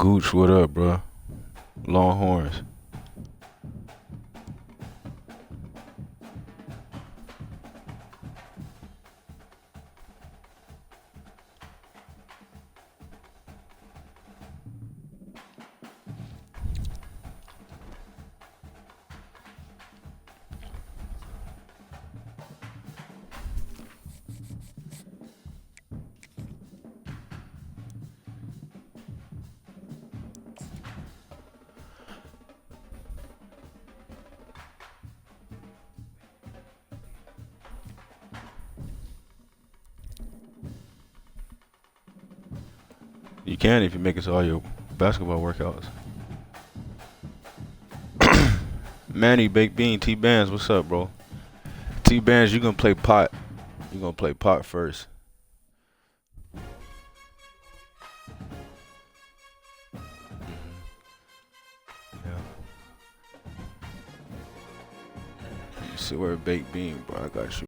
Gooch, what up, bro? Longhorns. You can if you make it to all your basketball workouts. Manny, Baked Bean, T Bands, what's up, bro? T Bands, you gonna play pot. You gonna play pot first. Yeah. You see where Baked Bean, bro. I got you.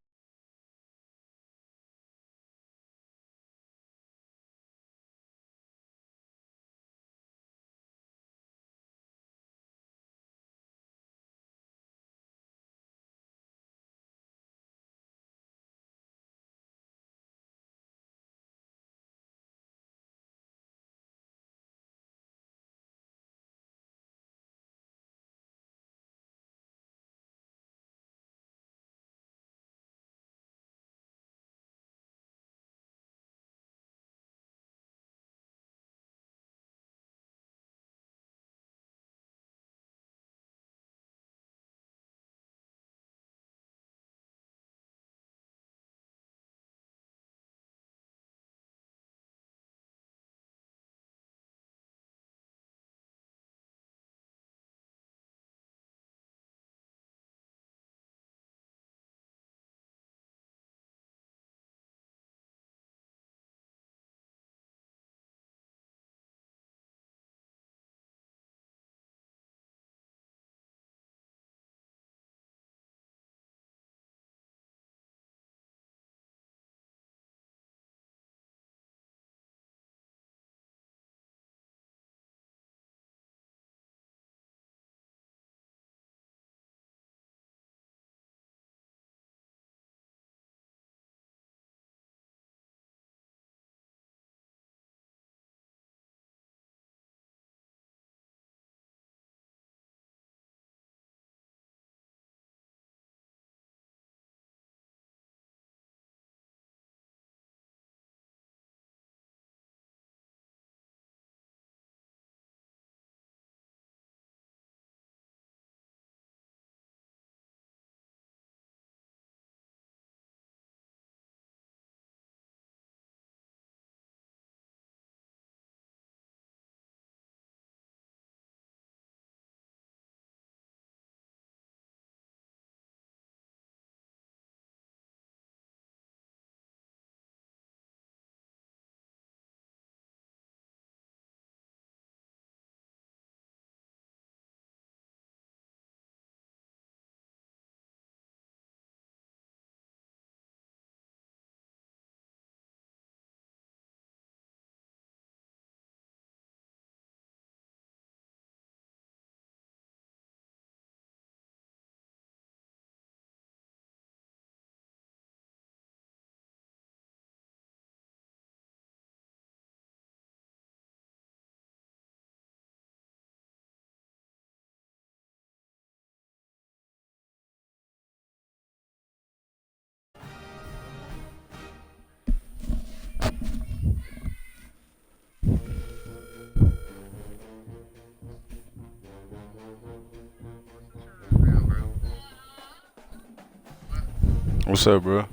What's up, bro?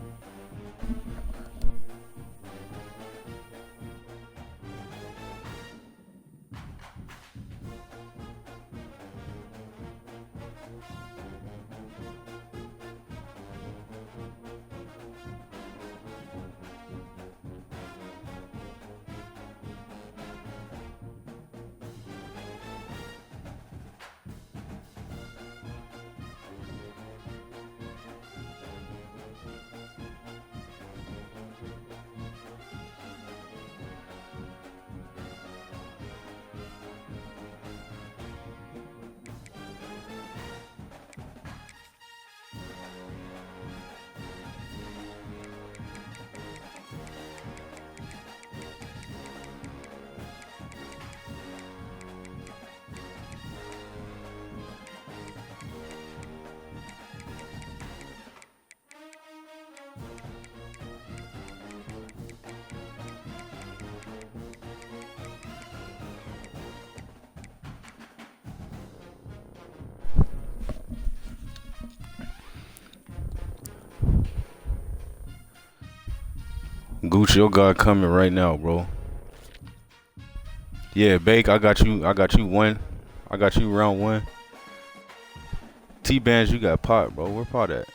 Gucci, your guy coming right now, bro. Yeah, Bake, I got you. I got you one. I got you round one. T-Bands, you got Pot, bro. Where Pot at?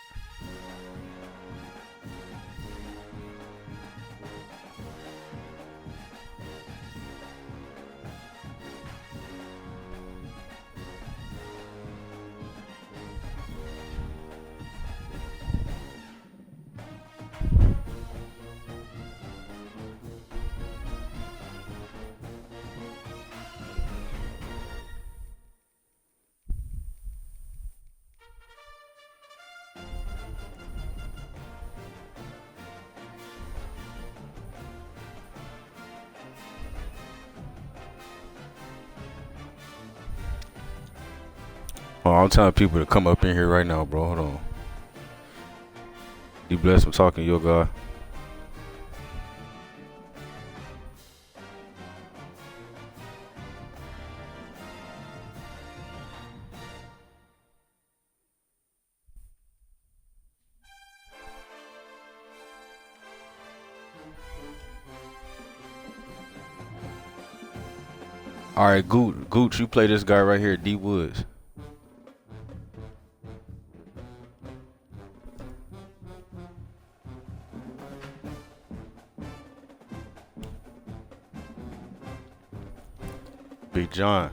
Oh, I'm telling people to come up in here right now, bro. Hold on. You blessed. I'm talking to your guy. All right, Gooch, you play this guy right here, D Woods. Big John.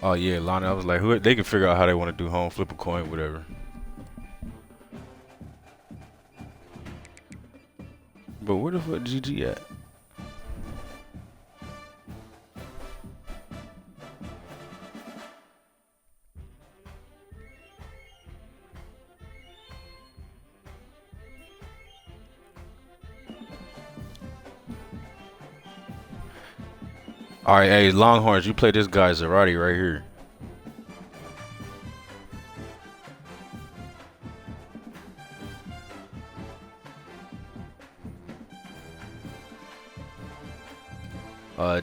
Oh yeah, Lana. I was like, who? They can figure out how they want to do home, flip a coin, whatever. But where the fuck GG at? All right, hey Longhorns, you play this guy Zarate right here.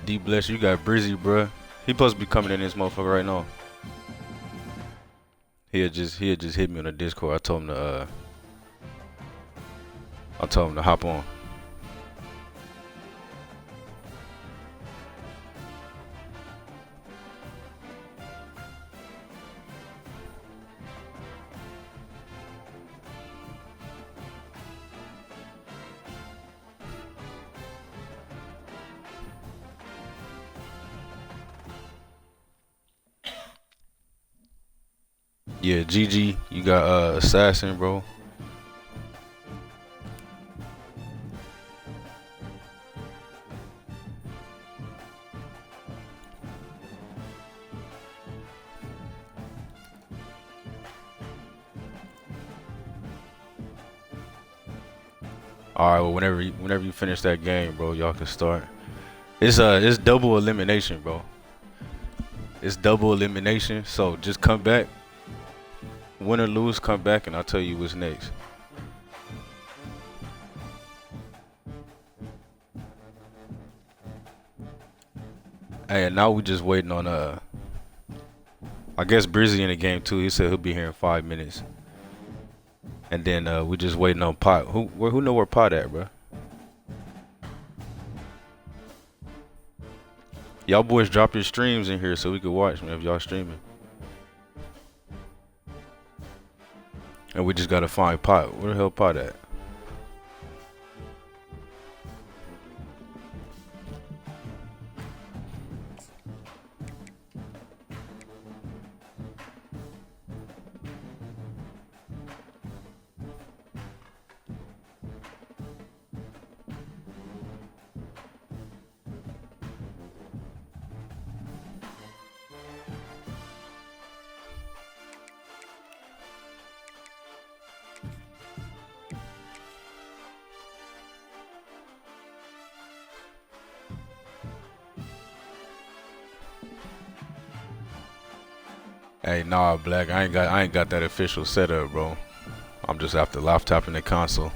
D Bless, you got Brizzy, bruh. He supposed to be coming in this motherfucker right now. He had just hit me on the Discord. I told him to hop on. Yeah, GG, you got Assassin, bro. All right, well whenever you finish that game, bro, y'all can start. It's double elimination, bro. It's double elimination, so just come back. Win or lose, come back and I'll tell you what's next. Hey, and now we just waiting on I guess Brizzy in the game too. He said he'll be here in 5 minutes. And then we just waiting on Pot. Who know where Pot at, bro? Y'all boys drop your streams in here so we can watch, man, if y'all streaming. And we just gotta find Pot. Where the hell Pot at? Hey, nah, Black. I ain't got that official setup, bro. I'm just after laptop and the console.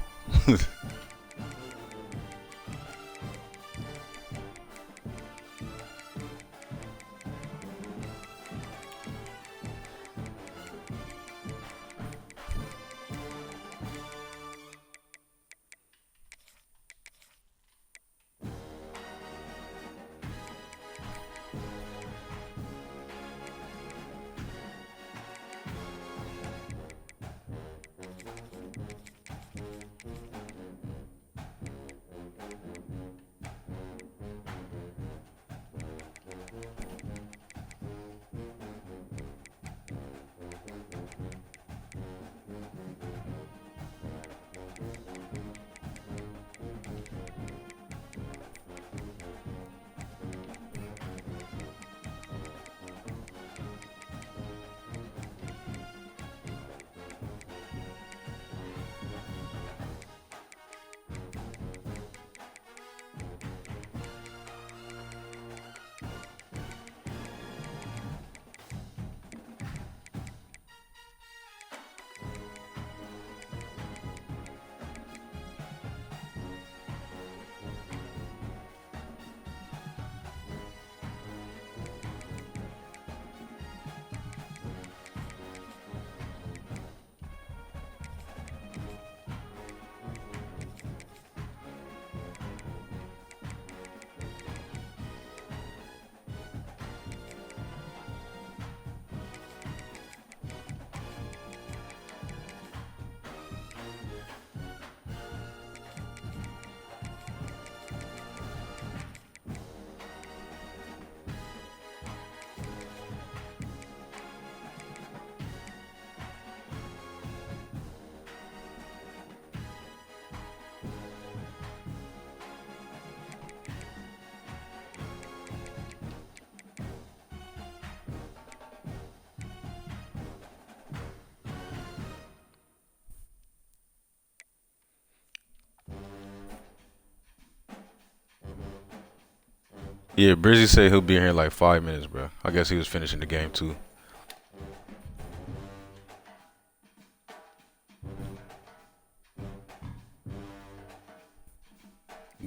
Yeah, Brizzy said he'll be here in like 5 minutes, bro. I guess he was finishing the game too.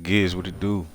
Giz, what it do?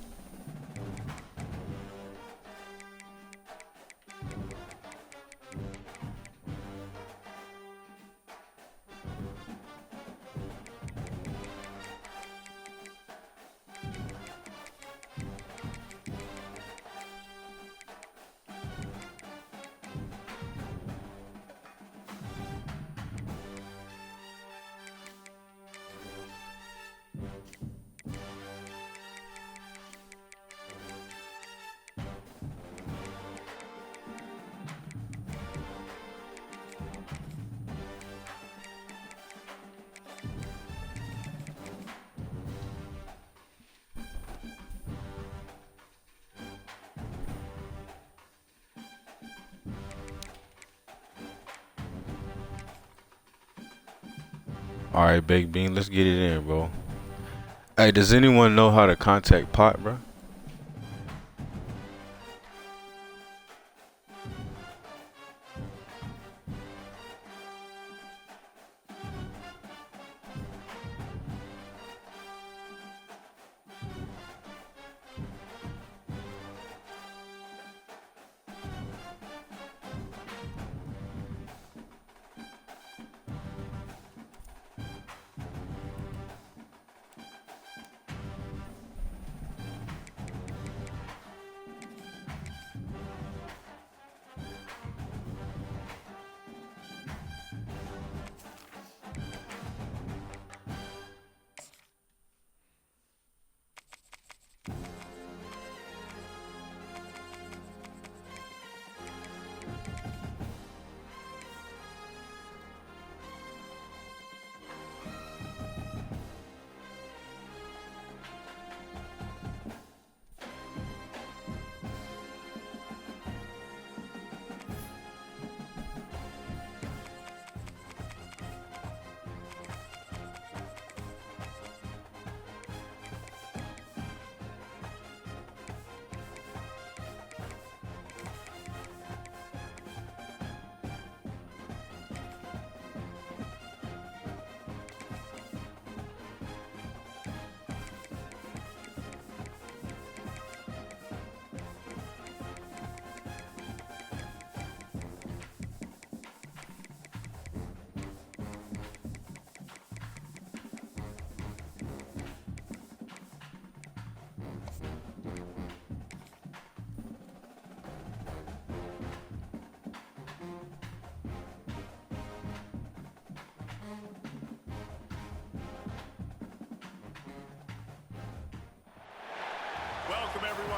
All right, Baked Bean, let's get it in, bro. Hey, does anyone know how to contact Pot, bro?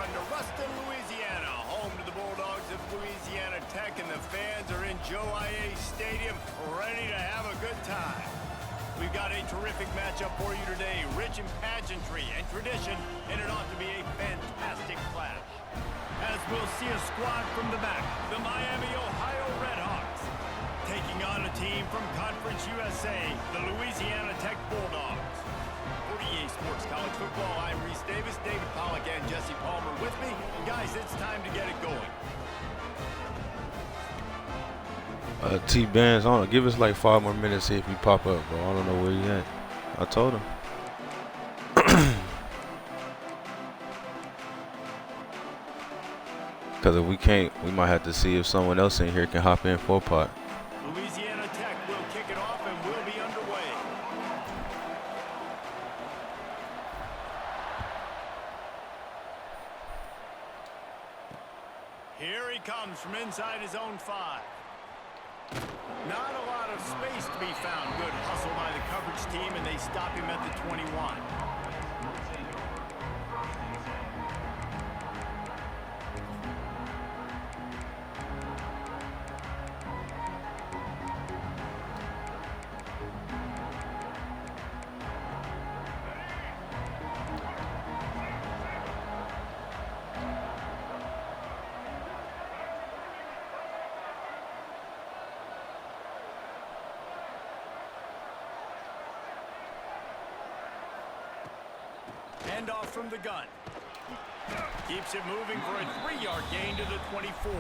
on to Ruston, Louisiana, home to the Bulldogs of Louisiana Tech, and the fans are in Joe IA Stadium ready to have a good time. We've got a terrific matchup for you today, rich in pageantry and tradition, and it ought to be a fantastic clash. As we'll see a squad from the back, the Miami, Ohio Redhawks, taking on a team from Conference USA, the Louisiana Tech Bulldogs. For EA Sports College Football, I'm Reese Davis, David Pollack, and Jesse Palmer with me. Guys, it's time to get it going. T-Bands, give us like 5 more minutes, see if he pop up, bro. I don't know where he at. I told him. Because if we can't, we might have to see if someone else in here can hop in for a pot. Louisiana Tech will kick it off and we'll be underway. Here he comes from inside his own 5. Not a lot of space to be found. Good hustle by the coverage team, and they stop him at the 21. Hand off from the gun. Keeps it moving for a 3-yard gain to the 24.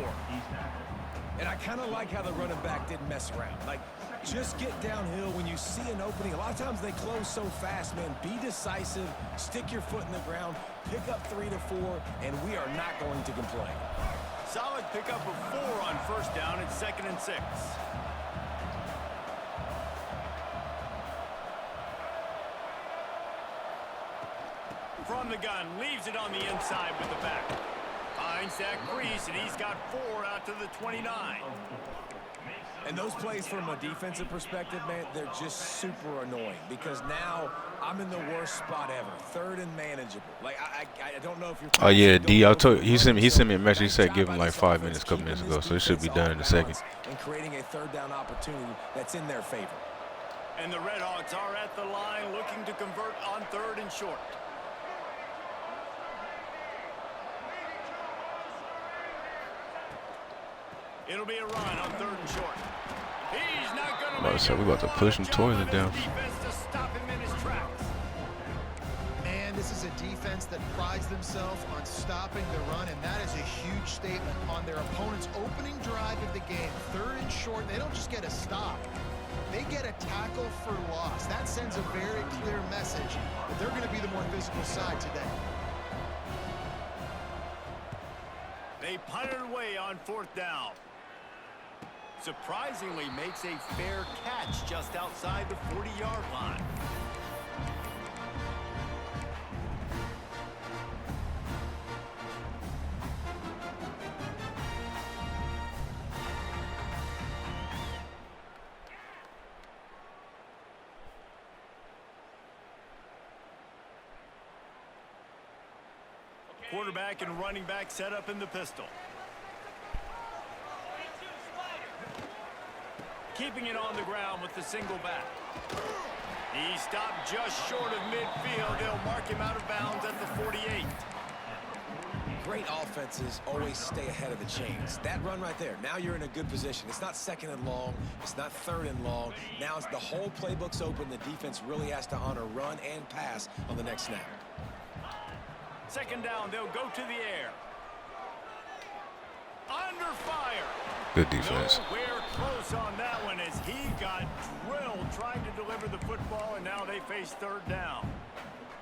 And I kind of like how the running back didn't mess around. Like, just get downhill when you see an opening. A lot of times they close so fast, man. Be decisive, stick your foot in the ground, pick up 3 to 4, and we are not going to complain. Solid pickup of 4 on first down and 2nd and 6. From the gun, leaves it on the inside with the back. Finds that crease, and he's got 4 out to the 29. And those plays from a defensive perspective, man, they're just super annoying because now I'm in the worst spot ever. 3rd and manageable. Like, I don't know if you're... Oh, yeah, D, I told he sent me a message. He said give him like 5 minutes, a couple minutes ago, so it should be done in a second. And creating a 3rd down opportunity that's in their favor. And the Redhawks are at the line looking to convert on 3rd and short. It'll be a run on 3rd and short. He's not going to make it. We're about to push him towards it down. Defense to stop him in his tracks. Man, this is a defense that prides themselves on stopping the run, and that is a huge statement on their opponent's opening drive of the game. 3rd and short, they don't just get a stop. They get a tackle for loss. That sends a very clear message that they're going to be the more physical side today. They punt it away on 4th down. Surprisingly makes a fair catch just outside the 40-yard line. Quarterback and running back set up in the pistol. Keeping it on the ground with the single back. He stopped just short of midfield. They'll mark him out of bounds at the 48. Great offenses always stay ahead of the chains. That run right there, now you're in a good position. It's not 2nd and long. It's not 3rd and long. Now the whole playbook's open. The defense really has to honor run and pass on the next snap. 2nd down, they'll go to the air. Under fire. Good defense. Nowhere close on that one as he got drilled trying to deliver the football, and now they face 3rd down.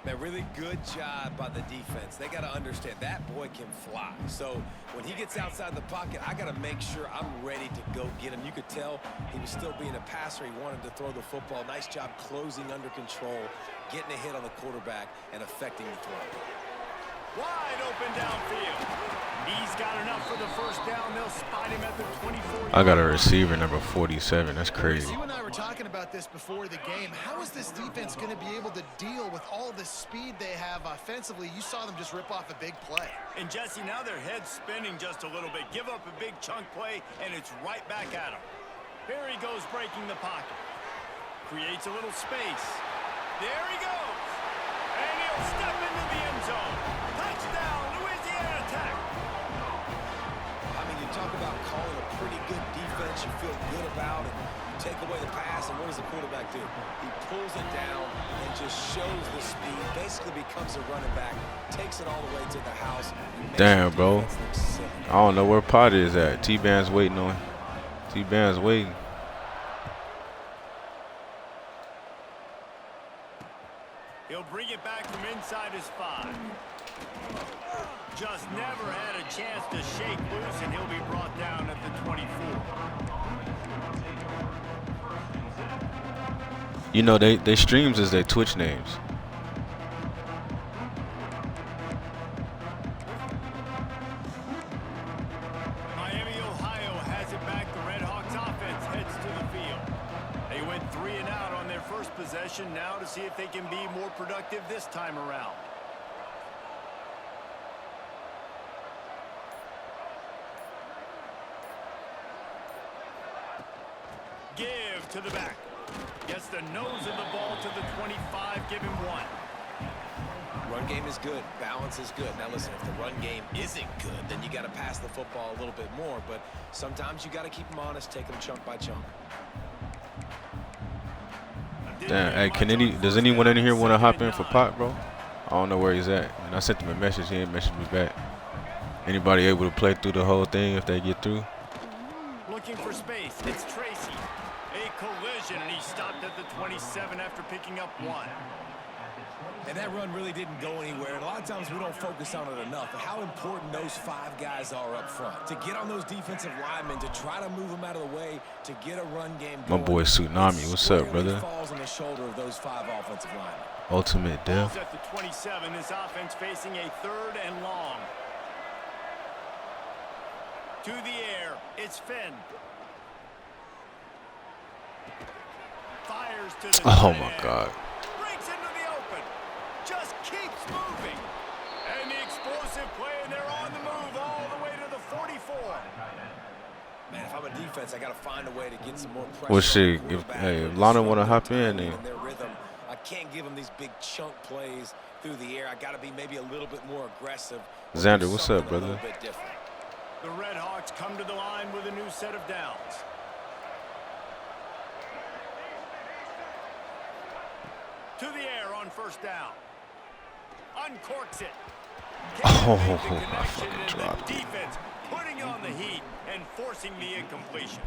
Man, really good job by the defense. They got to understand that boy can fly. So when he gets outside the pocket, I got to make sure I'm ready to go get him. You could tell he was still being a passer. He wanted to throw the football. Nice job closing under control, getting a hit on the quarterback, and affecting the throw. Wide open downfield. He's got enough for the first down. They'll spot him at the 24. I got a receiver number 47. That's crazy. You and I were talking about this before the game. How is this defense going to be able to deal with all the speed they have offensively? You saw them just rip off a big play. And Jesse, now their head's spinning just a little bit. Give up a big chunk play, and it's right back at him. Here he goes breaking the pocket. Creates a little space. There he goes. And he'll step into the end zone. Touchdown, Louisiana Tech. I mean, you talk about calling a pretty good defense you feel good about, and you take away the pass, and what does the quarterback do? He pulls it down and just shows the speed, basically becomes a running back, takes it all the way to the house. Damn, bro. I don't know where Pot is at. T-Band's waiting on. T-Band's waiting. He'll bring it back from inside his 5. Just never had a chance to shake loose, and he'll be brought down at the 24. You know, they streams as their Twitch names. Miami, Ohio has it back. The Red Hawks offense heads to the field. They went 3 and out on their first possession, now to see if they can be more productive this time around. Give to the back. Gets the nose of the ball to the 25. Give him 1. Run game is good. Balance is good. Now listen, if the run game isn't good, then you got to pass the football a little bit more. But sometimes you got to keep them honest, take them chunk by chunk. Damn, hey, does anyone in here want to hop in for Pot, bro? I don't know where he's at. And I sent him a message. He ain't messaged me back. Anybody able to play through the whole thing if they get through? Looking for space. It's Tracy. A collision, and he stopped at the 27 after picking up 1. And that run really didn't go anywhere. And a lot of times we don't focus on it enough. But how important those 5 guys are up front. To get on those defensive linemen, to try to move them out of the way, to get a run game going. My boy Tsunami. What's up, brother? Falls on the shoulder of those 5 offensive linemen. Ultimate death. At the 27, this offense facing a 3rd and long. To the air, it's Finn. Fires to the Oh tight my end. God. Breaks into the open. Just keeps moving. And the explosive play, and they're on the move all the way to the 44. Man, if I'm a defense, I got to find a way to get some more pressure. Well, shit, on the if quarterback. Lana want to hop in, then Their rhythm. I can't give them these big chunk plays through the air. I got to be maybe a little bit more aggressive. Xander, what's up, Something a brother? little bit different. The Red Hawks come to the line with a new set of downs. To the air on first down. Uncorks it. Oh, Can't make the I connection, fucking and dropped the it. defense putting on the heat and forcing the incompletion.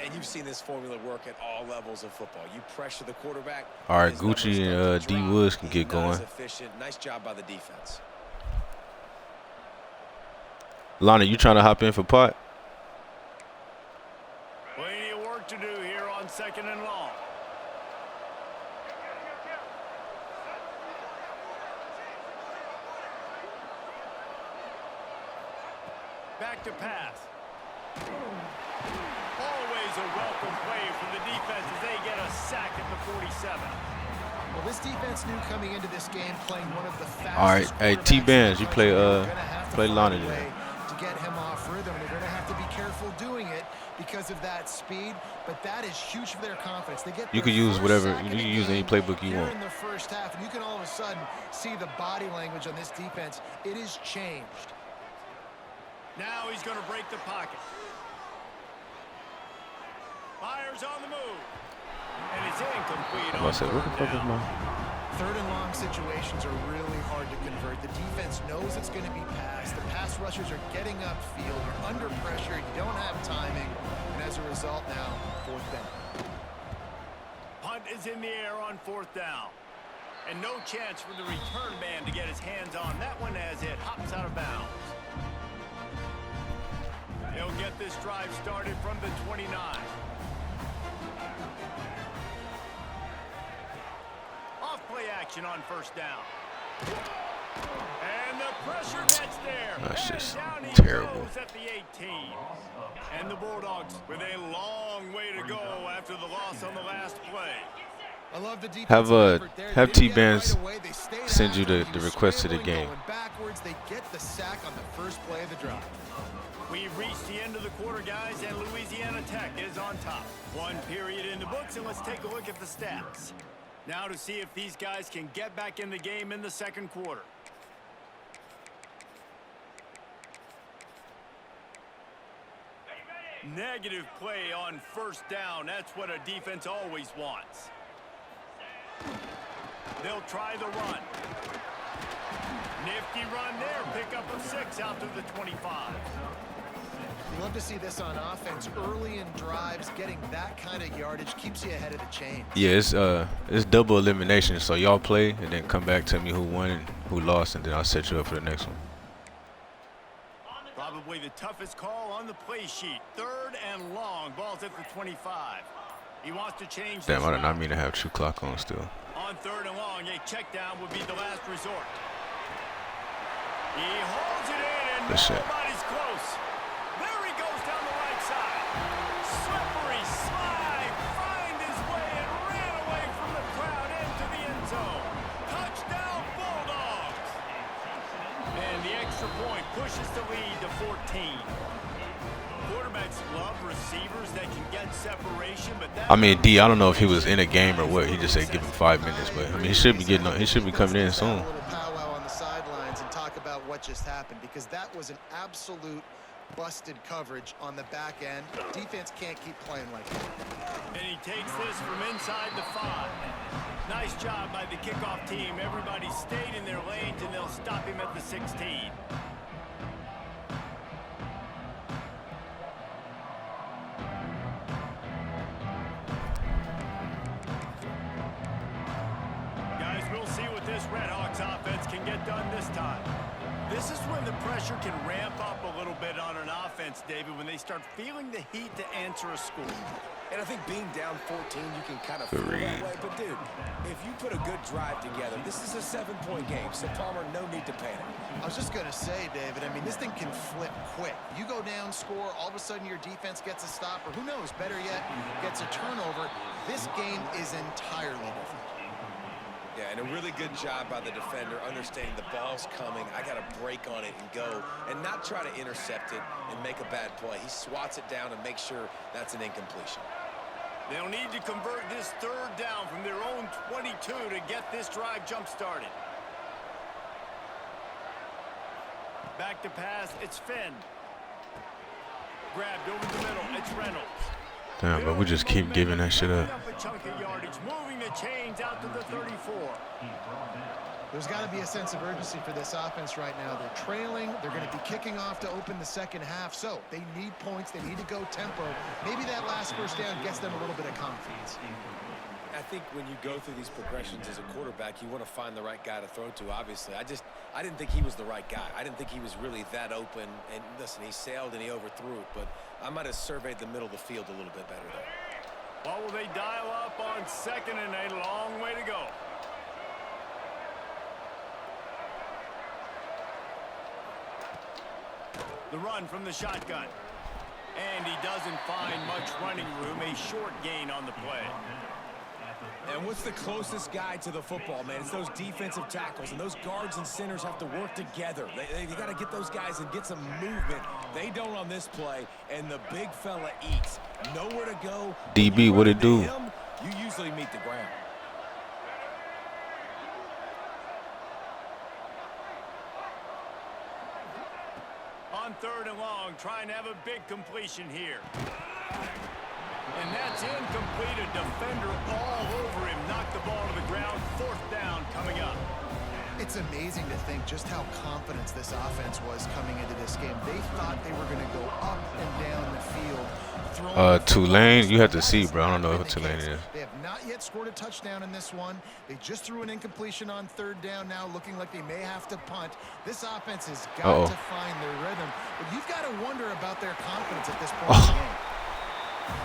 And you've seen this formula work at all levels of football. You pressure the quarterback. All right, his numbers Gucci start and to D drop. Woods can He's get not going. as efficient. Nice job by the defense. Lana, you trying to hop in for Pot? Plenty of work to do here on 2nd and long. Back to pass. Always a welcome play from the defense as they get a sack at the 47. Well, this defense knew coming into this game playing one of the fastest. All right, hey, T-Bands, you play Lana way today. to get him off rhythm. They're going to have to be careful doing it because of that speed, but that is huge for their confidence. They get You their can use first whatever, sack you of the can use any game playbook you here want. in the first half, and you can all of a sudden see the body language on this defense. It is changed. Now he's going to break the pocket. Fires on the move. And it's incomplete. I'm about to say, what the fuck is my... 3rd and long situations are really hard to convert. The defense knows it's going to be passed. The pass rushers are getting upfield. You're under pressure. You don't have timing. And as a result now, 4th down. Punt is in the air on 4th down. And no chance for the return man to get his hands on that one as it hops out of bounds. They'll get this drive started from the 29. Off play action on 1st down. And the Pressure gets there. That's And just down he terrible. goes at the 18. And the Bulldogs with a long way to go after the loss on the last play. I love the defensive Have effort there. have They didn't get it T-Bands right away. They stayed send you after him. the He was request to the scrambling, game. going backwards. They get the sack on the first play of the drive. We've reached the end of the quarter, guys, and Louisiana Tech is on top. One period in the books, and let's take a look at the stats. Now to see if these guys can get back in the game in the second quarter. Negative play on first down. That's what a defense always wants. They'll try the run. Nifty run there. Pickup of 6 out to the 25. You love to see this on offense. Early in drives, getting that kind of yardage keeps you ahead of the chain. Yeah, it's double elimination. So y'all play and then come back to me who won and who lost, and then I'll set you up for the next one. Probably the toughest call on the play sheet. 3rd and long. Ball's at the 25. He wants to change. Damn, I did not mean to have true clock on still. On 3rd and long, a check down would be the last resort. He holds it in, and Good shit. nobody's close. There he goes down the right side. Slippery slide, find his way and ran away from the crowd into the end zone. Touchdown Bulldogs. And the extra point pushes the lead to 14. Quarterbacks love receivers that can get separation, but that I mean, D, I don't know if he was in a game or what. He just said give him 5 minutes, but I mean, he should be getting. He should be coming in soon. A little powwow on the sidelines and talk about what just happened, because that was an absolute busted coverage on the back end. Defense can't keep playing like that. And he takes this from inside the 5. Nice job by the kickoff team. Everybody stayed in their lanes, and they'll stop him at the 16. Guys, we'll see what this Redhawks offense can get done this time. This is when the pressure can ramp up a little bit on an offense, David, when they start feeling the heat to answer a score. And I think being down 14, you can kind of feel that way. But, dude, if you put a good drive together, this is a 7-point game. So, Palmer, no need to panic. I was just going to say, David, I mean, this thing can flip quick. You go down, score, all of a sudden your defense gets a stop, or who knows, better yet, gets a turnover. This game is entirely different. Yeah, and a really good job by the defender, understanding the ball's coming. I got to break on it and go, and not try to intercept it and make a bad play. He swats it down and makes sure that's an incompletion. They'll need to convert this 3rd down from their own 22 to get this drive jump-started. Back to pass, it's Finn. Grabbed over the middle, it's Reynolds. Damn, but we just keep giving that shit up. A chunk of yardage, moving the chains out to the 34. There's got to be a sense of urgency for this offense right now. They're trailing. They're going to be kicking off to open the second half. So they need points. They need to go tempo. Maybe that last first down gets them a little bit of confidence. I think when you go through these progressions as a quarterback, you want to find the right guy to throw to, obviously. I didn't think he was the right guy. I didn't think he was really that open. And listen, he sailed and he overthrew it, but I might have surveyed the middle of the field a little bit better there. Well, will they dial up on 2nd and a long way to go? The run from the shotgun. And he doesn't find much running room. A short gain on the play. And what's the closest guy to the football, man? It's those defensive tackles, and those guards and centers have to work together. They got to get those guys and get some movement. They don't on this play, and the big fella eats. Nowhere to go. DB, what it do? You usually meet the ground. On 3rd and long, trying to have a big completion here. And that's incomplete. A defender all over him. Knocked the ball to the ground. 4th down coming up. It's amazing to think just how confident this offense was coming into this game. They thought they were going to go up and down the field. Tulane, you have to see, bro. I don't know what Tulane is. They have not yet scored a touchdown in this one. They just threw an incompletion on 3rd down now, looking like they may have to punt. This offense has got to find their rhythm. But you've got to wonder about their confidence at this point in the game.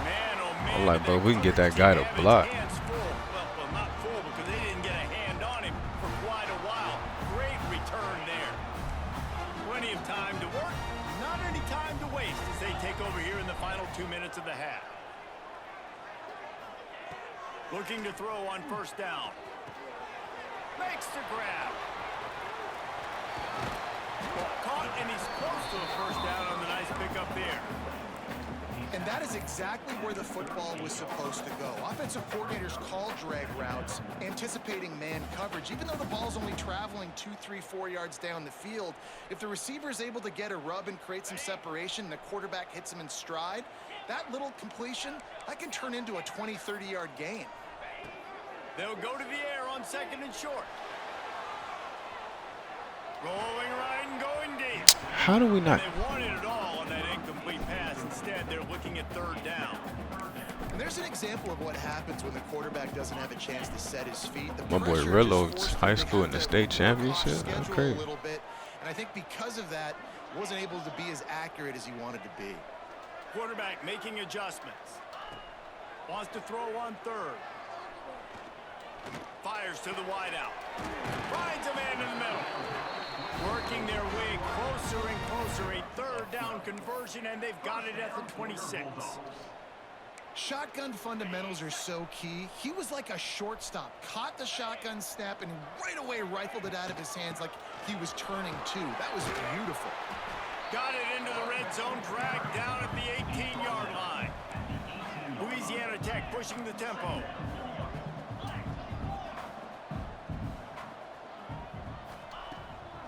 Man, oh man. I'm like, bro, we can get that guy to block. Well, not full because they didn't get a hand on him for quite a while. Great return there. minutes of the half. Looking to throw on first down. Makes the grab. Caught, and he's close to a first down on the nice pickup there. And that is exactly where the football was supposed to go. Offensive coordinators call drag routes, anticipating man coverage. Even though the ball's only traveling 2, 3, 4 yards down the field, if the receiver is able to get a rub and create some separation and the quarterback hits him in stride, that little completion, that can turn into a 20, 30-yard gain. They'll go to the air on second and short. Rolling right and going deep. How do we not? They wanted it all on that incomplete pass. Instead, they're looking at third down. And there's an example of what happens when the quarterback doesn't have a chance to set his feet. My boy Rillo's high school in the state championship. That's crazy. A little bit, and I think because of that, wasn't able to be as accurate as he wanted to be. Quarterback making adjustments. Wants to throw on third. Fires to the wideout. Finds a man in the middle. Working their way closer and closer. A third down conversion, and they've got it at the 26. Shotgun fundamentals are so key. He was like a shortstop. Caught the shotgun snap and right away rifled it out of his hands like he was turning two. That was beautiful. Got it into the red zone. Dragged down at the 18-yard line. Louisiana Tech pushing the tempo.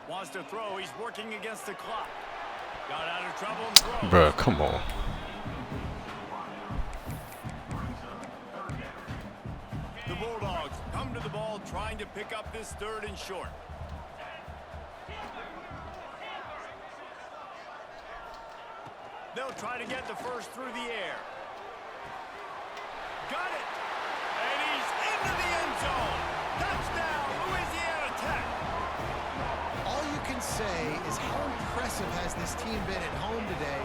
Wants to throw. He's working against the clock. Got out of trouble and throw. Bruh, come on. The Bulldogs come to the ball trying to pick up this third and short. They'll try to get the first through the air. Got it. And he's into the end zone. Touchdown, Louisiana Tech. All you can say is how impressive has this team been at home today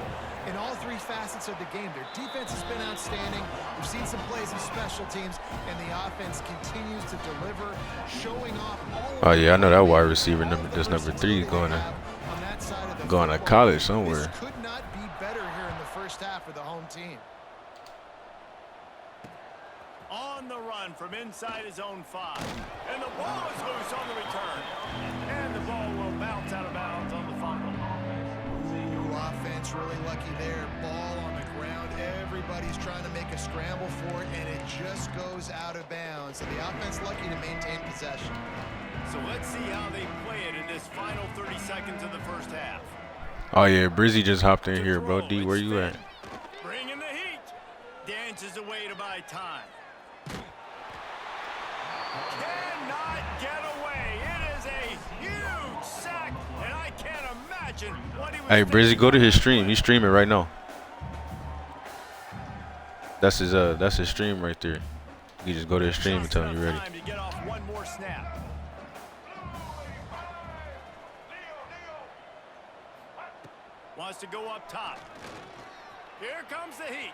in all three facets of the game. Their defense has been outstanding. We've seen some plays in special teams, and the offense continues to deliver, showing off all Oh yeah, I know that wide receiver number 3 going to college somewhere. This could not be better here in the first half for the home team. On the run from inside his own 5. And the ball is loose on the return. And the ball will bounce out of bounds on the fumble. Ooh, offense really lucky there. Ball on the ground. Everybody's trying to make a scramble for it, and it just goes out of bounds. So the offense lucky to maintain possession. So let's see how they play it in this final 30 seconds of the first half. Oh yeah, Brizzy just hopped in here, bro. D, where you at? Bringing the heat. Dances away to buy time. Cannot get away. It is a huge sack, and I can't imagine what he was Hey, Brizzy, go to his thinking. stream. He's streaming right now. That's his stream right there. You just go to his stream and tell him you're ready. Time to get off one more snap. Wants to go up top. Here comes the heat.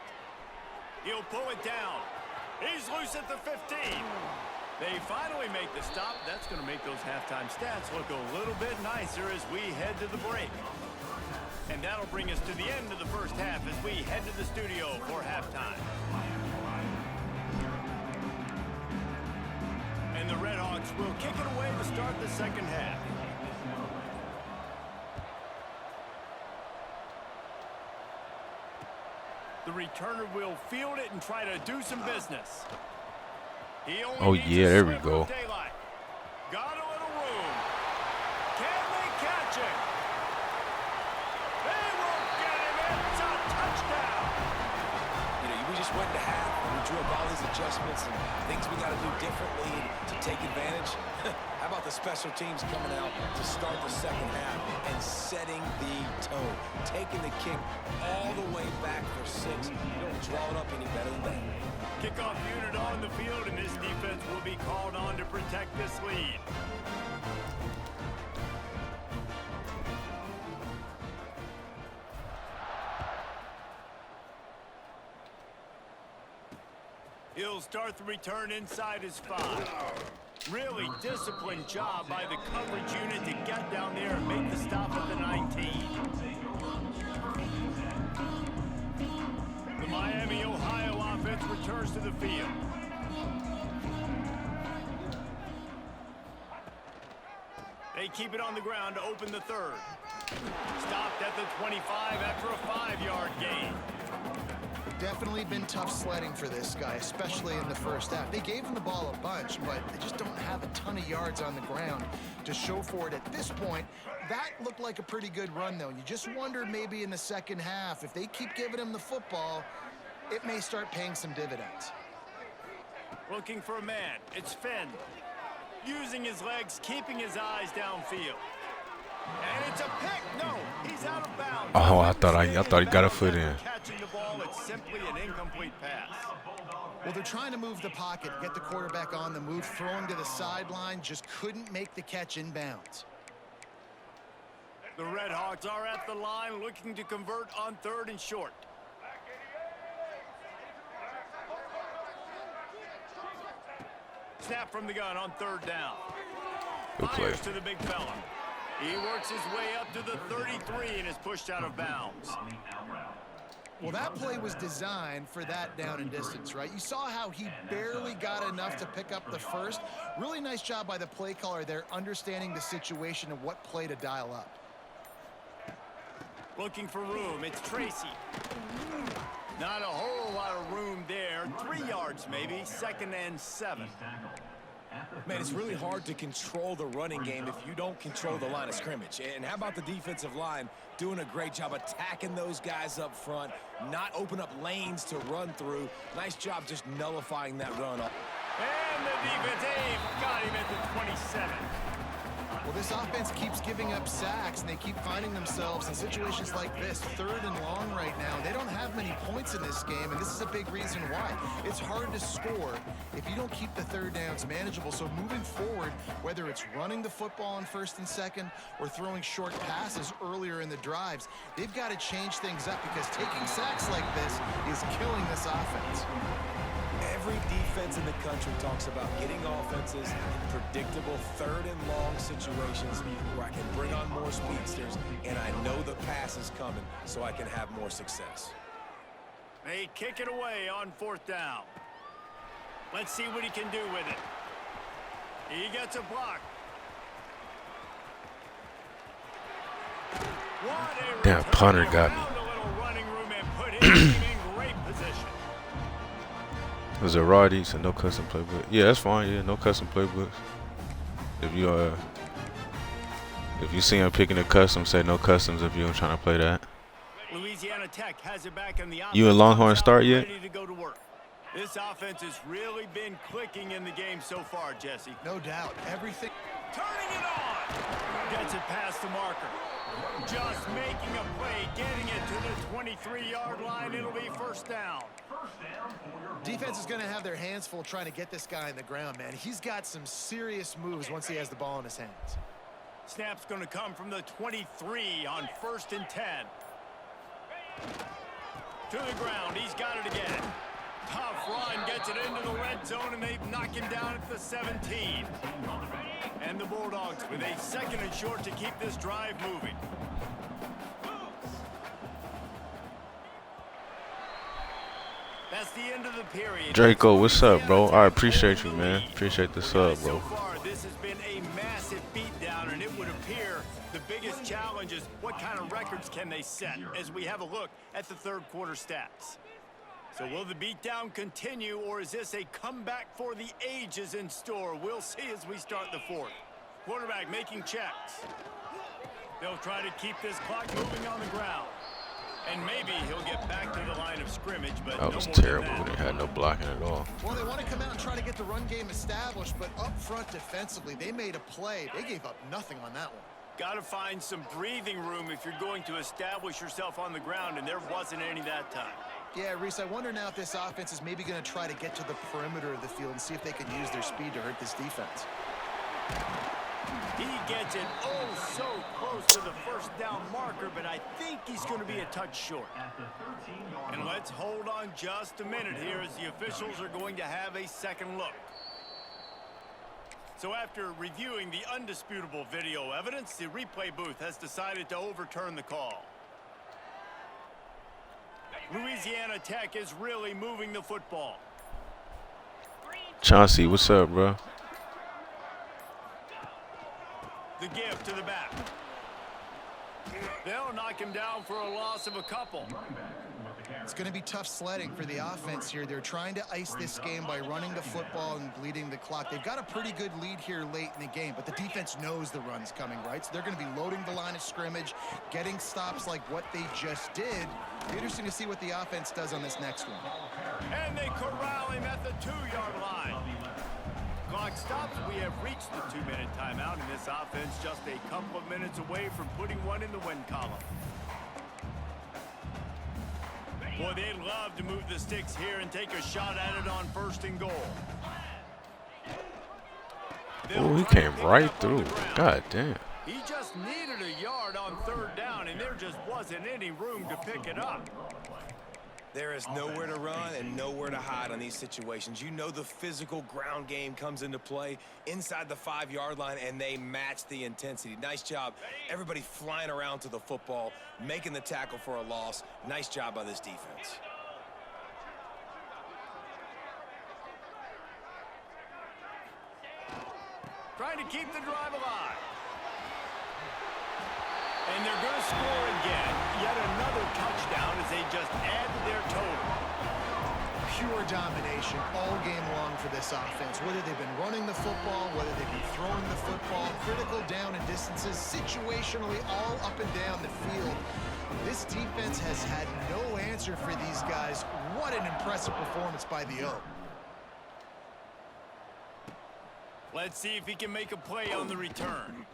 He'll pull it down. He's loose at the 15. They finally make the stop. That's going to make those halftime stats look a little bit nicer as we head to the break. And that'll bring us to the end of the first half as we head to the studio for halftime. And the Redhawks will kick it away to start the second half. The returner will field it and try to do some business. He only Oh, needs yeah, a there we sliver go. of daylight. Got a little room. Can they catch him? They won't get him. It's a touchdown. You know, we just went to half and we drew up all these adjustments and things we got to do differently to take advantage. How about the special teams coming out to start the second half and setting the tone, taking the kick all the way back for 6. You don't draw it up any better than that. Kickoff unit on the field, and this defense will be called on to protect this lead. He'll start the return inside his 5. Really disciplined job by the coverage unit to get down there and make the stop at the 19. The Miami And the Ohio offense returns to the field. They keep it on the ground to open the third. Stopped at the 25 after a 5-yard gain. Definitely been tough sledding for this guy, especially in the first half. They gave him the ball a bunch, but they just don't have a ton of yards on the ground to show for it at this point. That looked like a pretty good run, though. You just wonder maybe in the second half, if they keep giving him the football, it may start paying some dividends. Looking for a man. It's Finn. Using his legs, keeping his eyes downfield. And it's a pick. No, he's out of bounds. Oh, I thought he got a foot in. Catching the ball, it's simply an incomplete pass. Well, they're trying to move the pocket, get the quarterback on the move, throwing to the sideline, just couldn't make the catch inbounds. The Red Hawks are at the line looking to convert on 3rd and short. Snap from the gun on 3rd down. Good play. Fires to the big fella. He works his way up to the 33 and is pushed out of bounds. Well, that play was designed for that down and distance, right? You saw how he barely got enough to pick up the first. Really nice job by the play caller there, understanding the situation and what play to dial up. Looking for room, it's Tracy. Not a whole lot of room there. 3 yards maybe, 2nd and 7. Man, it's really hard to control the running game if you don't control the line of scrimmage. And how about the defensive line doing a great job attacking those guys up front, not open up lanes to run through. Nice job just nullifying that run. And the defense got him at the 27. Well, this offense keeps giving up sacks, and they keep finding themselves in situations like this, 3rd and long right now. They don't have many points in this game, and this is a big reason why. It's hard to score if you don't keep the 3rd downs manageable. So moving forward, whether it's running the football on 1st and 2nd or throwing short passes earlier in the drives, they've got to change things up because taking sacks like this is killing this offense. Every defense in the country talks about getting offenses in predictable 3rd and long situations where I can bring on more speedsters and I know the pass is coming so I can have more success. They kick it away on 4th down. Let's see what he can do with it. He gets a block. Damn, punter got me. Was it raw eats and no custom playbook? Yeah, that's fine. Yeah, no custom playbooks. If you see him picking a custom, say no customs if you're trying to play that. Louisiana Tech has it back in the offense. You and Longhorn start yet? Ready to go to work. This offense has really been clicking in the game so far, Jesse. No doubt. Everything. Turning it on. Gets it past the marker. Just making a play, getting it to the 23-yard line. It'll be 1st down. Defense is going to have their hands full trying to get this guy on the ground, man. He's got some serious moves once he has the ball in his hands. Snap's going to come from the 23 on 1st and 10. To the ground. He's got it again. Tough run, gets it into the red zone, and they knock him down at the 17. And the Bulldogs with a 2nd and short to keep this drive moving. That's the end of the period. Draco, what's up, bro? I appreciate you, man. Appreciate the sub, bro. So far, this has been a massive beatdown, and it would appear the biggest challenge is what kind of records can they set as we have a look at the 3rd quarter stats. So will the beatdown continue, or is this a comeback for the ages in store? We'll see as we start the 4th. Quarterback making checks. They'll try to keep this clock moving on the ground. And maybe he'll get back to the line of scrimmage, but That was no terrible. more than We that. had no blocking at all. Well, they want to come out and try to get the run game established, but up front defensively, they made a play. They gave up nothing on that one. Got to find some breathing room if you're going to establish yourself on the ground, and there wasn't any that time. Yeah, Reese, I wonder now if this offense is maybe going to try to get to the perimeter of the field and see if they can use their speed to hurt this defense. He gets it so close to the 1st down marker, but I think he's going to be a touch short. And let's hold on just a minute here as the officials are going to have a 2nd look. So after reviewing the undisputable video evidence, the replay booth has decided to overturn the call. Louisiana Tech is really moving the football. Chauncey, what's up, bro? The give to the back. They'll knock him down for a loss of a couple. It's going to be tough sledding for the offense here. They're trying to ice this game by running the football and bleeding the clock. They've got a pretty good lead here late in the game, but the defense knows the run's coming, right? So they're going to be loading the line of scrimmage, getting stops like what they just did. It'll be interesting to see what the offense does on this next one. And they corral him at the 2-yard line. Clock stops. We have reached the 2-minute timeout, and this offense just a couple of minutes away from putting one in the win column. Boy, they'd love to move the sticks here and take a shot at it on 1st and goal. Oh, he came right through. God damn. He just needed a yard on 3rd down, and there just wasn't any room to pick it up. There is nowhere to run and nowhere to hide on these situations. You know the physical ground game comes into play inside the 5-yard line, and they match the intensity. Nice job. Everybody flying around to the football, making the tackle for a loss. Nice job by this defense. Trying to keep the drive alive. And they're going to score again. Yet another touchdown as they just add to their total. Pure domination all game long for this offense. Whether they've been running the football, whether they've been throwing the football, critical down and distances, situationally all up and down the field. This defense has had no answer for these guys. What an impressive performance by the O. Let's see if he can make a play on the return.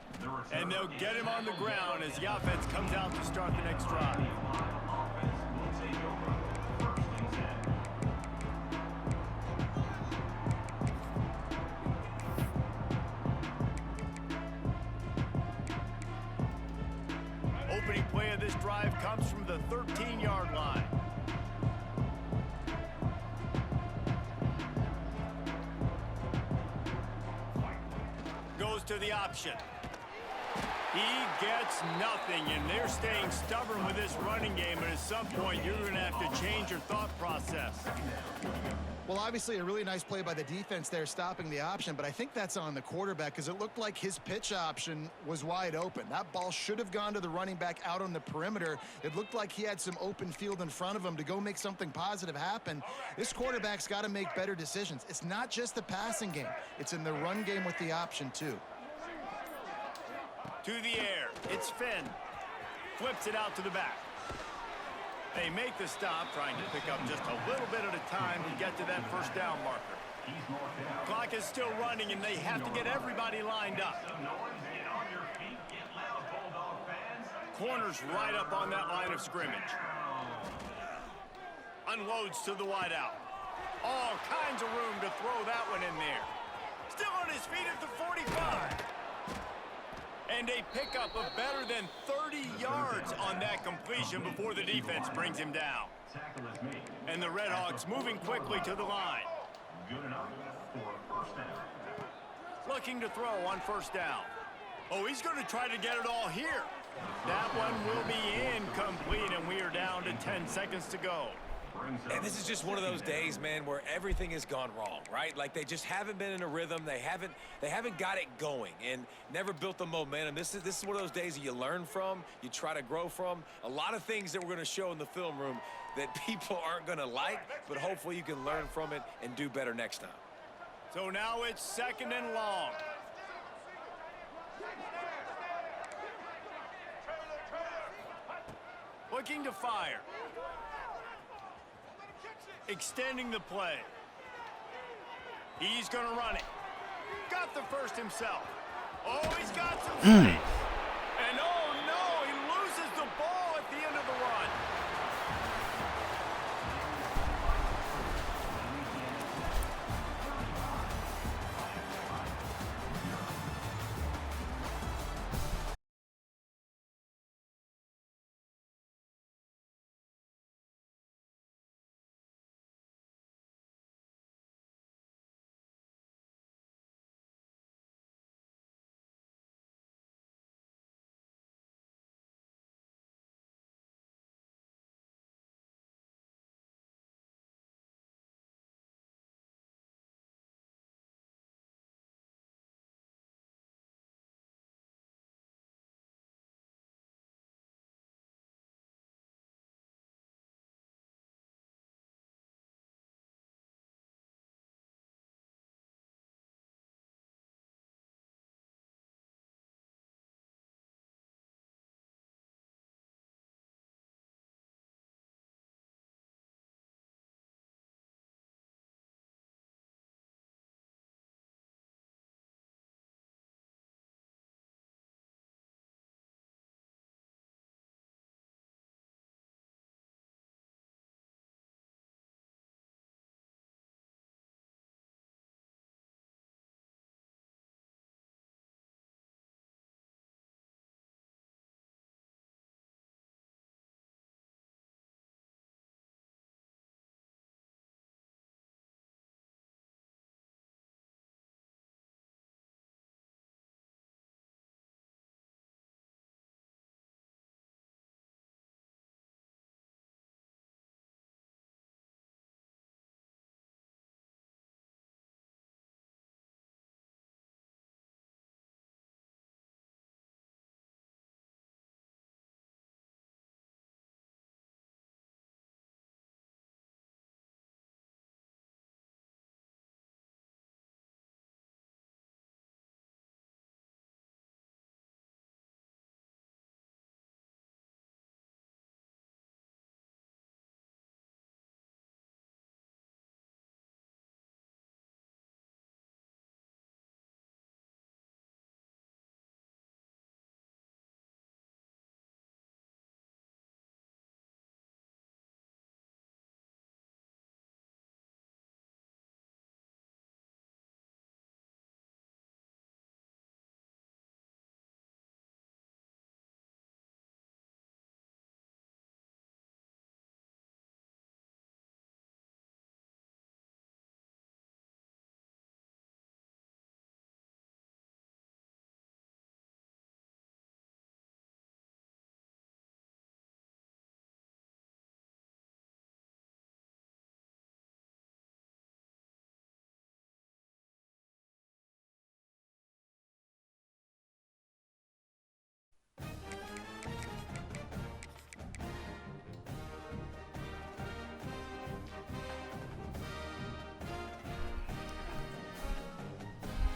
And they'll get him on the ground as the offense comes out to start the next drive. Opening play of this drive comes from the 13-yard line. Goes to the option. He gets nothing, and they're staying stubborn with this running game, but at some point you're going to have to change your thought process. Well, obviously a really nice play by the defense there stopping the option, but I think that's on the quarterback because it looked like his pitch option was wide open. That ball should have gone to the running back out on the perimeter. It looked like he had some open field in front of him to go make something positive happen. This quarterback's got to make better decisions. It's not just the passing game. It's in the run game with the option too. To the air. It's Finn. Flips it out to the back. They make the stop, trying to pick up just a little bit at a time to get to that 1st down marker. Clock is still running, and they have to get everybody lined up. Corners right up on that line of scrimmage. Unloads to the wideout. All kinds of room to throw that one in there. Still on his feet at the 45. And a pickup of better than 30 yards on that completion before the defense brings him down. And the Redhawks moving quickly to the line. Looking to throw on 1st down. Oh, he's going to try to get it all here. That one will be incomplete, and we are down to 10 seconds to go. And this is just one of those days, man, where everything has gone wrong, right? Like they just haven't been in a rhythm. They haven't got it going and never built the momentum. This is one of those days that you learn from, you try to grow from. A lot of things that we're going to show in the film room that people aren't going to like, but hopefully you can learn from it and do better next time. So now it's 2nd and long. Looking to fire. Extending the play. He's going to run it. Got the 1st himself. Oh, he's got some space. And oh no, he loses the ball at the end of the run.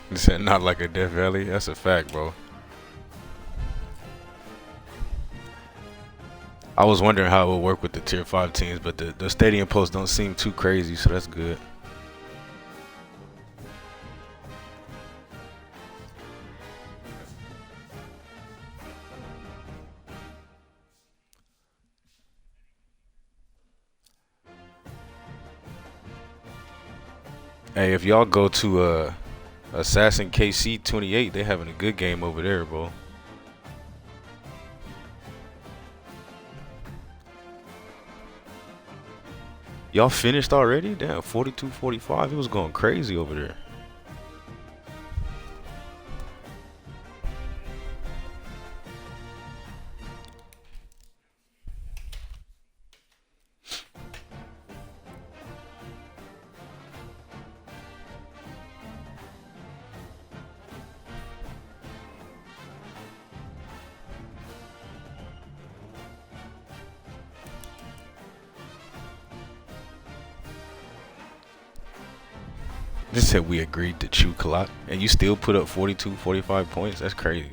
He said not like a Death Valley. That's a fact, bro. I was wondering how it would work with the Tier 5 teams, but the stadium posts don't seem too crazy, so that's good. Hey, if y'all go to Assassin KC28, they having a good game over there, bro. Y'all finished already? Damn, 42-45. It was going crazy over there. Just said we agreed to chew clock, and you still put up 42-45 points. That's crazy.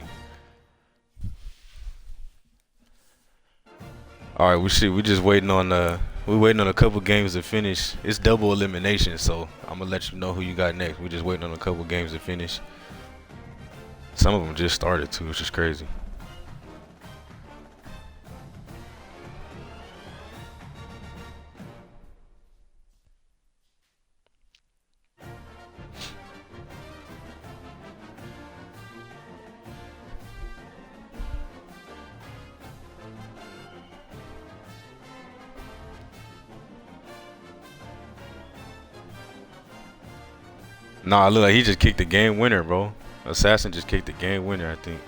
All right, we just waiting on we waiting on a couple games to finish. It's double elimination, so I'm gonna let you know who you got next. We just waiting on a couple games to finish. Some of them just started too, which is crazy. Nah, look, he just kicked the game winner, bro. Assassin just kicked the game winner, I think.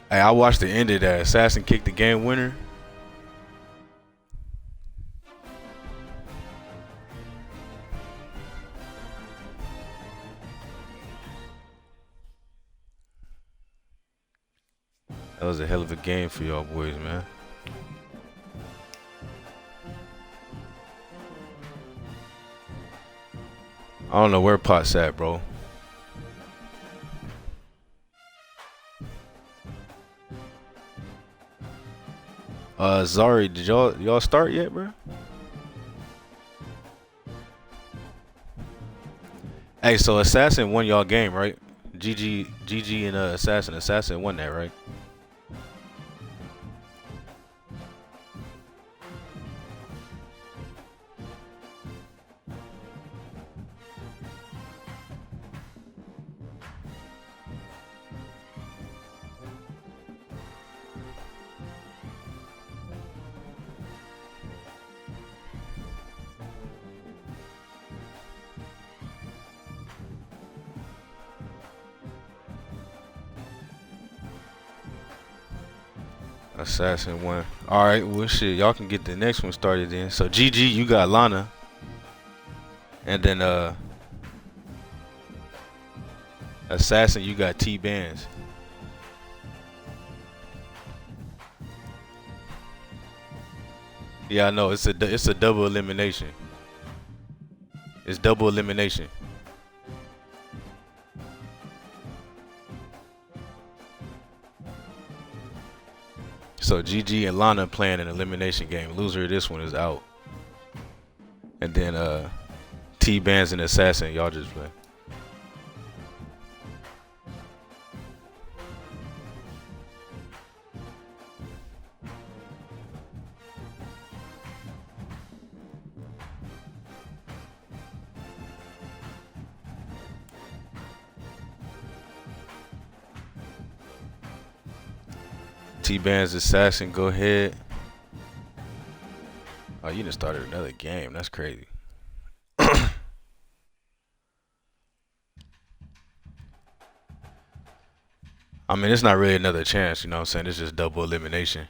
Hey, I watched the end of that. Assassin kicked the game winner. That was a hell of a game for y'all boys, man. I don't know where Pot's at, bro. Zari, did y'all start yet, bro? Hey, so Assassin won y'all game, right? GG and Assassin won that, right? Assassin won. Alright, well shit, y'all can get the next one started then. So GG, you got Lana. And then Assassin, you got T-Bands. Yeah, I know, it's a double elimination. It's double elimination. So GG and Lana playing an elimination game. Loser of this one is out. And then T-Bands and Assassin, y'all just play. T-Bands, Assassin, go ahead. you done started another game. That's crazy. I mean, it's not really another chance, you know what I'm saying? It's just double elimination.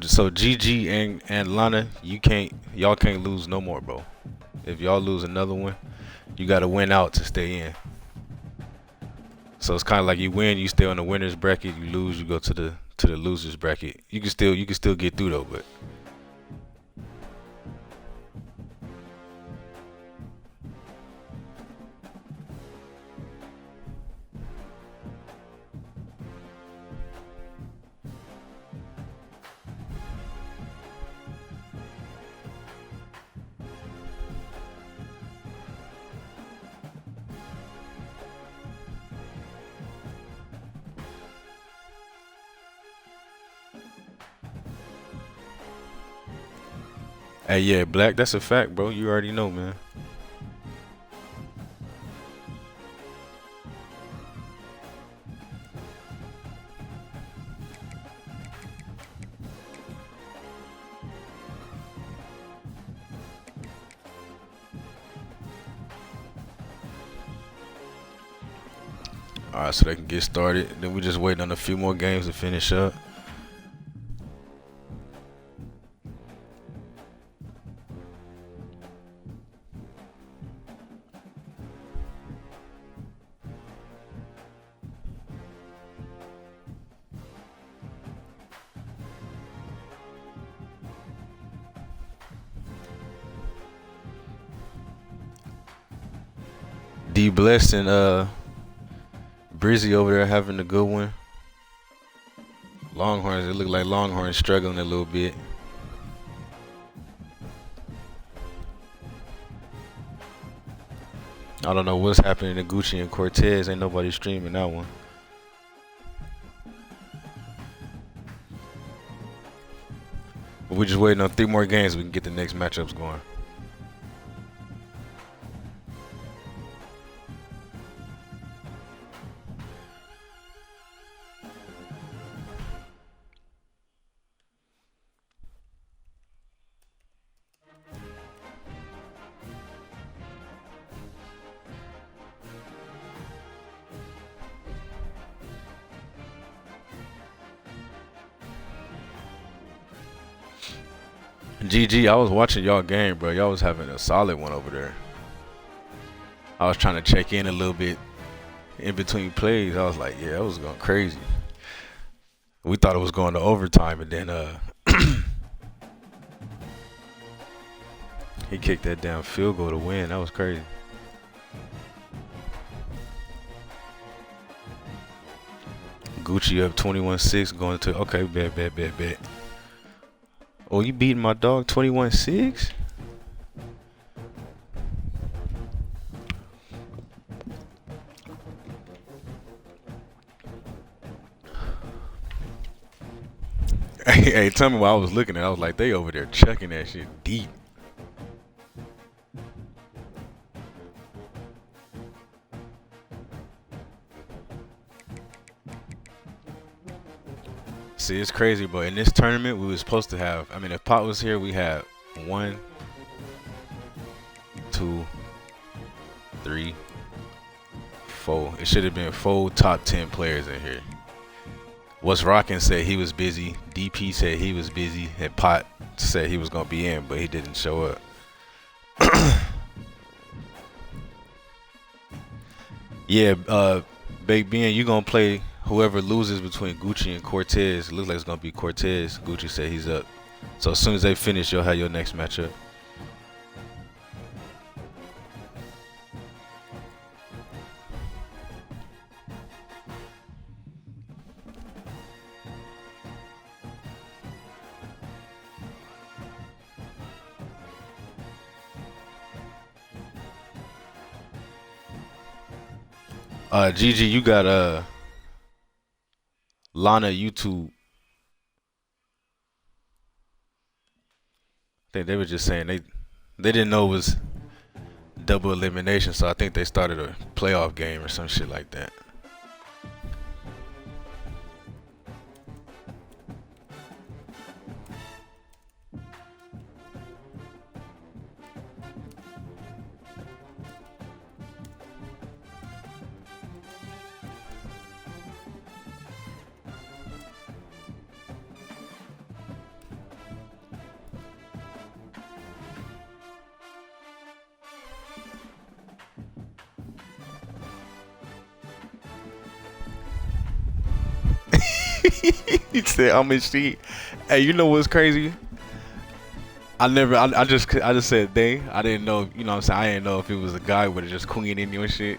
So GG and Lana, y'all can't lose no more, bro. If y'all lose another one, you gotta win out to stay in. So it's kind of like you win, you stay on the winners bracket. You lose, you go to the losers bracket. You can still get through though, but. Hey, yeah, Black, that's a fact, bro. You already know, man. All right, so they can get started. Then we just waiting on a few more games to finish up. D Blessed and Brizzy over there having a good one. Longhorns, it look like Longhorns struggling a little bit. I don't know what's happening to Gucci and Cortez. Ain't nobody streaming that one. But we're just waiting on 3 more games so we can get the next matchups going. GG, I was watching y'all game, bro. Y'all was having a solid one over there. I was trying to check in a little bit in between plays. I was like, yeah, that was going crazy. We thought it was going to overtime, and then he kicked that damn field goal to win. That was crazy. Gucci up 21-6 going to, okay, bet. Oh, you beating my dog 21-6? Hey, tell me what I was looking at. I was like, they over there checking that shit deep. See, it's crazy, but in this tournament, we were supposed to have, I mean, if Pot was here, we had 1, 2, 3, 4. It should have been 4 top 10 players in here. What's Rockin' said he was busy. DP said he was busy. And Pot said he was going to be in, but he didn't show up. Yeah, Big Ben, you going to play whoever loses between Gucci and Cortez. It looks like it's going to be Cortez. Gucci said he's up. So as soon as they finish, you'll have your next matchup. GG, you got Lana YouTube. I think they were just saying they didn't know it was double elimination, so I think they started a playoff game or some shit like that. He said, "I'm in sheet." Hey, you know what's crazy? I just said they. I didn't know, you know what I'm saying? I didn't know if it was a guy with just queen in your shit.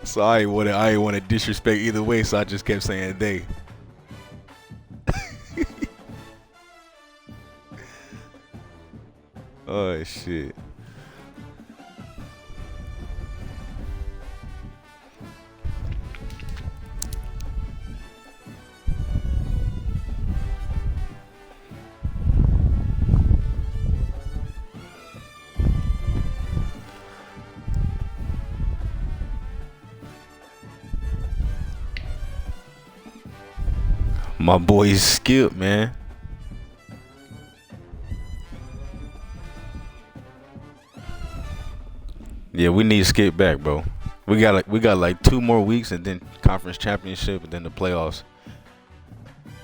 So I ain't want to disrespect either way, so I just kept saying they. Oh shit. My boy Skip, man. Yeah, we need Skip back, bro. We got like 2 more weeks and then conference championship and then the playoffs.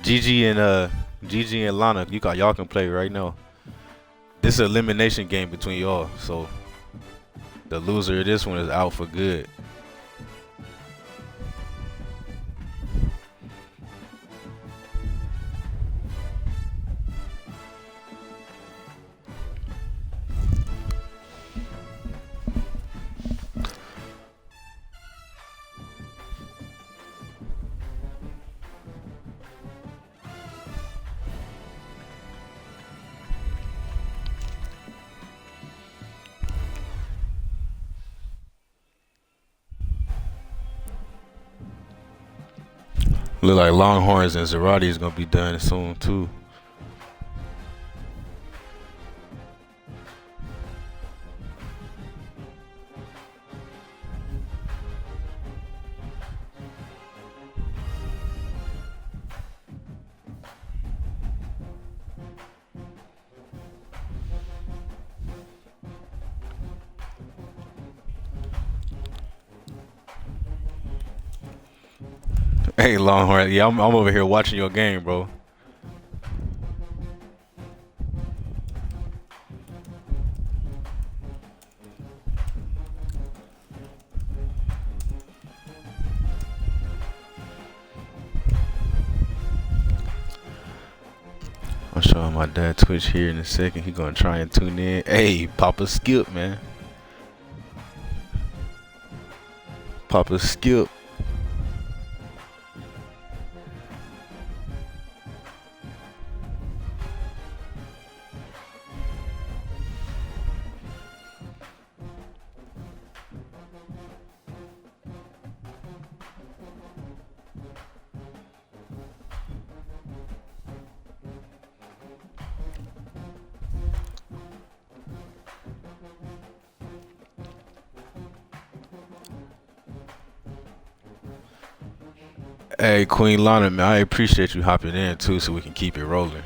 GG and Lana, y'all can play right now. This is an elimination game between y'all, so the loser of this one is out for good. Look like Longhorns and Zerati is gonna be done soon too. Hey Longhorn, yeah, I'm over here watching your game, bro. I'm showing my dad Twitch here in a second. He gonna try and tune in. Hey, Papa Skip, man. Papa Skip. Hey, Queen Lana, man, I appreciate you hopping in too, so we can keep it rolling.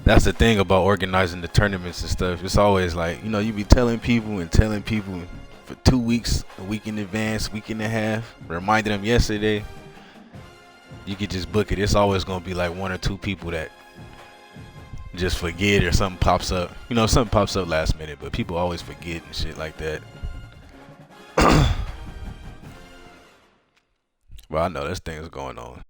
That's the thing about organizing the tournaments and stuff. It's always like, you be telling people for 2 weeks, a week in advance, week and a half. Reminded them yesterday. You could just book it. It's always gonna be like 1 or 2 people that just forget or something pops up. Something pops up last minute, but people always forget and shit like that. Well, I know this thing is going on.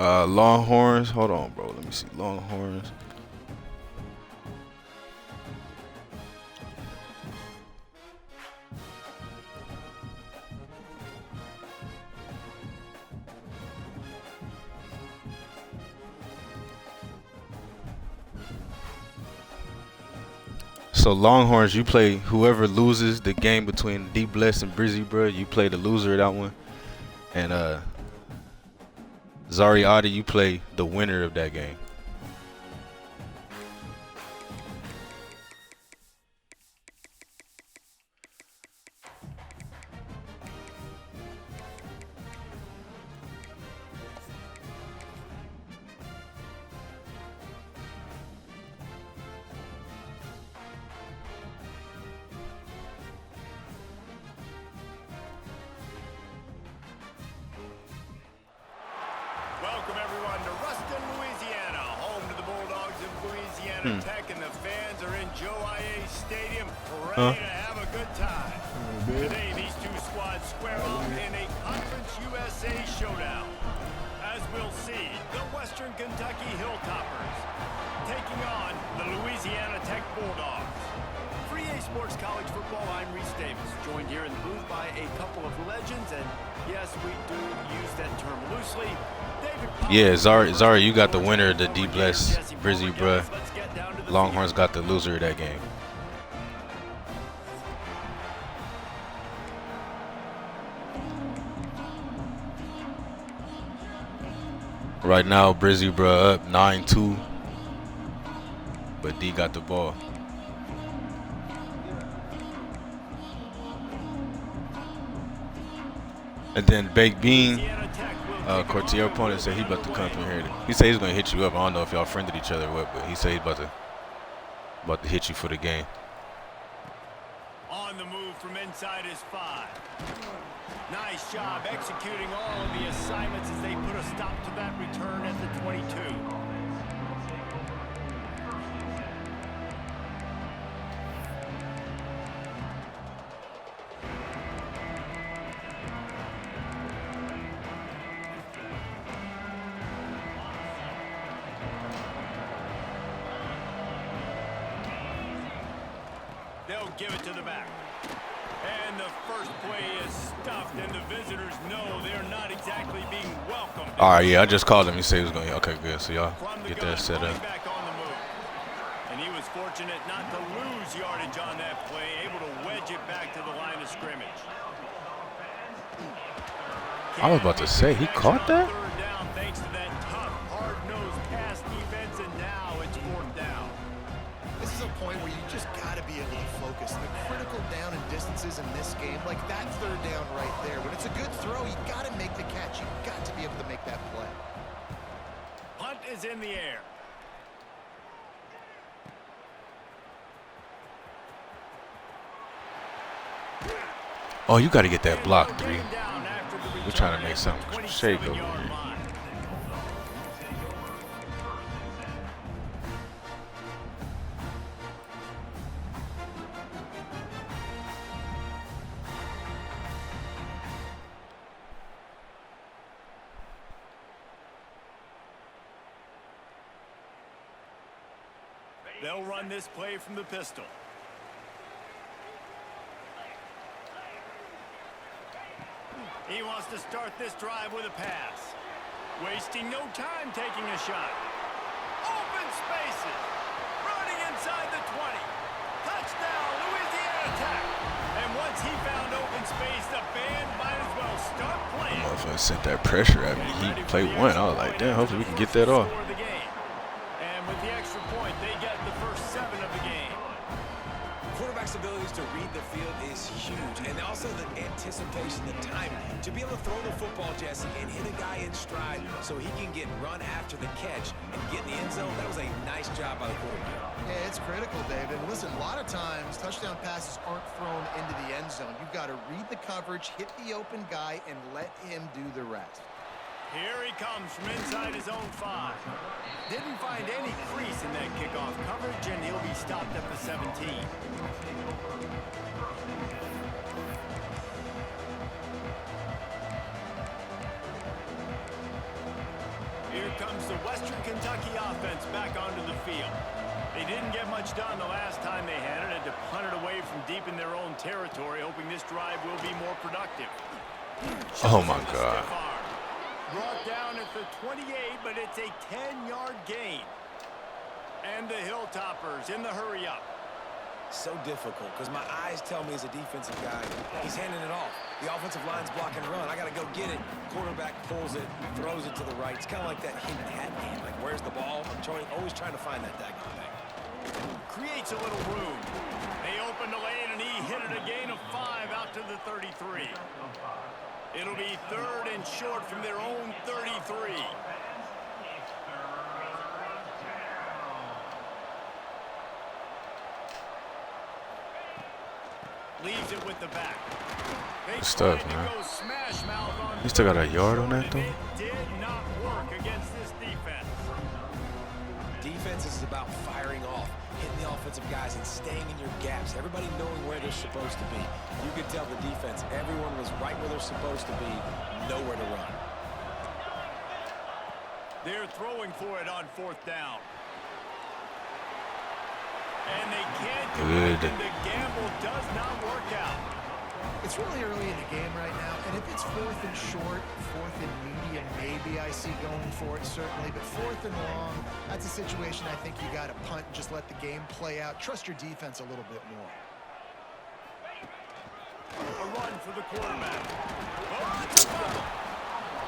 Longhorns. Hold on, bro. Let me see. Longhorns. So Longhorns, you play whoever loses the game between D Bless and Brizzy, bro. You play the loser of that one, and Zari Adi, you play the winner of that game. Welcome everyone to Ruston, Louisiana, home to the Bulldogs of Louisiana Tech, and the fans are in Joe IA Stadium, ready to have a good time. Today, these two squads square off in a Conference USA showdown. As we'll see, the Western Kentucky Hilltoppers taking on the Louisiana Tech Bulldogs. For easports college football, I'm Reese Davis, joined here in the booth by a couple of legends, and yes, we do use that term loosely. Yeah, Zari, you got the winner of the D Bless Brizzy, bruh. Longhorns got the loser of that game. Right now, Brizzy, bruh, up 9-2, but D got the ball. And then Baked Bean, Cortier opponent said he about to come through here. He said he's gonna hit you up. I don't know if y'all friended each other or what, but he said he's about to hit you for the game. On the move from inside his 5. Nice job executing all of the assignments as they put a stop to that return at the 22. They'll give it to the back. And the first play is stuffed, and the visitors know they're not exactly being welcomed. All right, yeah, I just called him. He said he was going to. Okay, good. So y'all get that set up. Back on the move. And he was fortunate not to lose yardage on that play, able to wedge it back to the line of scrimmage. I was about to say, he caught that? Third down thanks to that tough, hard-nosed pass defense, and now it's 4th down. This is a point where you just got to be able to focus. The critical down and distances in this game, like that 3rd down right there. When it's a good throw, you got to make the catch. You got to be able to make that play. Punt is in the air. Oh, you got to get that block, 3. We're trying to make something shake over here. They'll run this play from the pistol. He wants to start this drive with a pass. Wasting no time taking a shot. Open spaces. Running inside the 20. Touchdown, Louisiana Tech. And once he found open space, the band might as well start playing. Motherfucker sent that pressure at me. He played 1. I was like, damn, hopefully we can get that off. And with the extra point, they get the first 7 of the game. Quarterback's abilities to read the field is huge, and also the anticipation, the timing. To be able to throw the football, Jesse, and hit a guy in stride so he can get run after the catch and get in the end zone, that was a nice job by the quarterback. Yeah, it's critical, David. And listen, a lot of times, touchdown passes aren't thrown into the end zone. You've got to read the coverage, hit the open guy, and let him do the rest. Here he comes from inside his own 5. Didn't find any crease in that kickoff coverage, and he'll be stopped at the 17. comes the Western Kentucky offense back onto the field. They didn't get much done the last time they had it. Had to punt it away from deep in their own territory, hoping this drive will be more productive. Oh my God. Brought down at the 28, but it's a 10-yard gain. And the Hilltoppers in the hurry up. So difficult because my eyes tell me as a defensive guy, he's handing it off. The offensive line's blocking run. I got to go get it. Quarterback pulls it, throws it to the right. It's kind of like that hidden hat game. Like, where's the ball? I'm always trying to find that daggone thing. Creates a little room. They open the lane, and he hit it a gain of 5 out to the 33. It'll be 3rd and short from their own 33. Leaves it with the back. Good stuff, man. You still got a yard on that, though? It did not work against this defense. Defense is about firing off, hitting the offensive guys and staying in your gaps. Everybody knowing where they're supposed to be. You could tell the defense, everyone was right where they're supposed to be, nowhere to run. They're throwing for it on 4th down. And they can't do it, and the gamble does not work out. It's really early in the game right now, and if it's 4th and short, 4th and medium, maybe I see going for it, certainly. But 4th and long, that's a situation I think you got to punt and just let the game play out. Trust your defense a little bit more. A run for the quarterback. Oh, it's a fumble.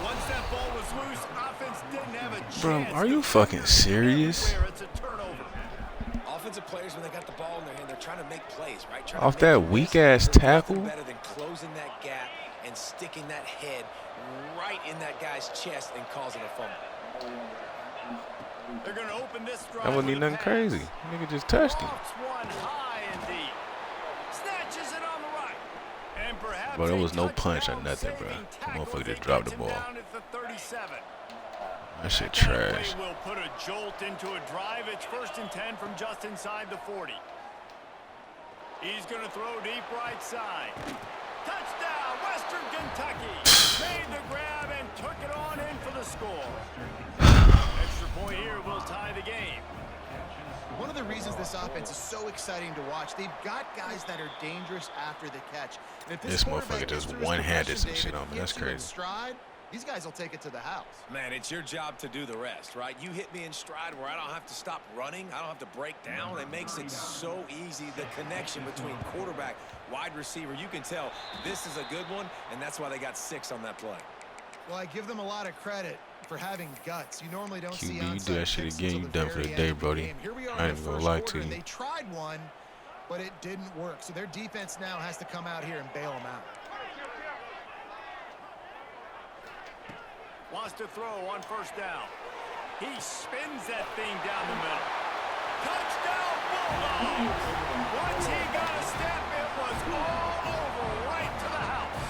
Once that ball was loose, offense didn't have a chance. Bro, are you fucking serious? It's a turnover. Offensive players, when they got the ball in their hand, they're trying to make plays, right? Off that weak-ass tackle? Better than closing that gap and sticking that head right in that guy's chest and causing a fumble. They're going to open this drive. That wouldn't be nothing crazy. Nigga just touched him. One high and deep. Snatches it on the right. And perhaps Bro, there was no punch or nothing, bro. The motherfucker just dropped the ball. That shit trash. Will put a jolt into a drive. It's 1st and 10 from just inside the 40. He's going to throw deep right side. Touchdown, Western Kentucky. Made the grab and took it on in for the score. Extra point here will tie the game. One of the reasons this offense is so exciting to watch, they've got guys that are dangerous after the catch. And if this motherfucker just one-handed some shit on me. That's crazy. Stride, these guys will take it to the house. Man, it's your job to do the rest, right? You hit me in stride where I don't have to stop running. I don't have to break down. It makes it so easy, the connection between quarterback, wide receiver. You can tell this is a good one, and that's why they got 6 on that play. Well, I give them a lot of credit for having guts. You normally don't see QB, you do that shit again, you done for the day, Brody. I ain't gonna lie to you. They tried one, but it didn't work. So their defense now has to come out here and bail them out. Wants to throw on 1st down. He spins that thing down the middle. Touchdown, Bulldogs! Once he got a step, it was all over right to the house.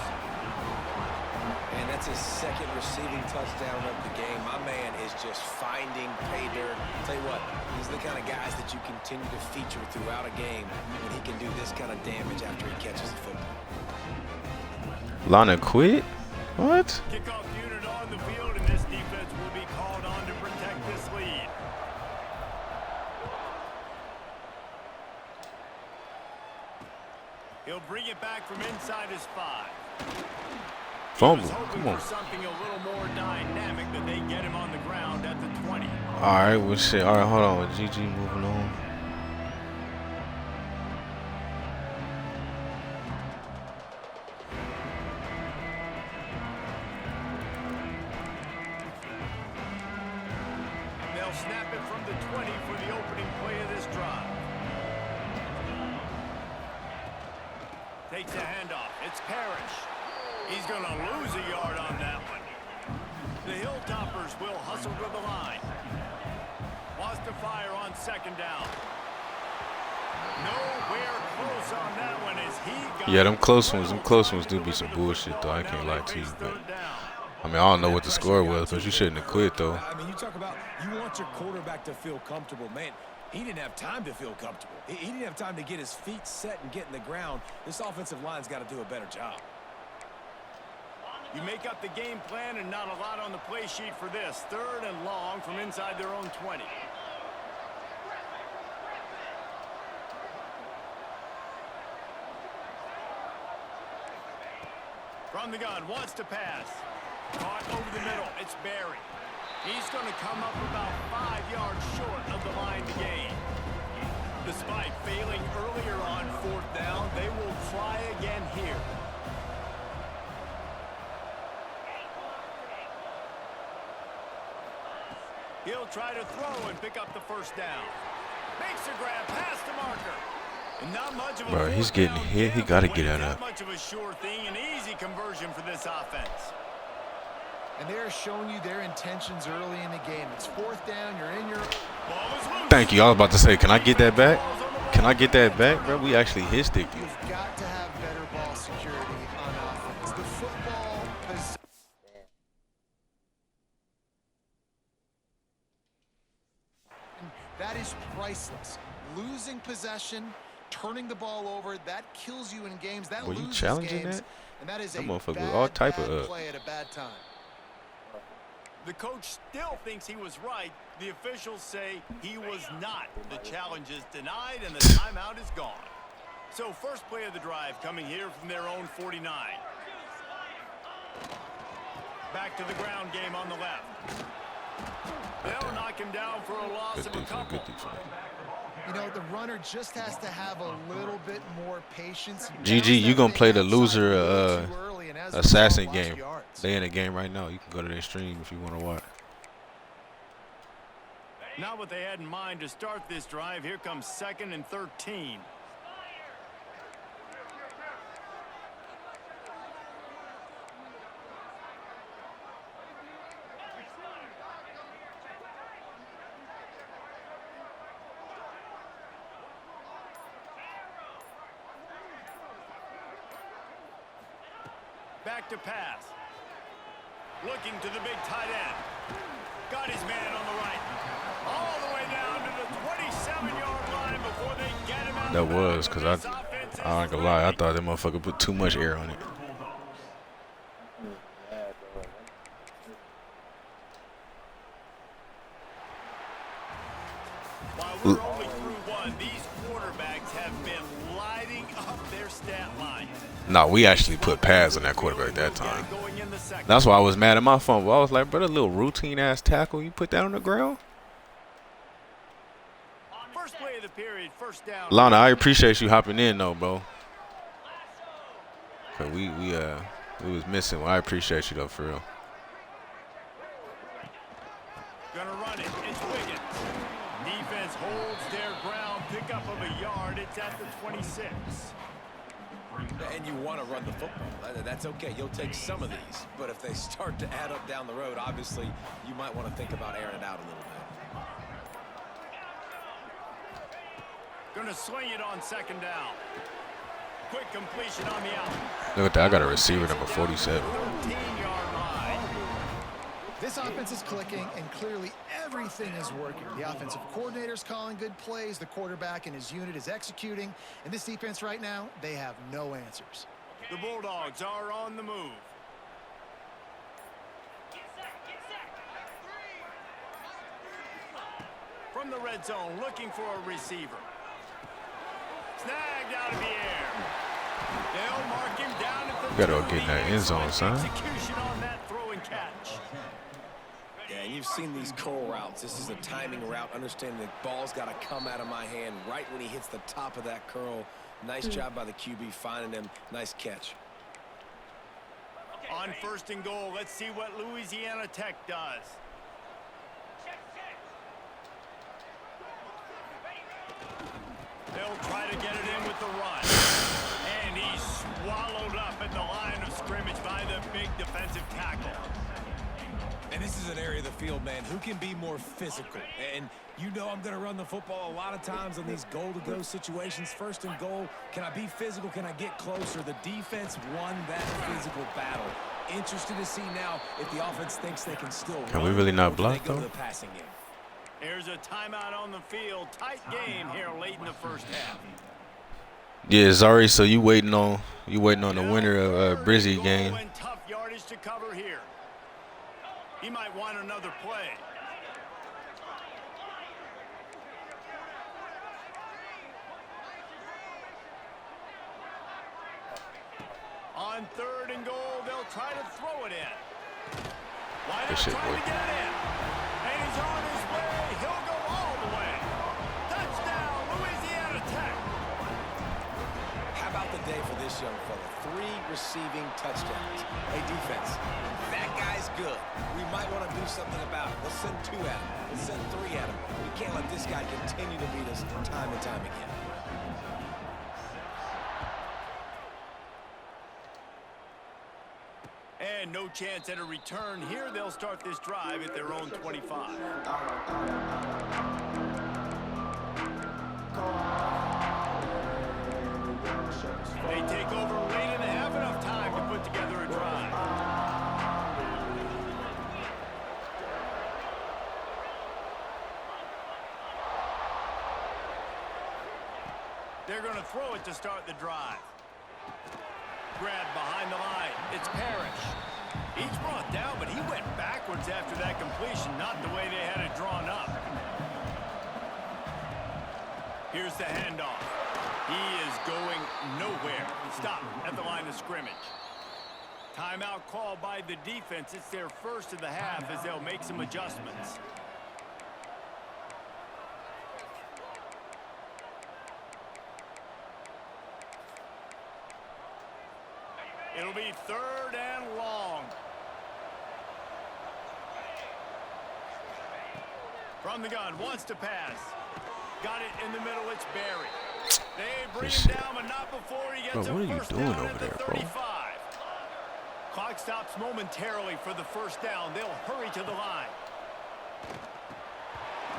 And that's his 2nd receiving touchdown of the game. My man is just finding pay dirt. Tell you what, these are the kind of guys that you continue to feature throughout a game when he can do this kind of damage after he catches the football. Lana quit? What? Kickoff unit on the field, and this defense will be called on to protect this lead. He'll bring it back from inside his 5. Fumble. Come on. Something a little more dynamic that they get him on the ground at the 20. All right, well, shit. All right, hold on. With GG moving on. They'll snap it from the 20 for the opening play of this drive. Takes a handoff. It's Parrish. He's going to lose a yard on that one. The Hilltoppers will hustle to the line. Wants to fire on 2nd down. Nowhere close on that one as he got. Yeah, them close ones do be some bullshit, though. I can't lie to you, but I mean, I don't know what the score was, but you shouldn't have quit, though. I mean, you talk about you want your quarterback to feel comfortable. Man, he didn't have time to feel comfortable. He didn't have time to get his feet set and get in the ground. This offensive line's got to do a better job. You make up the game plan and not a lot on the play sheet for this. 3rd and long from inside their own 20. From the gun, wants to pass. Caught over the middle. It's Barry. He's going to come up about 5 yards short of the line to gain. Despite failing earlier on 4th down, they will try again here. He'll try to throw and pick up the 1st down. Makes a grab past the marker. And not much of a Bro, he's getting hit. He got to get that up. Much of a sure thing, an easy conversion for this offense. And they're showing you their intentions early in the game. It's 4th down. You're in your... Thank you. I was about to say, can I get that back? Can I get that back, bro? We actually hit stick you. You've got to have better ball security on offense. The football possession. That is priceless. Losing possession, turning the ball over, that kills you in games. That Were you loses challenging games, that? and that is That a motherfucker bad, was all type bad of play at a bad time. The coach still thinks he was right. The officials say he was not. The challenge is denied, and the timeout is gone. So first play of the drive coming here from their own 49. Back to the ground game on the left. They'll knock him down for a loss of a couple. You know, the runner just has to have a little bit more patience. GG, you gonna play the loser assassin game. They in a game right now. You can go to their stream if you want to watch. Not what they had in mind to start this drive. Here comes 2nd and 13. Back to pass. Looking to the big tight end. Got his man on the right. All the way down to the 27-yard line before they get him out. That was because I ain't gonna lie. I thought that motherfucker put too much air on it. While we're only through one, these quarterbacks have been lighting up their stat line. No, we actually put pads on that quarterback that time. That's why I was mad at my phone. I was like, bro, a little routine-ass tackle, you put that on the ground? First play of the period, 1st down. Lana, I appreciate you hopping in, though, bro. Cause we was missing. Well, I appreciate you, though, for real. Gonna run it. It's Wiggins. Defense holds their ground. Pickup of a yard. It's at the 26. And you want to run the football. That's okay. You'll take some of these. But if they start to add up down the road, obviously, you might want to think about airing it out a little bit. Gonna swing it on 2nd down. Quick completion on the out. Look at that. I got a receiver number 47. 13-yard line. This offense is clicking, and clearly everything is working. The offensive coordinator's calling good plays. The quarterback and his unit is executing. And this defense right now, they have no answers. The Bulldogs are on the move. From the red zone, looking for a receiver. Snagged out of the air. They'll mark him down at the You gotta go get in that end zone, son. execution on that throw and catch. Yeah, you've seen these curl routes. This is a timing route. Understanding the ball's got to come out of my hand right when he hits the top of that curl. Nice job by the QB finding him. Nice catch. On 1st and goal, let's see what Louisiana Tech does. They'll try to get it in with the run. And he's swallowed up at the line of scrimmage by the big defensive tackle. And this is an area of the field, man, who can be more physical. And you know I'm going to run the football a lot of times in these goal-to-go situations. 1st and goal, can I be physical? Can I get closer? The defense won that physical battle. Interested to see now if the offense thinks they can still Can we really not block, though? The passing game. Here's a timeout on the field. Tight game here late in the 1st half. Yeah, Zari. So you waiting on the winner of Brizzy game. Tough yardage managed to cover here. He might want another play. On 3rd and goal, they'll try to throw it in. Why not trying to get it in? And he's on his way. He'll go all the way. Touchdown, Louisiana Tech. How about the day for this young fella? 3 receiving touchdowns. Hey, defense, that guy's good. We might want to do something about it. Let's send 2 at him. Let's send 3 at him. We can't let this guy continue to beat us time and time again. And no chance at a return here. They'll start this drive at their own 25. They take over late and have enough time to put together a drive. They're going to throw it to start the drive. Grab behind the line. It's Parrish. He's brought down, but he went backwards after that completion, not the way they had it drawn up. Here's the handoff. He is going nowhere. Stop at the line of scrimmage. Timeout called by the defense. It's their first of the half as they'll make some adjustments. It'll be 3rd and long. From the gun, wants to pass. Got it in the middle, it's Barry. They bring him down, but not before he gets a first down at the 35. Clock stops momentarily for the first down. They'll hurry to the line.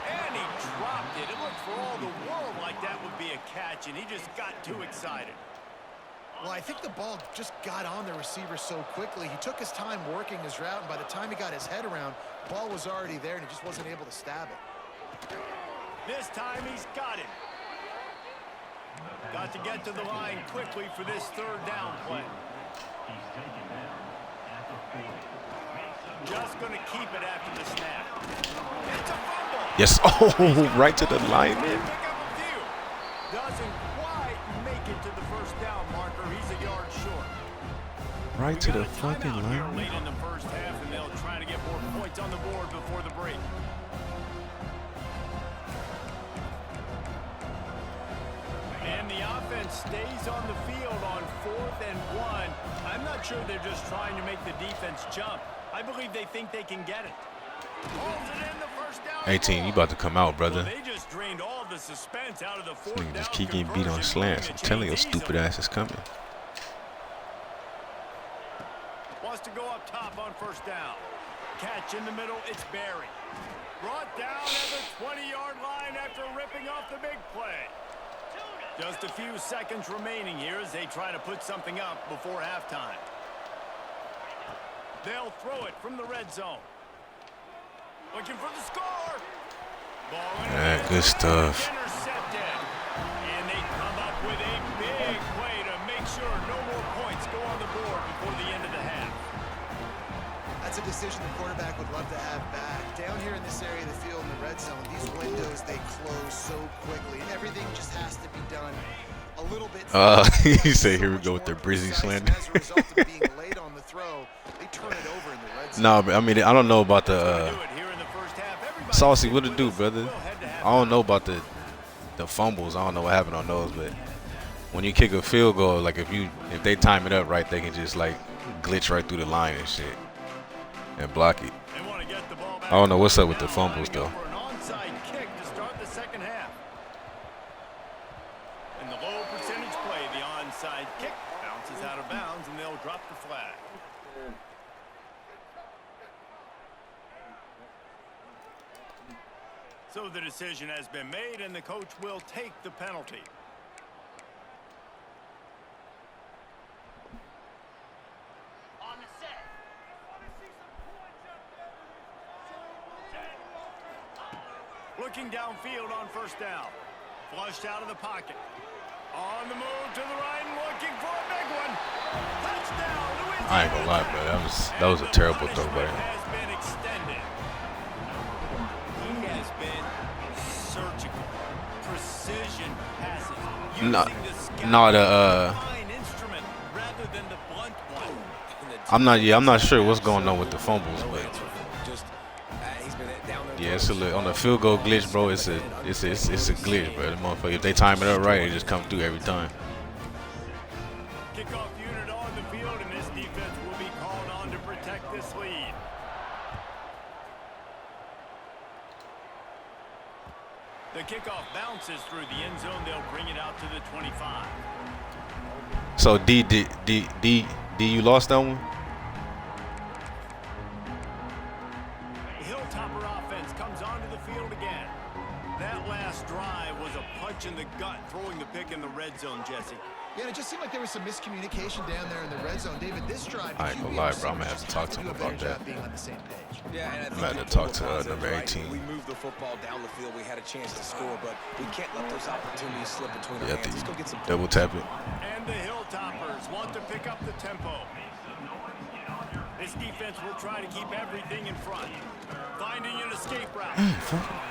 And he dropped it. It looked for all the world like that would be a catch, and he just got too excited. Well, I think the ball just got on the receiver so quickly. He took his time working his route, and by the time he got his head around, the ball was already there, and he just wasn't able to stab it. This time he's got it. Got to get to the line quickly for this 3rd down play. Just going to keep it after the snap. It's a fumble. Yes. Oh, right to the line, man. Doesn't quite make it to the first down marker. He's a yard short. Right to the fucking line. Late in the first half, and they'll try to get more points on the board before the break. And the offense stays on the field on 4th and 1. I'm not sure they're just trying to make the defense jump. I believe they think they can get it. Holds it in the first down. 18, you about to come out, brother. Well, they just drained all the suspense out of the 4th down. Just keep getting beat on slants. I'm telling your stupid ass is coming. Wants to go up top on first down. Catch in the middle, it's Barry. Brought down at the 20-yard line after ripping off the big play. Just a few seconds remaining here as they try to put something up before halftime. They'll throw it from the red zone. Looking for the score. Yeah, good stuff. Intercepted. And they come up with a big play to make sure no more points go on the board before the end of the half. That's a decision the quarterback would love to have back. Down here in this area of the field in the red zone, these windows, they close so quickly, and everything just has to be done a little bit you say here we go with their Brizzy slander. As a result of being late on the throw, they turn it over in the red zone. No, but I mean, I don't know about the Saucy, what it do, brother? I don't know about the fumbles. I don't know what happened on those, but when you kick a field goal, like if they time it up right, they can just like glitch right through the line and shit and block it. I don't know what's up with the fumbles though. An onside kick to start the second half. In the low percentage play, the onside kick bounces out of bounds, and they'll drop the flag. So the decision has been made, and the coach will take the penalty. On the set. Looking downfield on first down. Flushed out of the pocket. On the move to the right, and looking for a big one. Touchdown, Louisiana. I ain't gonna lie, bro. That was a terrible throw, buddy. Has been extended. He has been surgical, precision passes, using No, the scout no, as a fine instrument rather than the blunt one. I'm not sure what's going on with the fumbles, but Just he's been down there. yeah, it's a little, on the field goal glitch, bro. It's a glitch, bro. The motherfucker, if they time it up right, it just come through every time. Kickoff unit on the field, and this defense will be called on to protect this lead. The kickoff bounces through the end zone. They'll bring it out to the 25. So D, you lost that one? The Hilltopper offense comes onto the field again. That last drive was a punch in the gut, throwing the pick in the red zone, Jesse. Yeah, it just seemed like there was some miscommunication down there in the red zone. David, this drive, I ain't gonna lie, bro. I'm gonna have to talk to him about that. being on the same page. Yeah, and I I'm think gonna you talk pulled to the positive, number right? 18. We moved the football down the field. We had a chance to score, but we can't let those opportunities slip between our Yeah, hands. Let's go get some double tap it. And the Hilltoppers want to pick up the tempo. This defense will try to keep everything in front. Finding an escape route.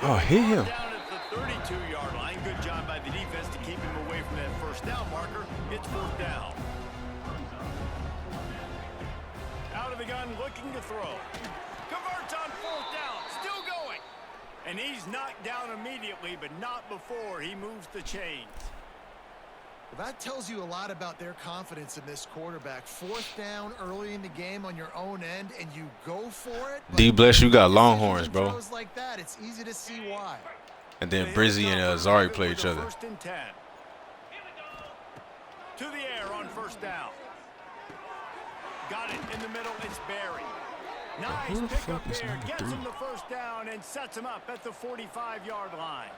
Oh, hit him. Down at the 32-yard line. Good job by the defense to keep him away from that first down marker. It's fourth down. Out of the gun, looking to throw. Converts on fourth down. Still going. And he's knocked down immediately, but not before he moves the chains. Well, that tells you a lot about their confidence in this quarterback. Fourth down early in the game on your own end, and you go for it. D bless you, got Longhorns, bro. Throws like that, it's easy to see why. And then Brizzy and Zari play each other. First and 10. To the air on first down. Got it in the middle. It's Barry. Who the Nice pick fuck up is there. number Gets 3? him the first down and sets him up at the 45-yard line.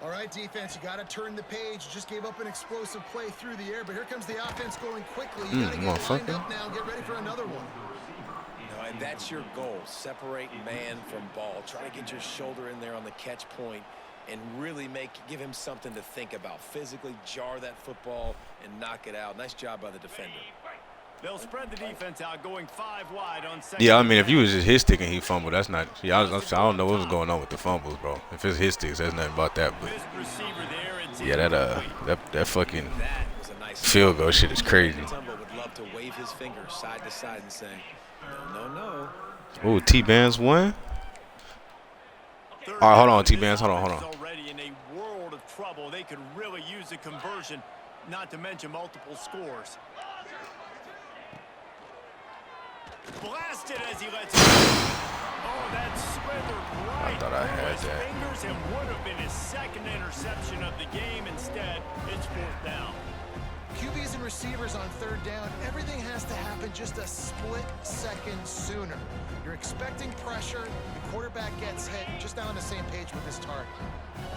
All right, defense, you got to turn the page. Just gave up an explosive play through the air, but here comes the offense going quickly. You got to get lined up now and get ready for another one. And that's your goal. Separate man from ball. Try to get your shoulder in there on the catch point and really give him something to think about. Physically jar that football and knock it out. Nice job by the defender. They'll spread the defense out, going 5 wide on second. Yeah, I mean, if you was just his stick and he fumbled, that's not. Yeah, I don't know what was going on with the fumbles, bro. If it's his sticks, there's nothing about that. But Missed receiver there. It's yeah, that fucking That was a nice field goal shit is crazy. Tumble would love to wave his finger side to side and say, no, no, no. Ooh, T-Bands won. All right, hold on, T-Bands, hold on. Already in a world of trouble. They could really use a conversion, not to mention multiple scores. Blasted as he lets it go. Oh, that slithered right thought I had through his that. fingers and would have been his second interception of the game. Instead, it's fourth down. QBs and receivers on third down, everything has to happen just a split second sooner. You're expecting pressure, the quarterback gets hit, just not on the same page with his target.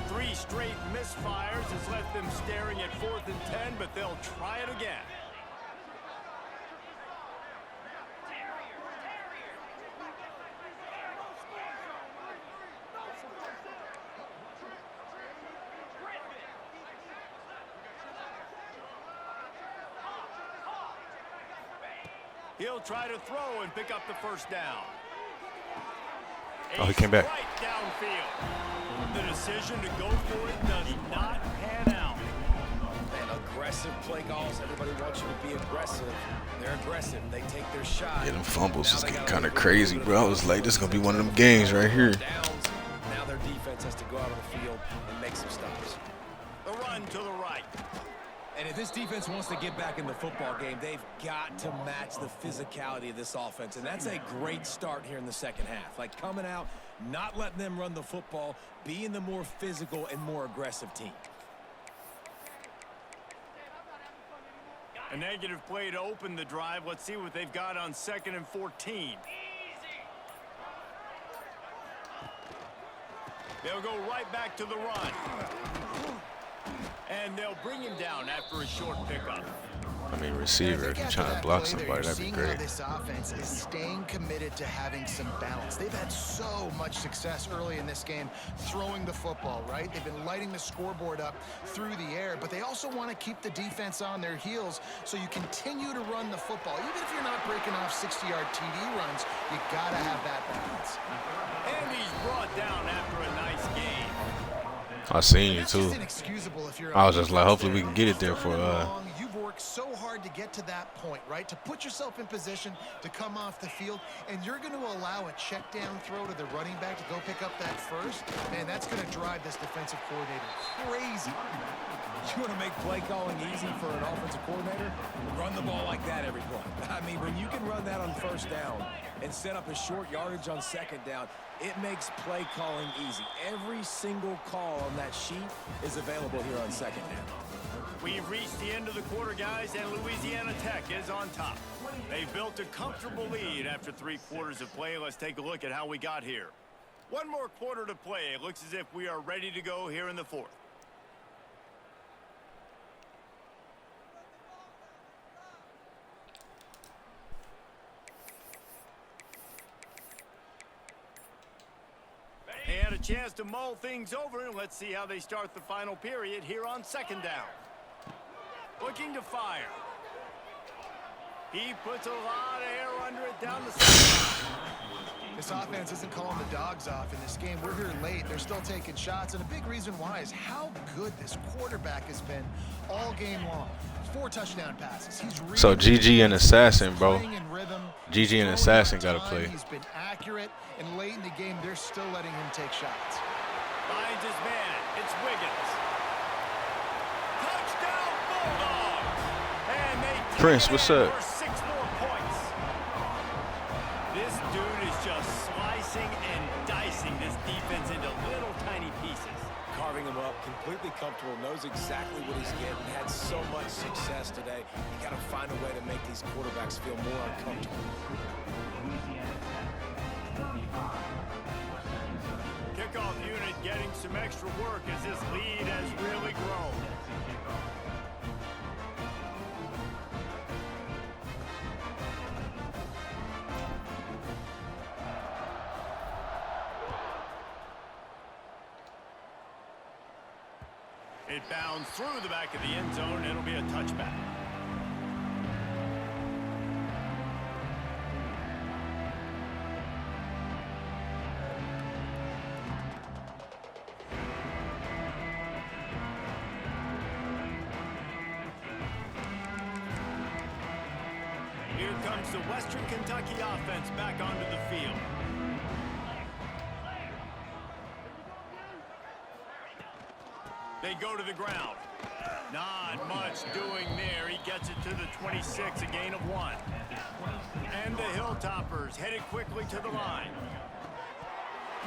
3 straight misfires has left them staring at 4th and 10, but they'll try it again. He'll try to throw and pick up the first down. Oh, he came back. Right downfield. The decision to go for it does not pan out. And aggressive play calls. Everybody wants you to be aggressive. They're aggressive. They take their shot. Yeah, them fumbles is getting kind of crazy, bro. I was like, this is gonna be one of them games right here. Downs. Now their defense has to go out on the field and make some stops. The run to the right. And if this defense wants to get back in the football game, they've got to match the physicality of this offense. And that's a great start here in the second half. Like coming out, not letting them run the football, being the more physical and more aggressive team. A negative play to open the drive. Let's see what they've got on 2nd and 14. They'll go right back to the run. And they'll bring him down after a short pickup. I mean, receiver. If you're trying to block somebody, that'd be great. This offense is staying committed to having some balance. They've had so much success early in this game throwing the football, right? They've been lighting the scoreboard up through the air, but they also want to keep the defense on their heels, so you continue to run the football. Even if you're not breaking off 60-yard TD runs, you got to have that balance. And he's brought down after a nice game. I seen you too. I was just like, hopefully we can get it there for You've worked so hard to get to that point, right? To put yourself in position to come off the field, and you're going to allow a check down throw to the running back to go pick up that first. Man, that's going to drive this defensive coordinator crazy. You want to make play calling easy for an offensive coordinator? Run the ball like that every play. I mean, when you can run that on first down and set up a short yardage on second down, it makes play calling easy. Every single call on that sheet is available here on second down. We've reached the end of the quarter, guys, and Louisiana Tech is on top. They've built a comfortable lead after 3 quarters of play. Let's take a look at how we got here. 1 more quarter to play. It looks as if we are ready to go here in the 4th. And a chance to mull things over, and let's see how they start the final period here on second down. Looking to fire. He puts a lot of air under it down the sideline. This offense isn't calling the dogs off in this game. We're here late. They're still taking shots, and a big reason why is how good this quarterback has been all game long. 4 touchdown passes. He's so GG and Assassin, bro. Rhythm. GG and Assassin got to play. He's been accurate, and late in the game, they're still letting him take shots. Finds his man. It's Wiggins. Touchdown Bulldogs! And they Prince, what's up? 6 more points. This dude is just slicing and dicing this defense into little tiny pieces. Carving him up, completely comfortable, knows exactly what he's getting, had so much success today. You got to find a way to make these quarterbacks feel more uncomfortable. Kickoff unit getting some extra work as this lead has really grown. It bounds through the back of the end zone. It'll be a touchback. Here comes the Western Kentucky offense back onto the field. They go to the ground. Not much doing there. He gets it to the 26, a gain of 1. And the Hilltoppers headed quickly to the line.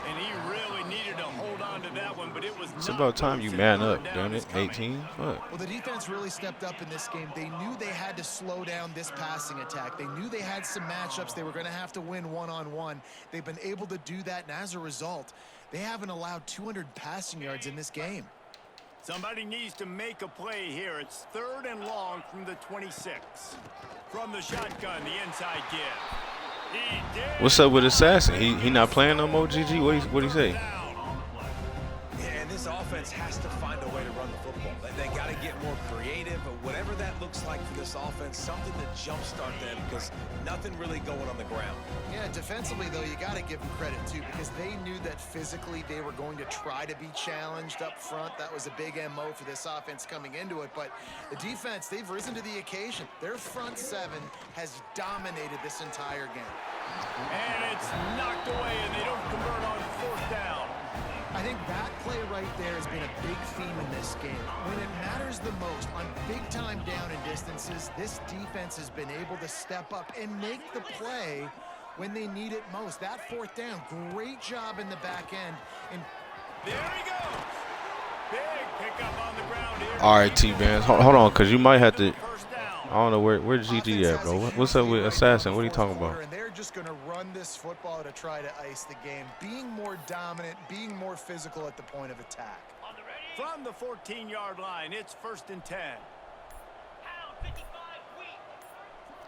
And he really needed to hold on to that one, but it was It's about time you man up, damn it. 18. Fuck. Well, the defense really stepped up in this game. They knew they had to slow down this passing attack. They knew they had some matchups they were going to have to win one-on-one. They've been able to do that, and as a result, they haven't allowed 200 passing yards in this game. Somebody needs to make a play here. It's 3rd and long from the 26. From the shotgun, the inside give. He did. What's up with Assassin? He not playing no more, GG? What he say? Yeah, and this offense has to find a way to run the football. They got to get more creative, but whatever that looks like for this offense, something to jumpstart them, because nothing really going on the ground. Yeah, defensively, though, you got to give them credit, too, because they knew that physically they were going to try to be challenged up front. That was a big MO for this offense coming into it, but the defense, they've risen to the occasion. Their front 7 has dominated this entire game. And it's knocked away, and they don't convert on 4th down. I think that play right there has been a big theme in this game. When it matters the most, on big-time down and distances, this defense has been able to step up and make the play when they need it most. That 4th down, great job in the back end. And there he goes. Big pickup on the ground here. All right, T-Bands. Hold on, because you might have to. First down. I don't know where GG at, bro. What's up with Assassin? What are you talking about? And they're just going to run this football to try to ice the game, being more dominant, being more physical at the point of attack. From the 14-yard line, it's 1st and 10.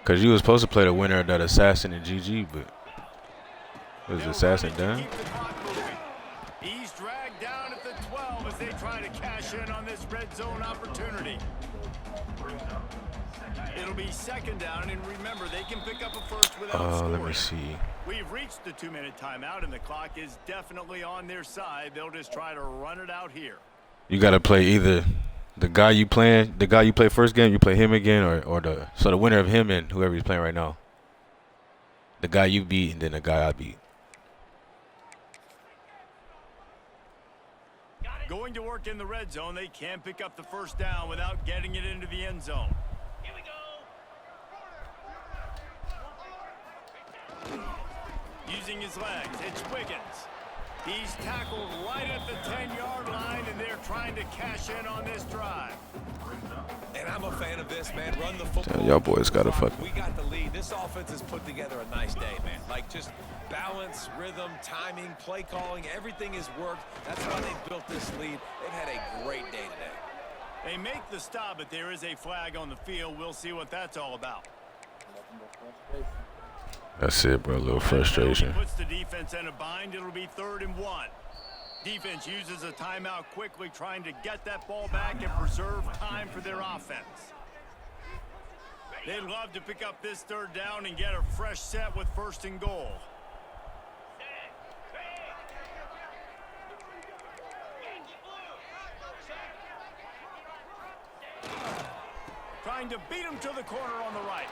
Cause you was supposed to play the winner of that Assassin and GG, but was They're Assassin running to done? keep the clock moving. He's dragged down at the 12 as they try to cash in on this red zone opportunity. It'll be second down, and remember, they can pick up a first without scoring. Let me see. We've reached the 2-minute timeout, and the clock is definitely on their side. They'll just try to run it out here. You gotta play either the guy you play first game, you play him again, or the winner of him and whoever he's playing right now. The guy you beat and then the guy I beat. Going to work in the red zone, they can't pick up the first down without getting it into the end zone. Here we go. Using his legs, it's Wiggins. He's tackled right at the 10-yard line, and they're trying to cash in on this drive. And I'm a fan of this, man. Run the football. Y'all boys gotta fuck. We got the lead. This offense has put together a nice day, man. Like, just balance, rhythm, timing, play calling, everything has worked. That's why they built this lead. They've had a great day today. They make the stop, but there is a flag on the field. We'll see what that's all about. That's it, bro. A little frustration. Puts the defense in a bind. It'll be 3rd and 1. Defense uses a timeout quickly, trying to get that ball back and preserve time for their offense. They'd love to pick up this 3rd down and get a fresh set with 1st and goal. Trying to beat him to the corner on the right.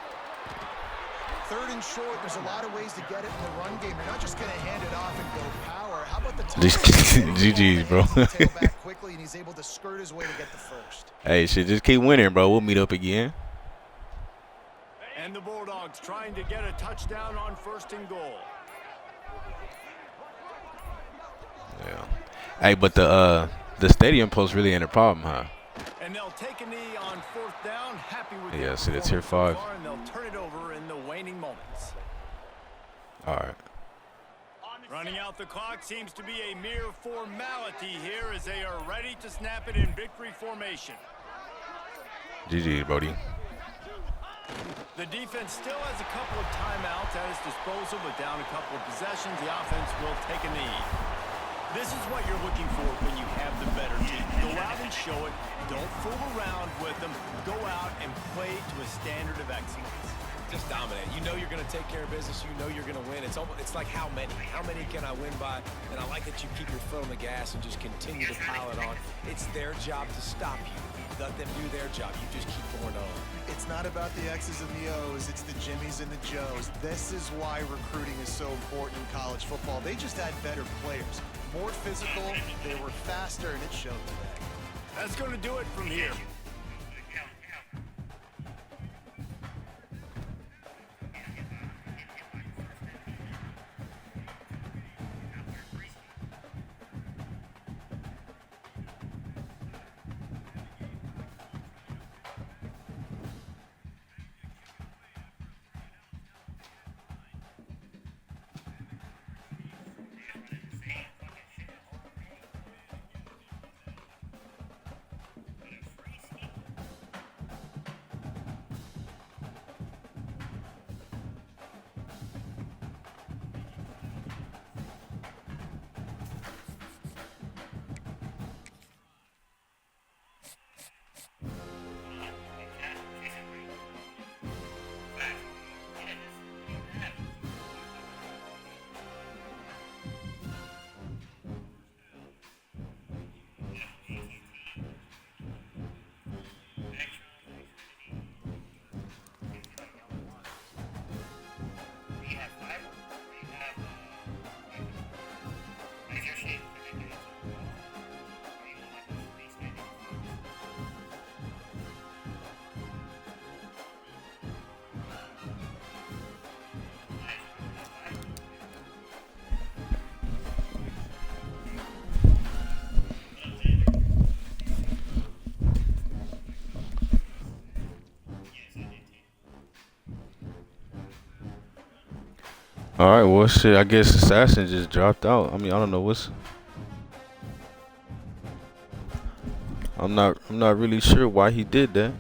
3rd and short, there's a lot of ways to get it in the run game. You're not just going to hand it off and go power. How about the GG's, bro. Tail back quickly, and he's able to skirt his way to get the first. Hey, shit, just keep winning, bro. We'll meet up again. And the Bulldogs trying to get a touchdown on 1st and goal. Yeah. Hey, but the stadium post really ain't a problem, huh? And they'll take a knee on 4th down. Happy with Yeah, their see, that's tier performance 5. so far, and they'll turn it over in the waning moments. All right. Running out the clock seems to be a mere formality here as they are ready to snap it in victory formation. GG, Brody. The defense still has a couple of timeouts at its disposal, but down a couple of possessions, the offense will take a knee. This is what you're looking for when you have the better team. Go out and show it. Don't fool around with them. Go out and play to a standard of excellence. Just dominate. You know you're going to take care of business. You know you're going to win. It's like how many? How many can I win by? And I like that you keep your foot on the gas and just continue to pile it on. It's their job to stop you. Let them do their job. You just keep going on. It's not about the X's and the O's. It's the Jimmies and the Joes. This is why recruiting is so important in college football. They just had better players. More physical, they were faster, and it showed today. That's going to do it from here. All right, well, shit, I guess Assassin just dropped out. I mean, I don't know what's. I'm not really sure why he did that.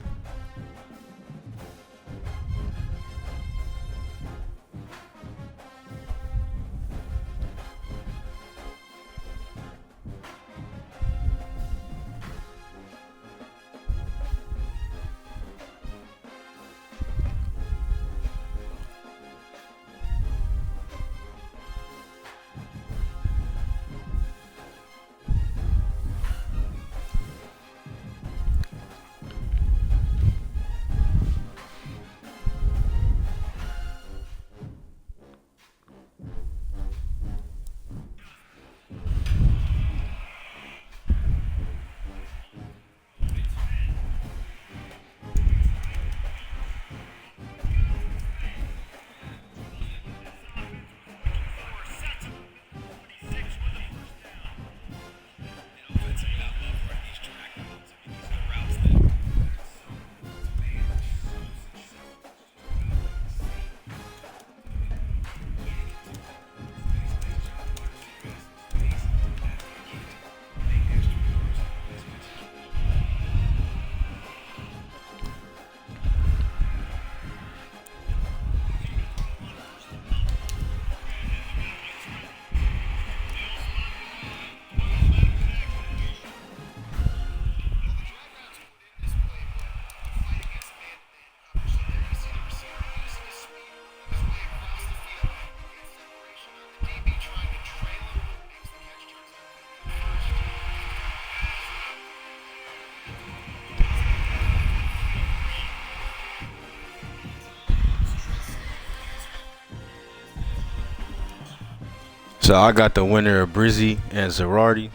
So I got the winner of Brizzy and Zerardi.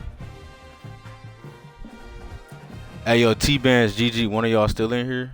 Hey, yo, T-Bands, GG, one of y'all still in here?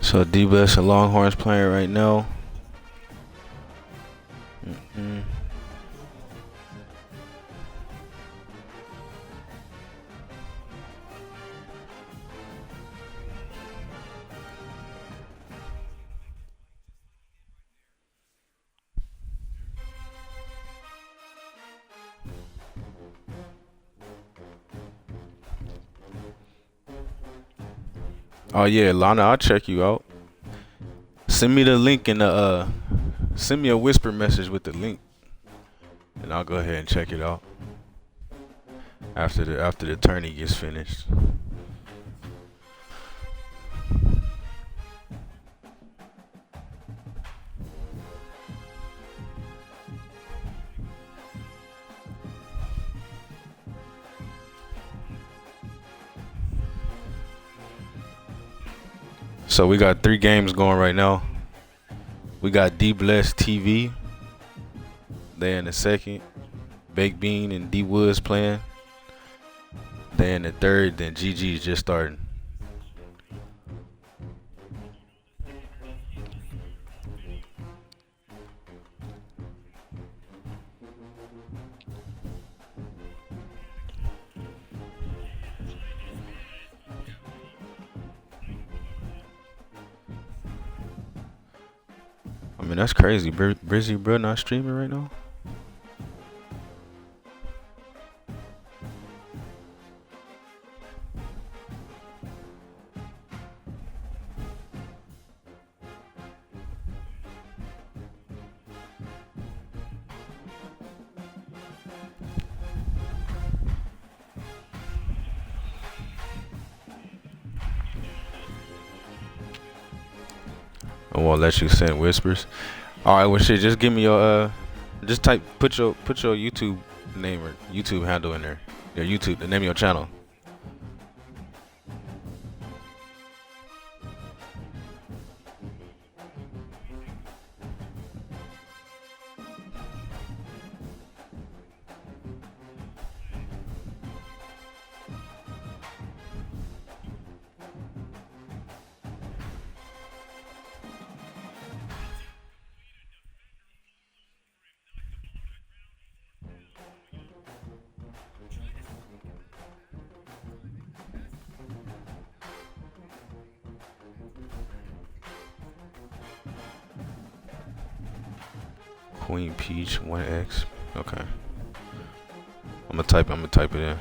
So D-Bus and Longhorns playing right now. Oh yeah, Lana, I'll check you out. Send me the link in the send me a whisper message with the link, and I'll go ahead and check it out after the tourney gets finished. So we got 3 games going right now. We got D Bless TV. They in the second. Baked Bean and D Woods playing. They in the third. Then GG is just starting. I mean, that's crazy. Brizzy, bro, not streaming right now? I won't let you send whispers. All right, well, shit. Just give me your just put your YouTube name or YouTube handle in there. Your YouTube, the name of your channel. Queen Peach 1X. Okay. I'm gonna type it in.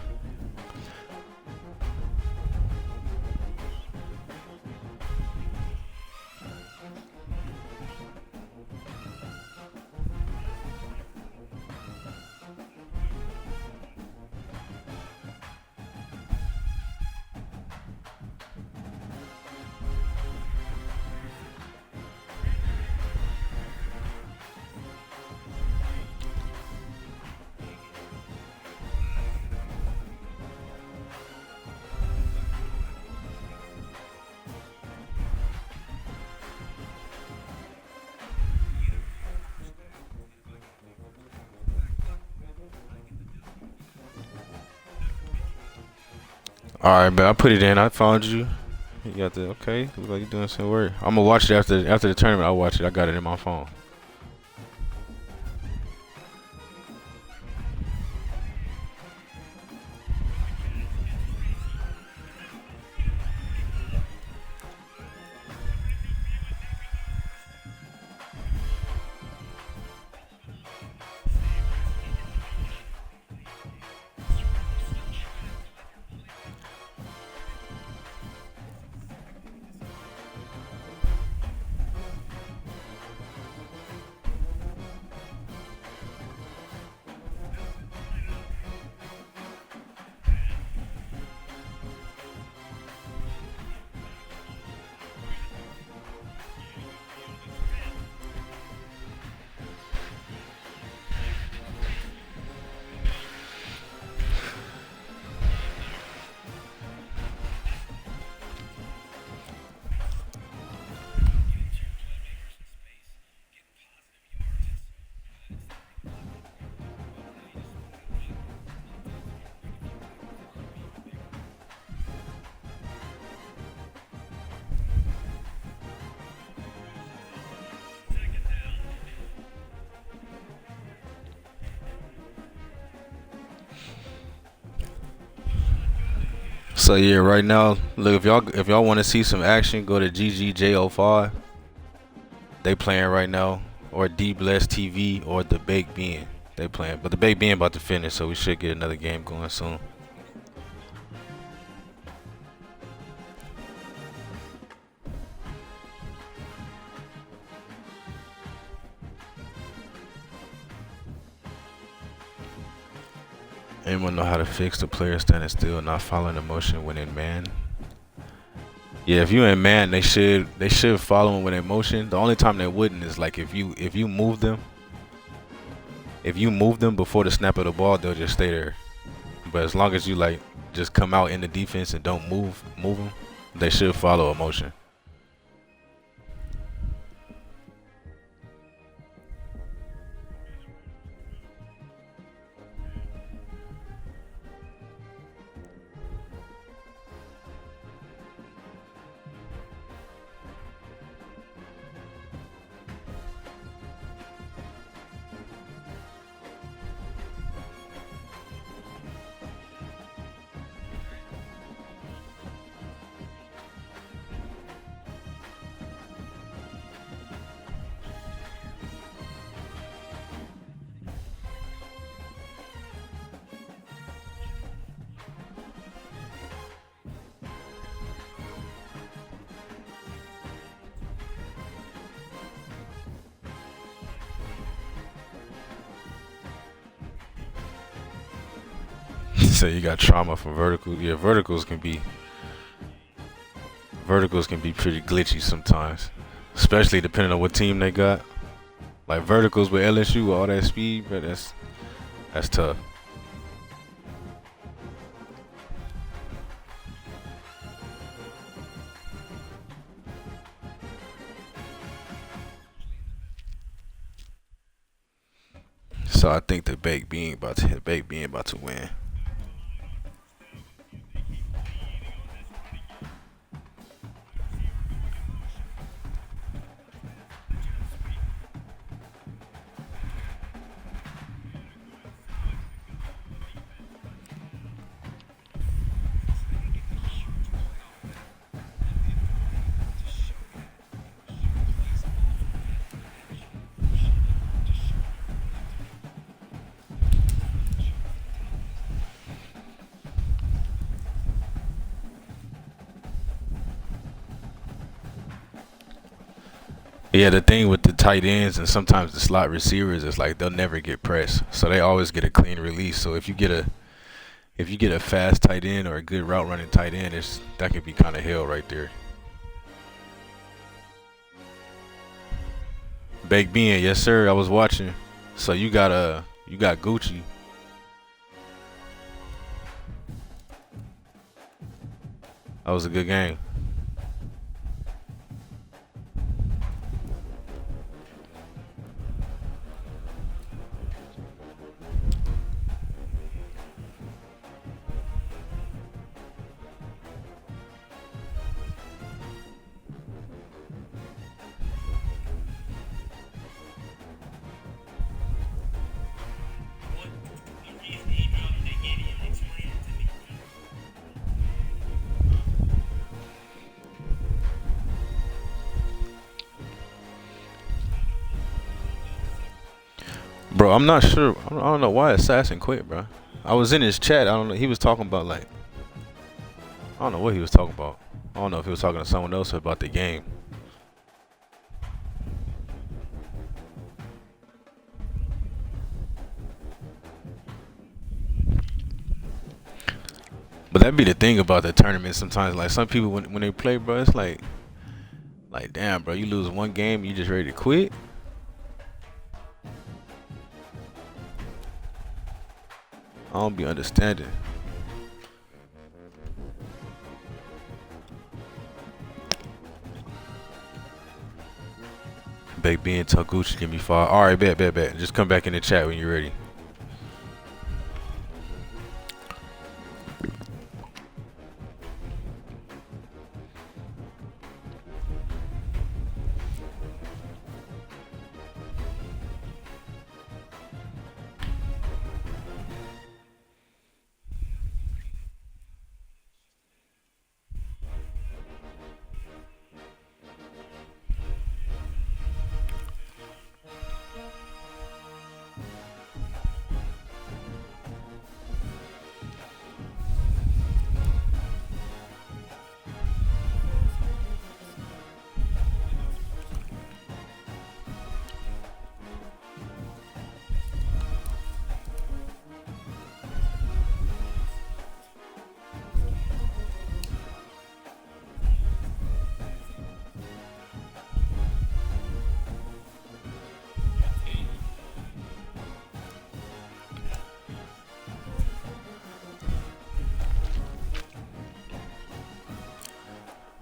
All right, but I put it in. I found you. You got the okay. Look like you doing some work. I'm gonna watch it after the tournament. I'll watch it. I got it in my phone. So yeah, right now, look, if y'all want to see some action, go to GGJ05. They playing right now, or D Bless TV, or the Baked Bean. They playing, but the Baked Bean about to finish, so we should get another game going soon. Anyone know how to fix the player standing still, not following the motion when in man? Yeah, if you in man, they should follow them when in motion. The only time they wouldn't is like if you move them. If you move them before the snap of the ball, they'll just stay there. But as long as you like just come out in the defense and don't move them, they should follow a motion. So you got trauma from vertical. Yeah, verticals can be pretty glitchy sometimes, especially depending on what team they got. Like verticals with LSU with all that speed, but that's tough. So I think the Baked Bean about to win. Yeah, the thing with the tight ends and sometimes the slot receivers is like they'll never get pressed, so they always get a clean release. So if you get a fast tight end or a good route running tight end, that could be kind of hell right there. Baked Bean, yes sir. I was watching. So you got Gucci. That was a good game. Bro, I'm not sure. I don't know why Assassin quit, bro. I was in his chat. I don't know. He was talking about like, I don't know what he was talking about. I don't know if he was talking to someone else about the game. But that be the thing about the tournament sometimes. Like some people when they play, bro, it's like damn, bro, you lose one game, you just ready to quit. I don't be understanding. Big B and Taguchi give me 5. All right, bet. Just come back in the chat when you're ready.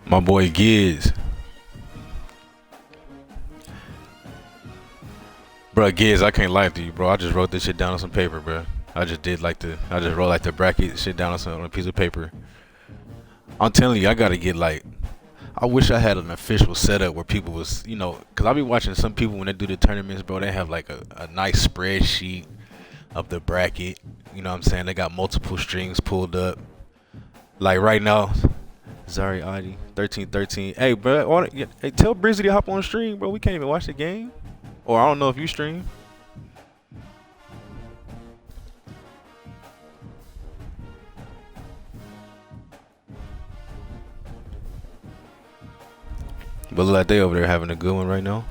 My boy Giz. Bro, Giz, I can't lie to you, bro. I just wrote this shit down on some paper, bro. I just wrote like the bracket shit down on a piece of paper. I'm telling you, I gotta get like, I wish I had an official setup where people was, you know, cause I be watching some people when they do the tournaments, bro. They have like a nice spreadsheet of the bracket. You know what I'm saying? They got multiple strings pulled up. Like right now, Zari Adi 1313. Hey, bro, hey, tell Brizzy to hop on stream, bro. We can't even watch the game. Or I don't know if you stream. But look like they over there having a good one right now.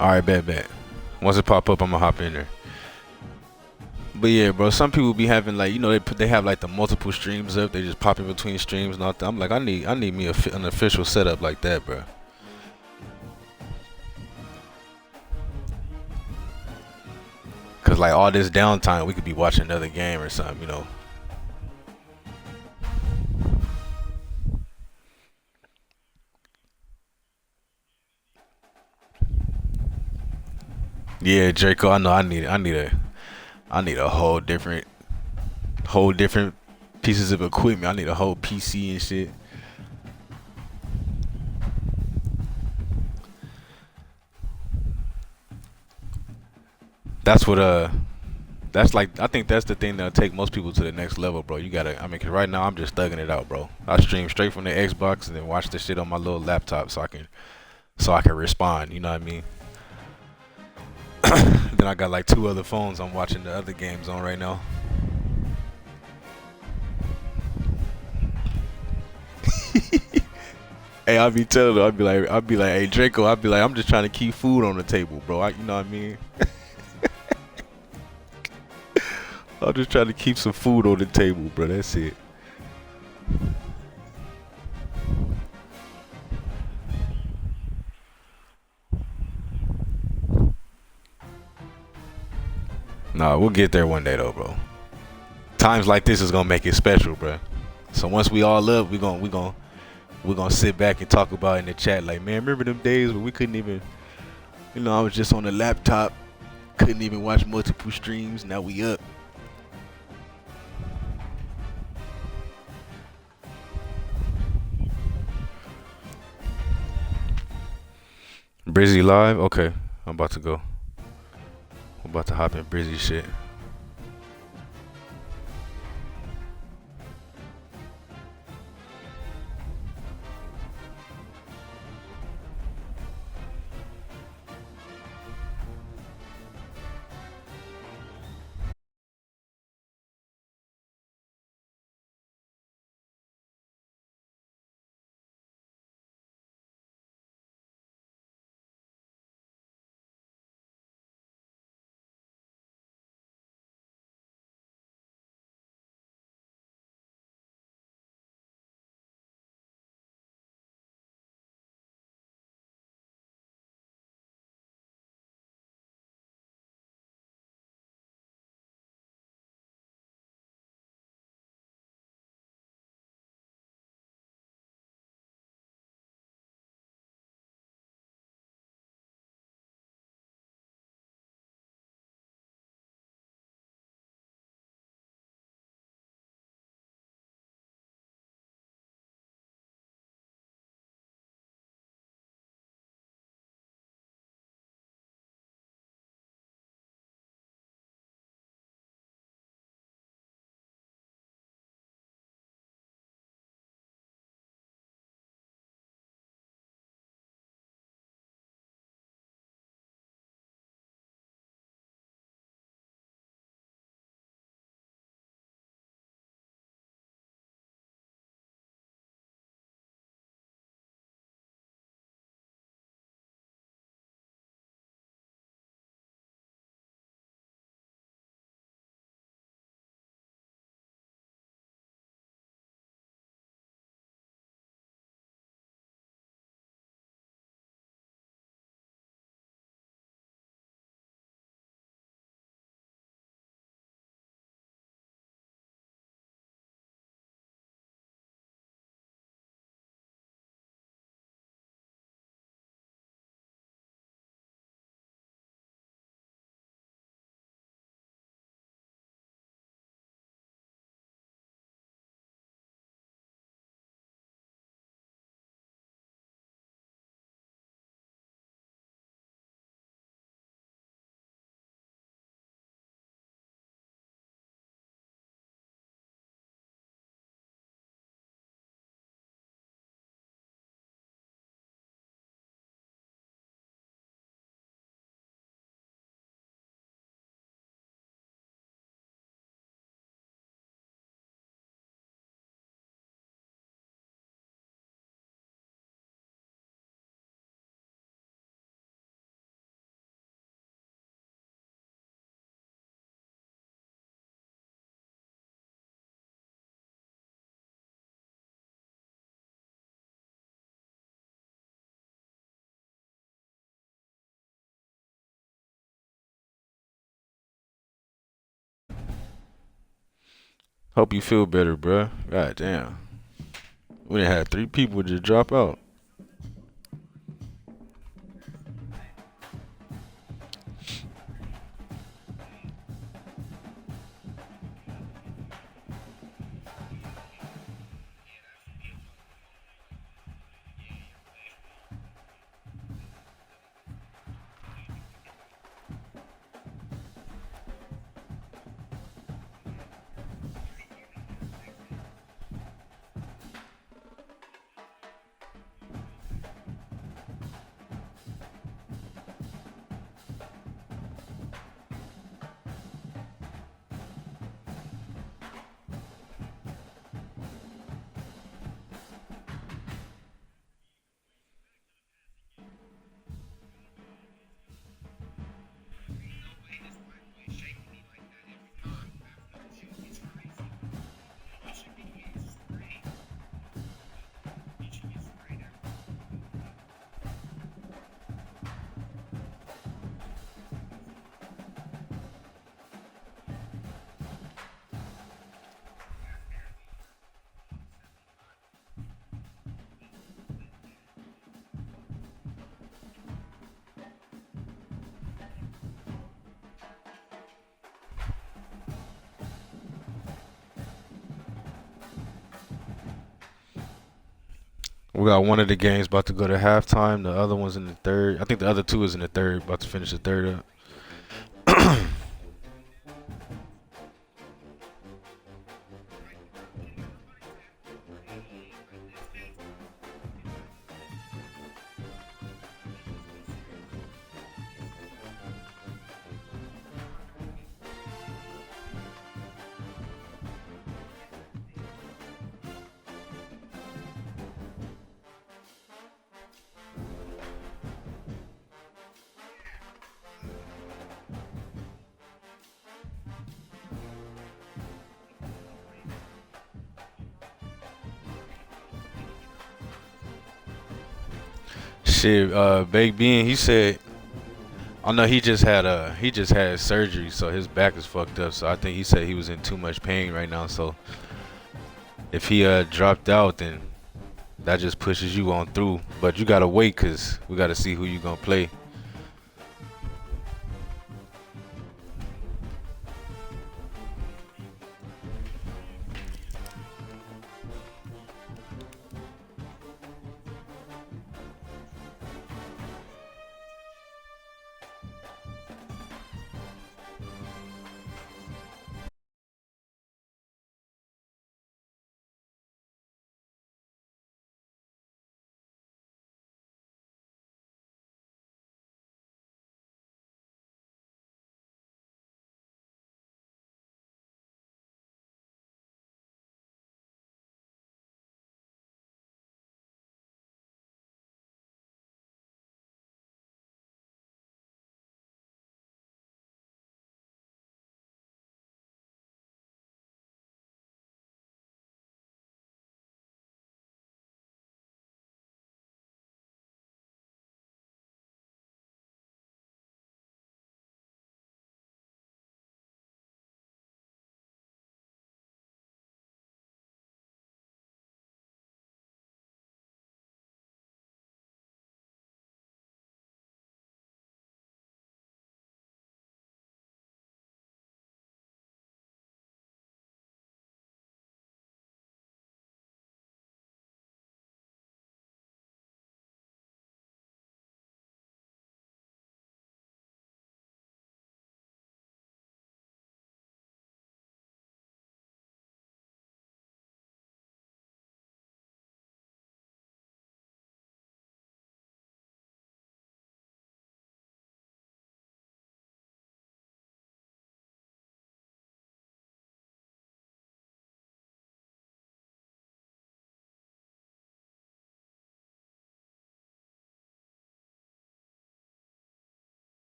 Alright, bet. Once it pop up, I'm gonna hop in there. But yeah, bro, some people be having like, you know, they have like the multiple streams up. They just pop in between streams and all that. I'm like, I need me an official setup like that, bro. Cause like all this downtime, we could be watching another game or something, you know. Yeah, Draco, I know I need a whole different pieces of equipment. I need a whole PC and shit. That's like, I think that's the thing that'll take most people to the next level, bro. You gotta, I mean, cause right now I'm just thugging it out, bro. I stream straight from the Xbox and then watch the shit on my little laptop so I can respond, you know what I mean? Then I got like 2 other phones I'm watching the other games on right now. Hey, I'll be telling them, I'll be like, hey Draco, I'm just trying to keep food on the table, bro. You know what I mean? I'm just trying to keep some food on the table, bro. That's it. Nah, we'll get there one day though, bro. Times like this is gonna make it special, bro. So once we all up, we're gonna sit back and talk about it in the chat. Like, man, remember them days when we couldn't even, you know, I was just on the laptop, couldn't even watch multiple streams. Now we up. Brizzy live? Okay, I'm about to go. I'm about to hop in Brizzy shit. Hope you feel better, bruh. God damn. We done had 3 people just drop out. We got one of the games about to go to halftime. The other one's in the third. I think the other 2 is in the third. About to finish the third up. Shit, Big Bean, he said, I know he just had surgery, so his back is fucked up. So I think he said he was in too much pain right now. So if he dropped out, then that just pushes you on through. But you gotta wait, cause we gotta see who you gonna play.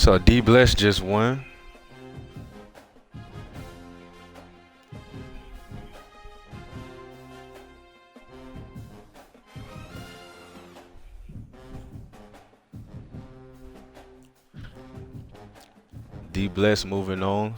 So D Bless just won. D Bless moving on.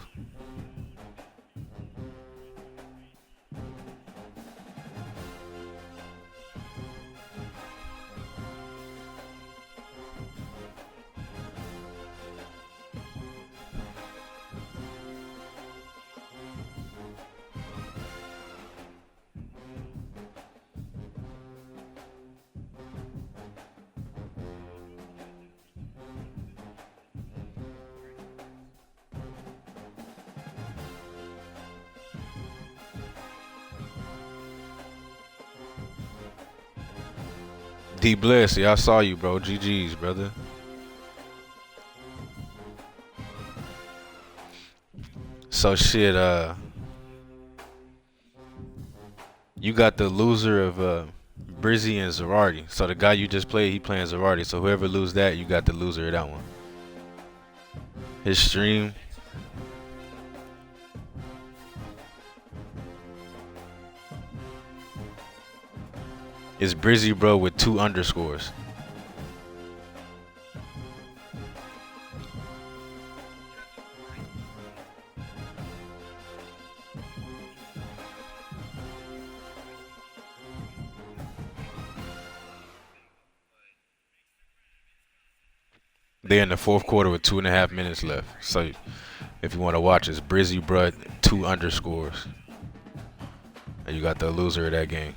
D Bless, yeah, I saw you, bro. GG's, brother. So shit, you got the loser of Brizzy and Zerardi. So the guy you just played, he playing Zerardi. So whoever lose that, you got the loser of that one. His stream. Is Brizzy, bro, with 2 underscores. They in the 4th quarter with 2.5 minutes left. So if you want to watch, it's Brizzy, bro, 2 underscores. And you got the loser of that game.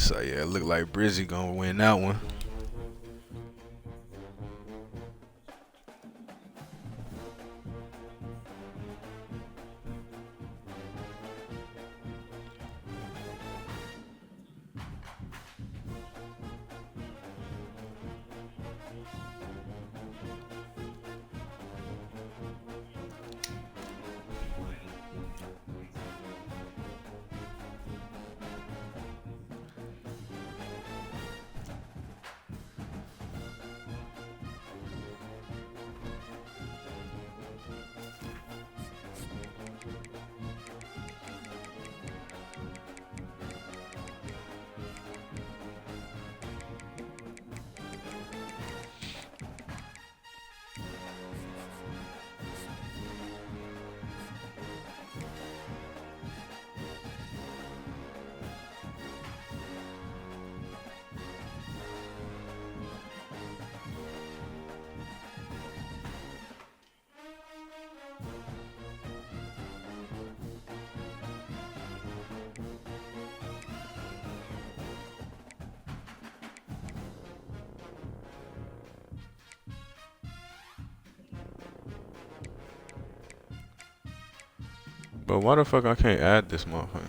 So yeah, it look like Brizzy gonna win that one. But why the fuck I can't add this motherfucker?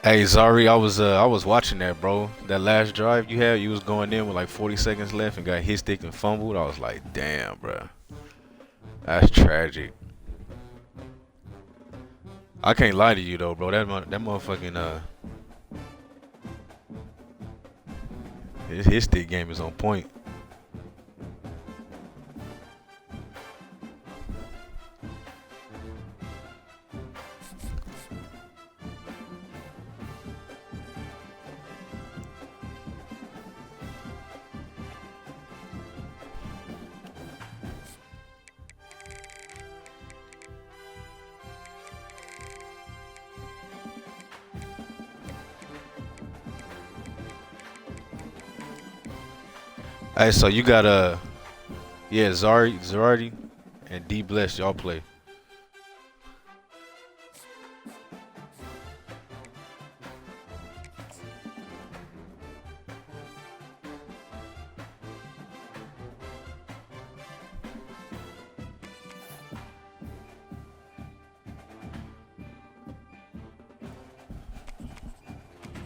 Hey Zari, I was watching that, bro. That last drive you had, you was going in with like 40 seconds left and got hit stick and fumbled. I was like, damn, bro. That's tragic. I can't lie to you though, bro. That motherfucking his stick game is on point. Hey, so you got yeah, Zardy, and D Bless, y'all play.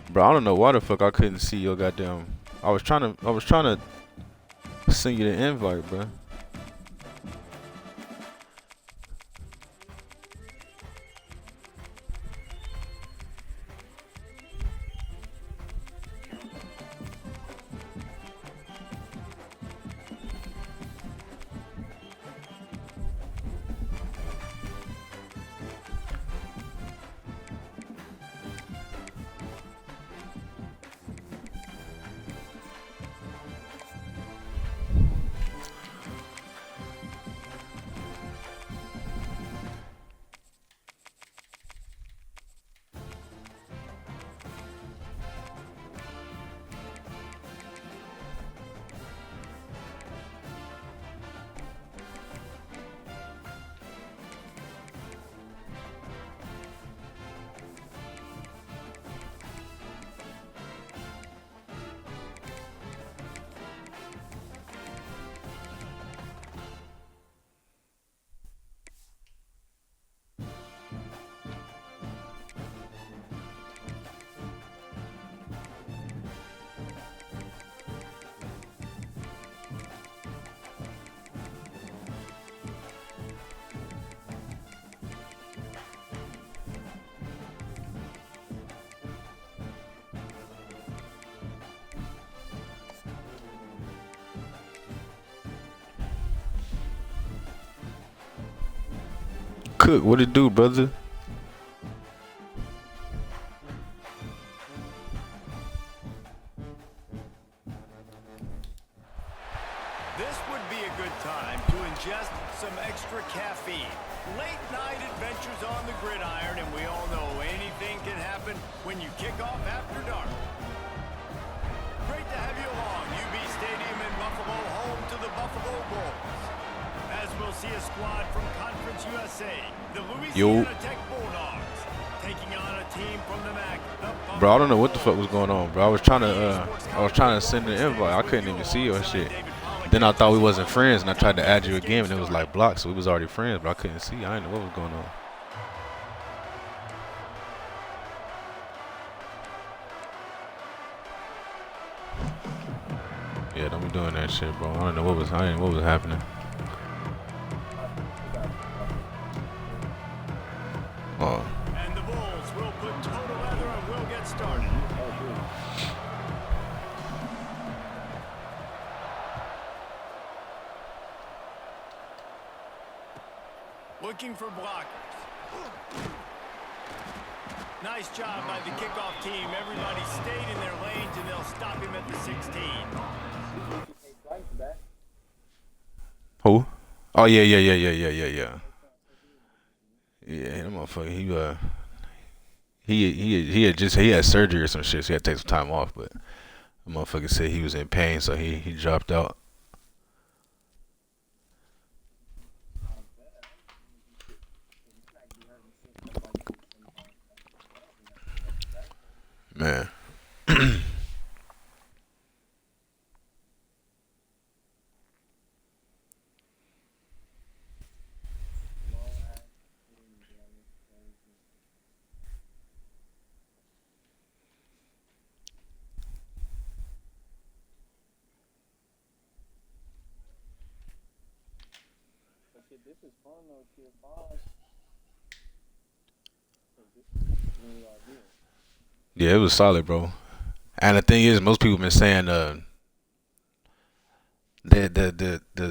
Bro, I don't know why the fuck I couldn't see your goddamn. I was trying to send you the invite, bro. Cook, what it do, brother? This would be a good time to ingest some extra caffeine. Late night adventures on the gridiron, and we all know anything can happen when you kick off after dark. Great to have you along. UB Stadium in Buffalo, home to the Buffalo Bulls. As we'll see a squad from Conference USA, the Louisiana Tech Bulldogs, taking on a team from the MAC. Bro, I don't know what the fuck was going on, bro. I was trying to send an invite. I couldn't even see your shit. Then I thought we wasn't friends, and I tried to add you again, and it was like blocked, so we was already friends, but I couldn't see. I didn't know what was going on. Yeah, don't be doing that shit, bro. I don't know what was happening. Oh. And the Bulls will put total leather and we'll get started. Looking for blockers. Nice job by the kickoff team. Everybody stayed in their lanes, and they'll stop him at the 16. Who? Oh yeah. Yeah, that motherfucker. He had surgery or some shit, so he had to take some time off. But the motherfucker said he was in pain, so he dropped out. Man. This is fun though, tier 5. Yeah, it was solid, bro. And the thing is, most people been saying the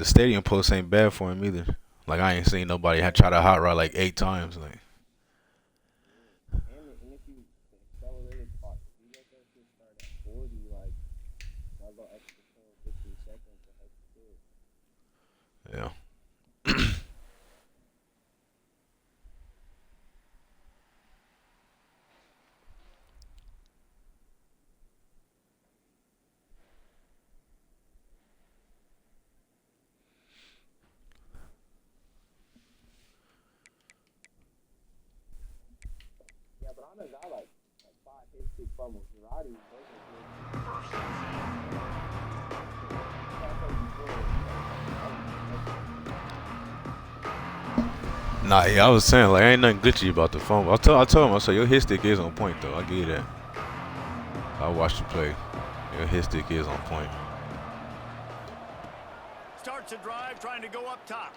stadium post ain't bad for him either. Like I ain't seen nobody try to hot rod like 8 times. Like. And if you accelerated spot, if you let that shit start at 40, like that little extra 10, 15 seconds to help you. Yeah. Yeah, but I got like 5 hits, 6 fumbles. Roddy, Nah, yeah, I was saying like ain't nothing glitchy about the fumble. I told him, I said your hit stick is on point though. I give you that. I watched you play. Your hit stick is on point. Starts a drive, trying to go up top.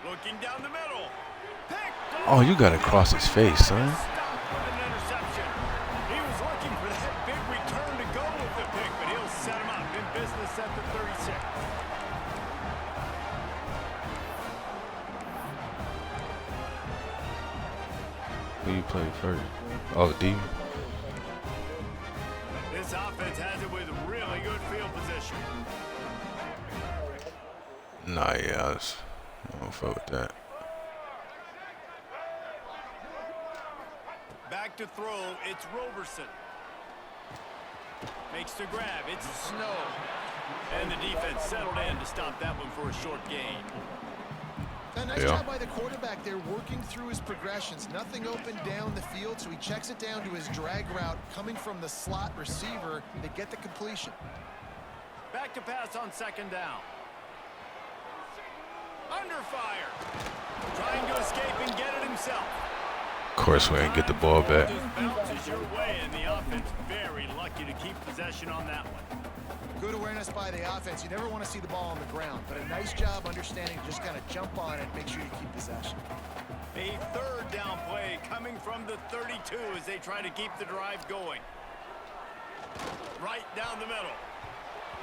Looking down the middle. Oh, you gotta cross his face, son. Stopped with an interception. He was looking for that big return to go with the pick, but he'll set him up in business at the 36. Who you play first? Oh, D. This offense has it with really good field position. Nah, yeah, I don't fuck with that. Back to throw, it's Roberson. Makes the grab, it's Snow. And the defense settled in to stop that one for a short gain. A nice job by the quarterback there, working through his progressions. Nothing open down the field, so he checks it down to his drag route coming from the slot receiver to get the completion. Back to pass on second down. Under fire. Trying to escape and get it himself. Of course, we ain't get the ball back. Just bounces your way, and the offense very lucky to keep possession on that one. Good awareness by the offense. You never want to see the ball on the ground, but a nice job understanding to just kind of jump on it, make sure you keep possession. A third down play coming from the 32 as they try to keep the drive going. Right down the middle.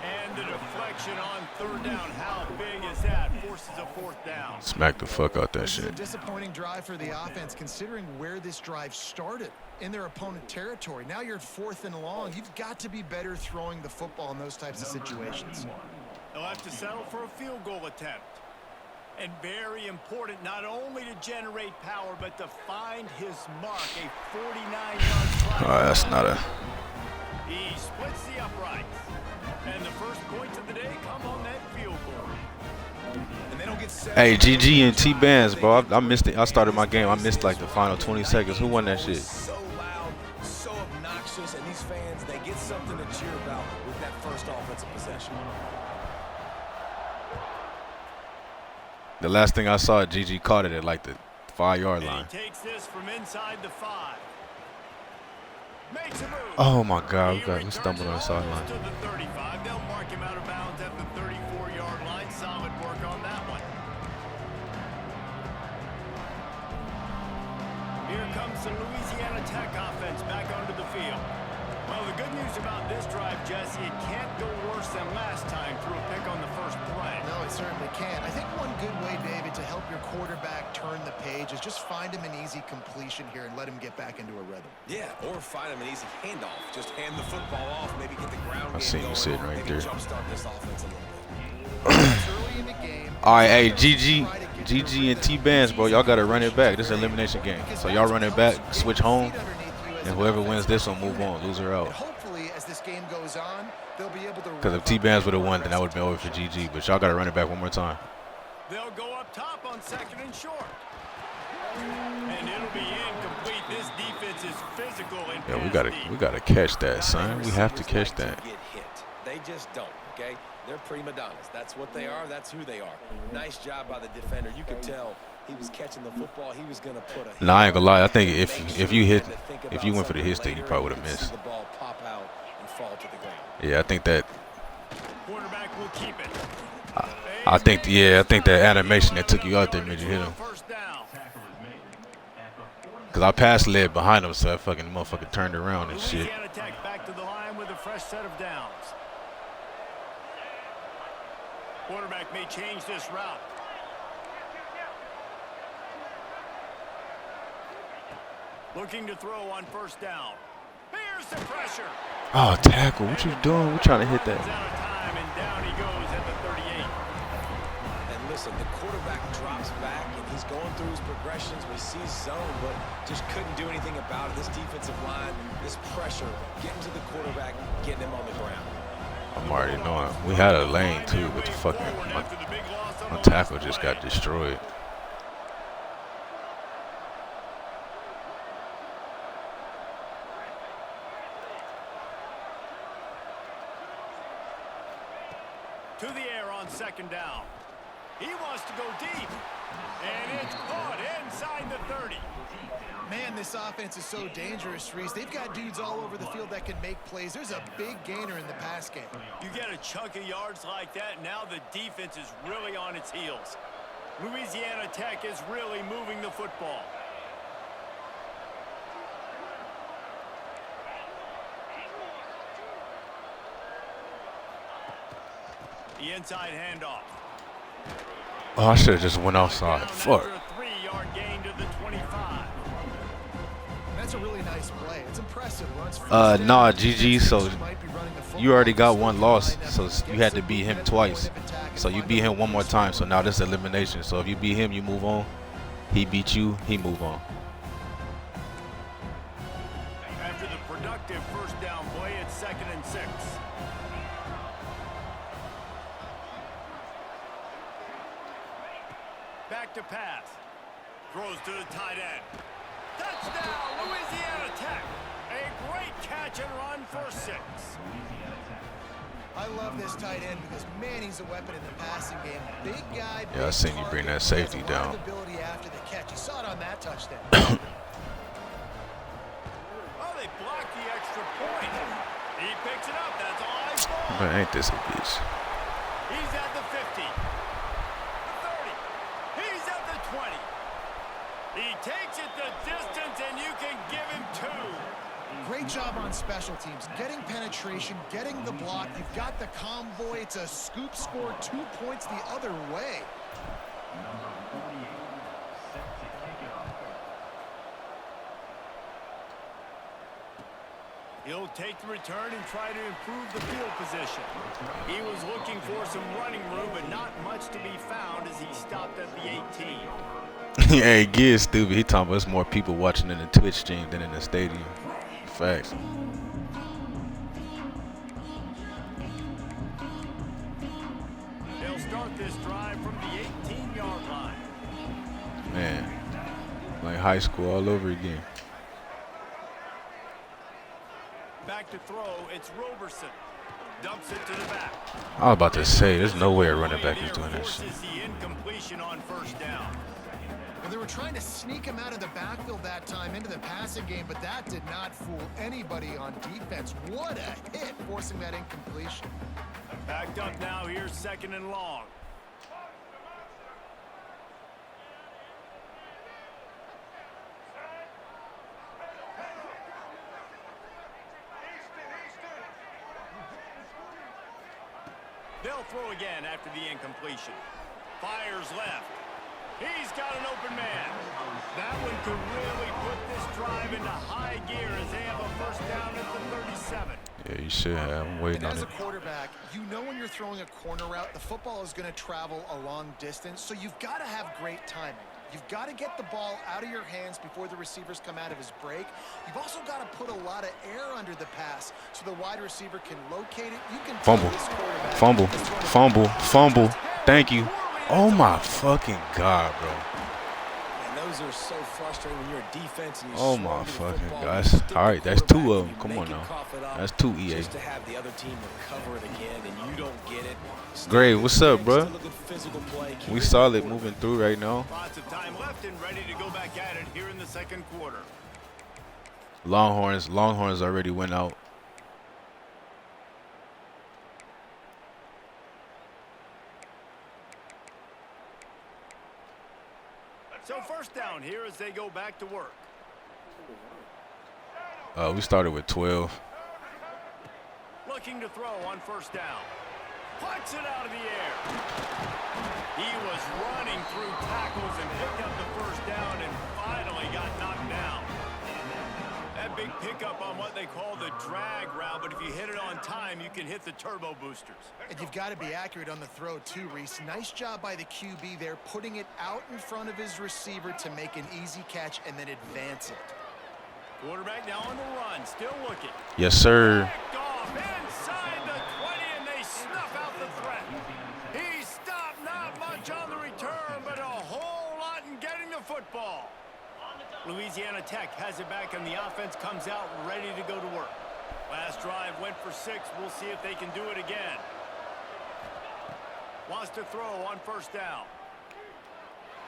And the deflection on third down. How big is that? Forces a fourth down. Smack the fuck out that This is a shit. disappointing drive for the offense, considering where this drive started in their opponent territory. Now you're at 4th and long. You've got to be better throwing the football in those types of situations. They'll have to settle for a field goal attempt. And very important, not only to generate power, but to find his mark. A 49-yard slide. Oh, that's not a. He splits the uprights. And the first points of the day come on that field goal. And they don't get set. Hey, GG and T-Bands, bro. I missed it. I started my game. I missed like the final 20 seconds. Who won that shit? So loud, so obnoxious, and these fans, they get something to cheer about with that first offensive possession. The last thing I saw, GG caught it at like the 5-yard line. He takes this from inside the 5. Makes a move. Oh my God, we He stumbled on the returns it sideline. almost to the 35. They'll mark him out of bounds at the 34-yard line. Solid work on that one. Here comes the Louisiana Tech offense back onto the field. Well, the good news about this drive, Jesse, it can't go worse than last time through a pick on the first play. No, it certainly can't. I think one good way, David, to help your quarterback turn the page is just find him an easy completion here and let him get back into a rhythm. Yeah, or find him an easy handoff. Just hand the football off, maybe get the ground I game seen you going, sitting right maybe there. jumpstart this offense a little bit. It's early in the game. All right, hey, GG and T-Bands, bro. Y'all got to run it back. This is an elimination game. So y'all run it back, switch home, and whoever wins this will move on. Loser out. And hopefully, as this game goes on, they'll be able to. Because if T-Bands would have won, then that would have been over for GG. But y'all got to run it back one more time. They'll go up top on 2nd and short. And it'll be incomplete. This defense is physical and Yeah, pass we gotta catch that, son. We have to catch that. Get hit. They just don't, okay? They're prima donnas. That's what they are. That's who they are. Nice job by the defender. You could tell he was catching the football. He was going to put a. Nah, I ain't gonna lie. I think if you went for the hit stick, you probably would have missed. The ball pop out and fall to the ground. Yeah, I think that. Quarterback will keep it. I think that animation that took you out there made you hit him. First down. Cause I passed led behind him, so that fucking motherfucker turned around and shit. Louisiana Tech back to the line with a fresh set of downs. Quarterback may change this route. Looking to throw on first down. Here's the pressure. Oh, tackle! What you doing? We're trying to hit Runs that. out of time, and down he goes at the 38. And listen, the quarterback drops back, and he's going through his progressions. We see zone, but just couldn't do anything about it. This defensive line, this pressure, getting to the quarterback, getting him on the ground. I'm already knowing. We had a lane too, but the fucking my tackle just got destroyed. To the air on 2nd down. He wants to go deep. And it's caught inside the 30. Man, this offense is so dangerous, Reese. They've got dudes all over the field that can make plays. There's a big gainer in the pass game. You get a chunk of yards like that, now the defense is really on its heels. Louisiana Tech is really moving the football. The inside handoff. Oh, I should have just went outside. Fuck. After a 3-yard gain to the 25. That's a really nice play. It's impressive. Runs Nah, GG. So you already got one loss, so you had to beat him twice. So you beat him one more time. So now this is elimination. So if you beat him, you move on. He beat you, he move on. After the productive first down play, it's 2nd and 6. Back to pass. Throws to the tight end. Touchdown, Louisiana Tech. A great catch and run for 6. I love this tight end because, man, he's a weapon in the passing game. Big guy. Yeah, I seen you bring that safety down. Ability after the catch. You saw it on that touchdown. Oh, they blocked the extra point. He picks it up. That's all I saw. Man, ain't this a bitch? He's at the 50. The 30. He's at the 20. He takes it the distance, and you can give him 2. Great job on special teams, getting penetration, getting the block. You've got the convoy. It's a scoop score, 2 points the other way. He'll take the return and try to improve the field position. He was looking for some running room, but not much to be found as he stopped at the 18. Yeah, he gets stupid. He talking about there's more people watching in the Twitch stream than in the stadium. Facts. They'll start this drive from the 18-yard line. Man, like high school all over again. Back to throw, it's Roberson. Dumps it to the back. I was about to say, there's no way a running back is doing that shit. Forces the incompletion on first down. Well, they were trying to sneak him out of the backfield that time into the passing game, but that did not fool anybody on defense. What a hit, forcing that incompletion. Backed up now, here's 2nd and long. They'll throw again after the incompletion. Fires left. He's got an open man. That one could really put this drive into high gear as they have a first down at the 37. Yeah, you should have. I'm waiting And on as it. a quarterback, you know when you're throwing a corner route, the football is going to travel a long distance, so you've got to have great timing. You've got to get the ball out of your hands before the receivers come out of his break. You've also got to put a lot of air under the pass so the wide receiver can locate it. You can Fumble. Fumble. Fumble. Fumble. Thank you. Oh my fucking God, bro. And those are so frustrating when you're a defense and you Oh slow my to the fucking football, gosh. you stick All right, the that's 2 quarterback of them. and you Come on make it now. cough it up That's 2 EA. Just to have the other team recover it again and you don't get it. Still Gray, good what's up, game, bro? still a good physical play. Keep We it solid forward. moving through right now. Lots of time left and ready to go back at it here in the 2nd quarter. Longhorns already went out. So first down here as they go back to work. We started with 12. Looking to throw on first down. Puts it out of the air. He was running through tackles and picked up the first down and finally got knocked down. That big pickup on what they call the drag route, but if you hit it on time, you can hit the turbo boosters. And you've got to be accurate on the throw too, Reese. Nice job by the QB there, putting it out in front of his receiver to make an easy catch and then advance it. Quarterback now on the run, still looking. Yes, sir. Picked off inside the 20, and they snuff out the threat. He stopped, not much on the return, but a whole lot in getting the football. Louisiana Tech has it back, and the offense comes out ready to go to work. Last drive went for 6. We'll see if they can do it again. Wants to throw on first down.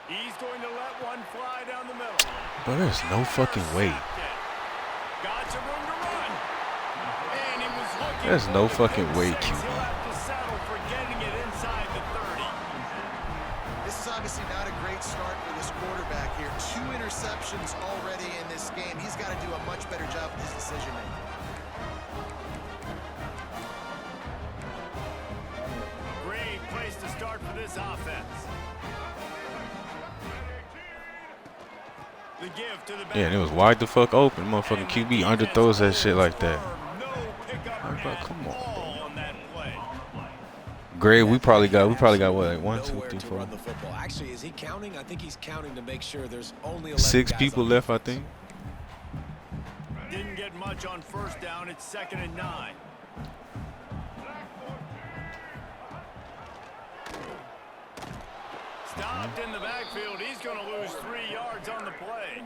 He's going to let one fly down the middle. Bro, there's no fucking way. Got some room to run. And he was looking. There's no fucking way, He'll QB. have to settle for getting it inside the 30. This is obviously not a great start for this quarterback here. 2 interceptions already in this game. He's got to do a much better job with his decision-making. Great place to start for this offense. The give to the back. Yeah, and it was wide the fuck open. Motherfucking QB underthrows that shit like that. No pickup Like, bro, at come on, bro. all on that play. Grade, we probably got what, like 1, 2, Nowhere 3, to 4, run the football. Actually, is he counting? I think he's counting to make sure there's only 11 6 guys people on left, I defense. think. Didn't get much on first down. It's 2nd and 9. Stopped in the backfield. He's going to lose 3 yards on the play.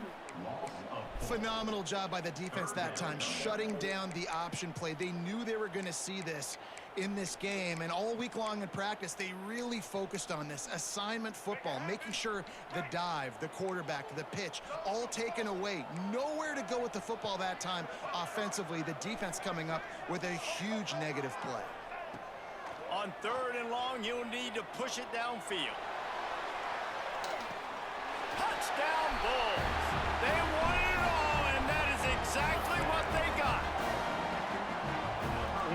Phenomenal job by the defense that time, shutting down the option play. They knew they were going to see this in this game, and all week long in practice, they really focused on this assignment football, making sure the dive, the quarterback, the pitch, all taken away. Nowhere to go with the football that time offensively. The defense coming up with a huge negative play. On 3rd and long, you'll need to push it downfield. Touchdown Bulls. They won it all, and that is exactly what they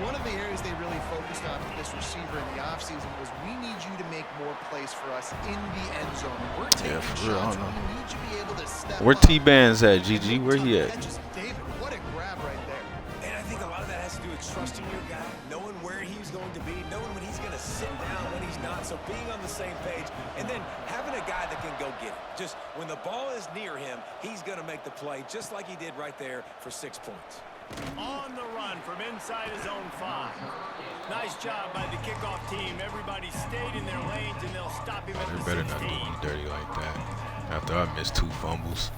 One of the areas they really focused on with this receiver in the offseason was we need you to make more plays for us in the end zone. We're taking for real, I shots. don't know. We need you to be able to step Where up. T-Bands at, GG? Where he at? David, what a grab right there. And I think a lot of that has to do with trusting your guy, knowing where he's going to be, knowing when he's going to sit down, when he's not. So being on the same page, and then having a guy that can go get it. Just when the ball is near him, he's going to make the play, just like he did right there for 6 points. On the run from inside his own 5. Nice job by the kickoff team. Everybody stayed in their lanes, and they'll stop him at They the better not 16. do me dirty like that. After I missed 2 fumbles.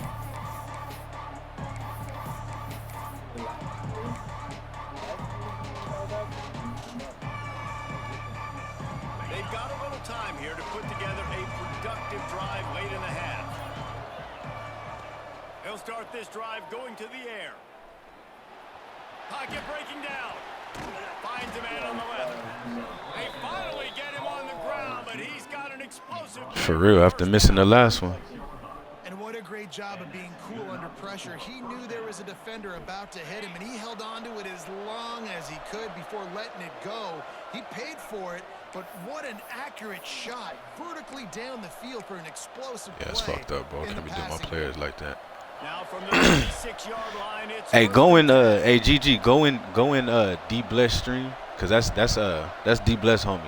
They've got a little time here to put together a productive drive late in the half. They'll start this drive going to the air. Pocket breaking down. Finds a man on the left. They finally get him on the ground, but he's got an explosive. For real, after missing the last one. And what a great job of being cool under pressure. He knew there was a defender about to hit him, and he held on to it as long as he could before letting it go. He paid for it, but what an accurate shot. Vertically down the field for an explosive play. Yeah, it's fucked up, bro. in Can't the be doing my passing players game. like that. Now from the 36-yard line, it's Hey, go in hey GG, go in D Bless stream, cause that's D Bless homie,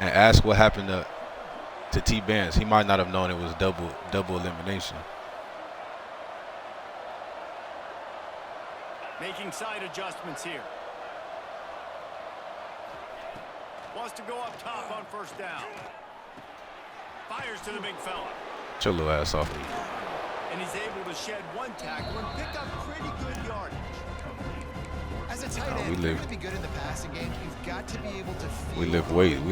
and ask what happened to T Bands. He might not have known it was double elimination. making side adjustments here. Wants to go up top on first down. Fires to the big fella. Get your little ass off me. And he's able to shed one tackle and pick up pretty good yardage. As a tight end, you're going to be good in the passing game. You've got to be able to feel We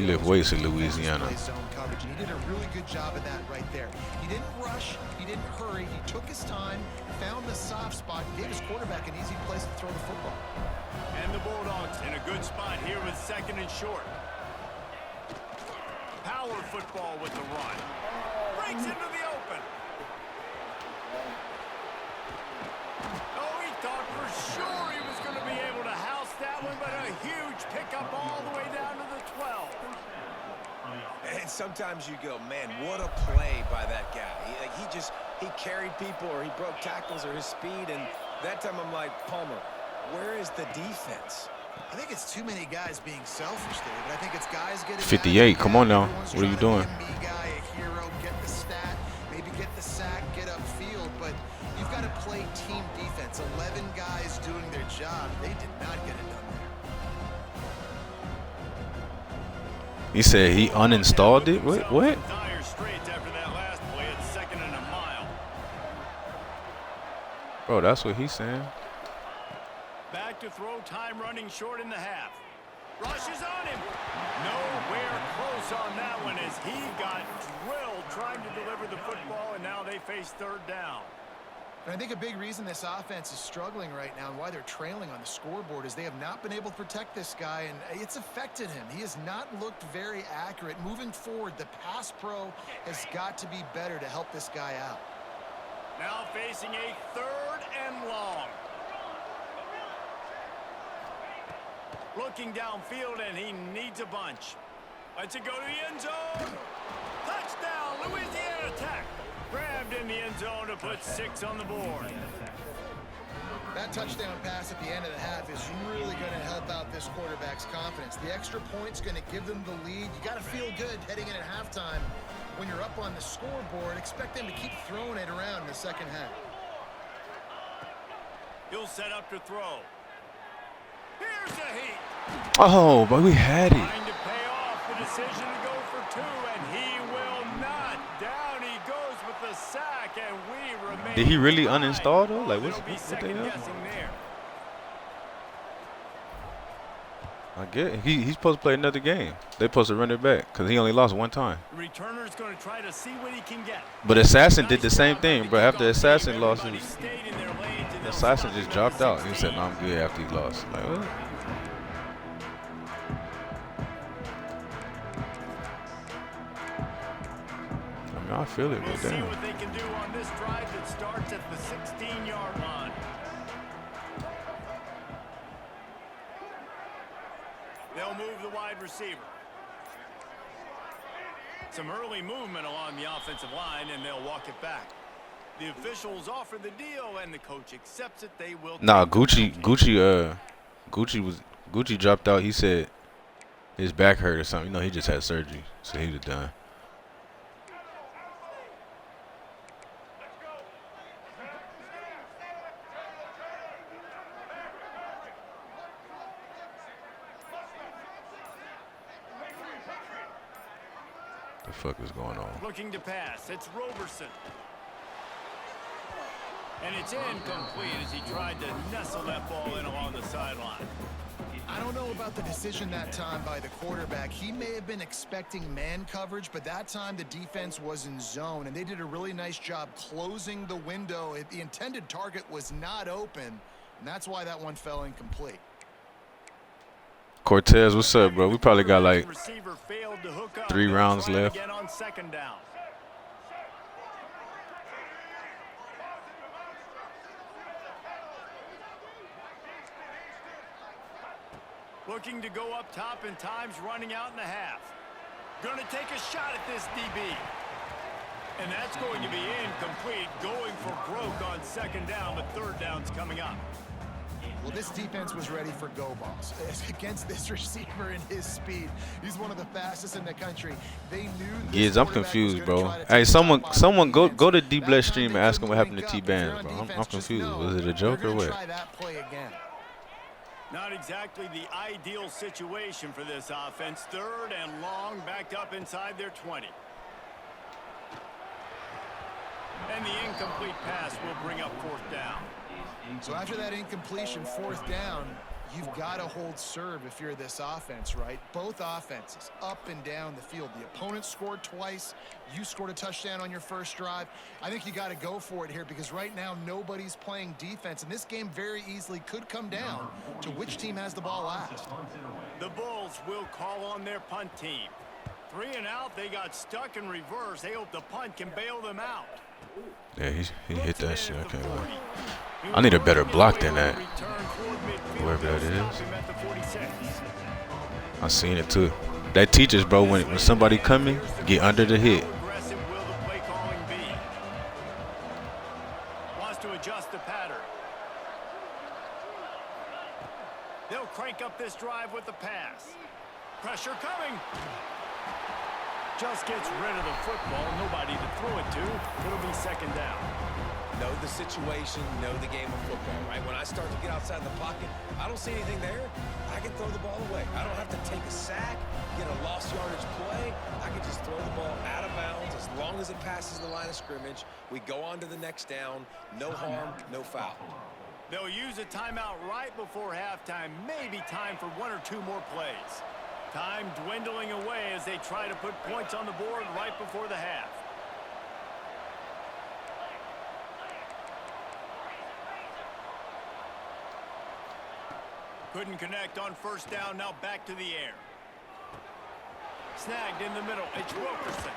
live waste in Louisiana. Zone coverage, and he did a really good job of that right there. He didn't rush, he didn't hurry, he took his time, found the soft spot, and gave his quarterback an easy place to throw the football. And the Bulldogs in a good spot here with 2nd and short. Power football with the run. Breaks into the open. Oh, he thought for sure he was going to be able to house that one, but a huge pickup all the way down to the 12. And sometimes you go, man, what a play by that guy. He carried people, or he broke tackles, or his speed, and that time I'm like, Palmer, where is the defense? I think it's too many guys being selfish there, but I think it's guys getting 58, come on now. Everyone's What are you trying to doing? be a guy, a hero, get the stat, maybe get the sack, get upfield, but you've got to play team defense. 11 guys doing their job. They did not get it done there. He said he uninstalled it? What? Dire straits after that last play. It's 2nd and a mile. Bro, that's what he's saying. Back to throw, time running short in the half. Rushes on him. Nowhere close on that one as he got drilled trying to deliver the football, and now they face 3rd down. And I think a big reason this offense is struggling right now and why they're trailing on the scoreboard is they have not been able to protect this guy, and it's affected him. He has not looked very accurate. Moving forward, the pass pro has got to be better to help this guy out. Now facing a 3rd and long. Looking downfield, and he needs a bunch. Lets it go to the end zone. Touchdown, Louisiana Tech. Grabbed in the end zone to put 6 on the board. That touchdown pass at the end of the half is really going to help out this quarterback's confidence. The extra point's going to give them the lead. You got to feel good heading in at halftime. When you're up on the scoreboard, expect them to keep throwing it around in the second half. He'll set up to throw. Here's a heat. Oh, but we had it. Trying to pay off the decision to go for 2, and he will not. Down he goes with the sack, and we remain. Did he really tied. uninstall though? Like They'll what be the second hell? guessing there. I get it. He's supposed to play another game. They supposed to run it back because he only lost 1 time. The returner's going to try to see what he can get. But Assassin did the Nice same job by thing, the bro. After kickoff Assassin team. lost, Everybody stayed in their lanes, and they'll Assassin stop just him at dropped the out. He said, 16. "No, I'm good." After he lost, like what? I mean, I feel it, We'll but see damn. what they can do on this drive that starts at the 16-yard line. They'll move the wide receiver. Some early movement along the offensive line, and they'll walk it back. The officials offer the deal, and the coach accepts it. They will. Nah, Gucci dropped out. He said his back hurt or something. You know, he just had surgery, so he was done. The fuck is going on? Looking to pass. It's Roberson. And it's incomplete as he tried to nestle that ball in along the sideline. I don't know about the decision that time by the quarterback. He may have been expecting man coverage, but that time the defense was in zone, and they did a really nice job closing the window. The intended target was not open, and that's why that one fell incomplete. Cortez, what's up, bro? We probably got like 3 rounds left. On second down. Looking to go up top, and time's running out in the half. Going to take a shot at this DB. And that's going to be incomplete. Going for broke on second down, but third down's coming up. Well, this defense was ready for go balls against this receiver and his speed. He's one of the fastest in the country. They knew. Yes, I'm confused, bro. Hey, someone go to D Bless stream and ask him what happened to T Bands, bro. I'm confused. Was it a joke or what? Not exactly the ideal situation for this offense. Third and long, backed up inside their 20. And the incomplete pass will bring up fourth down. So after that incompletion, fourth down, you've got to hold serve if you're this offense, right? Both offenses up and down the field. The opponent scored twice. You scored a touchdown on your first drive. I think you got to go for it here because right now nobody's playing defense, and this game very easily could come down to which team has the ball last. The Bulls will call on their punt team. 3 and out, they got stuck in reverse. They hope the punt can bail them out. Yeah, he hit that shit. I can't lie. I need a better block than that. Whoever that is. I seen it too. That teaches, bro, when somebody coming, get under the hit. Wants to adjust the pattern. They'll crank up this drive with the pass. Pressure coming. Just gets rid of the football. Nobody to throw it to. It'll be second down. Know the situation, know the game of football, right? When I start to get outside the pocket, I don't see anything there. I can throw the ball away. I don't have to take a sack, get a lost yardage play. I can just throw the ball out of bounds as long as it passes the line of scrimmage. We go on to the next down. No harm, no foul. They'll use a timeout right before halftime. Maybe time for 1 or 2 more plays. Time dwindling away as they try to put points on the board right before the half. Couldn't connect on first down. Now back to the air. Snagged in the middle. It's Wilkerson.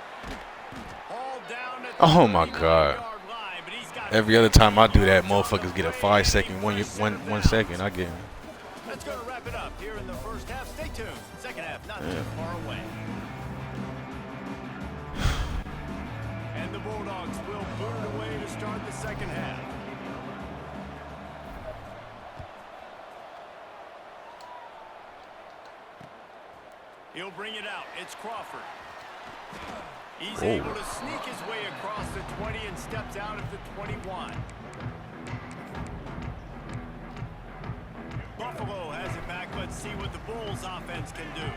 All down at the Oh my God. yard line, but he's got Every other time I do that, motherfuckers get a 5 second, one second. I get it. That's going to wrap it up here in the first half. Stay tuned. Second half not too far away. And the Bulldogs will boot it away to start the second half. He'll bring it out. It's Crawford. He's able to sneak his way across the 20 and steps out at the 21. Buffalo has it back. Let's see what the Bulls offense can do.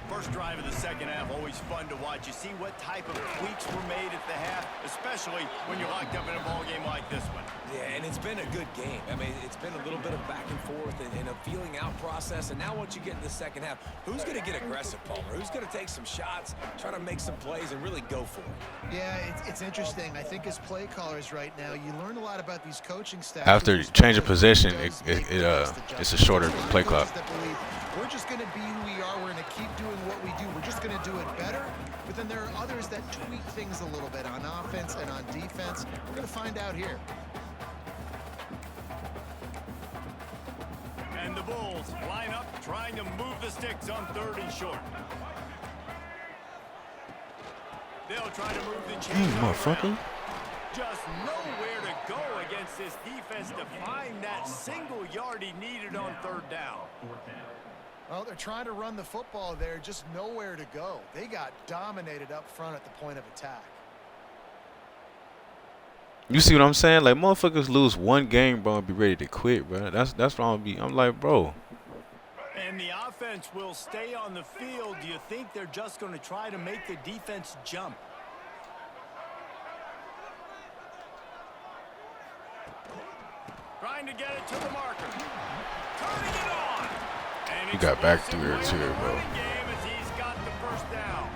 First drive of the second half, always fun to watch. You see what type of tweaks were made at the half, especially when you're locked up in a ball game like this one. Yeah, and it's been a good game. I mean, it's been a little bit of back and forth and a feeling out process. And now once you get in the second half, who's going to get aggressive, Palmer? Who's going to take some shots, try to make some plays, and really go for it? Yeah, it's interesting. I think as play callers right now, you learn a lot about these coaching staff. After change of possession, it's a shorter play clock. We're just going to be who we are. We're going to keep doing what we do. We're just going to do it better. But then there are others that tweak things a little bit on offense and on defense. We're going to find out here. And the Bulls line up, trying to move the sticks on 3rd and short. They'll try to move the chains motherfucker. Just nowhere to go against this defense to find that single yard he needed on 3rd down. Well, they're trying to run the football there, just nowhere to go. They got dominated up front at the point of attack. You see what I'm saying? Like, motherfuckers lose one game, bro, and be ready to quit, bro. That's what I'm like, bro. And the offense will stay on the field. Do you think they're just going to try to make the defense jump? Trying to get it to the marker. Turning it on. And He got back through there too, bro. He's got the 1st down.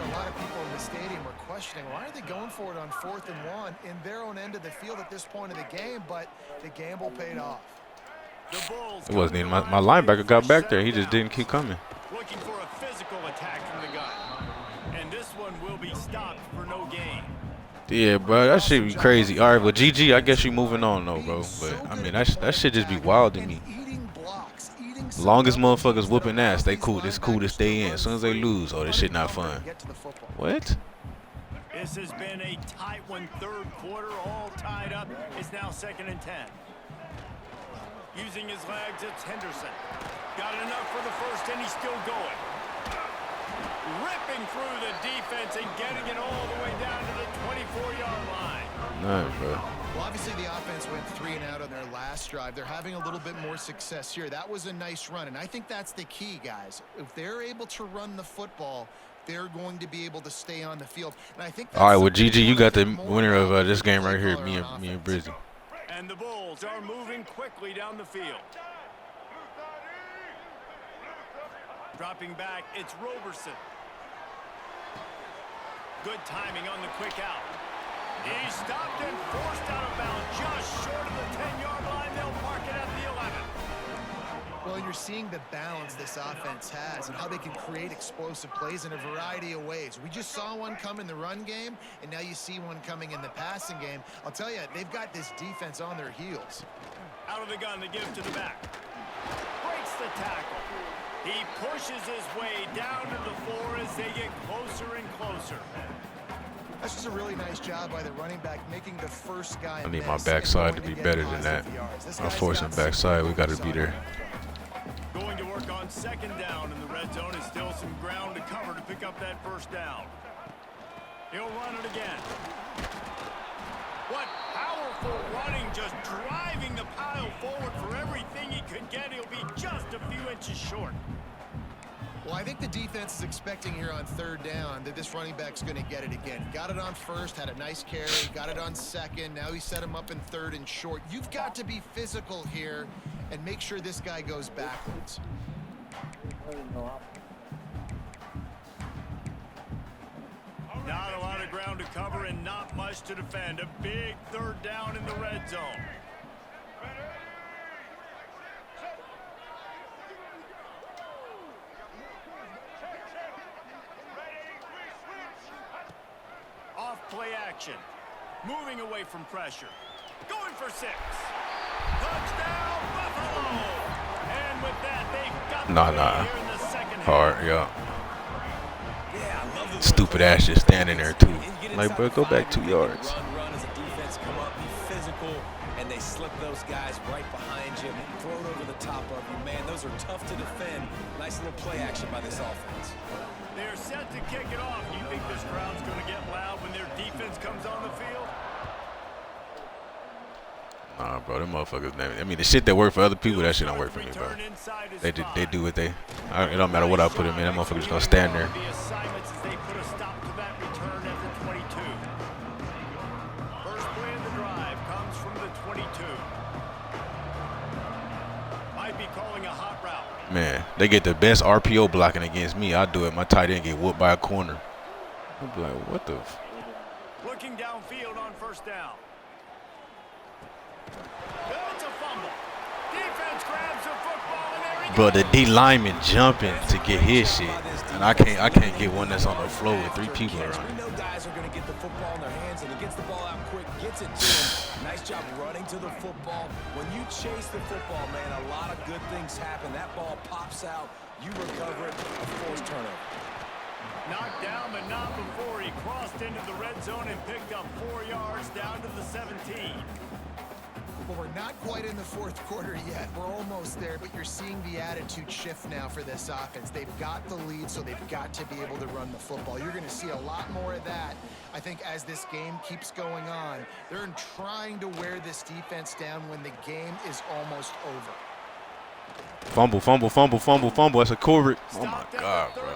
A lot of people in the stadium were questioning, why are they going for it on 4th and 1 in their own end of the field at this point of the game, but the gamble paid off. It wasn't even my linebacker got back there. He just didn't keep coming. Looking for a physical attack from the gun. And this one will be stopped for no gain. Yeah, bro, that shit be crazy. All right, well, GG, I guess you moving on though, bro. But I mean, that shit just be wild to me. Longest motherfuckers whooping ass, they cool. It's cool to stay in. As soon as they lose, oh, this shit not fun. What? This has been a tight one, 3rd quarter, all tied up. It's now 2nd and 10. Using his legs, it's Henderson. Got enough for the 1st, and he's still going. Ripping through the defense and getting it all the way down to the 24-yard line. Nah, bro. Well, obviously the offense went 3 and out on their last drive. They're having a little bit more success here. That was a nice run, and I think that's the key, guys. If they're able to run the football, they're going to be able to stay on the field. And I think that's all right, well, GG, you got the winner of this game right here, me and Brizzy. And the Bulls are moving quickly down the field. Dropping back, it's Roberson. Good timing on the quick out. He stopped and forced out of bounds just short of the 10-yard line. They'll mark it at the 11. Well, you're seeing the balance this offense has and how they can create explosive plays in a variety of ways. We just saw one come in the run game, and now you see one coming in the passing game. I'll tell you, they've got this defense on their heels. Out of the gun, they give it to the back. Breaks the tackle. He pushes his way down to the floor as they get closer and closer. That's just a really nice job by the running back, making the first guy. I need my backside to be better than that. I'm forcing backside. We got to be there. Going to work on 2nd down in the red zone. Is still some ground to cover to pick up that 1st down. He'll run it again. What powerful running, just driving the pile forward for everything he could get. He'll be just a few inches short. Well, I think the defense is expecting here on 3rd down that this running back's going to get it again. Got it on 1st, had a nice carry, got it on 2nd. Now he set him up in 3rd and short. You've got to be physical here and make sure this guy goes backwards. Not a lot of ground to cover and not much to defend. A big 3rd down in the red zone. Off play action. Moving away from pressure. Going for 6. Touchdown, Buffalo! And with that, they've got Nah. here in the 2nd half. Hard, yeah. Stupid ass just standing there too. Like, bro, go back 2 yards. Run as a defense come up, be physical, and they slip those guys right behind you, throw it over the top of you. Man, those are tough to defend. Nice little play action by this offense. They're set to kick it off. Do you think this crowd's going to get loud when their defense comes on the field? Nah, bro, them motherfuckers. I mean, the shit that work for other people, that shit don't work for me, bro. They do what they. It don't matter what I put them in. That motherfucker's gonna stand there. The assignments as they put a stop to that return at the 22. First play of the drive comes from the 22. Might be calling a hot route. Man, they get the best RPO blocking against me. I do it. My tight end get whooped by a corner. I'm like, what the? Looking downfield on 1st down. It's a fumble. Defense grabs the football, and there he Bro, the D lineman jumping to get his shit, and I can't get one that's on the floor with 3 people around. We know guys are going to get the football in their hands, and he gets the ball out quick, gets it to him. Nice job running to the football. When you chase the football, man, a lot of good things happen. That ball pops out, you recover it, a forced turnover. Knocked down, but not before he crossed into the red zone and picked up 4 yards down to the 17. Well, we're not quite in the fourth quarter yet. We're almost there, but you're seeing the attitude shift now for this offense. They've got the lead, so they've got to be able to run the football. You're going to see a lot more of that, I think, as this game keeps going on. They're trying to wear this defense down when the game is almost over. Fumble, fumble, fumble, fumble, fumble. That's a Corbett. Oh my God, bro.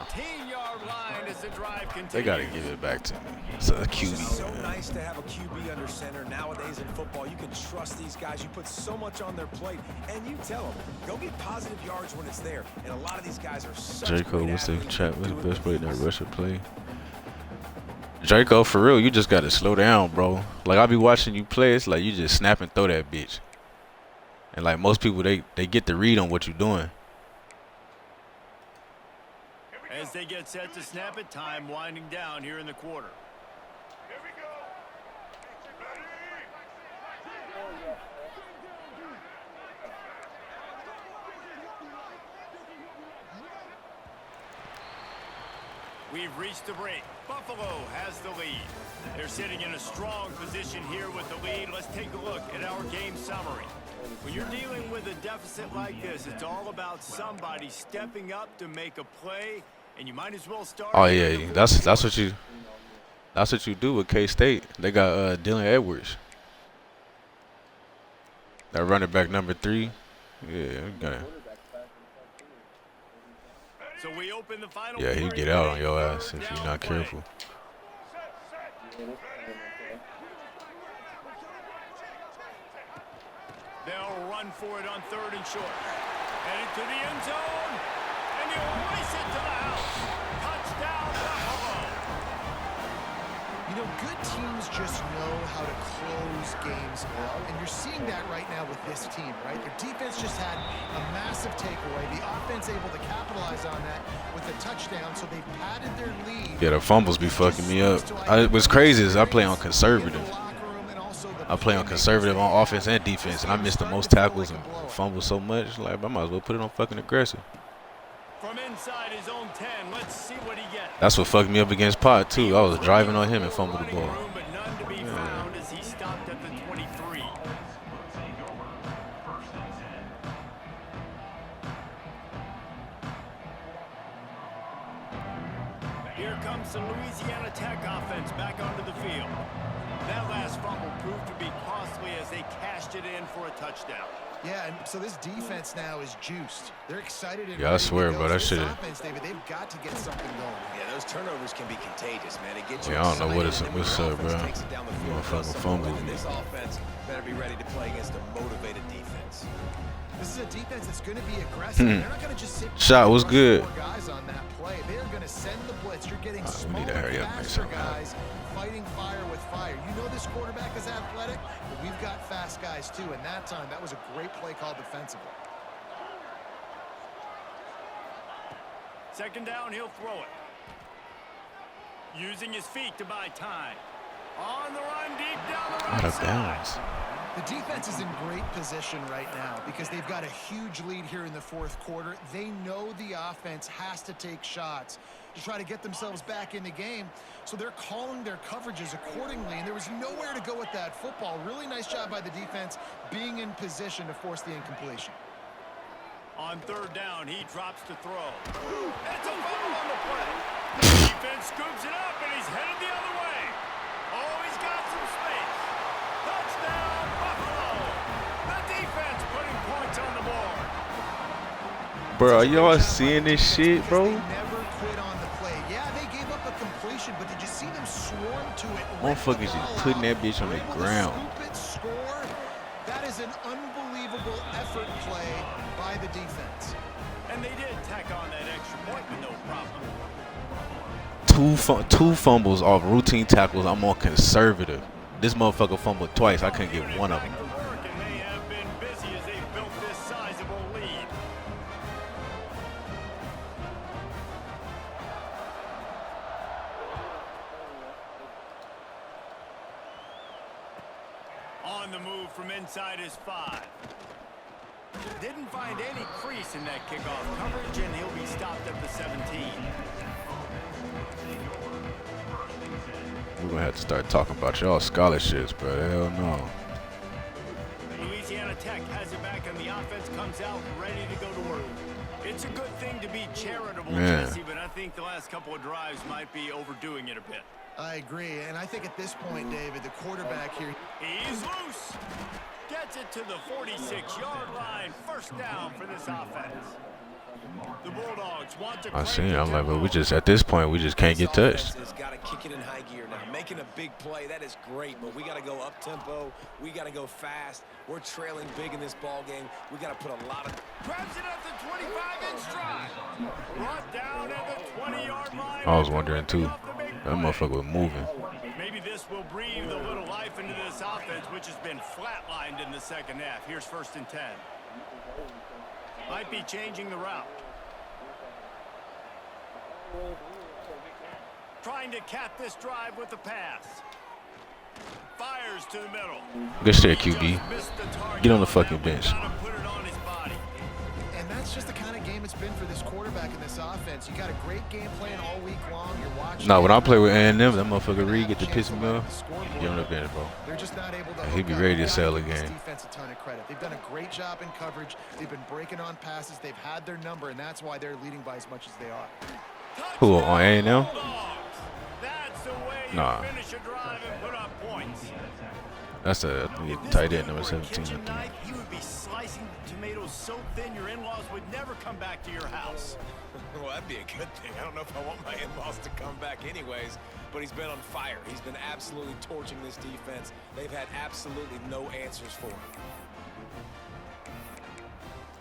They gotta give it back to me. It's a QB. It's so nice to have a QB under center. Nowadays in football, you can trust these guys. You put so much on their plate, and you tell them, go get positive yards when it's there. And a lot of these guys are such Draco, what's the chat? What's the best play in that Russia play? Draco, for real, you just gotta slow down, bro. Like, I be watching you play, it's like you just snap and throw that bitch. And like most people, they get the read on what you're doing. As they get set to snap it, time winding down here in the quarter. Here we go. We've reached the break. Buffalo has the lead. They're sitting in a strong position here with the lead. Let's take a look at our game summary. When you're dealing with a deficit like this, it's all about somebody stepping up to make a play, and you might as well start. Oh yeah, that's what you do with K-State. They got Dylan Edwards. That running back number 3. Yeah, okay. So we open the final. Yeah, he'll get out on your ass if you're not careful. They'll run for it on 3rd and short. Headed to the end zone. And he'll race it to the house. Touchdown, Buffalo. You know, good teams just know how to close games out. And you're seeing that right now with this team, right? Their defense just had a massive takeaway. The offense able to capitalize on that with a touchdown, so they padded their lead. Yeah, the fumbles be fucking me up. What's crazy is I play on conservative. I play on conservative on offense and defense, and I miss the most tackles and fumbles so much. Like, I might as well put it on fucking aggressive. From inside his own 10, let's see what he gets. That's what fucked me up against Pot too. I was driving on him and fumbled the ball. But none to be found as he stopped at the 23. Here comes the Louisiana Tech offense back onto the field. That last fumble proved to be costly as they cashed it in for a touchdown. Yeah, and so this defense now is juiced. They're excited. And Yeah, I swear, bro, that shit. They've got to get something going. Yeah, those turnovers can be contagious, man. It gets you. Yeah, I don't know what it's up, bro. Motherfucker fumble. This offense better be ready to play against a motivated defense. This is a defense that's going to be aggressive. They're not going to just sit. Shot was good. Guys on that play. They're going to send the blitz. You're getting We need to hurry up, make faster something guys fighting fire with fire. You know this quarterback is athletic, but we've got fast guys too. And that time, that was a great play call defensively. Second down, he'll throw it. Using his feet to buy time. On the run, deep down the right Out of side. bounds. The defense is in great position right now because they've got a huge lead here in the fourth quarter. They know the offense has to take shots to try to get themselves back in the game. So they're calling their coverages accordingly, and there was nowhere to go with that football. Really nice job by the defense being in position to force the incompletion. On 3rd down, he drops to throw. It's a foul on the play. The defense scoops it up, and he's headed the other way. Oh, he's got some space. Touchdown, Buffalo. The defense putting points on the board. Bro, are y'all seeing this shit, bro? They never quit on the play. Yeah, they gave up a completion, but did you see them swarm to it? Motherfuckers just putting that bitch on the ground. Scoop it, score. That is an unbelievable effort play by the defense. And they did tack on that extra point with no problem. Two fumbles off routine tackles. I'm on conservative. This motherfucker fumbled twice. I couldn't get one of them. And they have been busy as they built this sizable lead. On the move from inside his 5. Didn't find any crease in that kickoff coverage, and he'll be stopped at the 17. We're going to have to start talking about y'all scholarships, bro. Hell no. Louisiana Tech has it back, and the offense comes out ready to go to work. It's a good thing to be charitable, Jesse, but I think the last couple of drives might be overdoing it a bit. I agree, and I think at this point, David, the quarterback here... He's loose. Gets it to the 46-yard line. First down for this offense. The Bulldogs want to... I seen. I'm like, but we just at this point we just can't get touched. Has got to kick it in high gear now. Making a big play, that is great, but we got to go up tempo. We got to go fast. We're trailing big in this ball game. We got to put a lot of... Grabs it at the 25-inch stride. Brought down at the 20-yard line. I was wondering too. That motherfucker was moving. Maybe this will breathe a little life into this offense, which has been flatlined in the second half. Here's 1st and 10. Might be changing the route. Trying to cap this drive with the pass. Fires to the middle. Good shit, QB. Get on the fucking bench. And that's just the kind of game it's been for this quarterback in this offense. You got a great game plan all week long. You're watching. No, when I play with A&M, that motherfucker Reed get to piss me off. Get on the bench, bro. They're just not able to. He be ready to sell again. Defense a ton of credit. They've done a great job in coverage. They've been breaking on passes. They've had their number, and that's why they're leading by as much as they are. Who on A&M? Nah. That's a tight end, number 17. I think. You would be slicing tomatoes so thin your in-laws would never come back to your house. Well, that'd be a good thing. I don't know if I want my in-laws to come back anyways, but he's been on fire. He's been absolutely torching this defense. They've had absolutely no answers for him.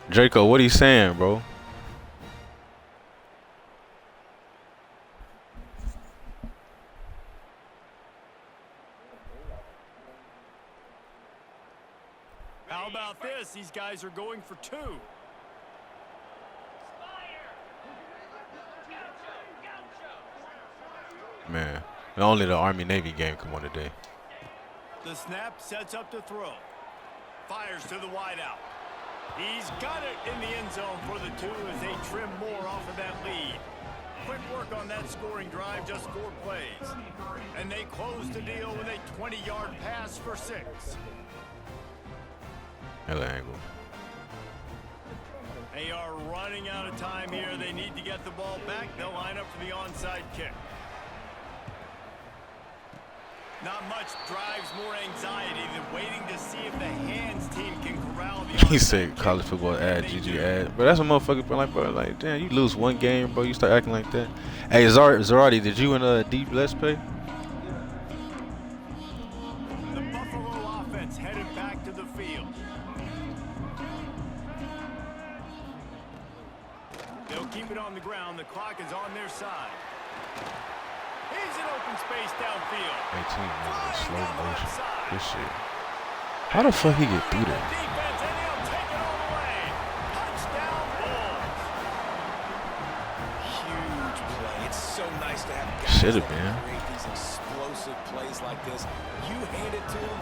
Draco, what are you saying, bro? How about this? These guys are going for 2. Man, only the Army-Navy game come on today. The snap sets up to throw. Fires to the wideout. He's got it in the end zone for the 2 as they trim more off of that lead. Quick work on that scoring drive, just 4 plays. And they close the deal with a 20-yard pass for 6. Hella angle. They are running out of time here. They need to get the ball back. They'll line up for the onside kick. Not much drives more anxiety than waiting to see if the hands team can corral the He said college football ad, GG ad. But that's a motherfucker, bro. Like, damn, you lose one game, bro. You start acting like that. Hey, Zarati, did you and D Bless play? The Buffalo offense headed back to the field. They'll keep it on the ground. The clock is on their side. He's in open space downfield. 18, man. Slow motion. Good shit. How the fuck he get through there? Defense, and he'll take it all the way. Touchdown Bulls. Huge play. It's so nice to have guys Should've that been. create these explosive plays like this. You hand it to him.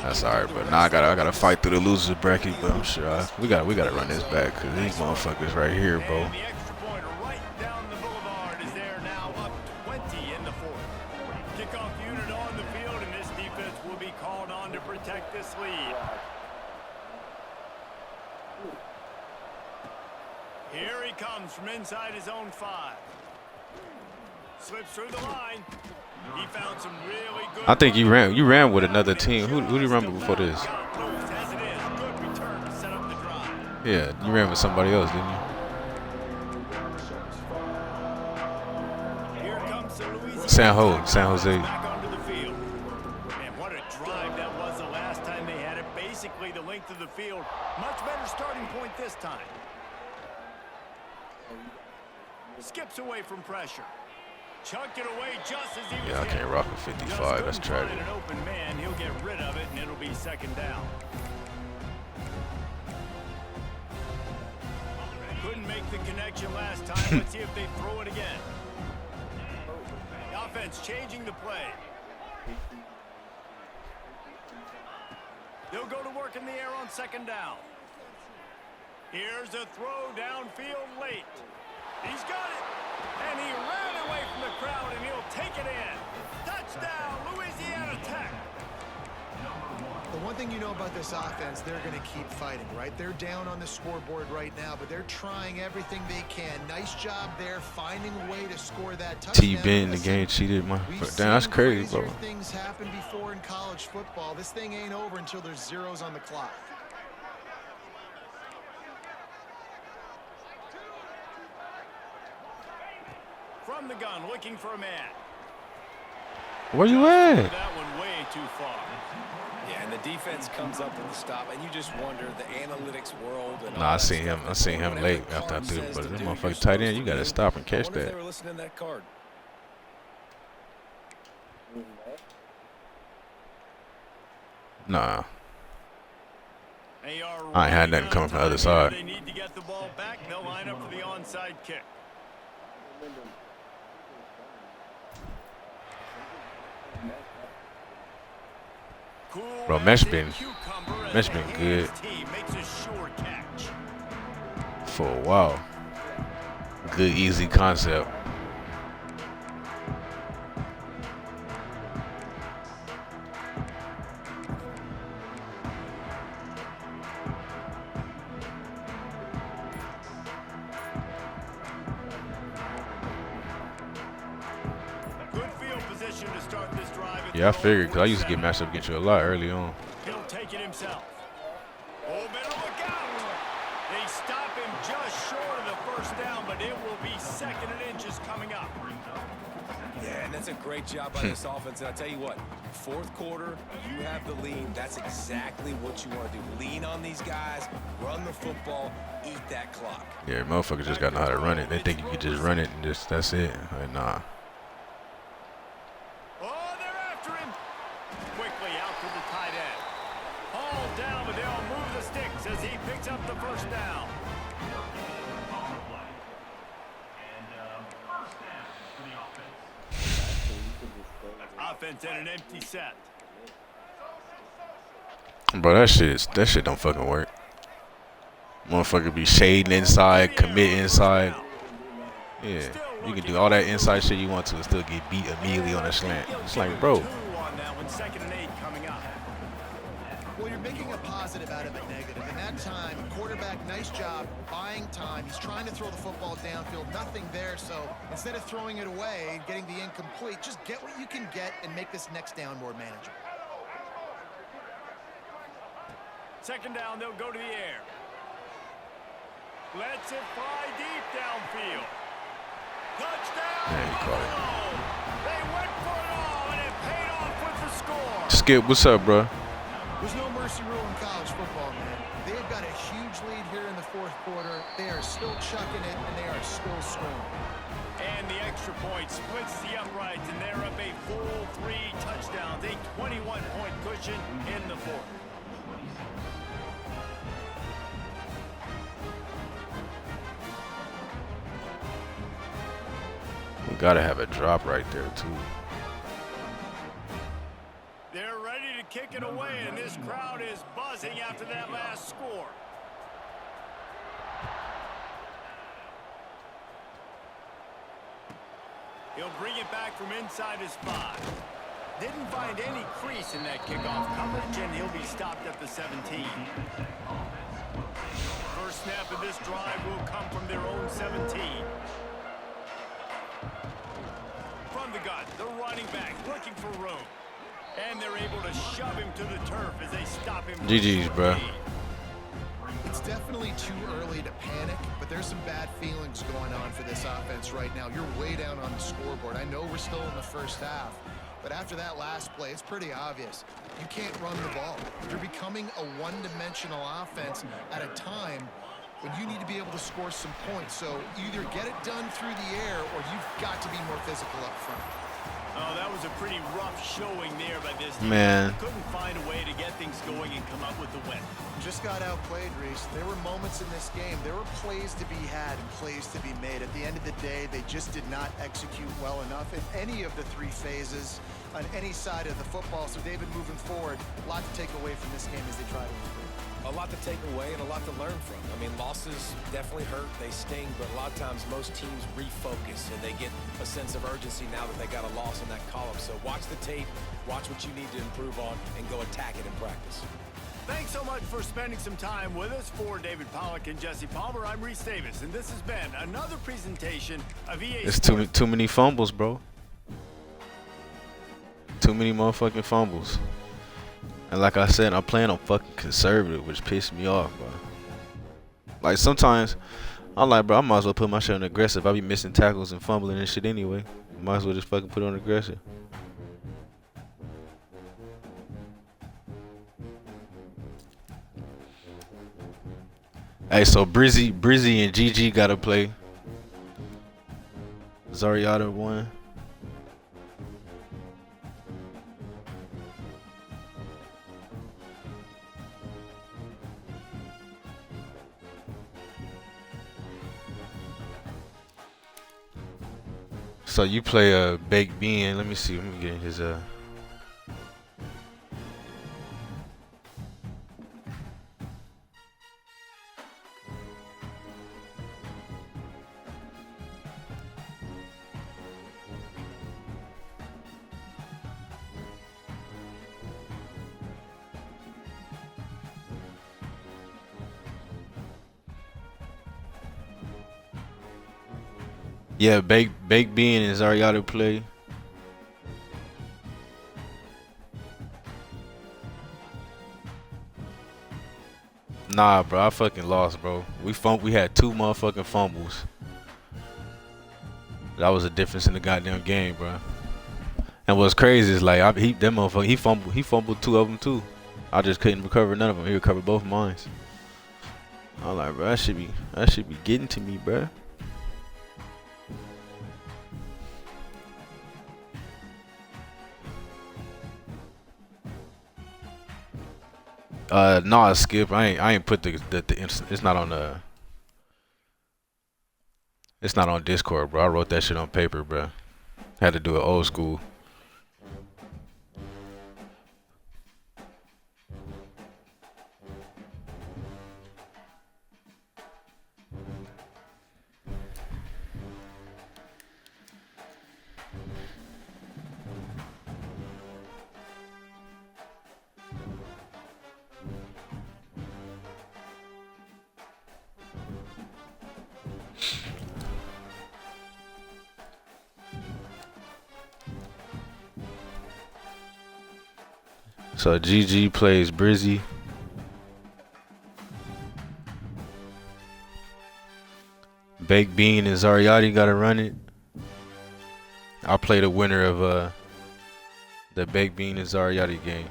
That's alright, but now I gotta fight through the losers bracket. But I'm sure we gotta run this back because these motherfuckers right here, bro. And the extra point right down the boulevard is there now, up 20 in the 4th. Kickoff unit on the field, and this defense will be called on to protect this lead. Here he comes from inside his own 5. Slips through the line. He found some really good. I think you ran with another team. Who do you run with before this? As it is, good return to set up the drive. Yeah, you ran with somebody else, didn't you? Here comes the Louisiana San Jose. back onto the field. And what a drive that was the last time they had it. Basically the length of the field. Much better starting point this time. Skips away from pressure. Chucked it away just as he was Yeah, I hit. can't rock a 55. That's Just couldn't tragic. find an open man. He'll get rid of it, and it'll be 2nd down. Couldn't make the connection last time. Let's see if they throw it again. The offense changing the play. They'll go to work in the air on second down. Here's a throw downfield late. He's got it. And he ran away from the crowd, and he'll take it in. Touchdown, Louisiana Tech. The one thing you know about this offense, they're going to keep fighting, right? They're down on the scoreboard right now, but they're trying everything they can. Nice job there, finding a way to score that touchdown. T-Ben in the game cheated, man. Damn, that's crazy, bro. Things happen before in college football. This thing ain't over until there's zeros on the clock. From the gun, looking for a man. Where you at? That one way too far. Yeah, and the defense comes up with the stop, and you just wonder the analytics world. And Nah, I seen him late after I threw it, but this motherfucker tight end, you gotta stop and catch that. They were listening to that card. Nah. I ain't had nothing coming from the other side. They need to get the ball back. They'll line up for the onside kick. Bro, mesh been good for a while. Good, easy concept. Yeah, I figured, because I used to get matched up against you a lot early on. He'll take it himself. Oh, better look out. They stop him just short of the first down, but it will be 2nd and inches coming up. Yeah, and that's a great job by this offense. And I tell you what, 4th quarter, you have the lead. That's exactly what you want to do. Lean on these guys, run the football, eat that clock. Yeah, motherfuckers just got to know how to run it. They think you could just run it and just, that's it. Like, nah. As he picks up the first down. Offense and an empty set. Bro, that shit don't fucking work. Motherfucker be shading inside, commit inside. Yeah, you can do all that inside shit you want to and still get beat immediately on a slant. It's like, bro. Well, you're making a positive out of a negative. In that time, quarterback, nice job buying time. He's trying to throw the football downfield. Nothing there, so instead of throwing it away and getting the incomplete, just get what you can get and make this next down more manageable. 2nd down, they'll go to the air. Lets it fly deep downfield. Touchdown! They went for it all, and it paid off with the score. Skip, what's up, bro? There's no mercy rule in college football, man. They've got a huge lead here in the 4th quarter. They are still chucking it, and they are still scoring. And the extra point splits the uprights, and they're up a full 3 touchdowns, a 21-point cushion in the 4th. We gotta have a drop right there, too. They're ready to kick it away, and this crowd is buzzing after that last score. He'll bring it back from inside his 5. Didn't find any crease in that kickoff coverage, and he'll be stopped at the 17. First snap of this drive will come from their own 17. From the gun, the running back looking for room. And they're able to shove him to the turf as they stop him. GG's, bro. It's definitely too early to panic, but there's some bad feelings going on for this offense right now. You're way down on the scoreboard. I know we're still in the first half, but after that last play, it's pretty obvious. You can't run the ball. You're becoming a one-dimensional offense at a time when you need to be able to score some points. So either get it done through the air or you've got to be more physical up front. Oh, that was a pretty rough showing there by this team. Man. Couldn't find a way to get things going and come up with the win. Just got outplayed, Reese. There were moments in this game. There were plays to be had and plays to be made. At the end of the day, they just did not execute well enough in any of the 3 phases. on any side of the football. So David, moving forward, a lot to take away from this game as they try to improve. A lot to take away and a lot to learn from. I mean, losses definitely hurt, they sting, but a lot of times most teams refocus and they get a sense of urgency now that they got a loss in that column. So watch the tape, watch what you need to improve on, and go attack it in practice. Thanks so much for spending some time with us. For David Pollack and Jesse Palmer, I'm Reese Davis, and this has been another presentation of EA It's Sports. too many fumbles, bro. Too many motherfucking fumbles. And like I said, I'm playing on fucking conservative, which pissed me off, bro. Like sometimes, I'm like, bro, I might as well put my shit on aggressive. I be missing tackles and fumbling and shit anyway. Might as well just fucking put it on aggressive. Hey, so Brizzy and GG gotta play. Zariata won. So you play a baked bean. Let me see. Let me get his yeah, baked bean and Zariata play. Nah, bro, I fucking lost, bro. We had 2 motherfucking fumbles. That was the difference in the goddamn game, bro. And what's crazy is like he fumbled 2 of them too. I just couldn't recover none of them. He recovered both mine. I'm like, bro, that should be getting to me, bro. Nah, Skip. I ain't put the it's not on the. It's not on Discord, bro. I wrote that shit on paper, bro. Had to do it old school. So GG plays Brizzy. Baked Bean and Zariati gotta run it. I'll play the winner of the Baked Bean and Zariati game.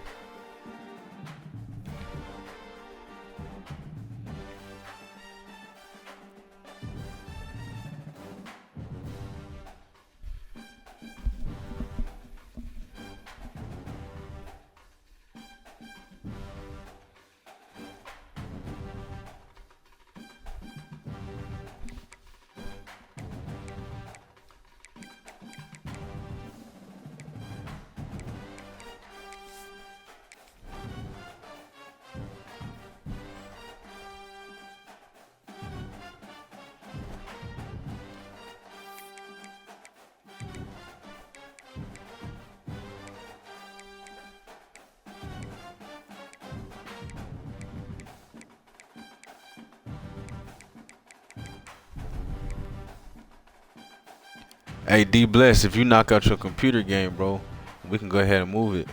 Hey D Bless, if you knock out your computer game, bro, we can go ahead and move it.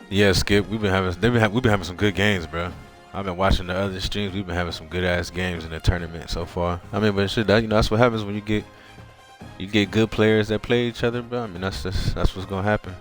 Yeah, Skip, we've been having some good games, bro. I've been watching the other streams. We've been having some good ass games in the tournament so far. I mean, but shit, that's what happens when you get You get good players that play each other, bro. I mean, that's what's gonna happen.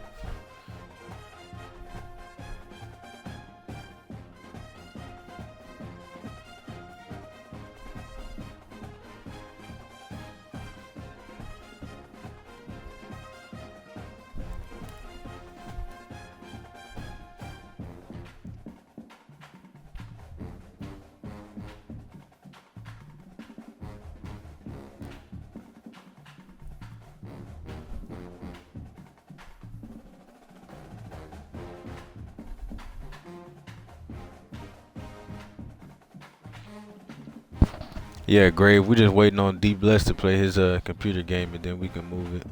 Yeah, Grave. We're just waiting on D Bless to play his computer game, and then we can move it.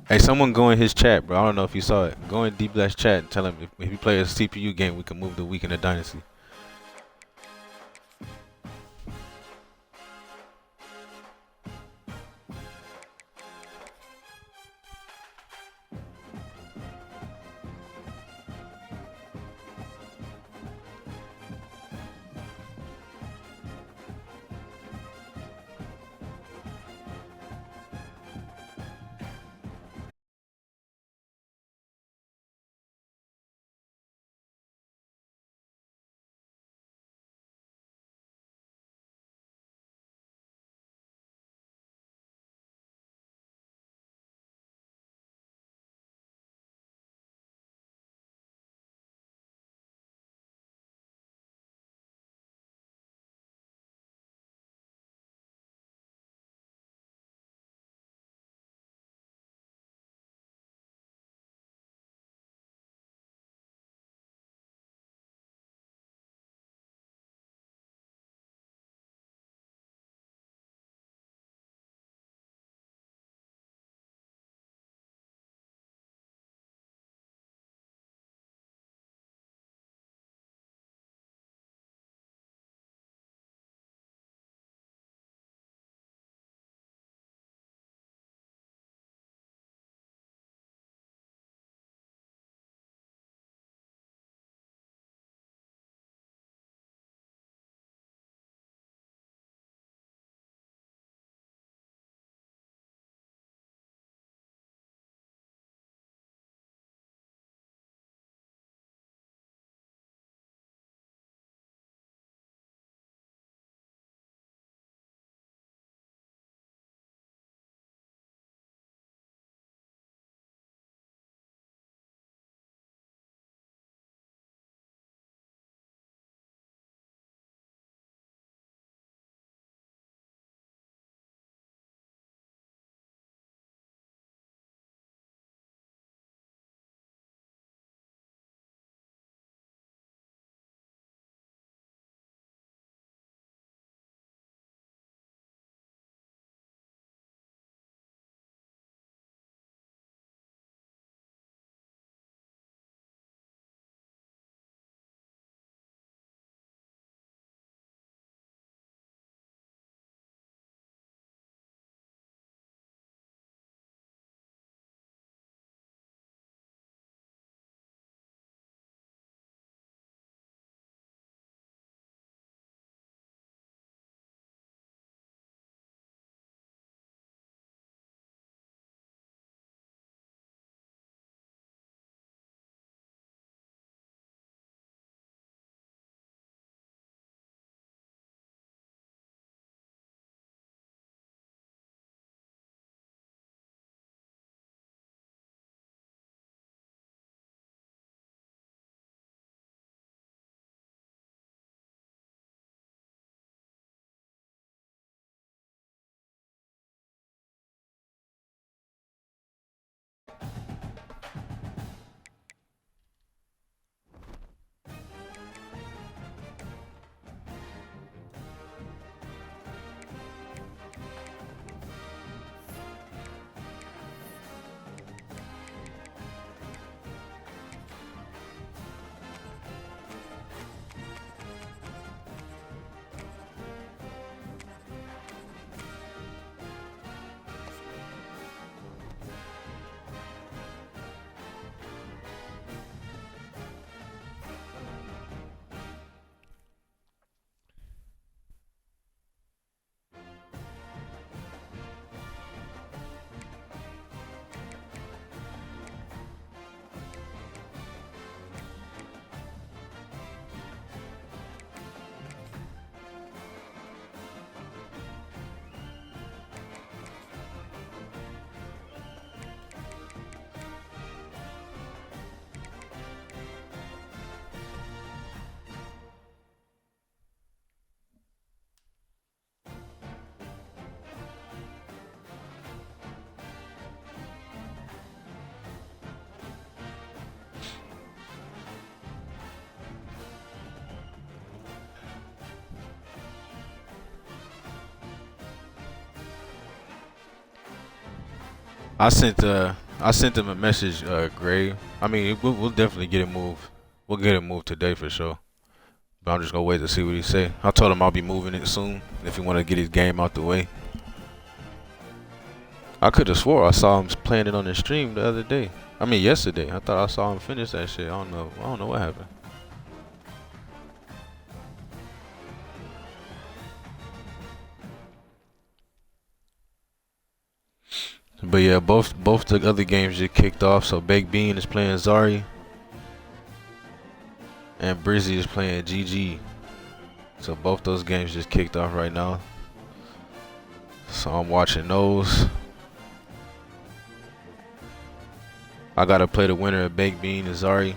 Hey, someone go in his chat, bro. I don't know if you saw it. Go in D Bless chat and tell him if he play a CPU game, we can move the week in the dynasty. I sent him a message, Gray. I mean, we'll definitely get it moved. We'll get it moved today for sure. But I'm just gonna wait to see what he say. I told him I'll be moving it soon if he want to get his game out the way. I could have swore I saw him playing it on the stream the other day. I mean yesterday. I thought I saw him finish that shit. I don't know. I don't know what happened. But yeah, both the other games just kicked off. So Baked Bean is playing Zari, and Brizzy is playing GG. So both those games just kicked off right now. So I'm watching those. I gotta play the winner of Baked Bean and Zari.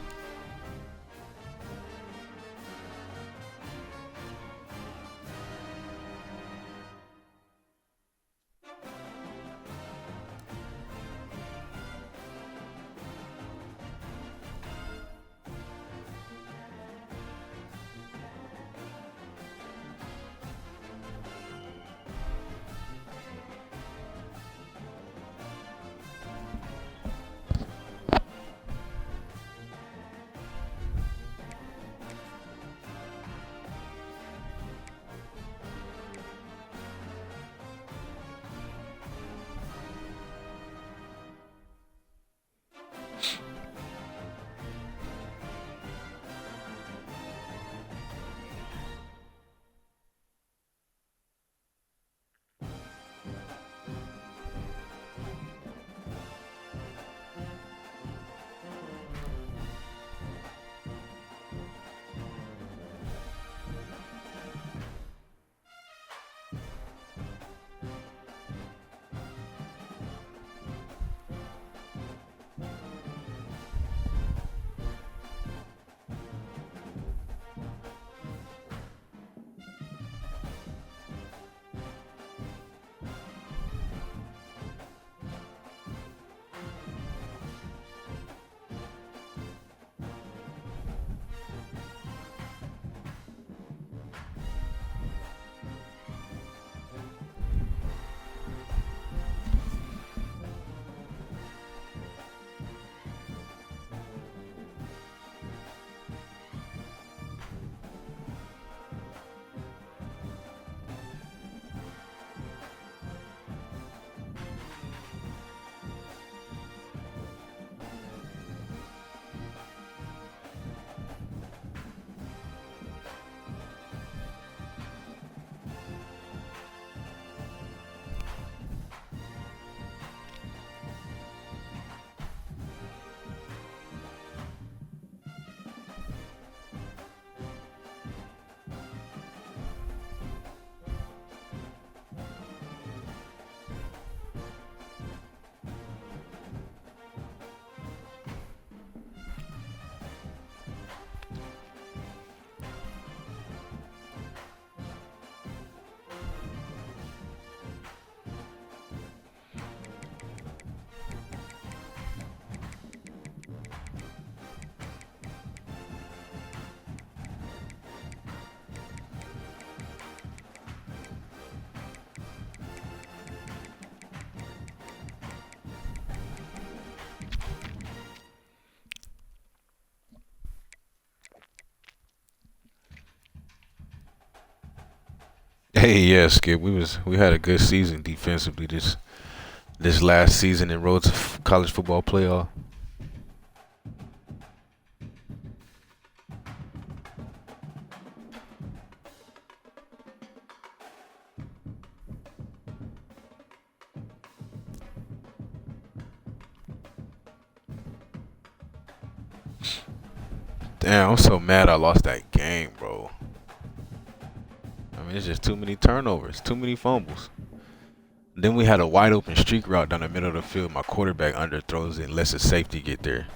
Hey, yeah, Skip. We had a good season defensively this last season in road to college football playoff. Damn, I'm so mad I lost that game, bro. I mean, it's just too many turnovers, too many fumbles. Then we had a wide open streak route down the middle of the field. My quarterback underthrows it and lets the safety get there.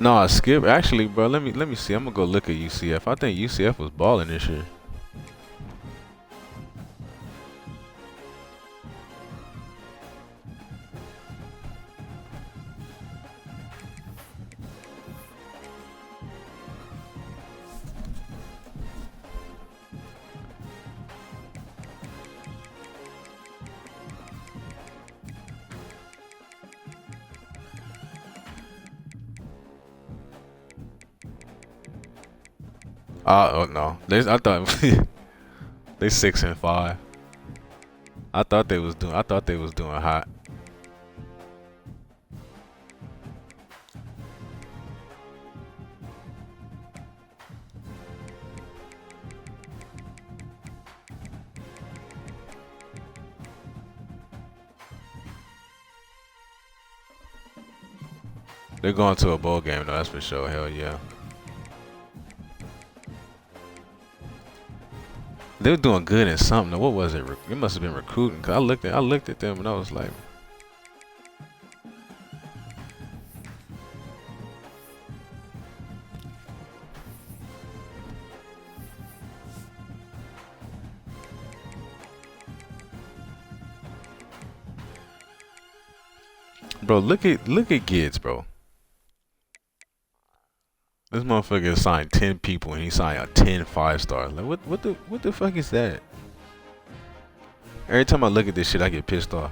No, Skip. Actually, bro, let me see. I'm gonna go look at UCF. I think UCF was balling this year. Oh no, I thought they 6-5. I thought they was doing hot. They're going to a bowl game though, that's for sure. Hell yeah. They were doing good in something. What was it? It must have been recruiting. Cause I looked at them and I was like, bro, look at Gids, bro. This motherfucker signed 10 people and he signed a 10 5-star. Like what the fuck is that? Every time I look at this shit, I get pissed off.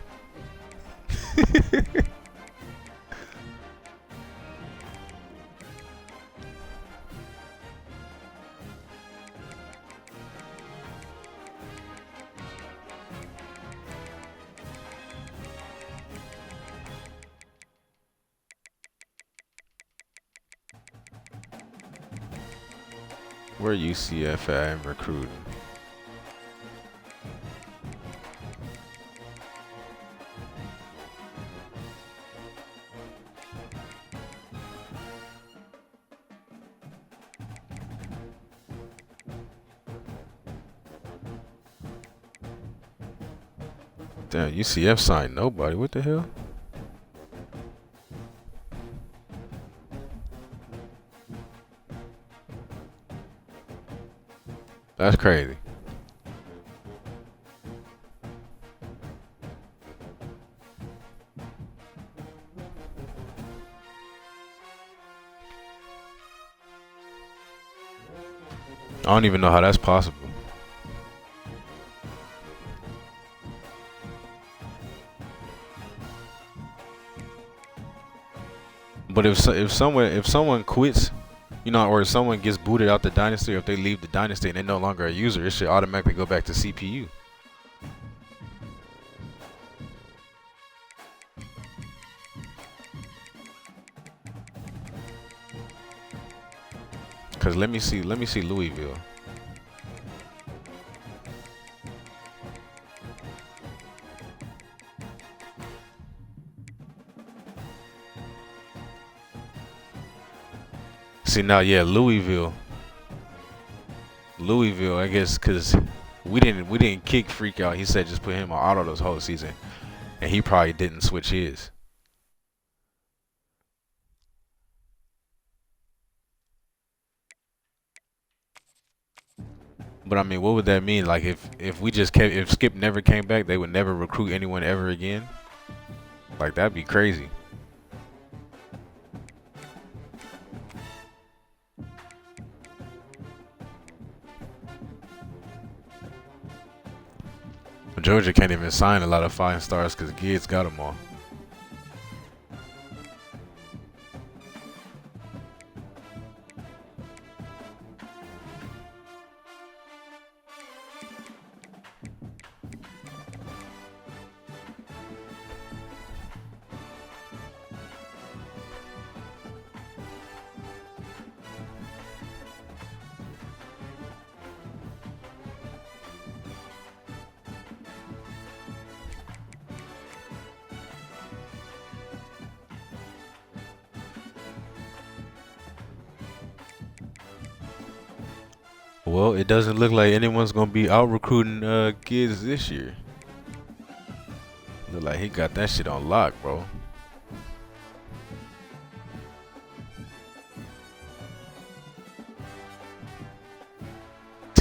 Where UCF at in recruiting? Damn, UCF signed nobody. What the hell? That's crazy. I don't even know how that's possible. But if someone quits, you know, or if someone gets booted out the dynasty, or if they leave the dynasty and they're no longer a user, it should automatically go back to CPU. Cause let me see Louisville. See now, yeah, Louisville, I guess, cause we didn't kick Freak out. He said just put him on auto this whole season, and he probably didn't switch his. But I mean, what would that mean? Like if Skip never came back, they would never recruit anyone ever again. Like that'd be crazy. Georgia can't even sign a lot of 5-stars because Gids got them all. Well, it doesn't look like anyone's gonna be out recruiting kids this year. Look like he got that shit on lock, bro.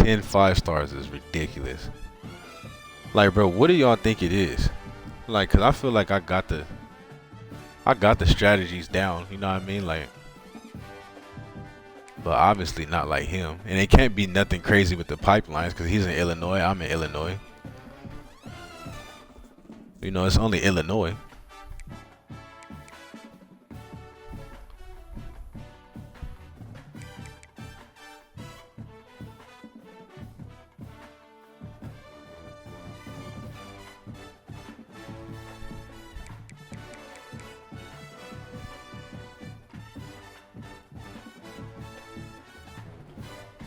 10 5-stars is ridiculous. Like, bro, what do y'all think it is? Like, cause I feel like I got the strategies down. You know what I mean? Like, but obviously not like him. And it can't be nothing crazy with the pipelines because he's in Illinois. I'm in Illinois. You know, it's only Illinois.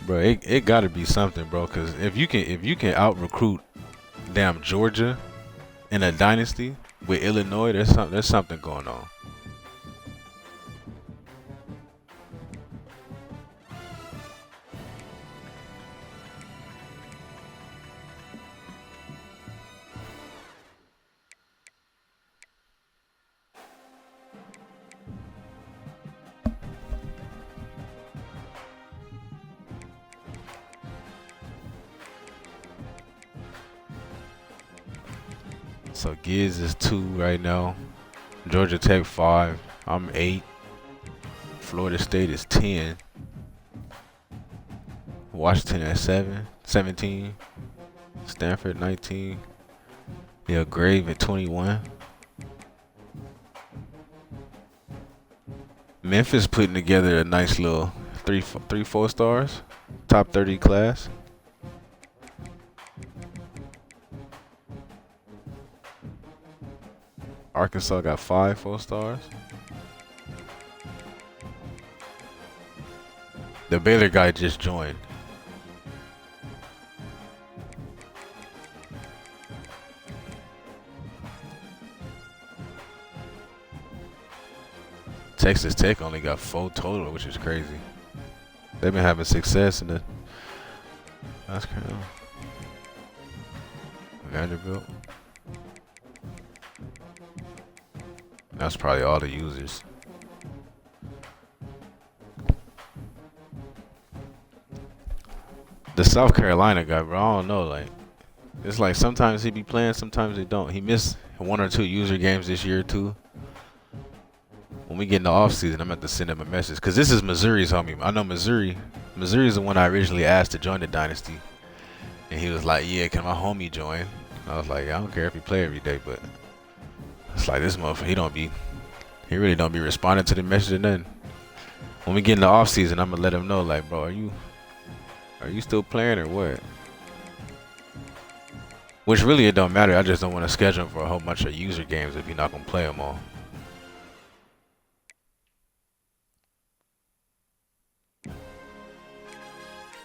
Bro, it gotta be something, bro. Cause if you can out recruit damn Georgia in a dynasty with Illinois, there's something going on. So Giz is 2 right now. Georgia Tech 5. I'm 8. Florida State is 10. Washington at 17. Stanford 19. Yeah, Grave at 21. Memphis putting together a nice little 4 stars. Top 30 class. Arkansas got 5 4 stars. The Baylor guy just joined. Texas Tech only got 4 total, which is crazy. They've been having success in the. That's crazy. Vanderbilt. That's probably all the users. The South Carolina guy, bro, I don't know. Like, it's like sometimes he be playing, sometimes he don't. He missed 1 or 2 user games this year too. When we get in the off season, I'm gonna have to send him a message because this is Missouri's homie. I know Missouri. Missouri's the one I originally asked to join the dynasty, and he was like, "Yeah, can my homie join?" I was like, "I don't care if he play every day, but." It's like this motherfucker, he really don't be responding to the message or nothing. When we get in the off season, I'm gonna let him know, like, bro, are you still playing or what? Which really it don't matter. I just don't want to schedule him for a whole bunch of user games if you're not gonna play them all.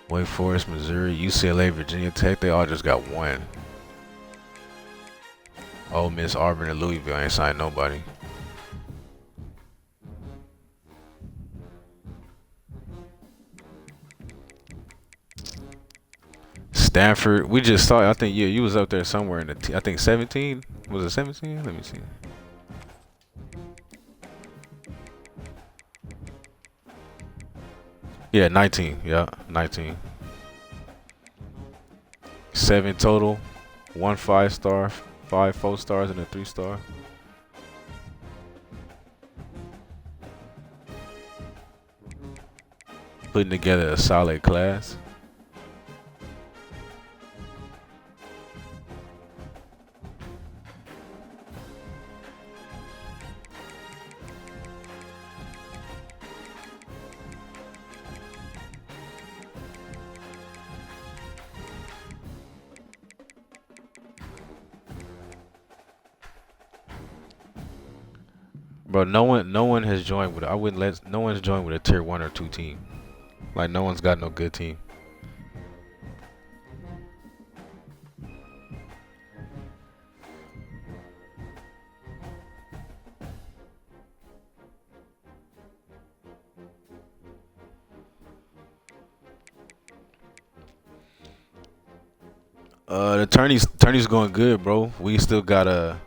Wake Forest, Missouri, UCLA, Virginia Tech, they all just got 1. Ole Miss, Auburn, and Louisville ain't signed nobody. Stanford, we just saw it. I think you was up there somewhere in the I think 17. Was it 17? Let me see. Yeah, 19. Yeah, 19. 7 total. 1 5-star, 5 4 stars, and a 3-star. Putting together a solid class. Bro, no one has joined with. No one's joined with a tier 1 or 2 team. Like no one's got no good team. The tourney's going good, bro. We still got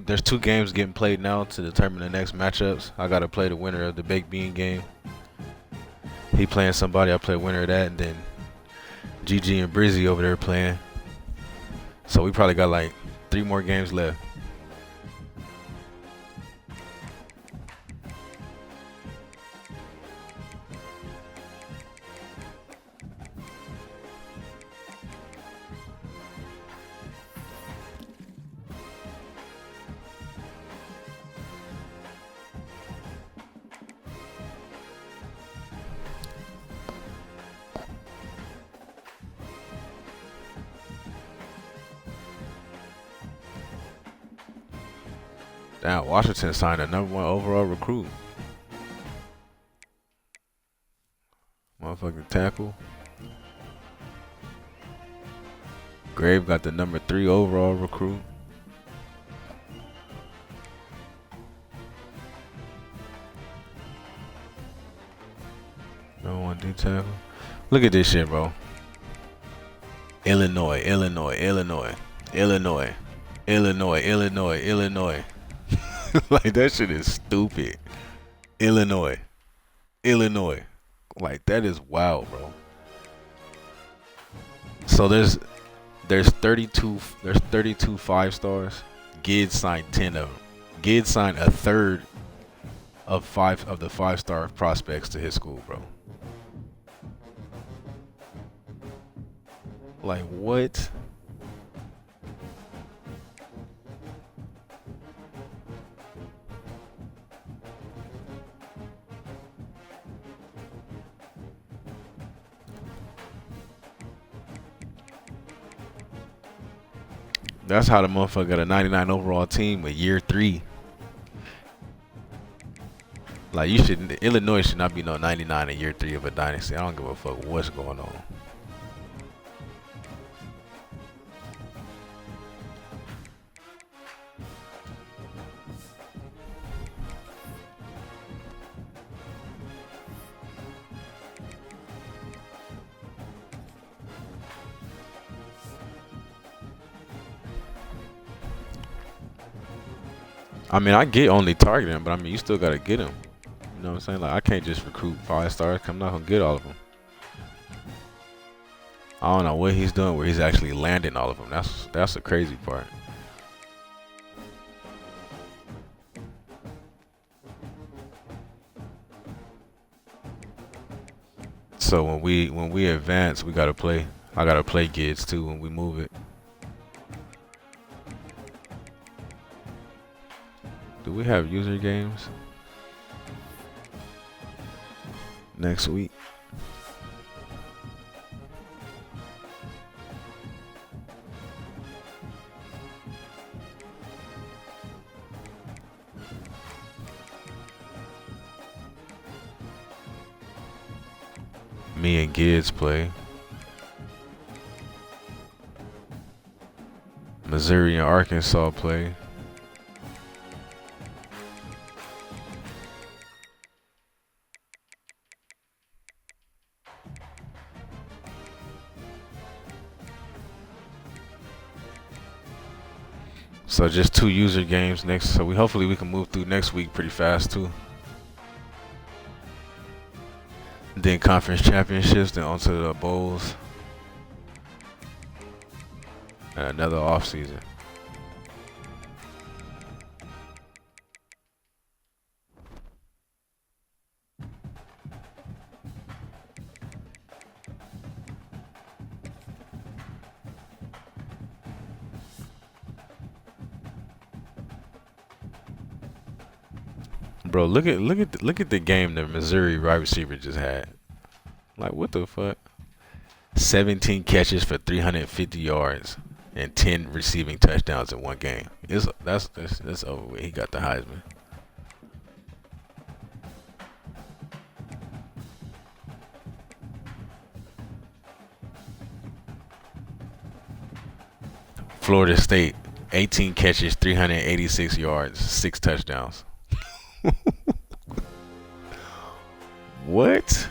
there's 2 games getting played now to determine the next matchups. I gotta play the winner of the baked bean game. He playing somebody, I play winner of that, and then GG and Brizzy over there playing. So we probably got like 3 more games left. Damn, Washington signed a #1 overall recruit. Motherfucking tackle. Grave got the #3 overall recruit. #1 D tackle. Look at this shit, bro. Illinois. Like, that shit is stupid. Illinois. Like, that is wild, bro. So there's 32 5-stars. Gids signed 10 of them. Gids signed a third of the 5-star prospects to his school, bro. Like, what? That's how the motherfucker got a 99 overall team with year 3. Like, Illinois should not be no 99 in year 3 of a dynasty. I don't give a fuck what's going on. I mean, I get only targeting, but I mean, you still gotta get them. You know what I'm saying? Like, I can't just recruit 5-stars. I'm not gonna get all of them. I don't know what he's doing where he's actually landing all of them. That's the crazy part. So when we advance, we gotta play. I gotta play Gids too when we move it. Do we have user games next week? Me and Gids play. Missouri and Arkansas play. So just 2 user games next. So hopefully we can move through next week pretty fast too. Then conference championships, then onto the bowls, and another off season. Bro, look at the game the Missouri wide receiver just had. Like, what the fuck? 17 catches for 350 yards and 10 receiving touchdowns in one game. That's over with. He got the Heisman. Florida State, 18 catches, 386 yards, 6 touchdowns. What?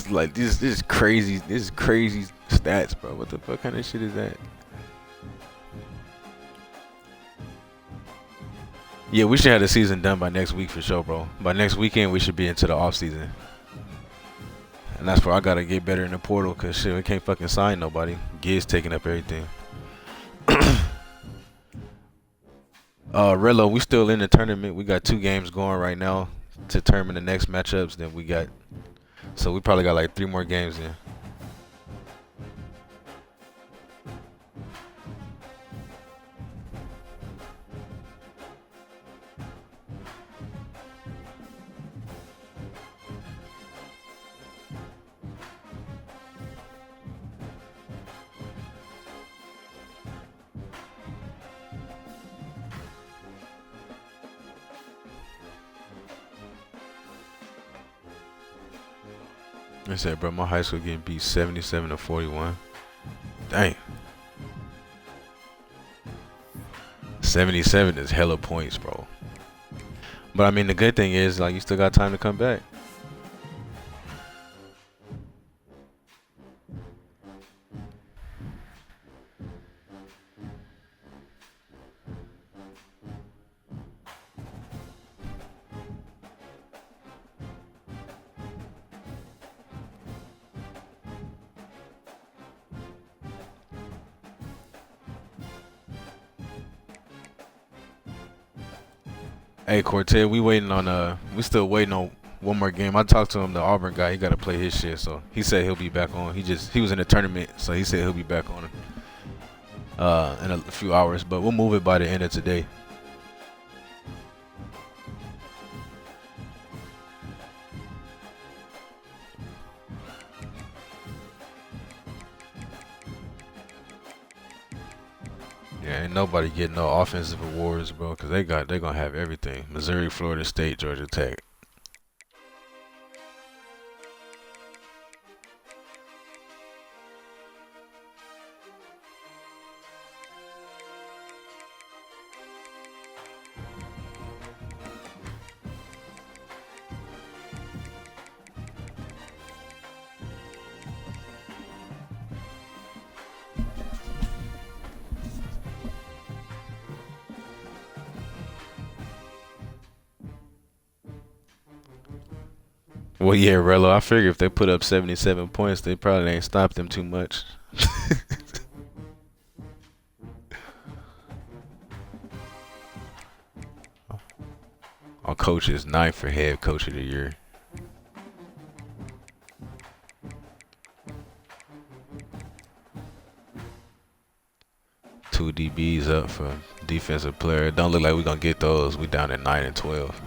is like this is crazy. This is crazy stats, bro. What the fuck kind of shit is that? Yeah, we should have the season done by next week for sure, bro. By next weekend, we should be into the off season. And that's where I gotta get better in the portal, cause shit, we can't fucking sign nobody. Giz taking up everything. Rello, we still in the tournament. We got 2 games going right now to determine the next matchups. Then we got, so we probably got like 3 more games in. I said, bro, my high school getting beat 77-41. Dang. 77 is hella points, bro. But I mean, the good thing is, like, you still got time to come back. Hey Cortez, we still waiting on one more game. I talked to him, the Auburn guy. He got to play his shit, so he said he'll be back on. He was in the tournament, so he said he'll be back on in a few hours. But we'll move it by the end of today. Yeah, ain't nobody getting no offensive awards, bro, because they gonna have everything. Missouri, Florida State, Georgia Tech. Well, yeah, Rello, I figure if they put up 77 points, they probably ain't stopped them too much. Our coach is 9th for head coach of the year. Two DBs up for defensive player. Don't look like we're gonna get those. We down at 9 and 12.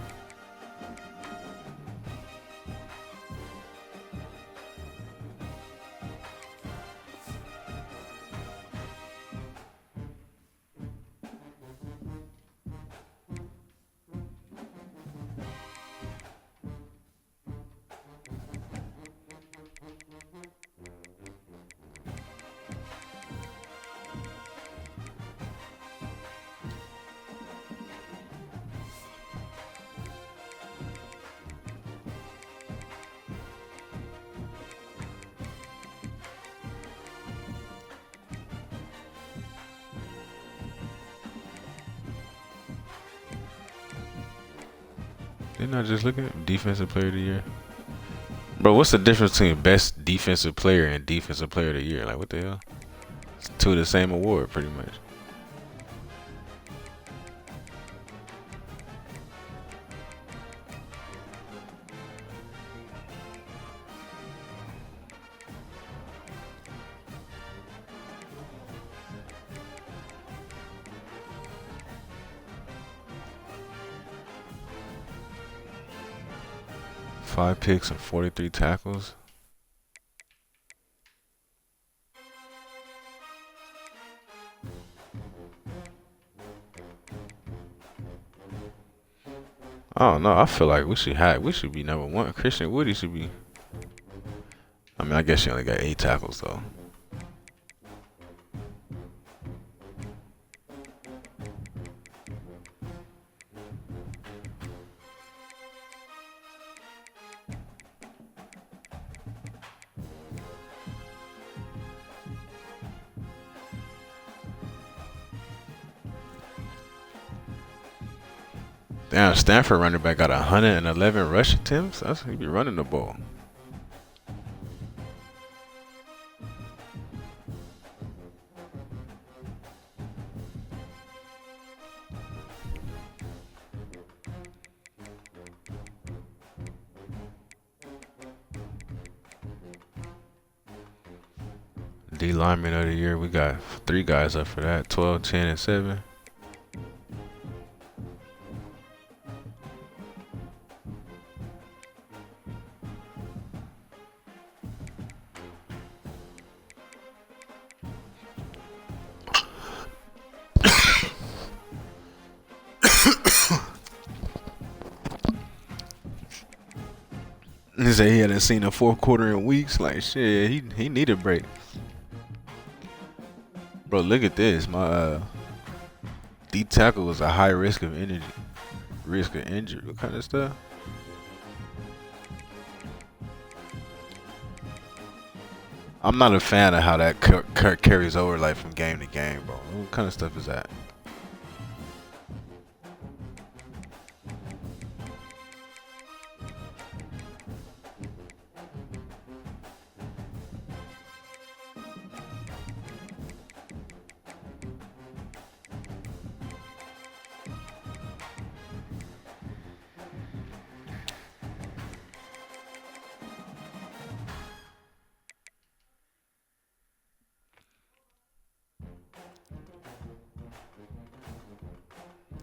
Didn't I just look at defensive player of the year? Bro, what's the difference between best defensive player and defensive player of the year? Like, what the hell? It's 2 of the same award, pretty much. Five picks and 43 tackles. I don't know. I feel like we should be number 1. Christian Woody should be. I mean, I guess she only got 8 tackles though. Damn, Stanford running back got 111 rush attempts. That's he be running the ball. D lineman of the year, we got 3 guys up for that. 12, 10, and 7. He said he hadn't seen a fourth quarter in weeks. Like shit, he need a break. Bro, look at this. My D tackle was a high risk of injury. What kind of stuff? I'm not a fan of how that carries over like from game to game, bro. What kind of stuff is that?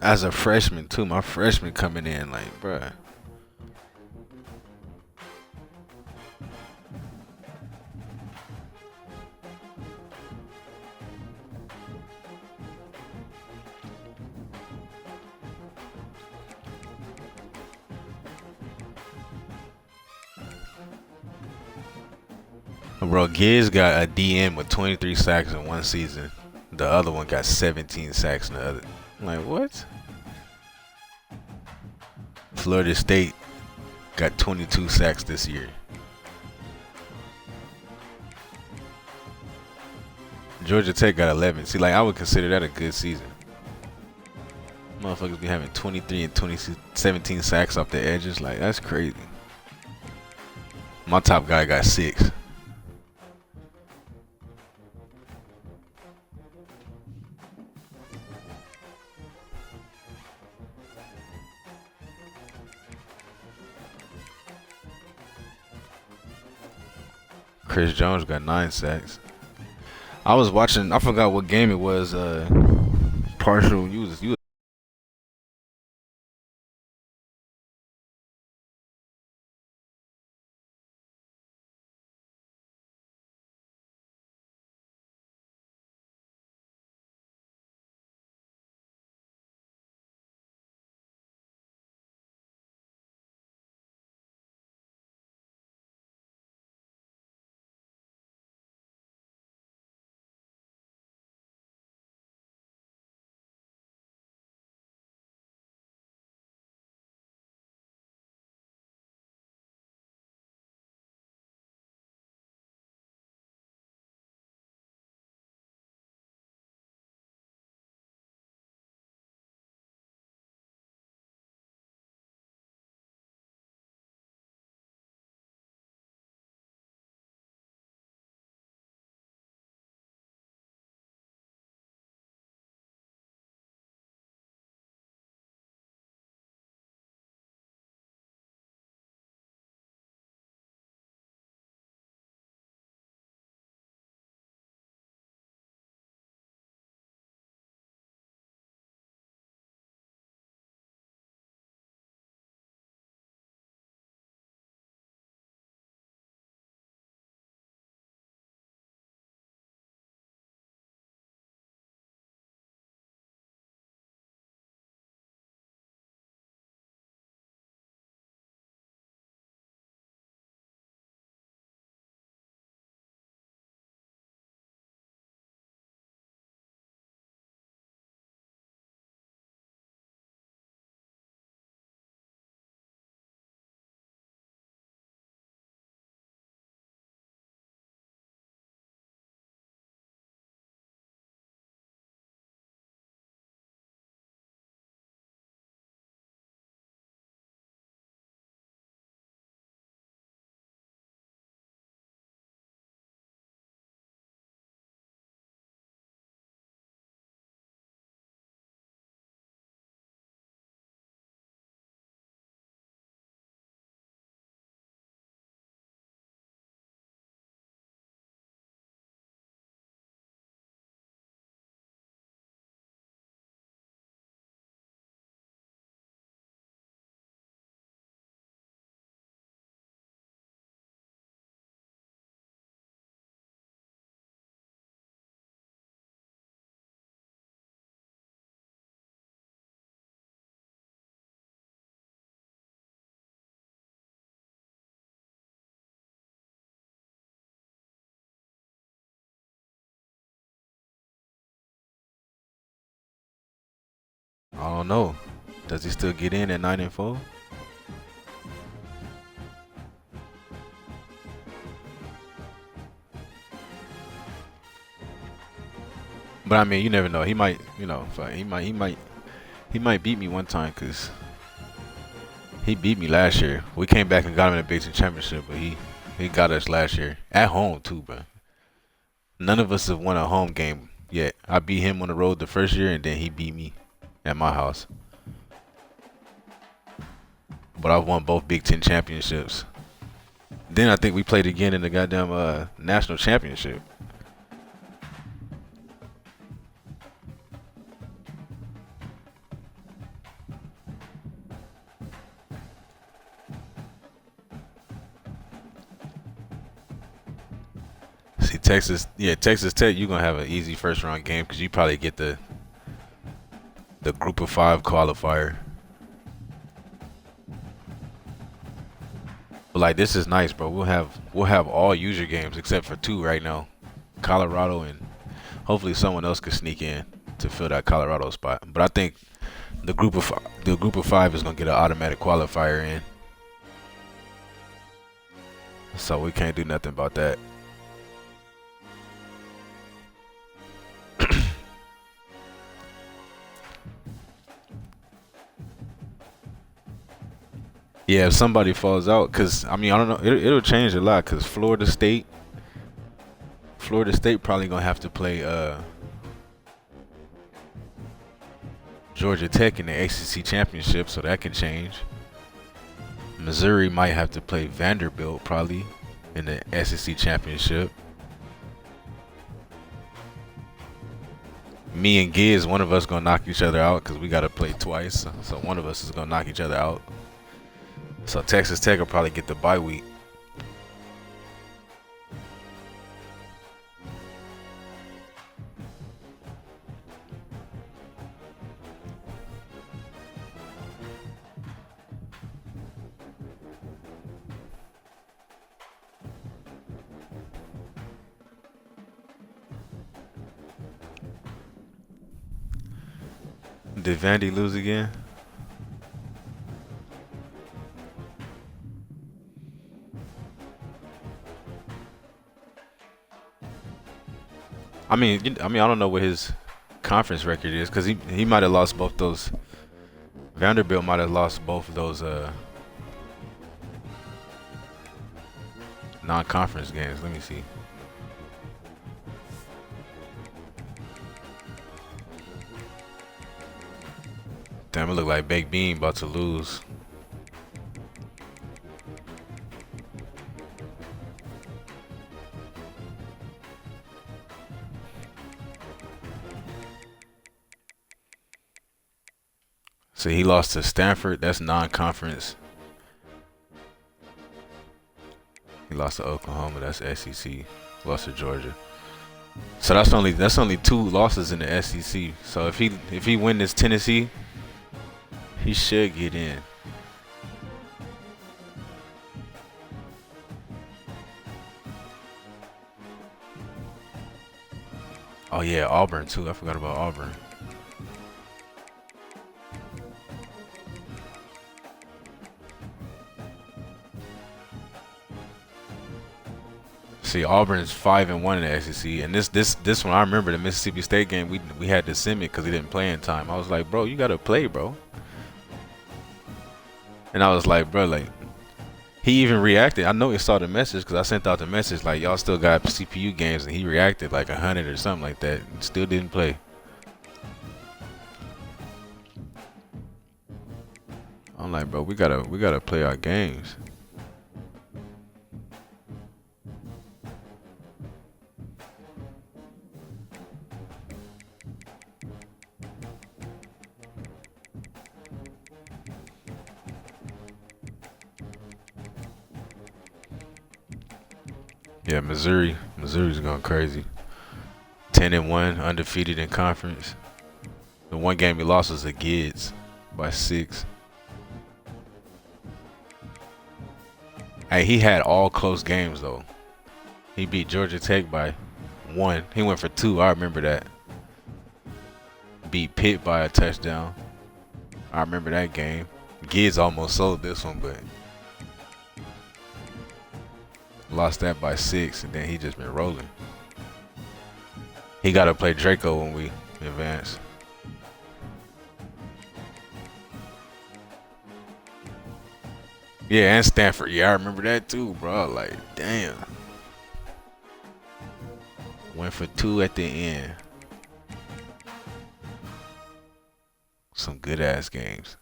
As a freshman too, my freshman coming in like, bruh. Bro, Giz got a DM with 23 sacks in one season. The other one got 17 sacks in the other. Like, what? Florida State got 22 sacks this year. Georgia Tech got 11. See, like, I would consider that a good season. Motherfuckers be having 23 and 17 sacks off the edges. Like, that's crazy. My top guy got 6. Chris Jones got 9 sacks. I was watching. I forgot what game it was. Partial. You was don't know. Does he still get in at 9-4? But I mean, you never know. He might, you know, he might beat me one time because he beat me last year. We came back and got him in the Big Ten Championship, but he got us last year at home too, bro. None of us have won a home game yet. I beat him on the road the first year, and then he beat me at my house. But I've won both Big Ten championships. Then I think we played again in the goddamn national championship. See, Texas Tech, you're gonna have an easy first round game because you probably get the Group of 5 qualifier. But like, this is nice, bro. We'll have all user games except for 2 right now, Colorado, and hopefully someone else could sneak in to fill that Colorado spot. But I think the Group of 5 is gonna get an automatic qualifier in, so we can't do nothing about that. Yeah, if somebody falls out, cause I mean, I don't know, it'll change a lot, cause Florida State probably gonna have to play Georgia Tech in the ACC championship, so that can change. Missouri might have to play Vanderbilt probably in the SEC championship. Me and Giz, one of us gonna knock each other out, cause we gotta play twice, so one of us is gonna knock each other out. So Texas Tech will probably get the bye week. Did Vandy lose again? I mean, I don't know what his conference record is, because he might have lost both those. Vanderbilt might have lost both of those non-conference games. Let me see. Damn, it look like Baked Bean about to lose. So he lost to Stanford. That's non-conference. He lost to Oklahoma. That's SEC. Lost to Georgia. So that's only 2 losses in the SEC. So if he win this Tennessee, he should get in. Oh yeah, Auburn too. I forgot about Auburn. See, Auburn's 5-1 in the SEC, and this one I remember the Mississippi State game. We had to send it because he didn't play in time. I was like, bro, you gotta play, bro. And I was like, bro, like, he even reacted. I know he saw the message because I sent out the message like, y'all still got CPU games, and he reacted like 100 or something like that. And still didn't play. I'm like, bro, we gotta play our games. Yeah, Missouri's going crazy. 10-1, undefeated in conference. The one game he lost was to Gids by 6. Hey, he had all close games though. He beat Georgia Tech by 1. He went for 2. I remember that. Beat Pitt by a touchdown. I remember that game. Gids almost sold this one, but lost that by 6, and then he just been rolling. He got to play Draco when we advance. Yeah, and Stanford. Yeah, I remember that too, bro. Like, damn. Went for 2 at the end. Some good ass games.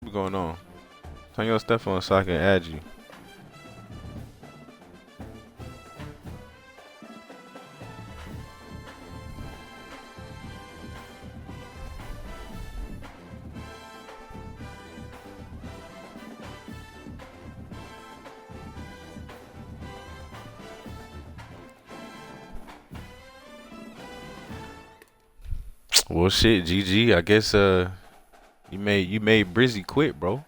What's going on? Turn your stuff on so I can add you. Well, shit, GG. I guess you made Brizzy quit, bro.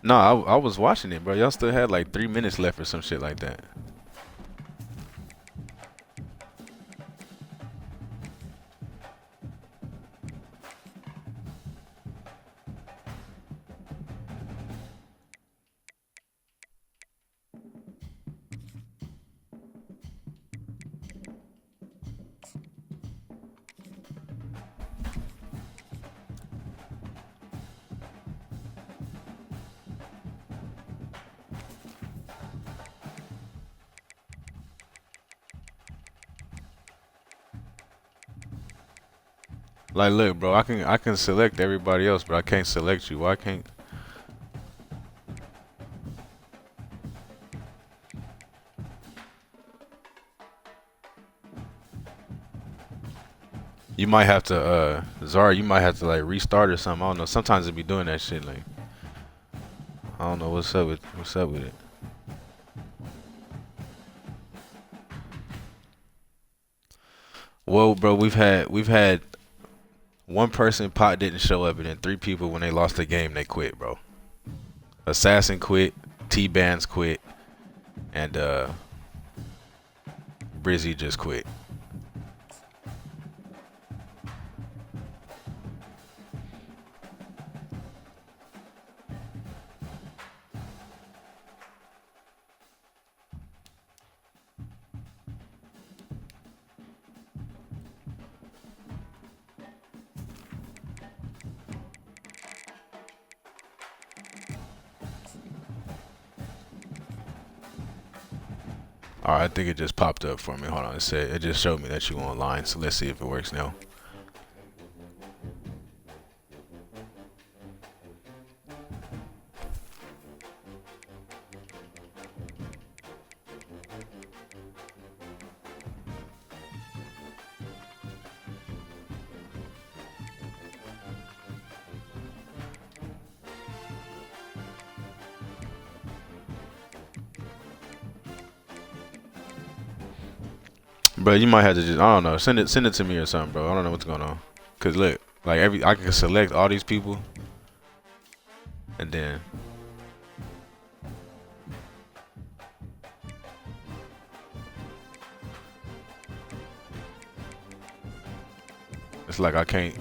No, I was watching it, bro. Y'all still had like 3 minutes left or some shit like that. Like, look, bro, I can select everybody else, but I can't select you. Why can't? You might have to, Zara, you might have to like restart or something. I don't know. Sometimes it be doing that shit. Like, I don't know what's up with it. Well, bro, we've had one person pot didn't show up, and then 3 people when they lost the game they quit, bro. Assassin quit, T-Bands quit, and Brizzy just quit. All right, I think it just popped up for me. Hold on, it just showed me that you online. So let's see if it works now. Bro, you might have to just, I don't know, send it to me or something, bro. I don't know what's going on. Cause look, like I can select all these people, and then it's like I can't.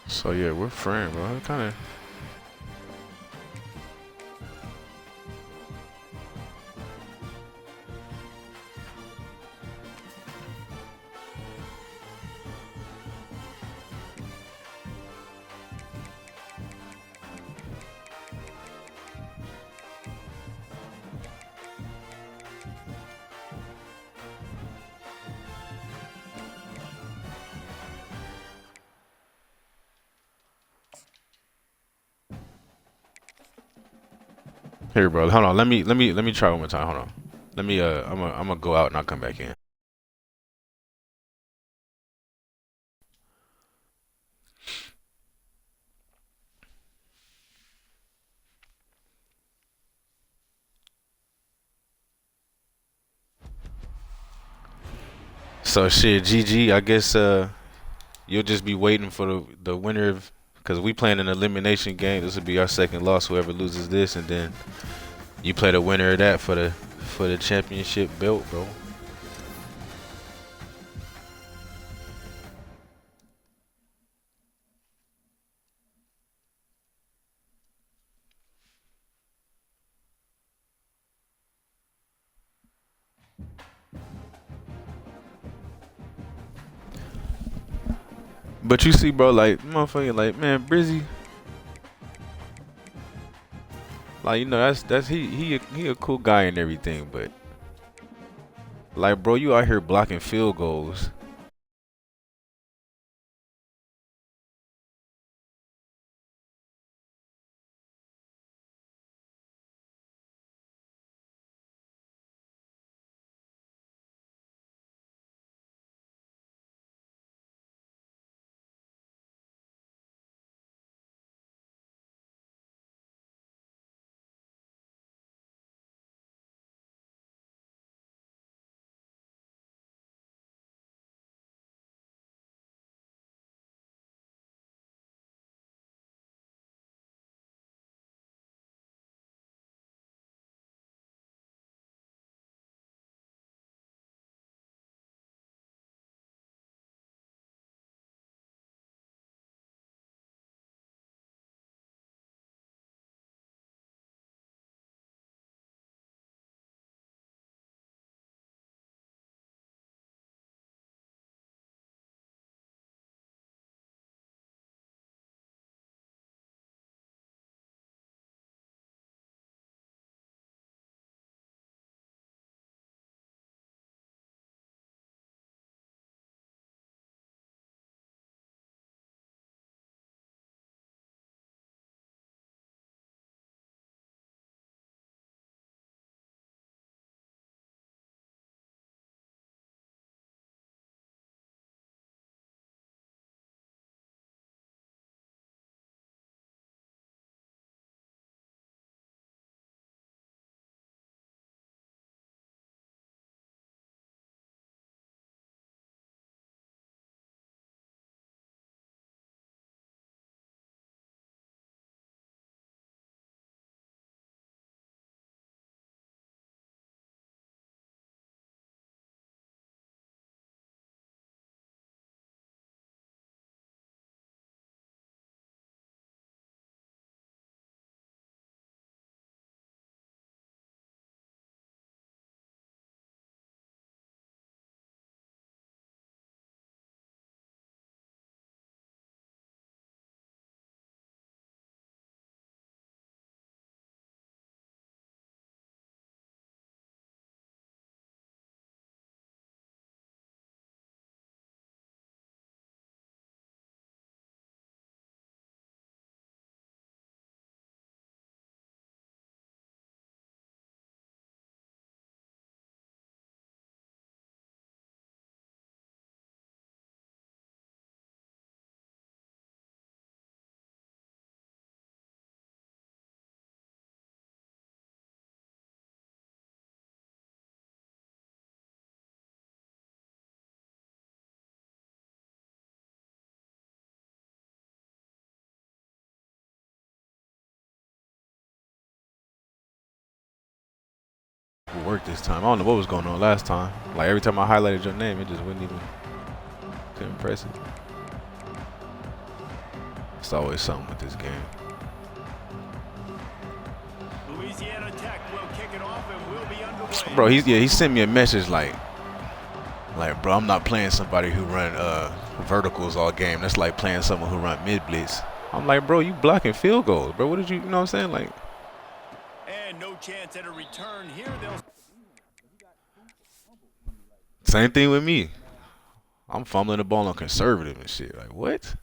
So yeah, we're friends, bro. Kind of. Here, bro. Hold on. Let me try one more time. Hold on. Let me I'm gonna go out and I'll come back in. So shit, GG. I guess you'll just be waiting for the winner of, because we playing an elimination game. This will be our second loss. Whoever loses this, and then you play the winner of that for the championship belt, bro. But you see, bro, like motherfucker, like man, Brizzy, like that's he a cool guy and everything, but like bro, you out here blocking field goals. even work this time. I don't know what was going on last time. Like every time I highlighted your name, it just wouldn't even. Couldn't press it. It's always something with this game. Louisiana Tech will kick it off and will be underway. Bro, he sent me a message like, bro, I'm not playing somebody who run verticals all game. That's like playing someone who run mid blitz. I'm like, bro, you blocking field goals, bro. What did you know what I'm saying? Like, and no chance at a return here. They'll same thing with me. I'm fumbling the ball on conservative and shit. Like, what?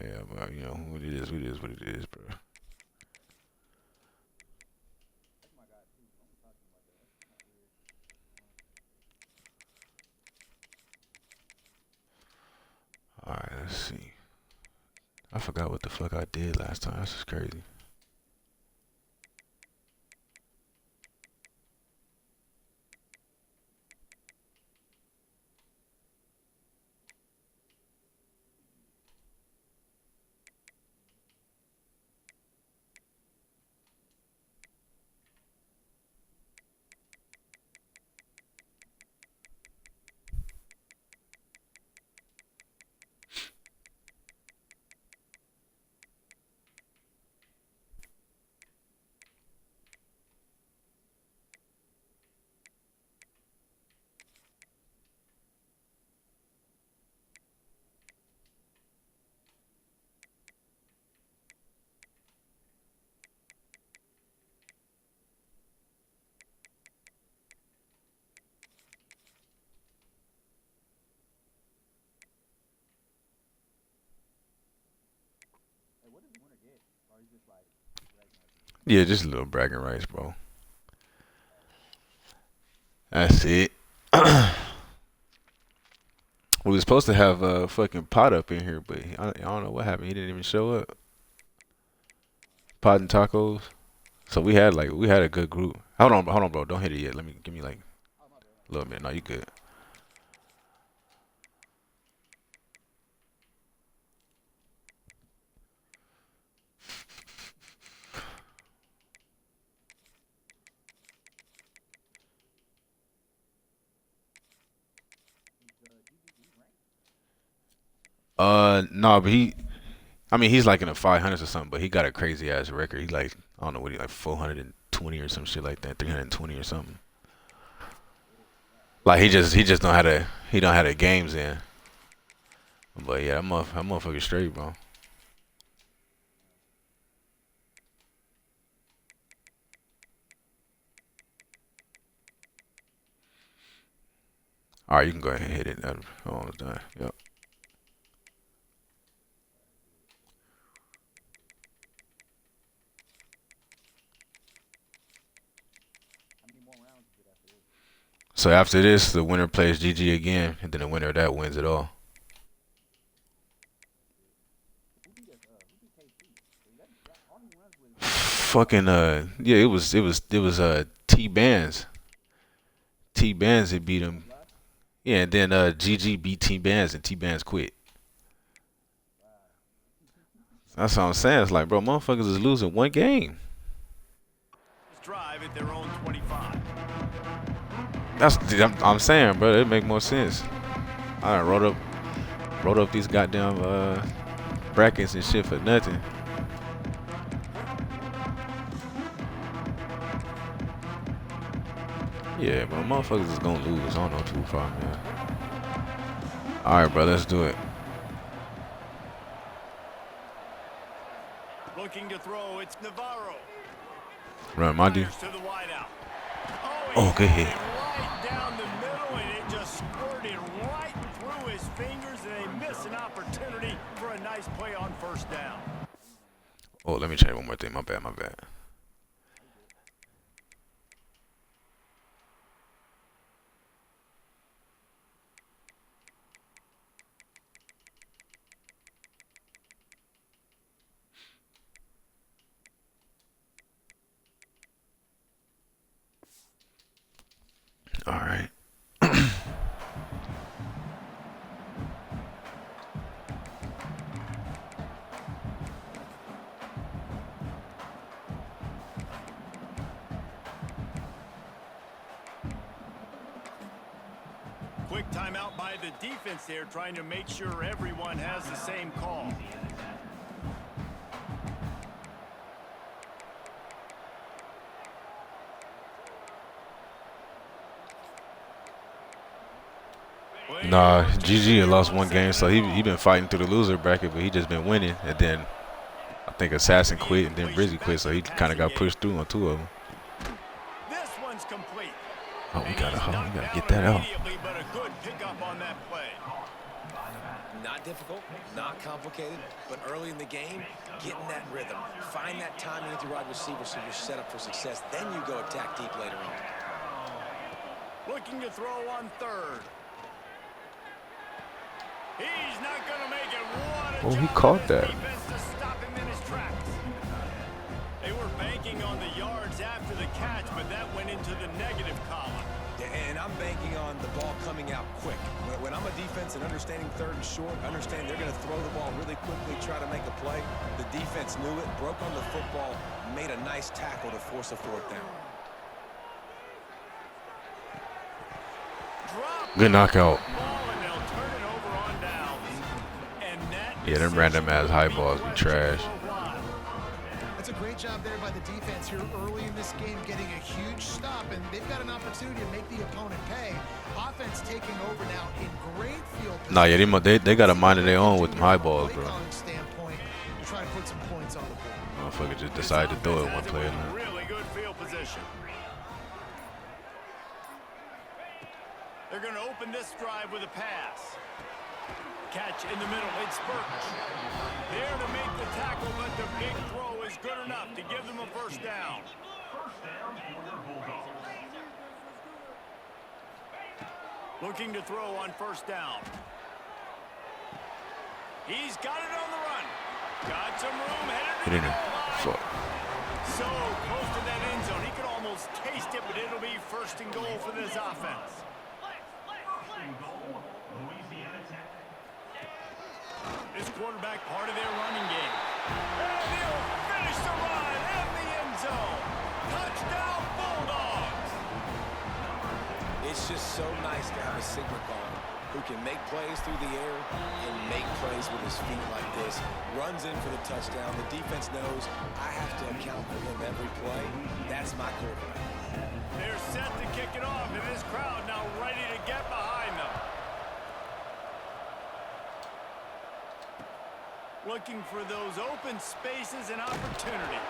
Yeah, but you know, what it is what it is, bro. Alright, let's see. I forgot what the fuck I did last time. That's just crazy. Yeah, just a little bragging rights, bro. That's it. We was supposed to have a fucking Pot up in here, but I don't know what happened. He didn't even show up. Pot and tacos. So we had a good group. Hold on, bro. Don't hit it yet. Give me like a little bit. No, you good. No, but he's like in the 500s or something, but he got a crazy ass record. He like, I don't know what he like 420 or some shit like that, 320 or something. Like he just don't have the games in. But yeah, that motherfucker straight, bro. All right, you can go ahead and hit it. That almost done. Yep. So after this, the winner plays GG again, and then the winner of that wins it all. Fucking yeah, it was T-Bands. T-Bands had beat him. Yeah, and then GG beat T-Bands and T-Bands quit. That's what I'm saying. It's like, bro, motherfuckers is losing one game. drive at their own 25. I'm saying, bro, it make more sense. I done wrote up these goddamn brackets and shit for nothing. Yeah, bro, motherfuckers is gonna lose. I don't know too far, man. All right, bro, let's do it. Looking to throw, it's Navarro. Run, my dude. Fires to the wideout. Oh, good hit. Right down the middle, and it just squirted right through his fingers, and they miss an opportunity for a nice play on first down. Oh, let me change one more thing. My bad. All right. timeout by the defense there, trying to make sure everyone has the same call. Nah, GG had lost one game, so he been fighting through the loser bracket, but he just been winning. And then I think Assassin quit, and then Brizzy quit, so he kind of got pushed through on 2 of them. This one's complete. Oh, we gotta get that out. But a good pickup on that play. Not difficult, not complicated, but early in the game, getting that rhythm. Find that timing with your wide receiver so you're set up for success. Then you go attack deep later on. Looking to throw on third. He's not going to make it. What a He job caught of that. defense to stop him in his tracks. They were banking on the yards after the catch, but that went into the negative column. And I'm banking on the ball coming out quick. When I'm a defense and understanding third and short, understand they're going to throw the ball really quickly, try to make a play. The defense knew it, broke on the football, made a nice tackle to force a 4th down. Good knockout. Yeah, them random ass high balls be trash. That's a great job there by the defense here early in this game, getting a huge stop, and they've got an opportunity to make the opponent pay. Offense taking over now in great field position. Nah, yeah, they got a mind of their own with them high balls, bro. Standpoint to try to put some points on the board. Motherfucker just decided to throw it one play. Really good field position. They're going to open this drive with a pass. Catch in the middle. It's Burks. There to make the tackle, but the big throw is good enough to give them a 1st down. Looking to throw on 1st down. He's got it on the run. Got some room. Headed to the goal line. So close to that end zone. He could almost taste it, but it'll be 1st and goal for this offense. This quarterback part of their running game. And he'll finish the run in the end zone. Touchdown, Bulldogs. It's just so nice to have a Sigma guard who can make plays through the air and make plays with his feet like this. Runs in for the touchdown. The defense knows I have to account for him every play. That's my quarterback. They're set to kick it off, and this crowd now ready to get behind them. Looking for those open spaces and opportunity.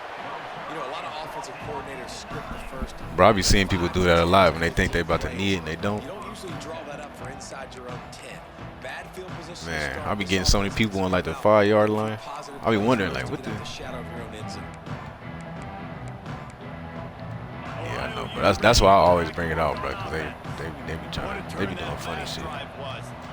You know, a lot of offensive coordinators script the first. Bro, I be seeing people do that a lot when they think they about to need it and they don't. You don't usually draw that up for inside your own 10. Bad field position. Man, I be getting so many people on like the 5-yard line. I be wondering like, what the? Yeah, I know, bro. That's why I always bring it out, bro. Cause they be doing funny shit.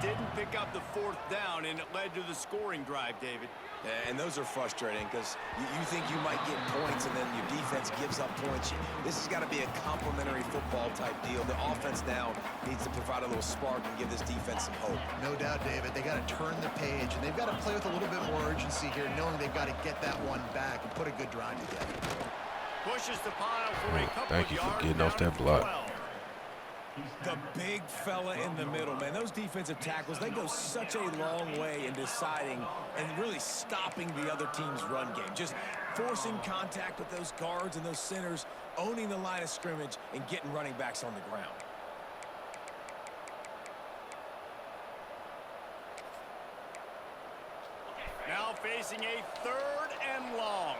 Didn't pick up the 4th down, and it led to the scoring drive, David. Yeah, and those are frustrating because you think you might get points and then your defense gives up points. This has got to be a complementary football type deal. The offense now needs to provide a little spark and give this defense some hope. No doubt, David. They got to turn the page, and they've got to play with a little bit more urgency here, knowing they've got to get that one back and put a good drive together. Pushes the pile for a couple Thank you of for yards. getting off that block. The big fella in the middle, man. Those defensive tackles, they go such a long way in deciding and really stopping the other team's run game. Just forcing contact with those guards and those centers, owning the line of scrimmage, and getting running backs on the ground. Now facing a 3rd and long.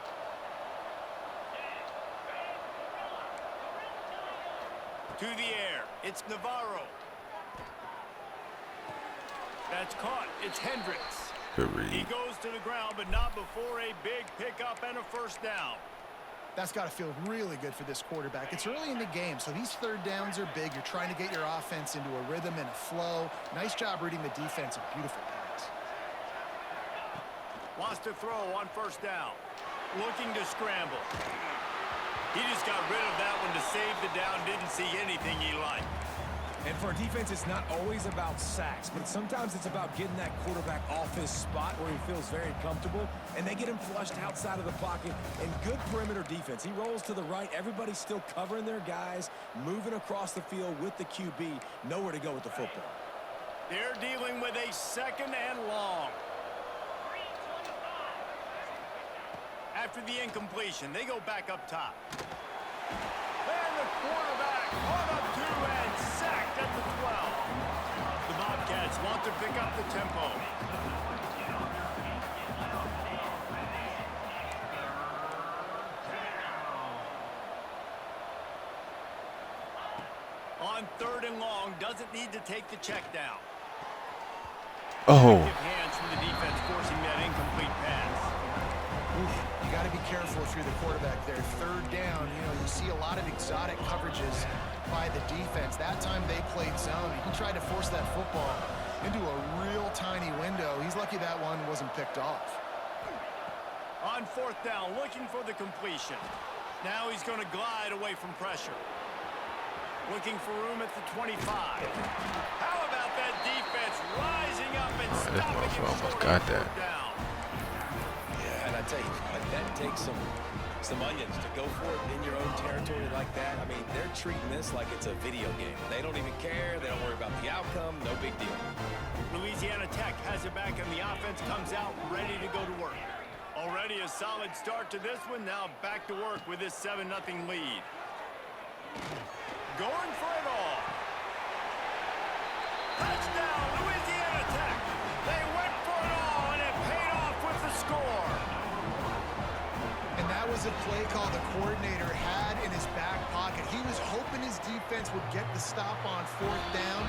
To the air. It's Navarro. That's caught. It's Hendricks. Good read. He goes to the ground, but not before a big pickup and a 1st down. That's got to feel really good for this quarterback. It's early in the game, so these 3rd downs are big. You're trying to get your offense into a rhythm and a flow. Nice job reading the defense. A beautiful pass. Wants to throw on 1st down. Looking to scramble. He just got rid of that one to save the down. Didn't see anything he liked. And for a defense, it's not always about sacks, but sometimes it's about getting that quarterback off his spot where he feels very comfortable, and they get him flushed outside of the pocket. And good perimeter defense. He rolls to the right. Everybody's still covering their guys, moving across the field with the QB. Nowhere to go with the football. They're dealing with a 2nd and long. After the incompletion, they go back up top. And the quarterback caught up to and sacked at the 12. The Bobcats want to pick up the tempo. On 3rd and long, doesn't need to take the check down. Oh. Hands from the defense forcing that incomplete pass. Oof, you got to be careful if you're the quarterback there. 3rd down, you see a lot of exotic coverages by the defense. That time they played zone. He tried to force that football into a real tiny window. He's lucky that one wasn't picked off. On 4th down, looking for the completion. Now he's going to glide away from pressure. Looking for room at the 25. How about that defense rising up and stopping him almost short got of that. 4th down? Yeah, and I tell you, that takes some onions to go for it in your own territory like that. I mean, they're treating this like it's a video game. They don't even care. They don't worry about the outcome. No big deal. Louisiana Tech has it back, and the offense comes out ready to go to work. Already a solid start to this one. Now back to work with this 7-0 lead. Going for it all. Touchdown, Louisiana Tech. They went for it all, and it paid off with the score. And that was a play call the coordinator had in his back pocket. He was hoping his defense would get the stop on 4th down.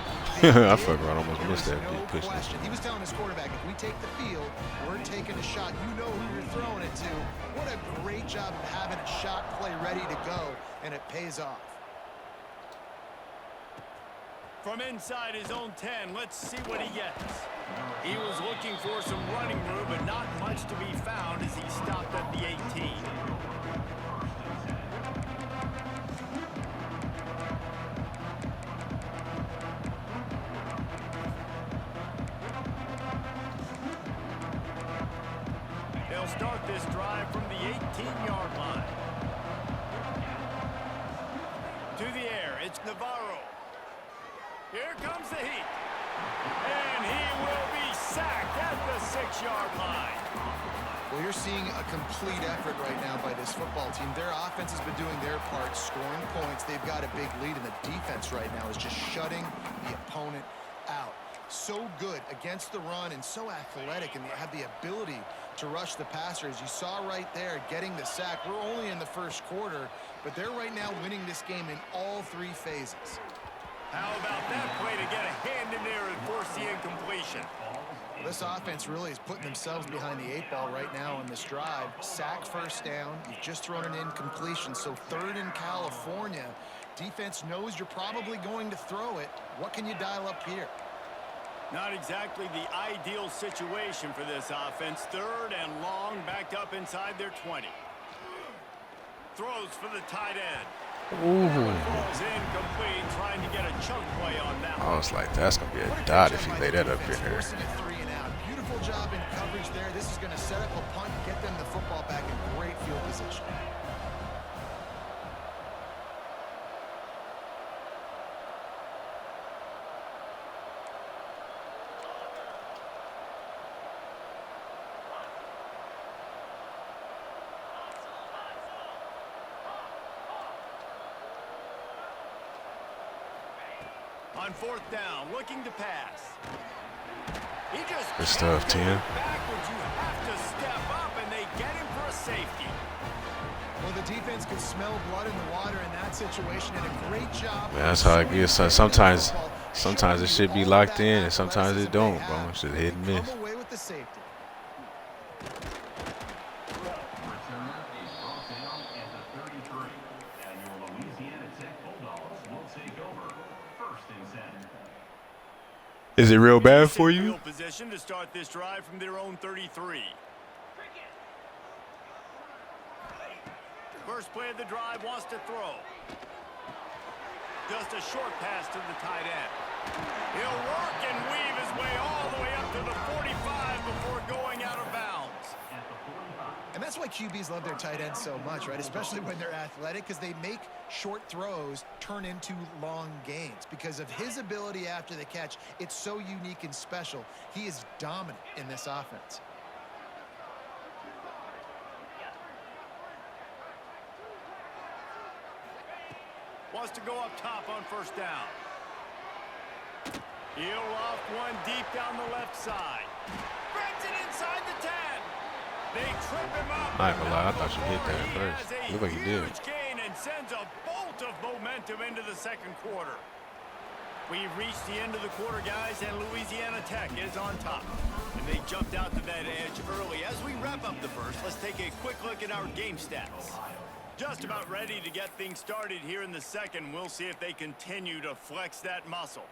I forgot I almost missed that No big push. question. He was telling his quarterback, if we take the field, we're taking a shot. You know who you're throwing it to. What a great job of having a shot play ready to go, and it pays off. From inside his own 10, let's see what he gets. He was looking for some running room, but not much to be found as he stopped at the 18. They'll start this drive from the 18-yard line. To the air, it's Navarro. Here comes the heat. And he will be sacked at the 6-yard line. Well, you're seeing a complete effort right now by this football team. Their offense has been doing their part, scoring points. They've got a big lead, and the defense right now is just shutting the opponent out. So good against the run and so athletic, and they have the ability to rush the passer. As you saw right there, getting the sack. We're only in the 1st quarter, but they're right now winning this game in all 3 phases. How about that play to get a hand in there and force the incompletion? This offense really is putting themselves behind the 8 ball right now on this drive. Sack 1st down. You've just thrown an incompletion, so 3rd in California. Defense knows you're probably going to throw it. What can you dial up here? Not exactly the ideal situation for this offense. 3rd and long, backed up inside their 20. Throws for the tight end. Ooh. Falls incomplete, trying to get a chunk play on that one. I was like, that's gonna be a dot if you lay that up in there. Forcing it 3 and out. Beautiful job in coverage there. This is going to set up a punt, get them the football back in great field position. On 4th down, looking to pass. He just Good stuff, Tim. backwards. You have to step up, and they get him for a safety. Well, the defense could smell blood in the water in that situation, and a great job. Man, that's how it gets. Sometimes it should be locked in, and sometimes it don't, bro. It's just hit and miss. Come away with the safety. Is it real bad for you? Position to start this drive from their own 33. First play of the drive, wants to throw. Just a short pass to the tight end. He'll work and weave his way all the way up to the 45 before going out of bounds. And that's that's why QBs love their tight ends so much, right? Especially when they're athletic, because they make short throws turn into long gains. Because of his ability after the catch, it's so unique and special. He is dominant in this offense. Wants to go up top on first down. He'll off one deep down the left side. Brings it inside the 10. They trip him up. I ain't gonna lie, I thought you hit that at first. Looked like you did. Huge gain and sends a bolt of momentum into the second quarter. We've reached the end of the quarter, guys, and Louisiana Tech is on top. And they jumped out to that edge early. As we wrap up the first, let's take a quick look at our game stats. Just about ready to get things started here in the second. We'll see if they continue to flex that muscle.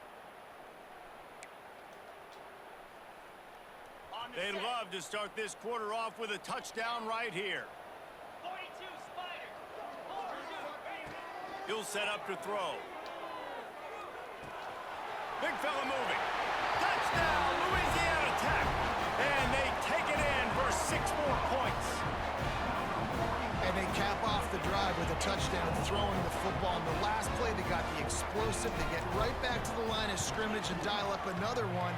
They'd love to start this quarter off with a touchdown right here. 42 Spider. He'll set up to throw. Big fella moving. Touchdown, Louisiana Tech. And they take it in for 6 more points. And they cap off the drive with a touchdown, throwing the football. In the last play, they got the explosive. They get right back to the line of scrimmage and dial up another one.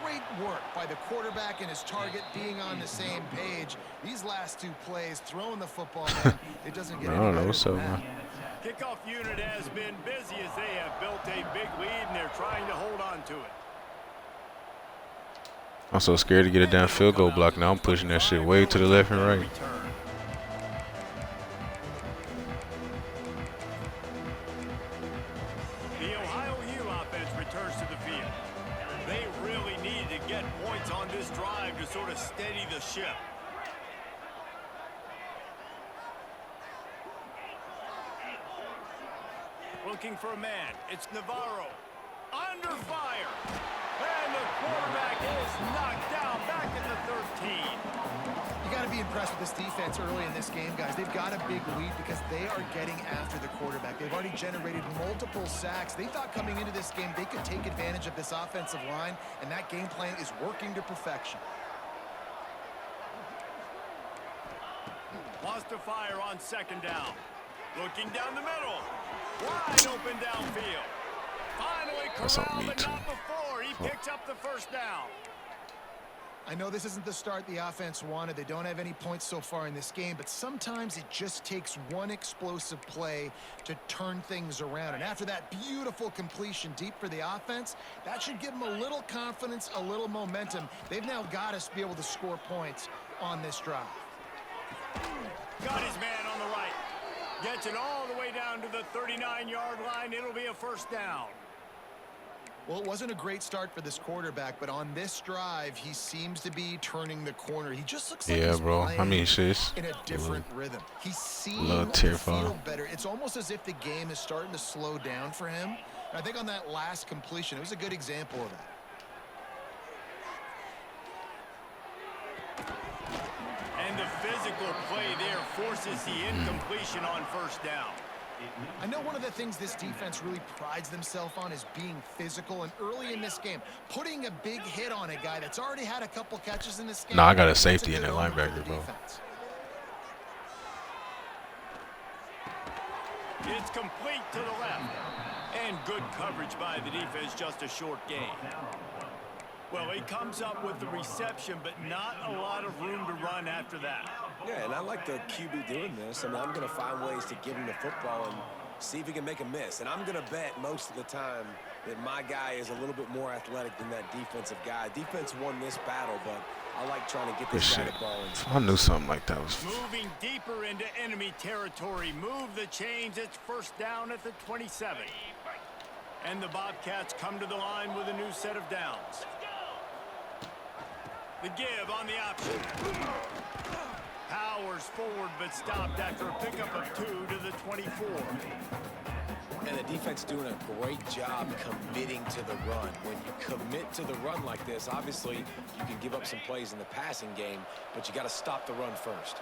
Great work by the quarterback and his target being on the same page. These last 2 plays, throwing the football, man, it doesn't get any better than that. Kickoff unit has been busy as they have built a big lead, and they're trying to hold on to it. I'm so scared to get a damn field goal block now. I'm pushing that shit way to the left and right. The Ohio U offense returns to the field. They really needed to get points on this drive to sort of steady the ship. Looking for a man. It's Navarro. Under fire. And the quarterback is knocked down back at the 13. You got to be impressed with this defense early in this game, guys. They've got a big lead because they are getting after the quarterback. They've already generated multiple sacks. They thought coming into this game they could take advantage of this offensive line, and that game plan is working to perfection. Wants to fire on second down. Looking down the middle. Wide open downfield. Finally corralled, but not before. He picks up the first down. I know this isn't the start the offense wanted. They don't have any points so far in this game, but sometimes it just takes one explosive play to turn things around. And after that beautiful completion deep for the offense, that should give them a little confidence, a little momentum. They've now got to be able to score points on this drive. Got his man on the right. Gets it all the way down to the 39-yard line. It'll be a first down. Well, it wasn't a great start for this quarterback, but on this drive, he seems to be turning the corner. He just looks like he's playing in a different rhythm. He's seeing to feel better. It's almost as if the game is starting to slow down for him. And I think on that last completion, it was a good example of that. And the physical play there forces the incompletion on first down. I know one of the things this defense really prides themselves on is being physical, and early in this game, putting a big hit on a guy that's already had a couple catches in this game. Nah, I got a safety in that linebacker, bro. It's complete to the left. And good coverage by the defense, just a short gain. Well, he comes up with the reception, but not a lot of room to run after that. Yeah, and I like the QB doing this. I mean, I'm going to find ways to give him the football and see if he can make a miss. And I'm going to bet most of the time that my guy is a little bit more athletic than that defensive guy. Defense won this battle, but I like trying to get this guy the ball in. I knew something like that was. Moving deeper into enemy territory. Move the chains. It's first down at the 27. And the Bobcats come to the line with a new set of downs. The give on the option. Powers forward, but stopped after a pickup of 2 to the 24. And the defense doing a great job committing to the run. When you commit to the run like this, obviously you can give up some plays in the passing game, but you got to stop the run first.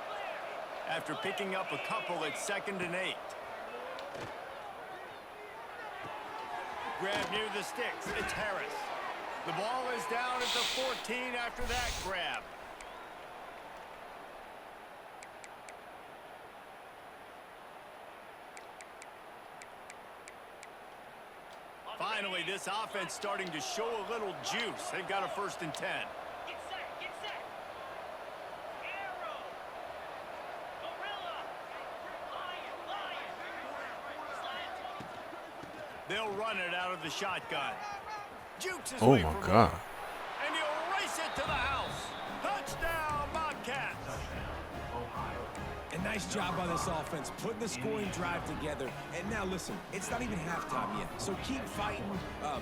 After picking up a couple at 2nd and 8. Grab near the sticks. It's Harris. The ball is down at the 14 after that grab. Finally, this offense starting to show a little juice. They've got a 1st and 10. Get set, get set. Arrow. Gorilla. Lion, lion. Slide. They'll run it out of the shotgun. Jukes his Oh way my from God. home. And he'll race it to the house. Touchdown, Bobcats. And nice job by this offense, putting the scoring drive together. And now listen, it's not even halftime yet, so keep fighting.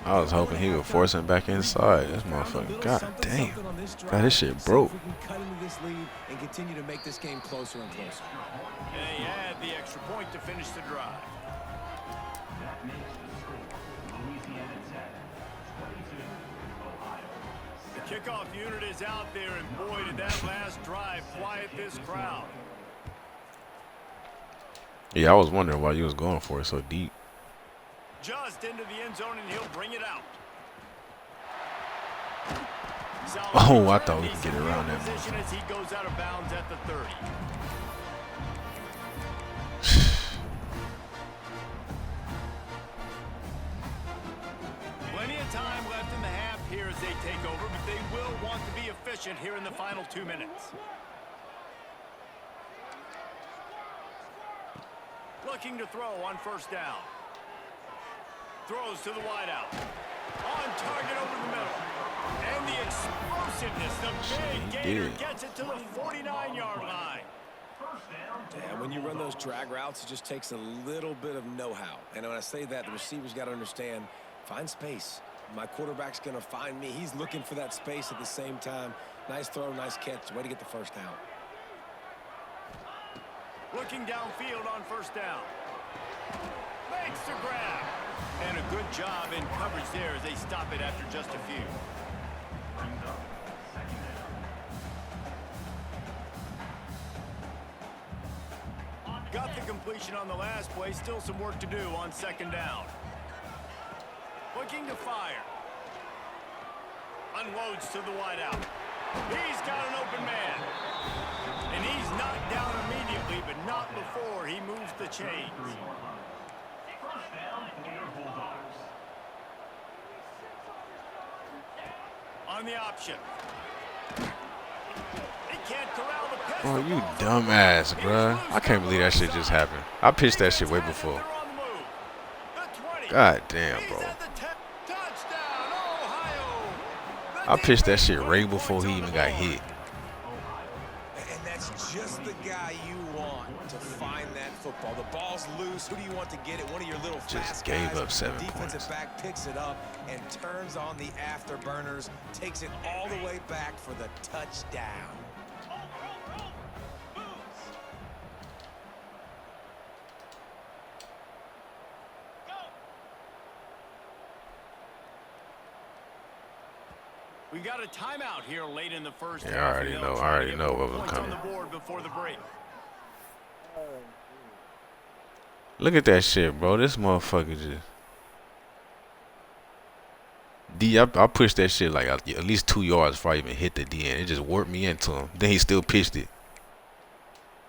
I was hoping he would force him back inside. This motherfucker. God damn. God, this shit broke. We can cut into this lead and continue to make this game closer and closer. And he had the extra point to finish the drive. The kickoff unit is out there, and boy, did that last drive quiet this crowd. Yeah, I was wondering why you was going for it so deep. Just into the end zone, and he'll bring it out. Oh, I thought we could get around that position as he goes out of bounds at the 30. Plenty of time left in the half here as they take over, but they will want to be efficient here in the final 2 minutes. Looking to throw on 1st down. Throws to the wideout. On target over the middle. And the explosiveness, the big gainer gets it to the 49-yard line. And when you run those drag routes, it just takes a little bit of know-how. And when I say that, the receiver's got to understand, find space. My quarterback's going to find me. He's looking for that space at the same time. Nice throw, nice catch. Way to get the 1st down. Looking downfield on 1st down. Makes the grab. And a good job in coverage there as they stop it after just a few. Got the completion on the last play. Still some work to do on 2nd down. Looking to fire. Unloads to the wideout. He's got an open man. And he's knocked down immediately, but not before he moves the chains. On the option. He can't corral the pistol. Oh, you dumbass, bruh. I can't believe that shit just happened. I pitched that shit way before. God damn, bro. I pitched that shit right before he even got hit. And that's just the guy you want to find that football. The ball's loose. Who do you want to get it? One of your little Just fast gave guys. up 7 Defensive points. back picks it up and turns on the afterburners, takes it all the way back for the touchdown. We got a timeout here late in the 1st. Yeah, I already know what was coming. On the board before the break. Look at that shit, bro. This motherfucker just. I pushed that shit like at least 2 yards before I even hit the DN. It just warped me into him. Then he still pitched it.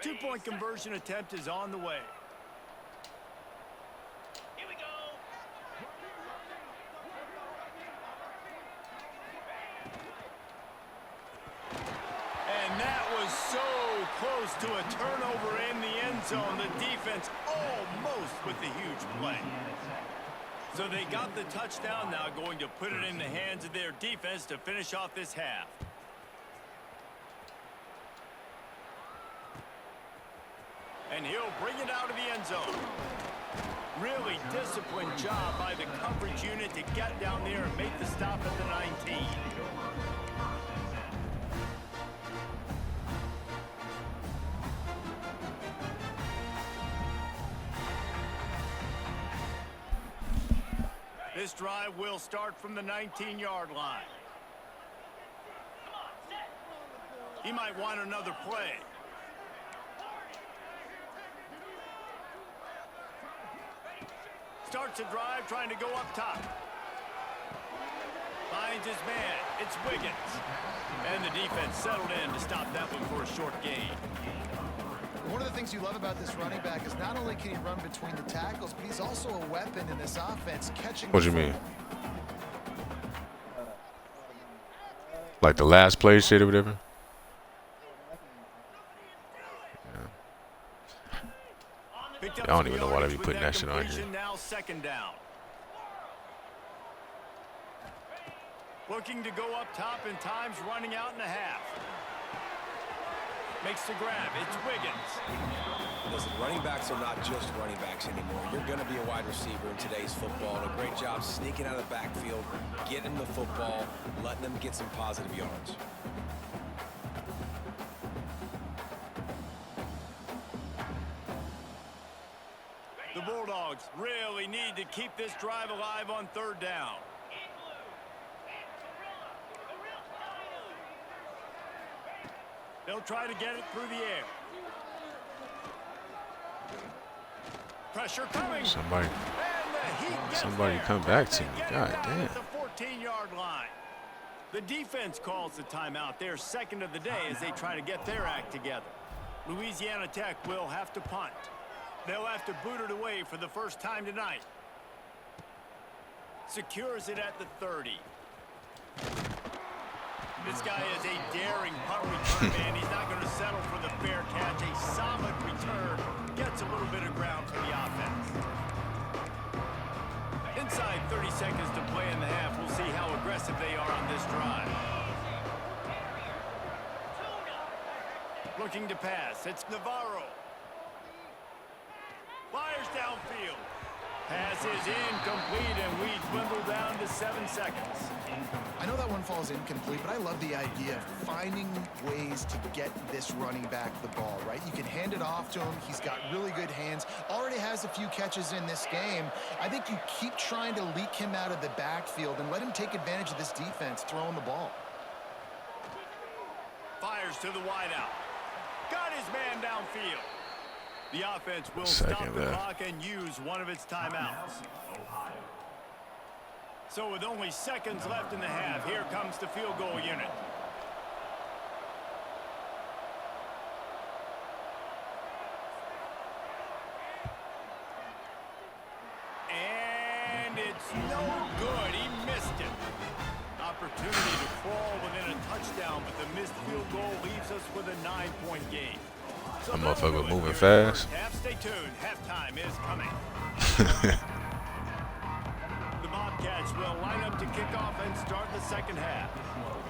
2-point conversion attempt is on the way. Here we go. And that was so close to a turnover in the end zone. The defense almost with the huge play. So they got the touchdown, now going to put it in the hands of their defense to finish off this half. And he'll bring it out of the end zone. Really disciplined job by the coverage unit to get down there and make the stop at the 19. This drive will start from the 19-yard line. He might want another play. Starts a drive trying to go up top. Finds his man. It's Wiggins. And the defense settled in to stop that one for a short gain. One of the things you love about this running back is not only can he run between the tackles, but he's also a weapon in this offense, catching. What do you mean? Like the last play shit or whatever? I don't even know why they be putting that shit on here. Now second down. Looking to go up top, and time's running out in the half. Makes the grab. It's Wiggins. Listen, running backs are not just running backs anymore. You're going to be a wide receiver in today's football. And a great job sneaking out of the backfield, getting them the football, letting them get some positive yards. The Bulldogs really need to keep this drive alive on third down. They'll try to get it through the air. Pressure coming. Somebody Somebody come back to me. God damn. At the 14-yard line. The defense calls the timeout. Their second of the day as they try to get their act together. Louisiana Tech will have to punt. They'll have to boot it away for the first time tonight. Secures it at the 30. This guy is a daring punt return man. He's not going to settle for the fair catch. A solid return. Gets a little bit of ground for the offense. Inside 30 seconds to play in the half. We'll see how aggressive they are on this drive. Looking to pass. It's Navarro. Fires downfield. Pass is incomplete, and we dwindle down to 7 seconds. I know that one falls incomplete, but I love the idea of finding ways to get this running back the ball, right? You can hand it off to him. He's got really good hands. Already has a few catches in this game. I think you keep trying to leak him out of the backfield and let him take advantage of this defense throwing the ball. Fires to the wideout. Got his man downfield. The offense will stop the clock and use one of its timeouts. So with only seconds left in the half, here comes the field goal unit. And it's no good. He missed it. Opportunity to crawl within a touchdown, but the missed field goal leaves us with a 9-point game. So that motherfucker moving fast. Half, stay tuned. Halftime is coming. The Bobcats will line up to kick off and start the second half.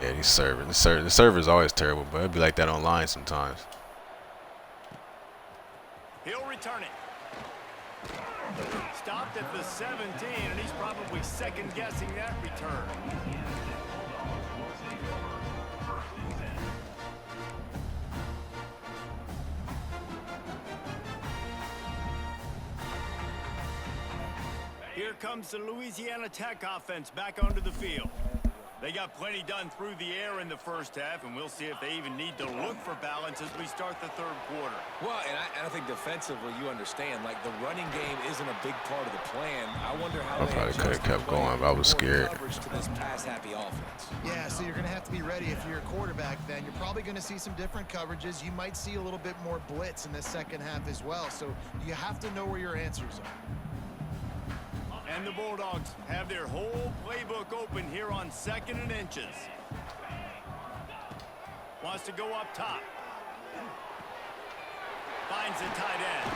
Yeah, he's serving. The server is always terrible, but it'd be like that online sometimes. He'll return it. Stopped at the 17, and he's probably second-guessing that return. Here comes the Louisiana Tech offense back onto the field. They got plenty done through the air in the first half, and we'll see if they even need to look for balance as we start the third quarter. Well, and I think defensively, you understand, like the running game isn't a big part of the plan. I wonder how I probably could have kept going, but I was scared. To this pass-happy offense. Yeah, so you're going to have to be ready if you're a quarterback then. You're probably going to see some different coverages. You might see a little bit more blitz in the second half as well. So you have to know where your answers are. And the Bulldogs have their whole playbook open here on 2nd and inches. Wants to go up top. Finds the tight end.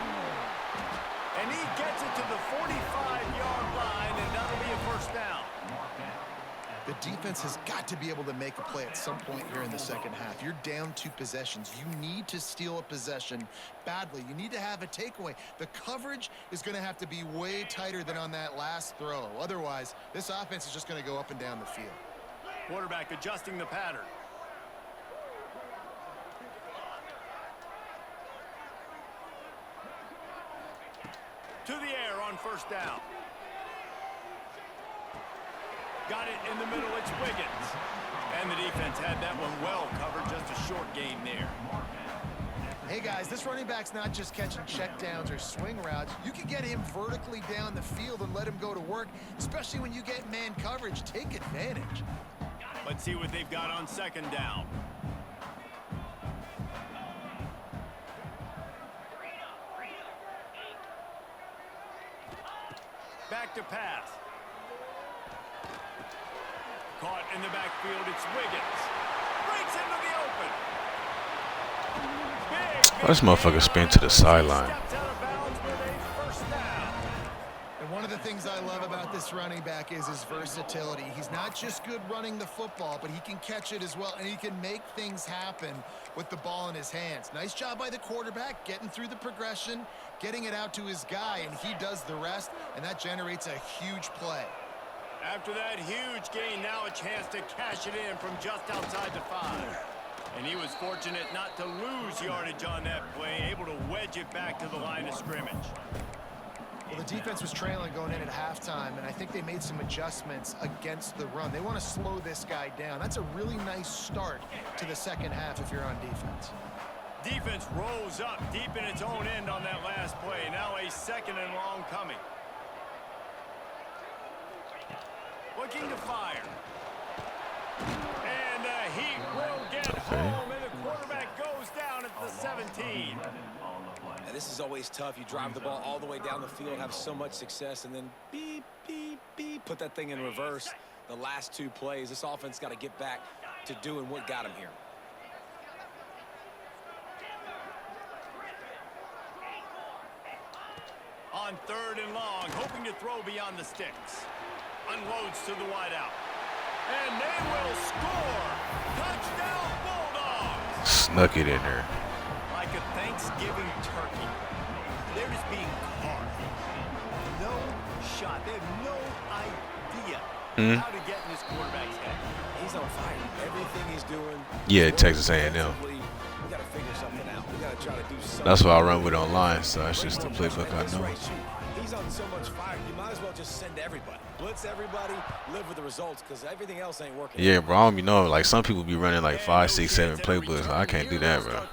And he gets it to the 45-yard line, and that'll be a first down. The defense has got to be able to make a play at some point here in the second half. You're down 2 possessions. You need to steal a possession badly. You need to have a takeaway. The coverage is going to have to be way tighter than on that last throw. Otherwise, this offense is just going to go up and down the field. Quarterback adjusting the pattern. To the air on first down. Got it in the middle, it's Wiggins. And the defense had that one well covered, just a short game there. Hey guys, this running back's not just catching checkdowns or swing routes. You can get him vertically down the field and let him go to work, especially when you get man coverage. Take advantage. Let's see what they've got on second down. Back to pass. Caught in the backfield, it's Wiggins. Breaks into the open. This motherfucker spin to the sideline. Steps out of bounds with a first down. And one of the things I love about this running back is his versatility. He's not just good running the football, but he can catch it as well, and he can make things happen with the ball in his hands. Nice job by the quarterback, getting through the progression, getting it out to his guy, and he does the rest, and that generates a huge play. After that huge gain, now a chance to cash it in from just outside the 5. And he was fortunate not to lose yardage on that play, able to wedge it back to the line of scrimmage. Well, the defense was trailing going in at halftime, and I think they made some adjustments against the run. They want to slow this guy down. That's a really nice start to the second half if you're on defense. Defense rolls up deep in its own end on that last play. Now a 2nd and long coming. Looking to fire. And he will get home, and the quarterback goes down at the 17. And this is always tough. You drive the ball all the way down the field, have so much success, and then beep, beep, beep, put that thing in reverse. The last 2 plays, this offense got to get back to doing what got him here. On 3rd and long, hoping to throw beyond the sticks. Unloads to the wideout. And they will score. Touchdown Bulldogs. Snuck it in there. Like a Thanksgiving turkey. They're just being carved. No shot. They have no idea how to get in this quarterback's head. He's on fire. Everything he's doing. Yeah, Texas A&M. We got to figure something out. We got to try to do something. That's what I run with online, so that's just the playbook I know. He's on so much fire, you might as well just send everybody. Blitz everybody, live with the results, because everything else ain't working. Yeah, bro, I don't be knowing. Like, some people be running like 5, 6, 7 playbooks. I can't do that, bro.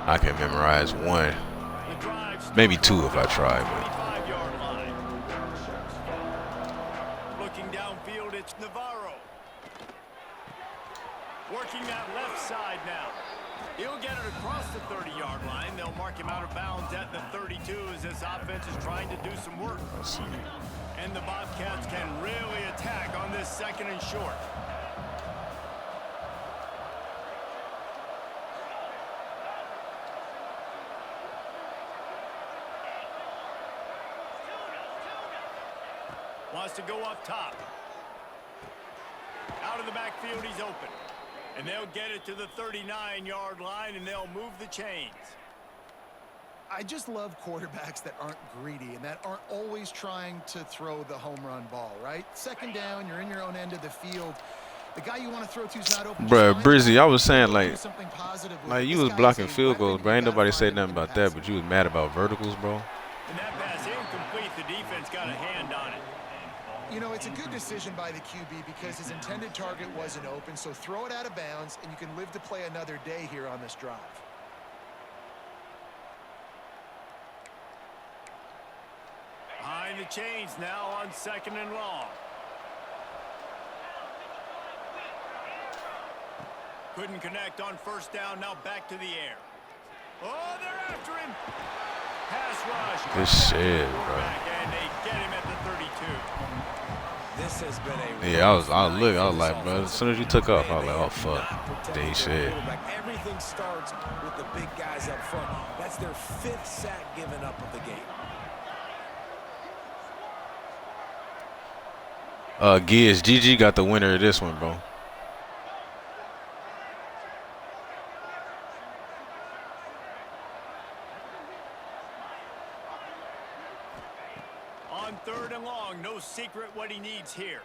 I can memorize 1, maybe 2 if I try, but. Looking downfield, it's Navarro. Working that left side now. He'll get it across the 30-yard line. They'll mark him out of bounds at the 32 as this offense is trying to do some work. And the Bobcats can really attack on this 2nd and short. Wants to go up top. Out of the backfield, he's open. And they'll get it to the 39-yard line, and they'll move the chains. I just love quarterbacks that aren't greedy and that aren't always trying to throw the home run ball, right? 2nd down, you're in your own end of the field. The guy you want to throw to is not open. Bruh, Brizzy, I was saying, like you was This blocking guy's a field goals, weapon. but ain't You gotta nobody find said him nothing in about the that, passing but you was mad about verticals, bro. And that pass incomplete. The defense got a hand on it. You know, it's a good decision by the QB because his intended target wasn't open, so throw it out of bounds, and you can live to play another day here on this drive. Behind the chains now on 2nd and long. Couldn't connect on 1st down, now back to the air. Oh, they're after him. Pass rush. Good shit, bro. And they get him at the 32. This has been a Yeah, I was like, bro, as soon as you took off, I was like, oh, fuck. They shit. Everything starts with the big guys up front. That's their 5th sack given up of the game. Giz, GG got the winner of this one, bro. On 3rd and long, no secret what he needs here.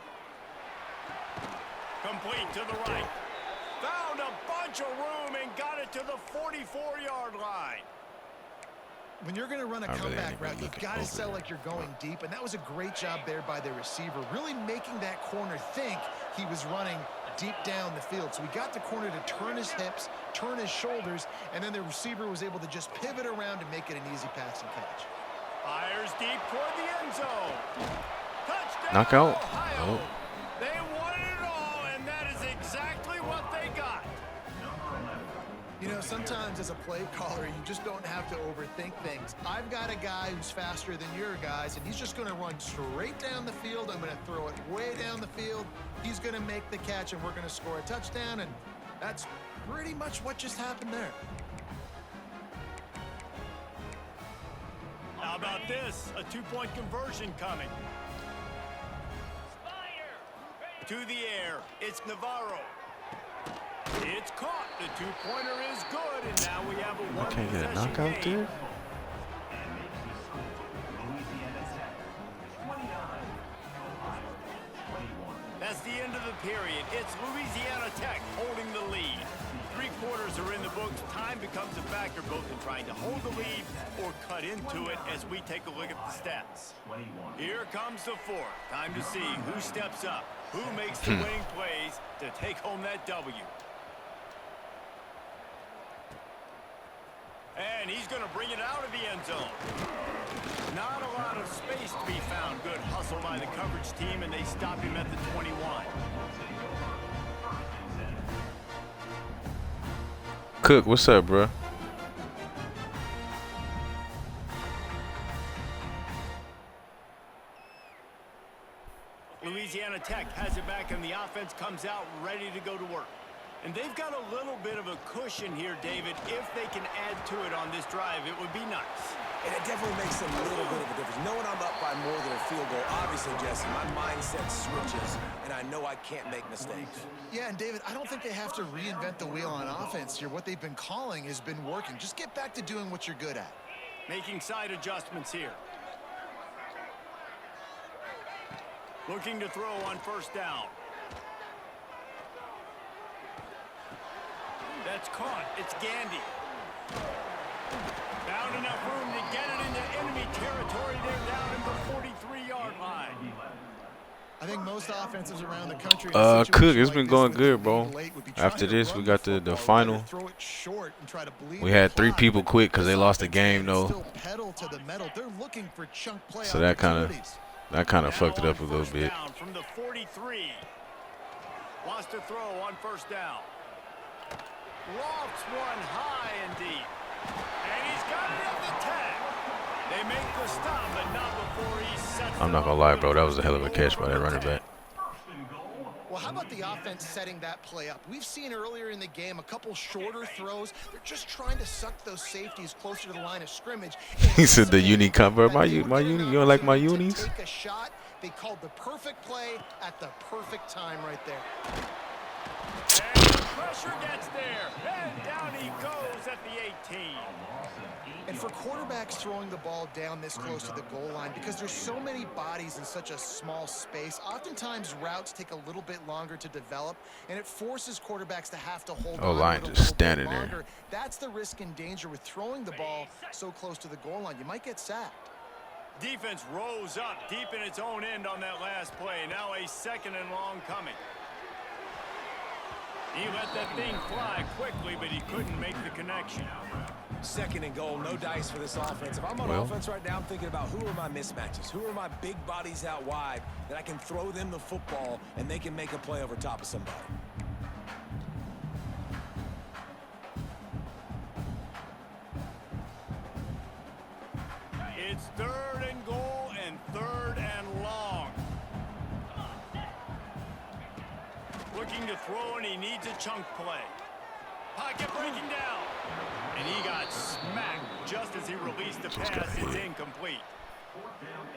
Complete to the right. Found a bunch of room and got it to the 44-yard line. When you're going to run a comeback route, you've got to sell like you're going deep, and that was a great job there by the receiver, really making that corner think he was running deep down the field. So he got the corner to turn his hips, turn his shoulders, and then the receiver was able to just pivot around and make it an easy pass and catch. Fires deep toward the end zone. Touchdown, Knockout. Ohio. Oh. They wanted it all, and that is exactly what they got. You know, sometimes as a play caller, you just don't have to overthink things. I've got a guy who's faster than your guys, and he's just going to run straight down the field. I'm going to throw it way down the field. He's going to make the catch, and we're going to score a touchdown, and that's pretty much what just happened there. How about this? A two-point conversion coming. Spider. To the air. It's Navarro. It's caught. The two-pointer is good, and now we have a one Can't get a possession knockout game. there. That's the end of the period. It's Louisiana Tech holding the lead. 3 quarters are in the books. Time becomes a factor both in trying to hold the lead or cut into it as we take a look at the stats. Here comes the fourth. Time to see who steps up, who makes the winning plays to take home that W. And he's going to bring it out of the end zone. Not a lot of space to be found. Good hustle by the coverage team, and they stop him at the 21. Cook, what's up, bro? Louisiana Tech has it back, and the offense comes out ready to go to work. And they've got a little bit of a cushion here, David. If they can add to it on this drive, it would be nice. And it definitely makes a little bit of a difference. Knowing I'm up by more than a field goal, obviously, Jesse, my mindset switches, and I know I can't make mistakes. Yeah, and David, I don't think they have to reinvent the wheel on offense here. What they've been calling has been working. Just get back to doing what you're good at. Making side adjustments here. Looking to throw on first down. That's caught. It's Gandy. Found enough room to get it into enemy territory. They're down at the 43-yard line. I think most offenses around the country. Cook, it's been going good, bro. After this, we got the final. We had 3 people quit because they lost the game, though. So that kind of fucked it up a little bit. From the 43. Wants to throw on first down. Lofts one high and deep. And he's got it at the 10. They make the stop, but not before he sets I'm not gonna lie, bro. That was a hell of a catch by that running back. Well, how about the offense setting that play up? We've seen earlier in the game a couple shorter throws. They're just trying to suck those safeties closer to the line of scrimmage. He said the uni cover. My uni. You don't like my unis? Take a shot. They called the perfect play at the perfect time right there. And the pressure gets there. And down he goes at the 18. And for quarterbacks throwing the ball down this close to the goal line, because there's so many bodies in such a small space, oftentimes routes take a little bit longer to develop, and it forces quarterbacks to have to hold on line to it a just little bit standing there. longer. That's the risk and danger with throwing the ball so close to the goal line. You might get sacked. Defense rose up deep in its own end on that last play. Now a second and long coming. He let that thing fly quickly, but he couldn't make the connection. Second and goal, no dice for this offense. If I'm on offense right now, I'm thinking about who are my mismatches? Who are my big bodies out wide that I can throw them the football and they can make a play over top of somebody? It's third and goal and third and long. Looking to throw, and he needs a chunk play. Pocket breaking down. And he got smacked just as he released the pass. It's incomplete.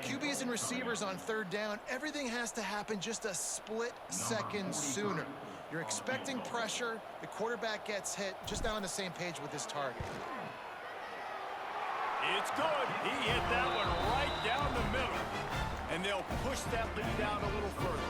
QBs and receivers on third down, everything has to happen just a split second sooner. You're expecting pressure, the quarterback gets hit, just not on the same page with his target. It's good. He hit that one right down the middle. And they'll push that lead down a little further.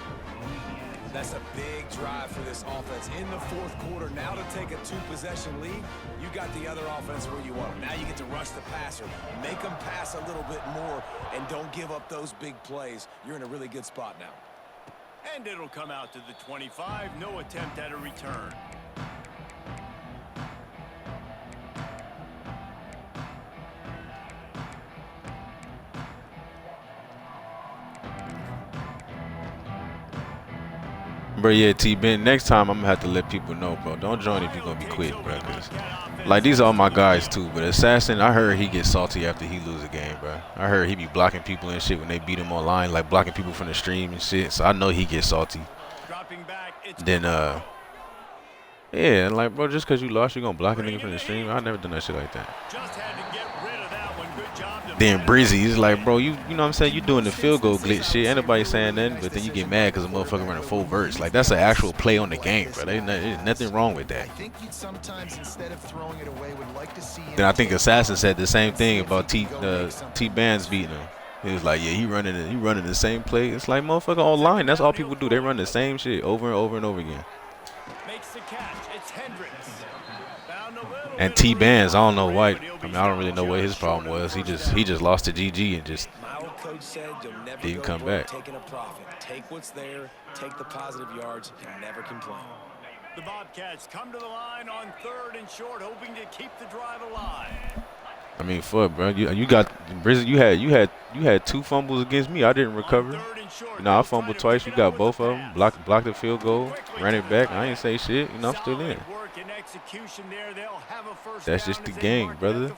That's a big drive for this offense in the fourth quarter. Now to take a 2-possession lead, you got the other offense where you want them. Now you get to rush the passer, make them pass a little bit more, and don't give up those big plays. You're in a really good spot now. And it'll come out to the 25. No attempt at a return. Bro, yeah, T-Ben, next time I'm gonna have to let people know, bro. Don't join if you're gonna be quitting, bro. Cause, like, these are all my guys, too. But Assassin, I heard he gets salty after he lose a game, bro. I heard he be blocking people and shit when they beat him online, like blocking people from the stream and shit. So I know he gets salty. Then, yeah, like, bro, just cause you lost, you gonna block a nigga from the stream? I never done that shit like that. Just had to get rid of that one. Good job. Then Brizzy is like, bro, you know what I'm saying? You doing the field goal glitch shit. Ain't nobody saying nothing, but then you get mad because a motherfucker running full verts. Like, that's an actual play on the game, bro. There's nothing wrong with that. Then I think Assassin said the same thing about T-Bands beating him. He was like, yeah, he running the same play. It's like, motherfucker, online. That's all people do. They run the same shit over and over and over again. Makes the catch. It's Hendricks. And T-Bands, I don't know why. I mean, I don't really know what his problem was. He just lost to GG and just didn't come back. Taking a profit. Take what's there, take the positive yards, and never complain. The Bobcats come to the line on 3rd and short, hoping to keep the drive alive. I mean, fuck, bro. You got Brizzy. You had 2 fumbles against me. I didn't recover. You know, I fumbled twice. You got both of them. Blocked the field goal. Ran it back. I ain't say shit. You know, I'm still in. That's just the game, brother.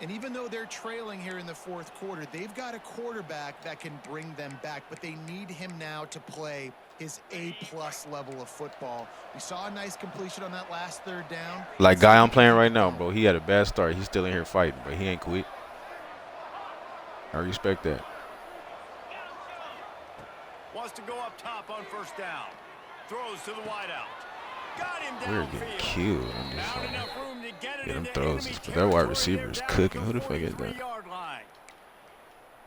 And even though they're trailing here in the 4th quarter, they've got a quarterback that can bring them back, but they need him now to play his A-plus level of football. We saw a nice completion on that last 3rd down. Like guy I'm playing right now, bro. He had a bad start. He's still in here fighting, but he ain't quit. I respect that. Wants to go up top on 1st down. Throws to the wideout. Got him We're downfield. getting killed on this Found one. enough room to get it Get them into throws. enemy But that wide territory receiver here is down cooking. at Who the the fuck is that? 43-yard line.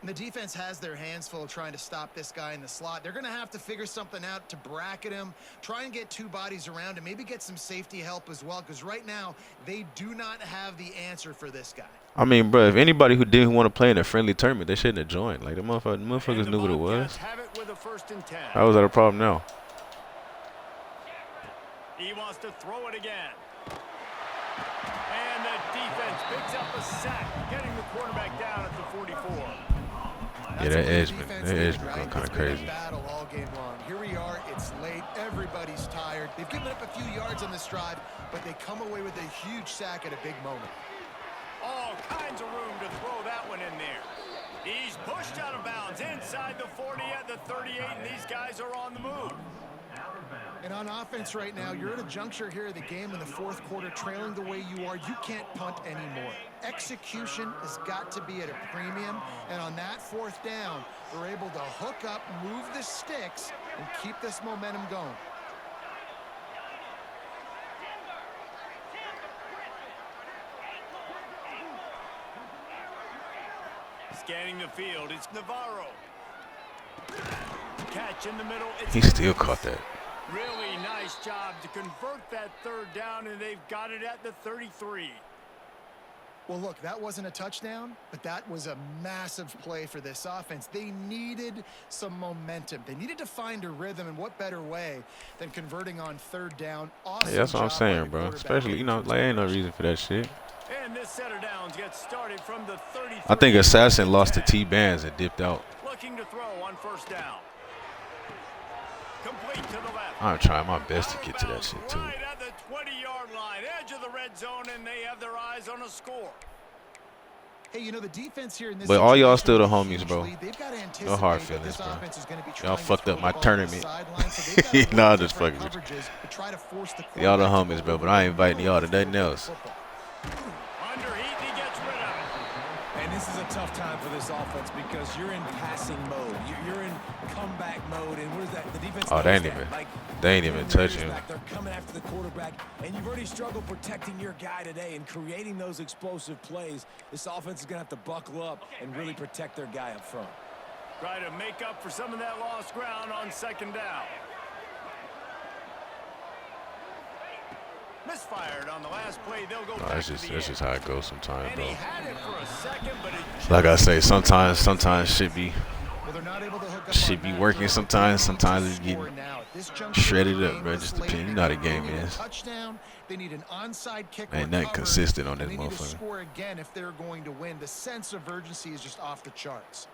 And the defense has their hands full trying to stop this guy in the slot. They're going to have to figure something out to bracket him, try and get 2 bodies around him, maybe get some safety help as well, because right now they do not have the answer for this guy. I mean, bro, if anybody who didn't want to play in a friendly tournament, they shouldn't have joined. Like, the motherfuckers knew what it was. Have it with a 1st and 10. How is that a problem now? He wants to throw it again. And the defense picks up a sack, getting the quarterback down at the 44. Yeah, that edge been going kind of crazy. Battle all game long. Here we are. It's late. Everybody's tired. They've given up a few yards on this drive, but they come away with a huge sack at a big moment. All kinds of room to throw that one in there. He's pushed out of bounds inside the 40 at the 38, and these guys are on the move. And on offense right now, you're at a juncture here of the game in the 4th quarter, trailing the way you are. You can't punt anymore. Execution has got to be at a premium. And on that 4th down, they're able to hook up, move the sticks, and keep this momentum going. Scanning the field, it's Navarro. Catch in the middle. He still caught that. Really nice job to convert that 3rd down, and they've got it at the 33. Well, look, that wasn't a touchdown, but that was a massive play for this offense. They needed some momentum. They needed to find a rhythm, and what better way than converting on 3rd down? Awesome. Yeah, that's what I'm job by saying, the bro. quarterback. Especially, you know, like, ain't no reason for that shit. And this set of downs gets started from the 33. I think Assassin lost to T-Bands and dipped out. Looking to throw on 1st down. Complete to the left. I'm trying my best to get to that shit, too. Right at the 20-yard line, edge of the red zone, and they have their eyes on a score. Hey, you know, the defense here in this But all y'all still the situation homies, bro. is huge. They've got to anticipate No hard that feelings, this bro. offense is gonna be Y'all trying to fucked up throw my the ball on the tournament. sideline, so they've gotta Nah, look I'm just different fucking with you. coverages to try to force the Y'all the quarterback to homies, go bro, but I ain't inviting y'all to nothing football. else. Under heat, he gets rid of it. And this is a tough time for this offense because you're in passing mode. You're in comeback mode, and where's that? The defense. Oh, they ain't even touching him. They're coming after the quarterback, and you've already struggled protecting your guy today and creating those explosive plays. This offense is going to have to buckle up and really protect their guy up front. Try to make up for some of that lost ground on 2nd down. Misfired on the last play. They'll go back That's to the just end. how it goes sometimes, And bro. he had it for a second, but it Like I say, sometimes shit be Well, they're not able to hook up Shit on be that working throw. sometimes. Sometimes it's Score getting now. At this juncture of shredded the up, game, bro. It this just late depends. in You know how the the game they need a is. touchdown. They need an onside kick Ain't or nothing cover, consistent on and this they need to motherfucker. score again if they're going to win. The sense of urgency is just off the charts.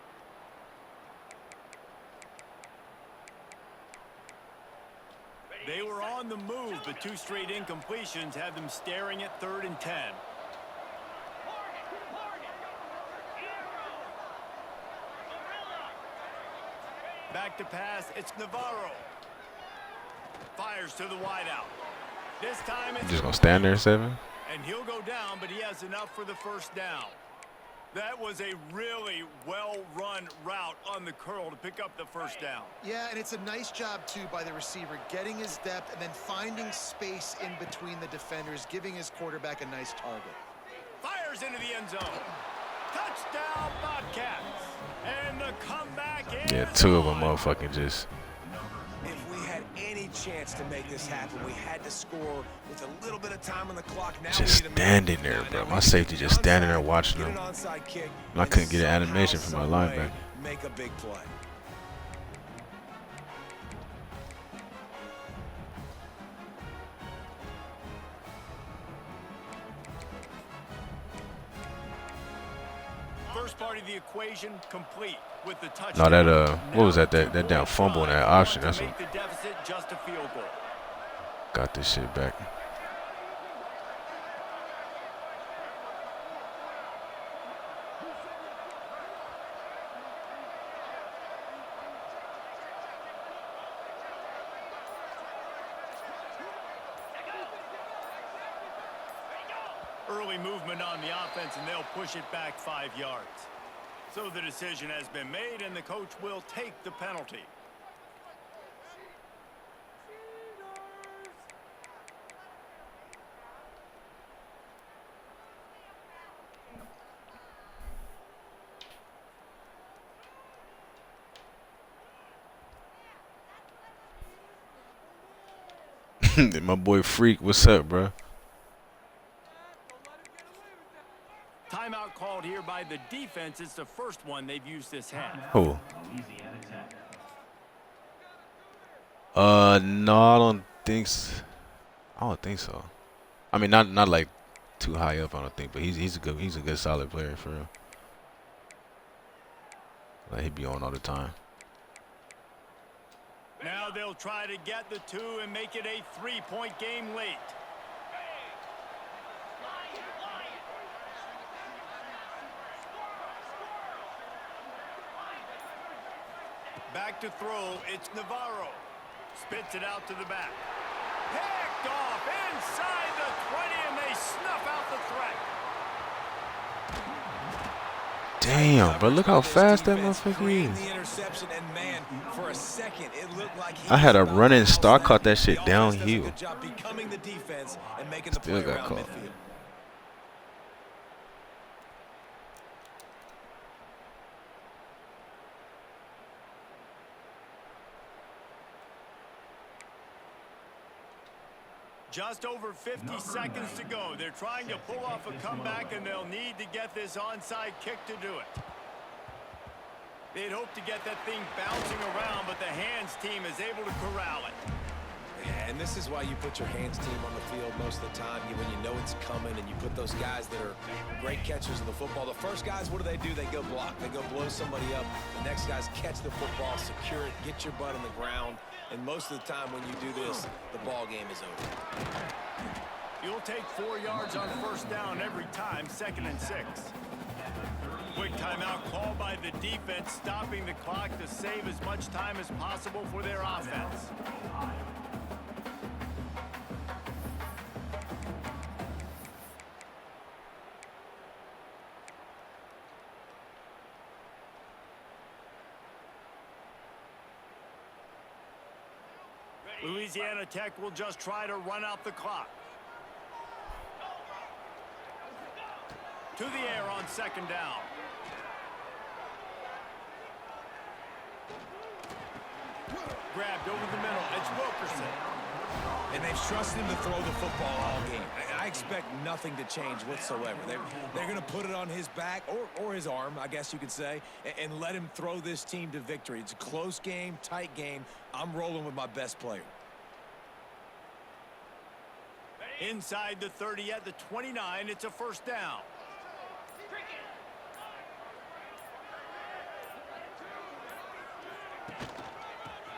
They were on the move, but 2 straight incompletions have them staring at 3rd and 10. Back to pass, it's Navarro. Fires to the wideout. This time it's Just gonna stand there, 7. and he'll go down, but he has enough for the 1st down. That was a really well-run route on the curl to pick up the 1st down. Yeah, and it's a nice job, too, by the receiver, getting his depth and then finding space in between the defenders, giving his quarterback a nice target. Fires into the end zone. Touchdown, Bobcats. And the comeback is Yeah, 2 of them on. motherfucking just. If we had any chance to make this happen, we had to score with a little bit of time on the clock. Now Just we need a standing minute. there, Now bro. we My need safety to just get standing there onside, watching get them. an onside kick, I and couldn't get an somehow, animation from my some way linebacker. Make a big play. First part of the equation complete with the No, touchdown. that what was Now that? That damn fumble in that option. That's to what make the deficit just a field goal. got this shit back. Early movement on the offense, and they'll push it back 5 yards. So the decision has been made, and the coach will take the penalty. My boy Freak, what's up, bro? Timeout called here by the defense. It's the first one they've used this half. Who? No, I don't think. I don't think so. I mean, not like too high up. I don't think, but he's a good solid player for real. Like he be on all the time. Now they'll try to get the 2 and make it a 3-point game late. Back to throw, it's Navarro. Spits it out to the back. Picked off inside the 20, and they snuff out the threat. Damn, bro, look how fast that motherfucker is. The interception, and man, for a second, it looked like he I had a was about to running toss start, that. caught that shit The offense does a downhill. good job becoming the defense and making the Still play got around caught. midfield. Just over 50 seconds to go. They're trying to pull off a comeback, and they'll need to get this onside kick to do it. They'd hope to get that thing bouncing around, but the hands team is able to corral it. Yeah, and this is why you put your hands team on the field most of the time. When you know it's coming, and you put those guys that are great catchers of the football. The first guys, what do? They go block. They go blow somebody up. The next guys catch the football, secure it, get your butt on the ground. And most of the time when you do this, the ball game is over. You'll take 4 yards on 1st down every time, 2nd and 6. Quick timeout called by the defense, stopping the clock to save as much time as possible for their offense. Louisiana Tech will just try to run out the clock. To the air on 2nd down. Grabbed over the middle. It's Wilkerson. And they've trusted him to throw the football all game. I expect nothing to change whatsoever. They're going to put it on his back, or his arm, I guess you could say, and let him throw this team to victory. It's a close game, tight game. I'm rolling with my best player. Inside the 30 at the 29, it's a 1st down.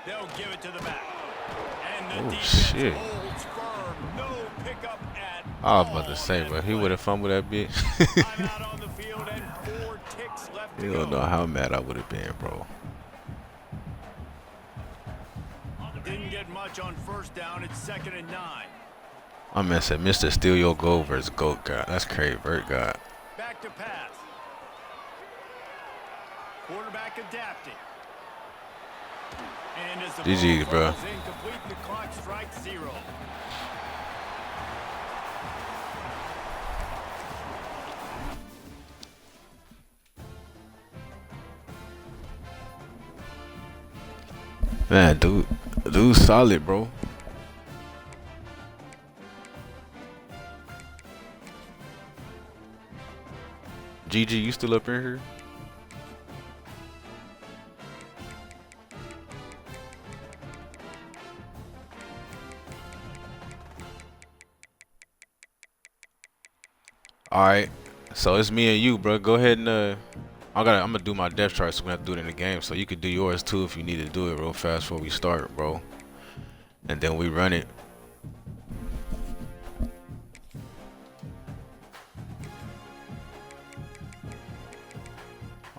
They'll give it to the back. And the Oh defense shit! holds firm. No pickup at I was all about to on say, that but he play. would have fumbled that bitch. Timeout on the field and 4 ticks left to You go. don't know how mad I would have been, bro. Didn't get much on first down. It's 2nd and 9. My man said, "Mr. Steal Your Goal versus Goat God." That's crazy, Vert God. Back to pass. Quarterback adapting. And as the GG, ball bro. falls incomplete, the clock strikes 0. Man, dude's solid, bro. GG, you still up in here? All right, so it's me and you, bro. Go ahead and I'm gonna do my depth chart, so we're gonna do it in the game. So you could do yours too if you need to do it real fast before we start, bro. And then we run it.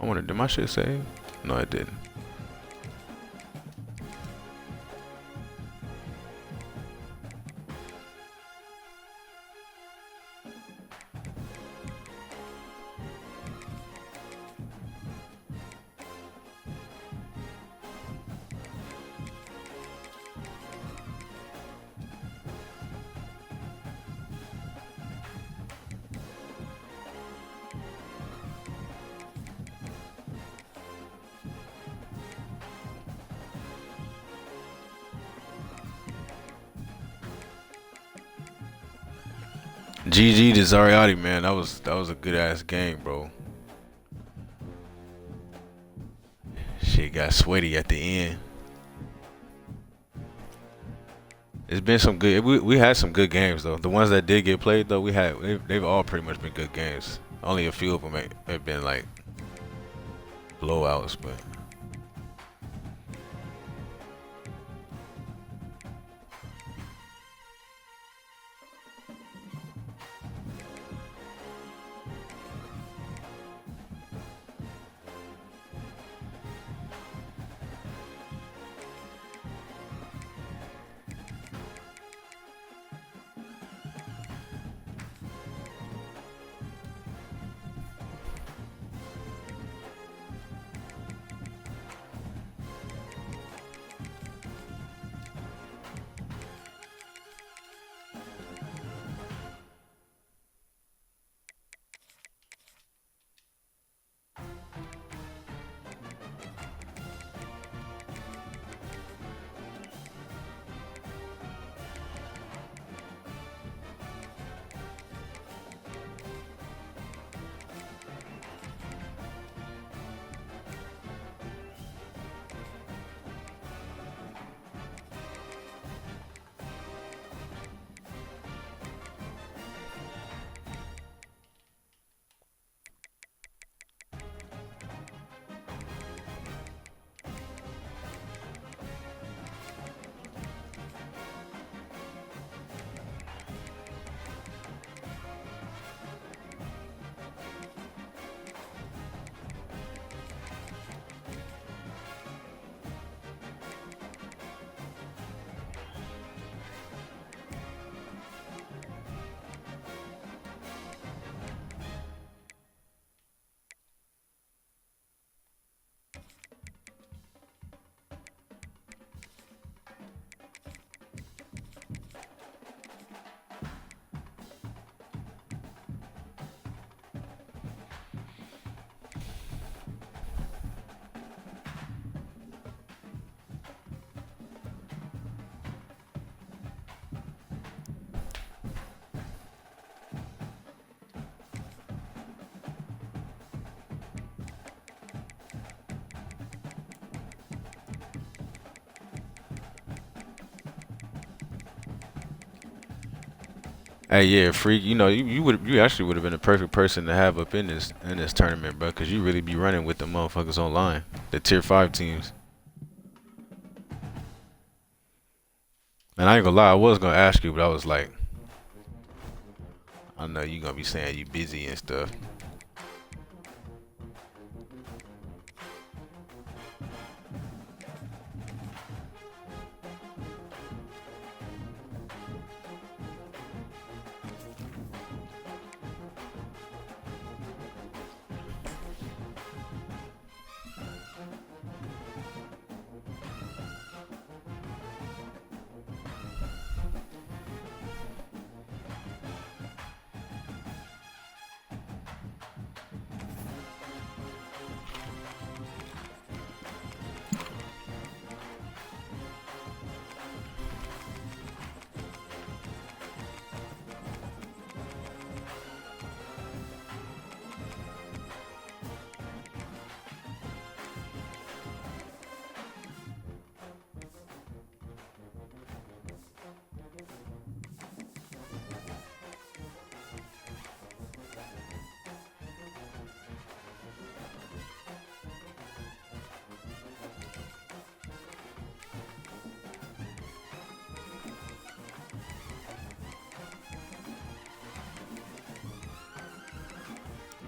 I wonder, did my shit save? No, it didn't. GG to Zariati, man. That was a good ass game, bro. Shit got sweaty at the end. It's been some good. We had some good games though. The ones that did get played though, they've all pretty much been good games. Only a few of them have been like blowouts, but. Hey, yeah, freak. You know, you actually would have been the perfect person to have up in this tournament, bro, because you really be running with the motherfuckers online, the tier 5 teams. And I ain't gonna lie, I was gonna ask you, but I was like, I know you gonna be saying you busy and stuff.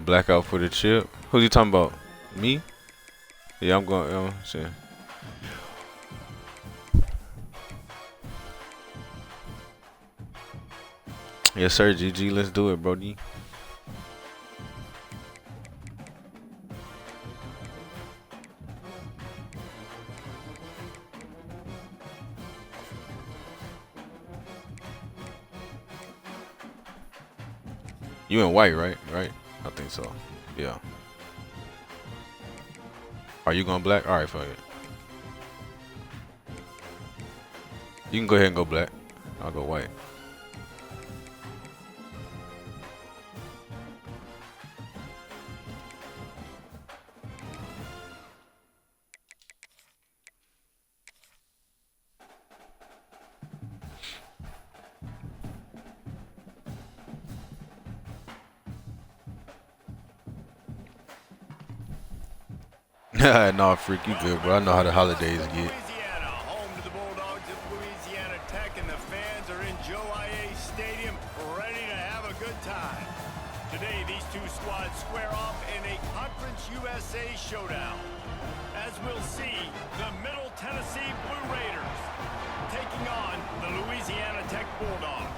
Blackout for the chip. Who's he talking about? Me? Yeah, I'm going. Shit. Yes, sir, GG. Let's do it, Brody. You in white, right? Right? I think so. Yeah. Are you going black? All right, fuck it. You can go ahead and go black. I'll go white. Nah, freak, you good, bro. I know how the holidays get. Louisiana, home to the Bulldogs of Louisiana Tech, and the fans are in Joe IA Stadium, ready to have a good time. Today, these two squads square off in a Conference USA showdown. As we'll see, the Middle Tennessee Blue Raiders taking on the Louisiana Tech Bulldogs.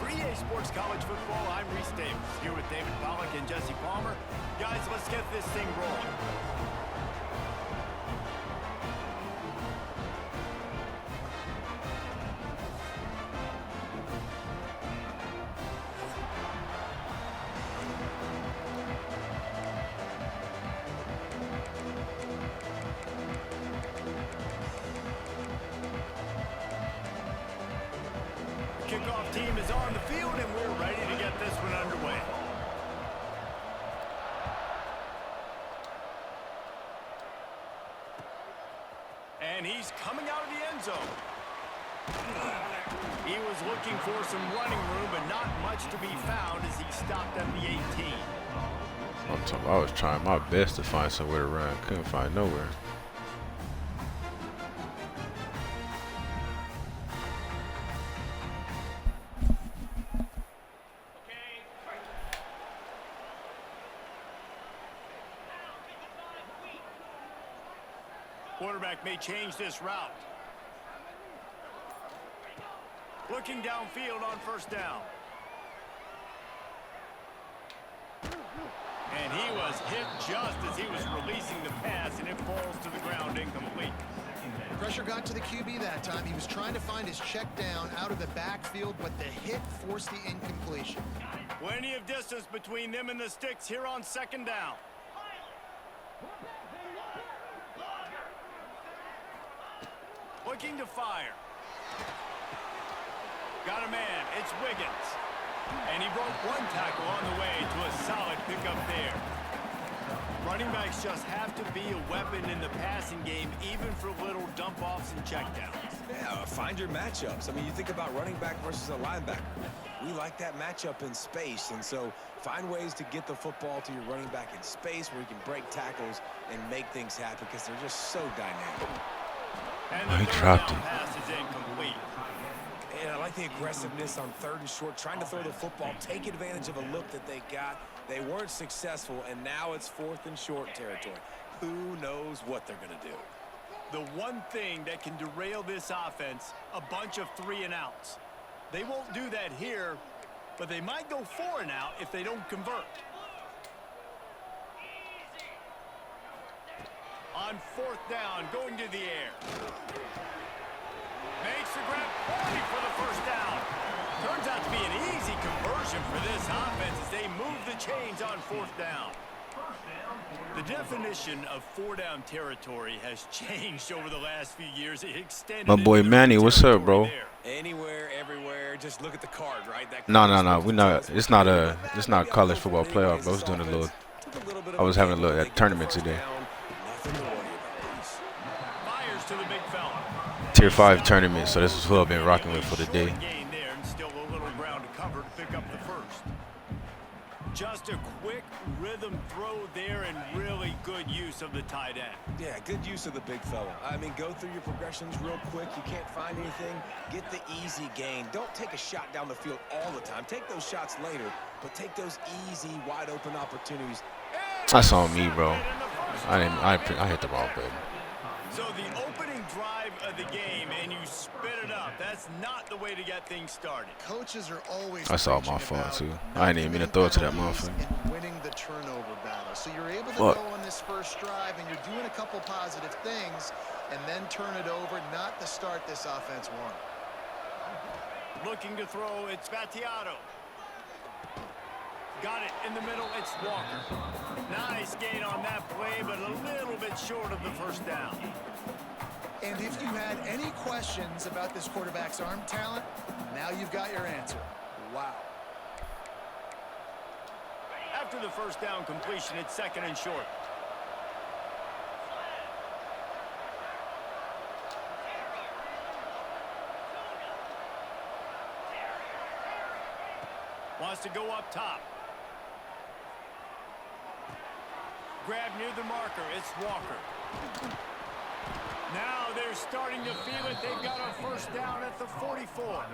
For EA Sports College Football, I'm Reese Davis, here with David Pollack and Jesse Palmer. Guys, let's get this thing rolling. Kickoff team is on the field, and we're ready to get this one underway. And he's coming out of the end zone. He was looking for some running room, but not much to be found as he stopped at the 18. I was trying my best to find somewhere to run. Couldn't find nowhere. Quarterback may change this route. Looking downfield on first down. And he was hit just as he was releasing the pass, and it falls to the ground incomplete. Pressure got to the QB that time. He was trying to find his check down out of the backfield, but the hit forced the incompletion. Plenty of distance between them and the sticks here on second down. Looking to fire. Got a man. It's Wiggins. And he broke one tackle on the way to a solid pickup there. Running backs just have to be a weapon in the passing game, even for little dump-offs and checkdowns. Yeah, find your matchups. I mean, you think about running back versus a linebacker. We like that matchup in space, and so find ways to get the football to your running back in space where you can break tackles and make things happen because they're just so dynamic. And Oh, he the third dropped down it. pass is incomplete. And I like the aggressiveness on 3rd and short, trying to throw the football, take advantage of a look that they got. They weren't successful, and now it's 4th and short territory. Who knows what they're going to do? The one thing that can derail this offense, a bunch of 3-and-outs. They won't do that here, but they might go 4-and-out if they don't convert. On 4th down, going to the air. Makes the grab, pointing for the first down. Turns out to be an easy conversion for this offense as they move the chains on 4th down. The definition of 4-down territory has changed over the last few years. It extended. My boy Manny, what's up, bro? Anywhere, everywhere. Just look at the card, right? That No. We're not. It's not college football playoff, bro. I was doing a little. I was having a look at tournament today. Fires to the big fella. Tier 5 tournament, so this is who I've been rocking with for the day. Gain there and still a little ground to cover to pick up the first. Just a quick rhythm throw there and really good use of the tight end. Yeah, good use of the big fella. I mean, go through your progressions real quick. You can't find anything. Get the easy gain. Don't take a shot down the field all the time. Take those shots later, but take those easy, wide open opportunities. That's on me, bro. I hit the ball button. So the opening drive of the game, and you spit it up. That's not the way to get things started. Coaches are always That's all my fault, too. I didn't even mean to throw it to that motherfucker. and winning the turnover battle. So you're able to What? go on this first drive, and you're doing a couple positive things, and then turn it over. Not the start this offense wanted. Looking to throw, it's Battiato. Got it in the middle, it's Walker. Nice gain on that play, but a little bit short of the first down. And if you had any questions about this quarterback's arm talent, now you've got your answer. Wow. After the first down completion, it's 2nd and short. Wants to go up top. Grab near the marker. It's Walker. Now they're starting to feel it. They've got a first down at the 44.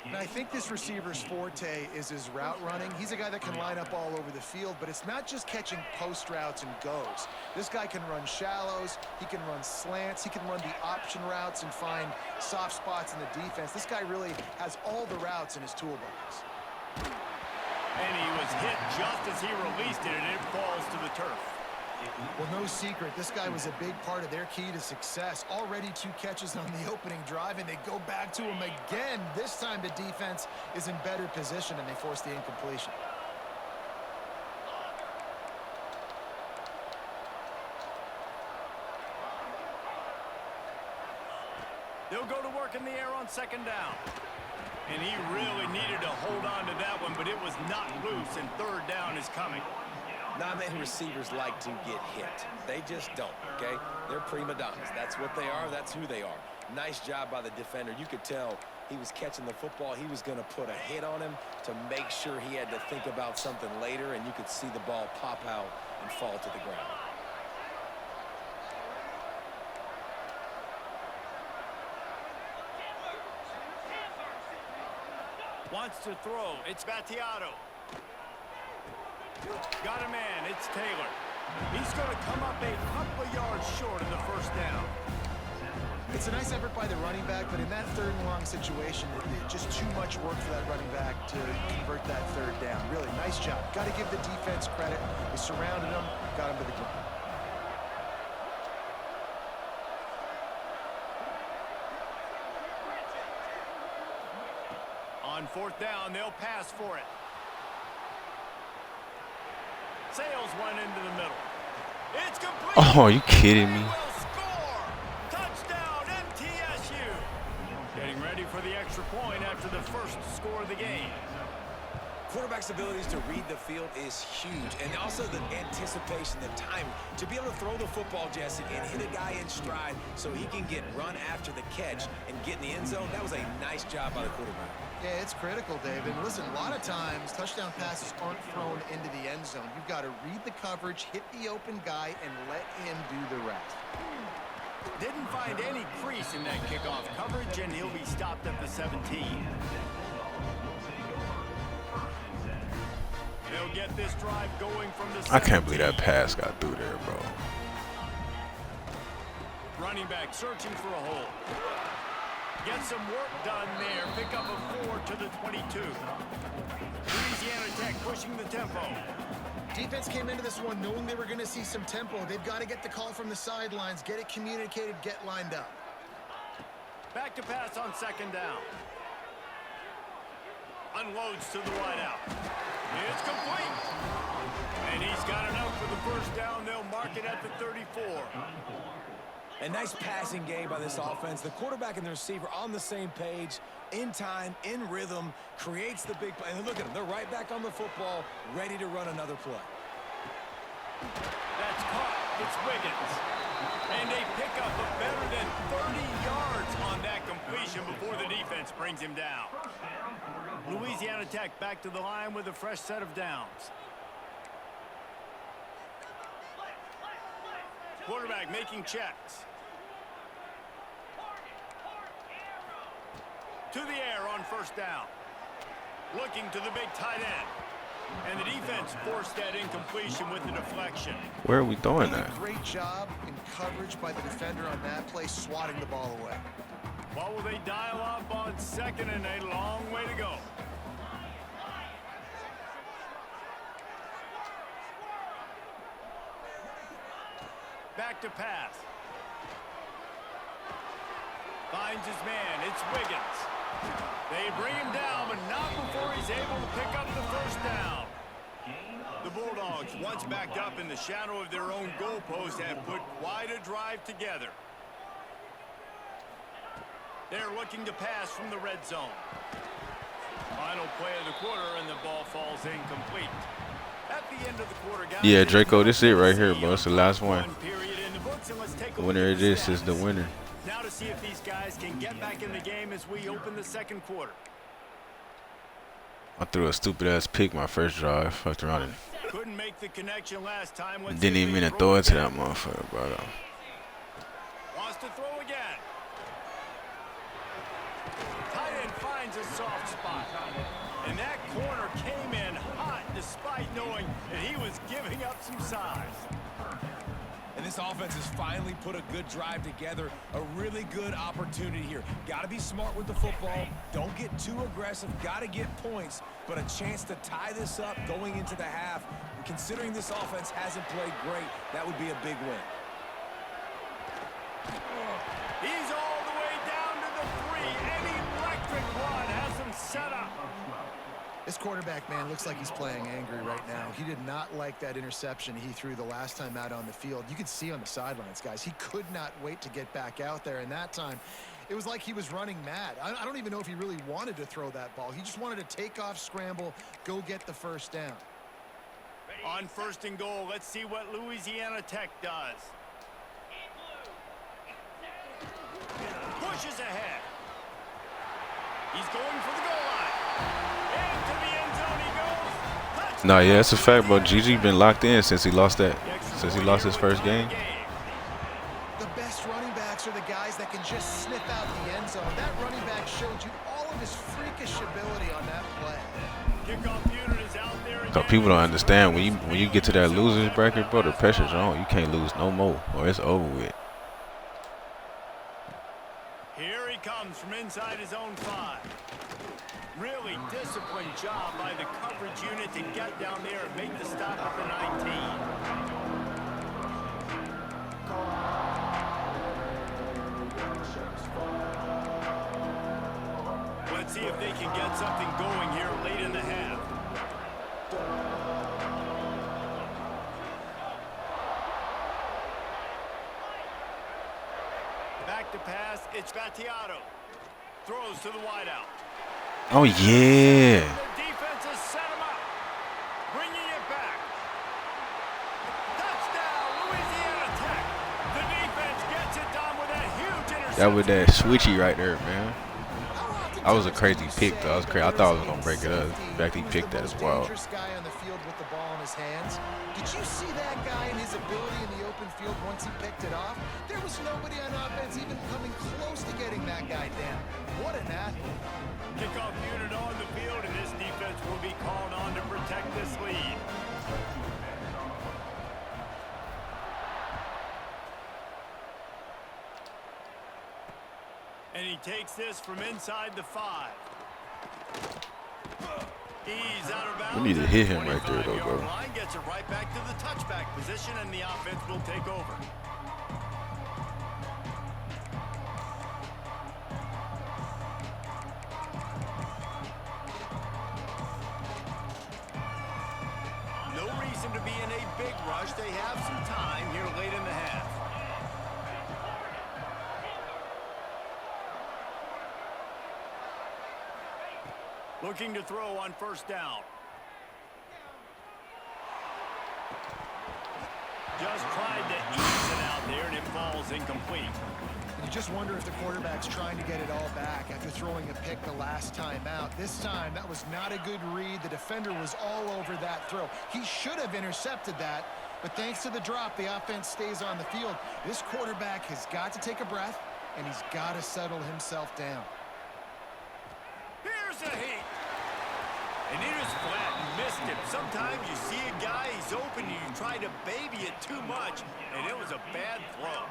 And I think this receiver's forte is his route running. He's a guy that can line up all over the field, but it's not just catching post routes and goes. This guy can run shallows, he can run slants, he can run the option routes and find soft spots in the defense. This guy really has all the routes in his toolbox. And he was hit just as he released it, and it falls to the turf. Well, no secret, this guy was a big part of their key to success. Already 2 catches on the opening drive, and they go back to him again. This time the defense is in better position, and they force the incompletion. They'll go to work in the air on 2nd down. And he really needed to hold on to that one, but it was not loose, and 3rd down is coming. Not many receivers like to get hit. They just don't, okay? They're prima donnas. That's what they are. That's who they are. Nice job by the defender. You could tell he was catching the football. He was going to put a hit on him to make sure he had to think about something later, and you could see the ball pop out and fall to the ground. Wants to throw. It's Battiato. Got a man. It's Taylor. He's going to come up a couple of yards short of the first down. It's a nice effort by the running back, but in that 3rd and long situation, just too much work for that running back to convert that 3rd down. Really, nice job. Got to give the defense credit. They surrounded him, got him to the ground. On 4th down, they'll pass for it. Sails one into the middle. It's complete. Oh, are you kidding me? Will score. Touchdown, MTSU. Getting ready for the extra point after the first score of the game. Quarterback's abilities to read the field is huge, and also the anticipation, the time to be able to throw the football, Jesse, and hit a guy in stride so he can get run after the catch and get in the end zone. That was a nice job by the quarterback. Yeah, it's critical, David. Listen, a lot of times touchdown passes aren't thrown into the end zone. You've got to read the coverage, hit the open guy, and let him do the rest. Didn't find any crease in that kickoff coverage, and he'll be stopped at the 17. They'll get this drive going from the 17. I can't believe that pass got through there, bro. Running back searching for a hole. Get some work done there. Pick up a 4 to the 22. Louisiana Tech pushing the tempo. Defense came into this one knowing they were going to see some tempo. They've got to get the call from the sidelines, get it communicated, get lined up. Back to pass on second down. Unloads to the wide out. It's complete. And he's got enough for the first down. They'll mark it at the 34. A nice passing game by this offense. The quarterback and the receiver on the same page, in time, in rhythm, creates the big play. And look at them. They're right back on the football, ready to run another play. That's caught. It's Wiggins. And they pick up a better than 30 yards on that completion before the defense brings him down. Louisiana Tech back to the line with a fresh set of downs. Quarterback making checks. To the air on first down. Looking to the big tight end. And the defense forced that incompletion with the deflection. Where are we throwing that? Great job in coverage by the defender on that play, swatting the ball away. What will they dial up on second and a long way to go? Back to pass. Finds his man. It's Wiggins. They bring him down, but not before he's able to pick up the first down. The Bulldogs, once backed up in the shadow of their own goalpost, have put quite a drive together. They're looking to pass from the red zone. Final play of the quarter, and the ball falls incomplete. At the end of the quarter, guys, Yeah, Draco, this is it right here, bro. It's the last one. period in the books, and let's take a Winner look of at the this is stats. the winner. Now to see if these guys can get back in the game as we open the second quarter. I threw a stupid ass pick my first drive. Fucked around and Couldn't make the connection last time. Let's didn't see even if mean they to throw it to again. that motherfucker, bro. Wants to throw again. Tight end finds a soft spot. And that corner came in hot despite knowing that he was giving up some size. And this offense has finally put a good drive together. A really good opportunity here. Got to be smart with the football. Don't get too aggressive. Got to get points. But a chance to tie this up going into the half. And considering this offense hasn't played great, that would be a big win. He's all the way down to the 3. An electric run has him set up. This quarterback, man, looks like he's playing angry right now. He did not like that interception he threw the last time out on the field. You could see on the sidelines, guys, he could not wait to get back out there. And that time, it was like he was running mad. I don't even know if he really wanted to throw that ball. He just wanted to take off, scramble, go get the first down. On first and goal, let's see what Louisiana Tech does. Pushes ahead. He's going for the goal line. Into the end zone he goes. Touchdown. Nah, yeah, it's a fact, bro. GG been locked in since he lost that. Since he lost his first game. The best running backs are the guys that can just snip out the end zone. That running back showed you all of his freakish ability on that play. Kickoff unit is out there So again. people don't understand when you get to that losers bracket, bro. The pressure's on. You can't lose no more, or it's over with. Here he comes from inside his own 5. Really disciplined job by the coverage unit to get down there and make the stop at the 19. Let's see if they can get something going here late in the half. Back to pass, it's Battiato. Throws to the wideout. Oh yeah. The defense has set him up. Bringing it back. Touchdown, Louisiana Tech. The defense gets it done with that huge interception. That was that switchy right there, man. That was a crazy pick, though. I was crazy. I thought I was gonna break it up. In fact, he picked that as well. Dangerous guy on the field with the ball in his hands. Did you see that? that guy and his ability in the open field once he picked it off? There was nobody on offense even coming close to getting that guy down. What an athlete. Kickoff unit on the field, and this defense will be called on to protect this lead. And he takes this from inside the 5. He's out of bounds. We need to hit him right there, though, bro. Line gets it right back to the touchback position, and the offense will take over. No reason to be in a big rush. They have some time here late in the half. Looking to throw on first down. Just tried to ease it out there, and it falls incomplete. You just wonder if the quarterback's trying to get it all back after throwing a pick the last time out. This time, that was not a good read. The defender was all over that throw. He should have intercepted that, but thanks to the drop, the offense stays on the field. This quarterback has got to take a breath, and he's got to settle himself down. Here's a hit. And he just flat and missed him. Sometimes you see a guy, he's open, and you try to baby it too much, and it was a bad throw.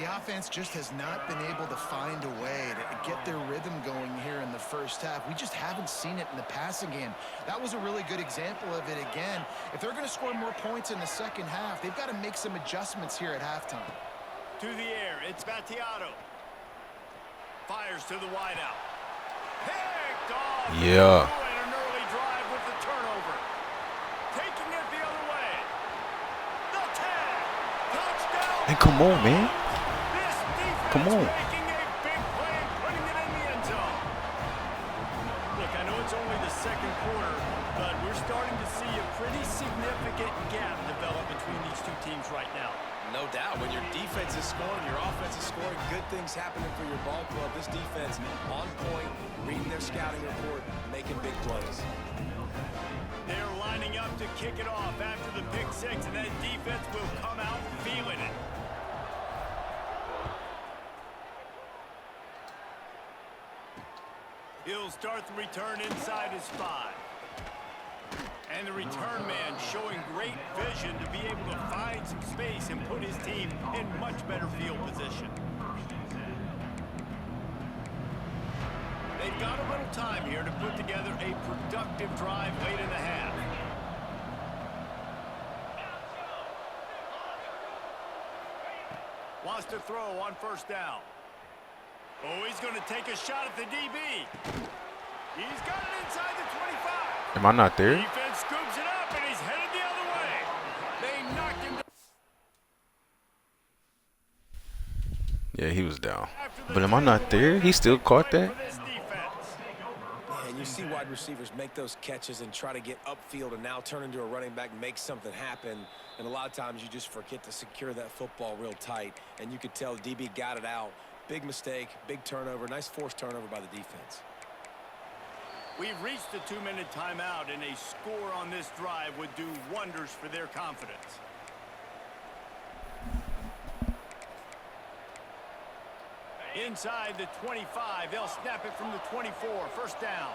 The offense just has not been able to find a way to get their rhythm going here in the first half. We just haven't seen it in the passing game. That was a really good example of it again. If they're going to score more points in the second half, they've got to make some adjustments here at halftime. To the air, it's Battiato. Fires to the wideout. Picked off. Yeah. And an early drive with the turnover. Taking it the other way. The 10. Touchdown. Hey, come on, man. This defense Come on. making a big play and putting it in the end zone. Look, I know it's only the second quarter, but we're starting to see a pretty significant gap develop between these two teams right now. No doubt. When your defense is scoring, your offense is scoring, good things happening for your ball club. This defense on point, reading their scouting report, making big plays. They're lining up to kick it off after the pick six, and that defense will come out feeling it. He'll start the return inside his 5. And the return man showing great vision to be able to find some space and put his team in much better field position. They've got a little time here to put together a productive drive late in the half. Wants to throw on first down. Oh, he's going to take a shot at the DB. He's got it inside the 25. Am I not there? Defense scoops it up, and he's headed the other way. They knocked him down. Yeah, he was down. But am I not there? He still caught that? And you see wide receivers make those catches and try to get upfield and now turn into a running back, make something happen. And a lot of times you just forget to secure that football real tight. And you could tell DB got it out. Big mistake, big turnover, nice forced turnover by the defense. We've reached the 2-minute timeout, and a score on this drive would do wonders for their confidence. Inside the 25, they'll snap it from the 24, first down.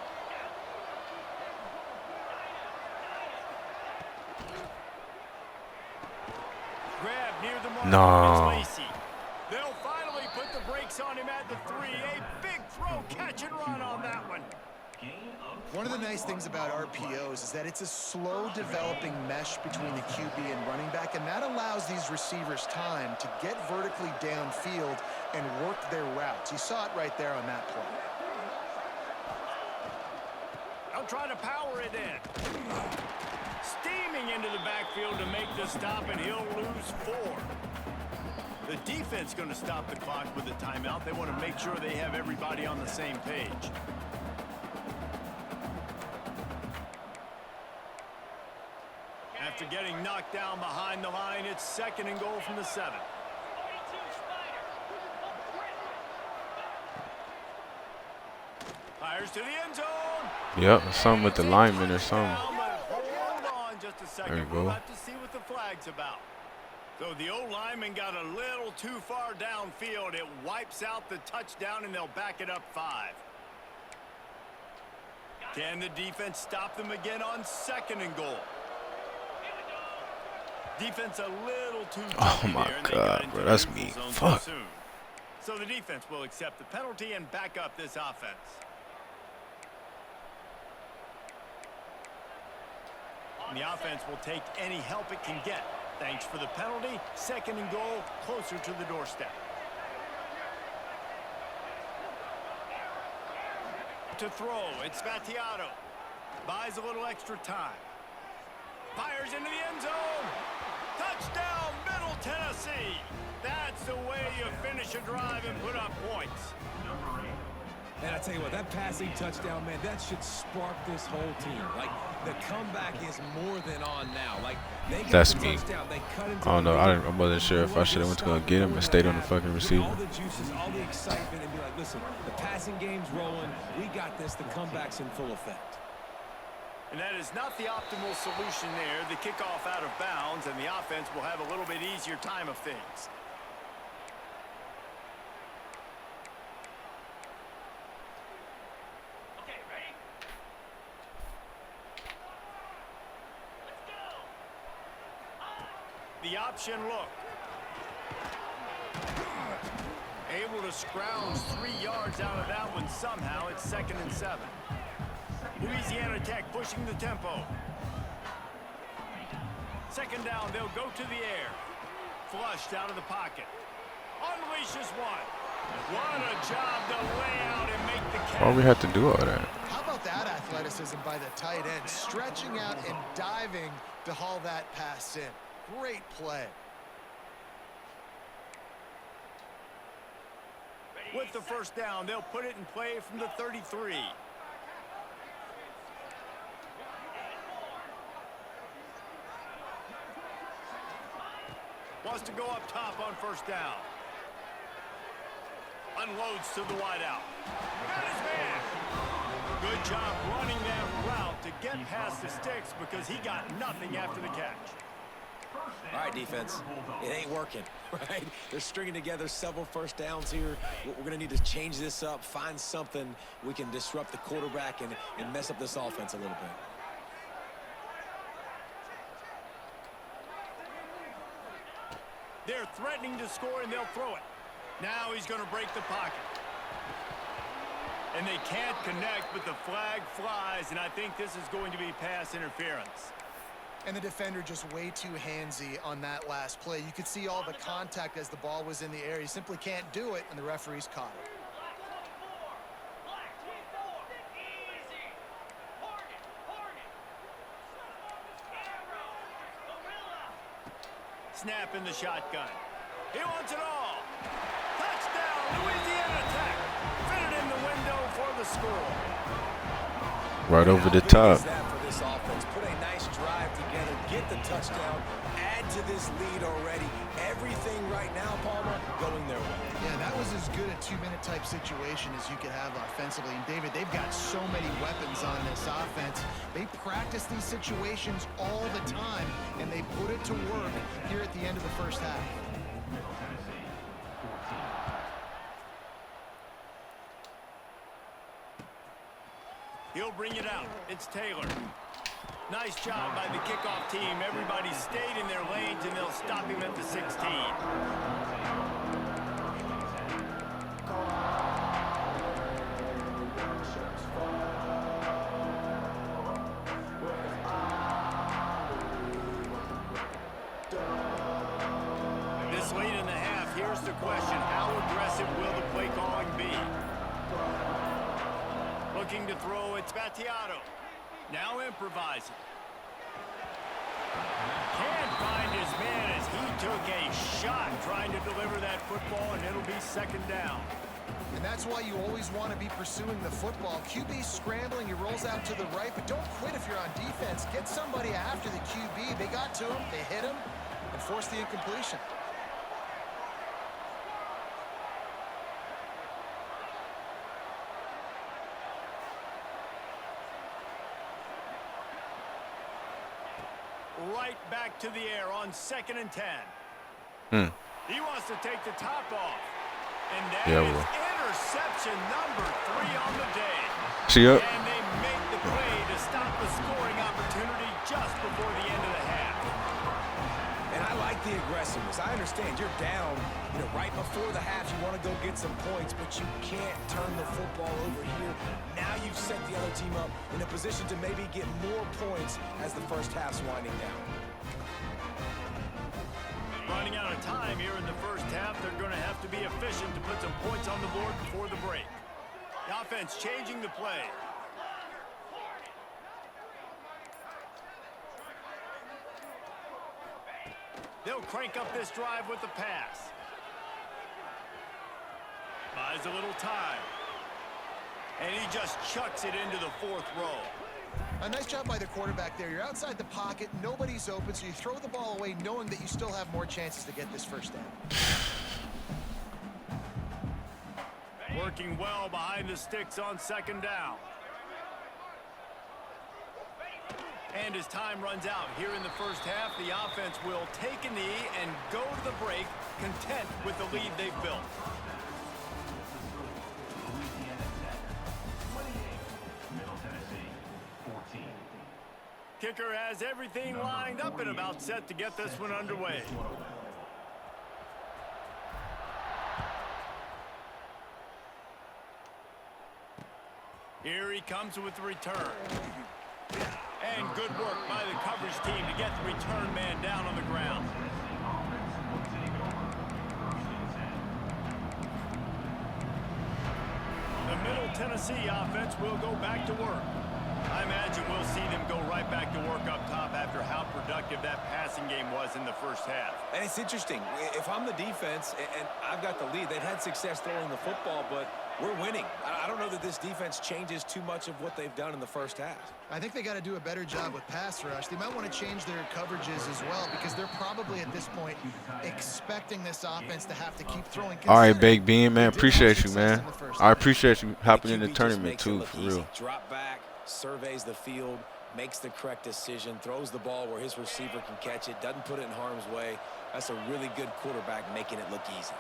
Grab near the mark. No. It's Lacey. They'll finally put the brakes on him at the 3. A big throw, catch and run on that one. One of the nice things about RPOs is that it's a slow developing mesh between the QB and running back, and that allows these receivers time to get vertically downfield and work their routes. You saw it right there on that play. They'll try to power it in. Steaming into the backfield to make the stop, and he'll lose 4. The defense going to stop the clock with a timeout. They want to make sure they have everybody on the same page. After getting knocked down behind the line, it's 2nd and goal from the 7. Fires to the end zone. Yep, something with the lineman or something. Hold on just just a There second. you We'll go. have to see what the flag's about. So the O-lineman got a little too far downfield. It wipes out the touchdown, and they'll back it up 5. Can the defense stop them again on 2nd and goal? Defense a little too Oh jumpy my there, and they God, got into bro, the that's neutral me. zone Fuck. too soon. So the defense will accept the penalty and back up this offense. And the offense will take any help it can get. Thanks for the penalty. 2nd and goal, closer to the doorstep. To throw, it's Spatiato. Buys a little extra time. Fires into the end zone. Touchdown, Middle Tennessee. That's the way you finish a drive and put up points. And I tell you what, that passing touchdown, man, that should spark this whole team. Like, the comeback is more than on now. Like, they got That's the me. touchdown. They cut into I don't the know. lead. I wasn't sure if I should have went to go get him and stayed on the fucking receiver. All the juices, all the excitement, and be like, listen, the passing game's rolling. We got this. The comeback's in full effect. And that is not the optimal solution there. The kickoff out of bounds, and the offense will have a little bit easier time of things. Okay, ready? Let's go. The option look. Able to scrounge 3 yards out of that one somehow. It's 2nd and 7. Louisiana Tech pushing the tempo. 2nd down, they'll go to the air. Flushed out of the pocket. Unleashes one. What a job to lay out and make the catch. Why we have to do all that? How about that athleticism by the tight end, stretching out and diving to haul that pass in. Great play. With the 1st down, they'll put it in play from the 33. Wants to go up top on 1st down. Unloads to the wideout. Got his man. Good job running that route to get past the sticks because he got nothing after the catch. All right, defense, it ain't working, right? They're stringing together several 1st downs here. We're going to need to change this up, find something we can disrupt the quarterback and mess up this offense a little bit. They're threatening to score, and they'll throw it. Now he's going to break the pocket. And they can't connect, but the flag flies, and I think this is going to be pass interference. And the defender just way too handsy on that last play. You could see all the contact as the ball was in the air. He simply can't do it, and the referee's caught it. Black 24. Easy. Hornet. Arrow. Gorilla. Snap in the shotgun. He wants it all. Touchdown, Louisiana Tech. Fit it in the window for the score. Right over the How big top. is that for this offense? Put a nice drive together, get the touchdown, add to this lead already. Everything right now, Palmer, going their way. Yeah, that was as good a 2-minute type situation as you could have offensively. And David, they've got so many weapons on this offense. They practice these situations all the time, and they put it to work here at the end of the 1st half. He'll bring it out. It's Taylor. Nice job by the kickoff team. Everybody stayed in their lanes, and they'll stop him at the 16. This late in the half, here's the question. How aggressive will the play calling be? Looking to throw, it's Spatiato. Now improvising. Can't find his man as he took a shot trying to deliver that football, and it'll be 2nd down. And that's why you always want to be pursuing the football. QB's scrambling, he rolls out to the right, but don't quit if you're on defense. Get somebody after the QB. They got to him, they hit him, and forced the incompletion. right back to the air on 2nd and 10. He wants to take the top off. And that Yeah, is well. interception number 3 on the day. See up. And they make the play to stop the scoring opportunity just before the end of the half. And I like the aggressiveness. I understand you're down, right before the half. You want to go get some points, but you can't turn the football over here. Now you've set the other team up in a position to maybe get more points as the first half's winding down. Running out of time here in the first half. They're going to have to be efficient to put some points on the board before the break. The offense changing the play. They'll crank up this drive with the pass. Buys a little time. And he just chucks it into the 4th row. A nice job by the quarterback there. You're outside the pocket, nobody's open, so you throw the ball away knowing that you still have more chances to get this first down. Working well behind the sticks on 2nd down. And as time runs out here in the first half, the offense will take a knee and go to the break, content with the lead they've built. Kicker has everything lined up and about set to get this one underway. Here he comes with the return. And good work by the coverage team to get the return man down on the ground. The Middle Tennessee offense will go back to work. I imagine we'll see them go right back to work up top after how productive that passing game was in the first half. And it's interesting. If I'm the defense and I've got the lead, they've had success throwing the football, but we're winning. I don't know that this defense changes too much of what they've done in the first half. I think they got to do a better job with pass rush. They might want to change their coverages as well because they're probably at this point expecting this offense to have to keep throwing. All right, Baked Bean, man. Appreciate you, man. I appreciate you hopping in the tournament, too, for real. Drop back, surveys the field, makes the correct decision, throws the ball where his receiver can catch it, doesn't put it in harm's way. That's a really good quarterback making it look easy.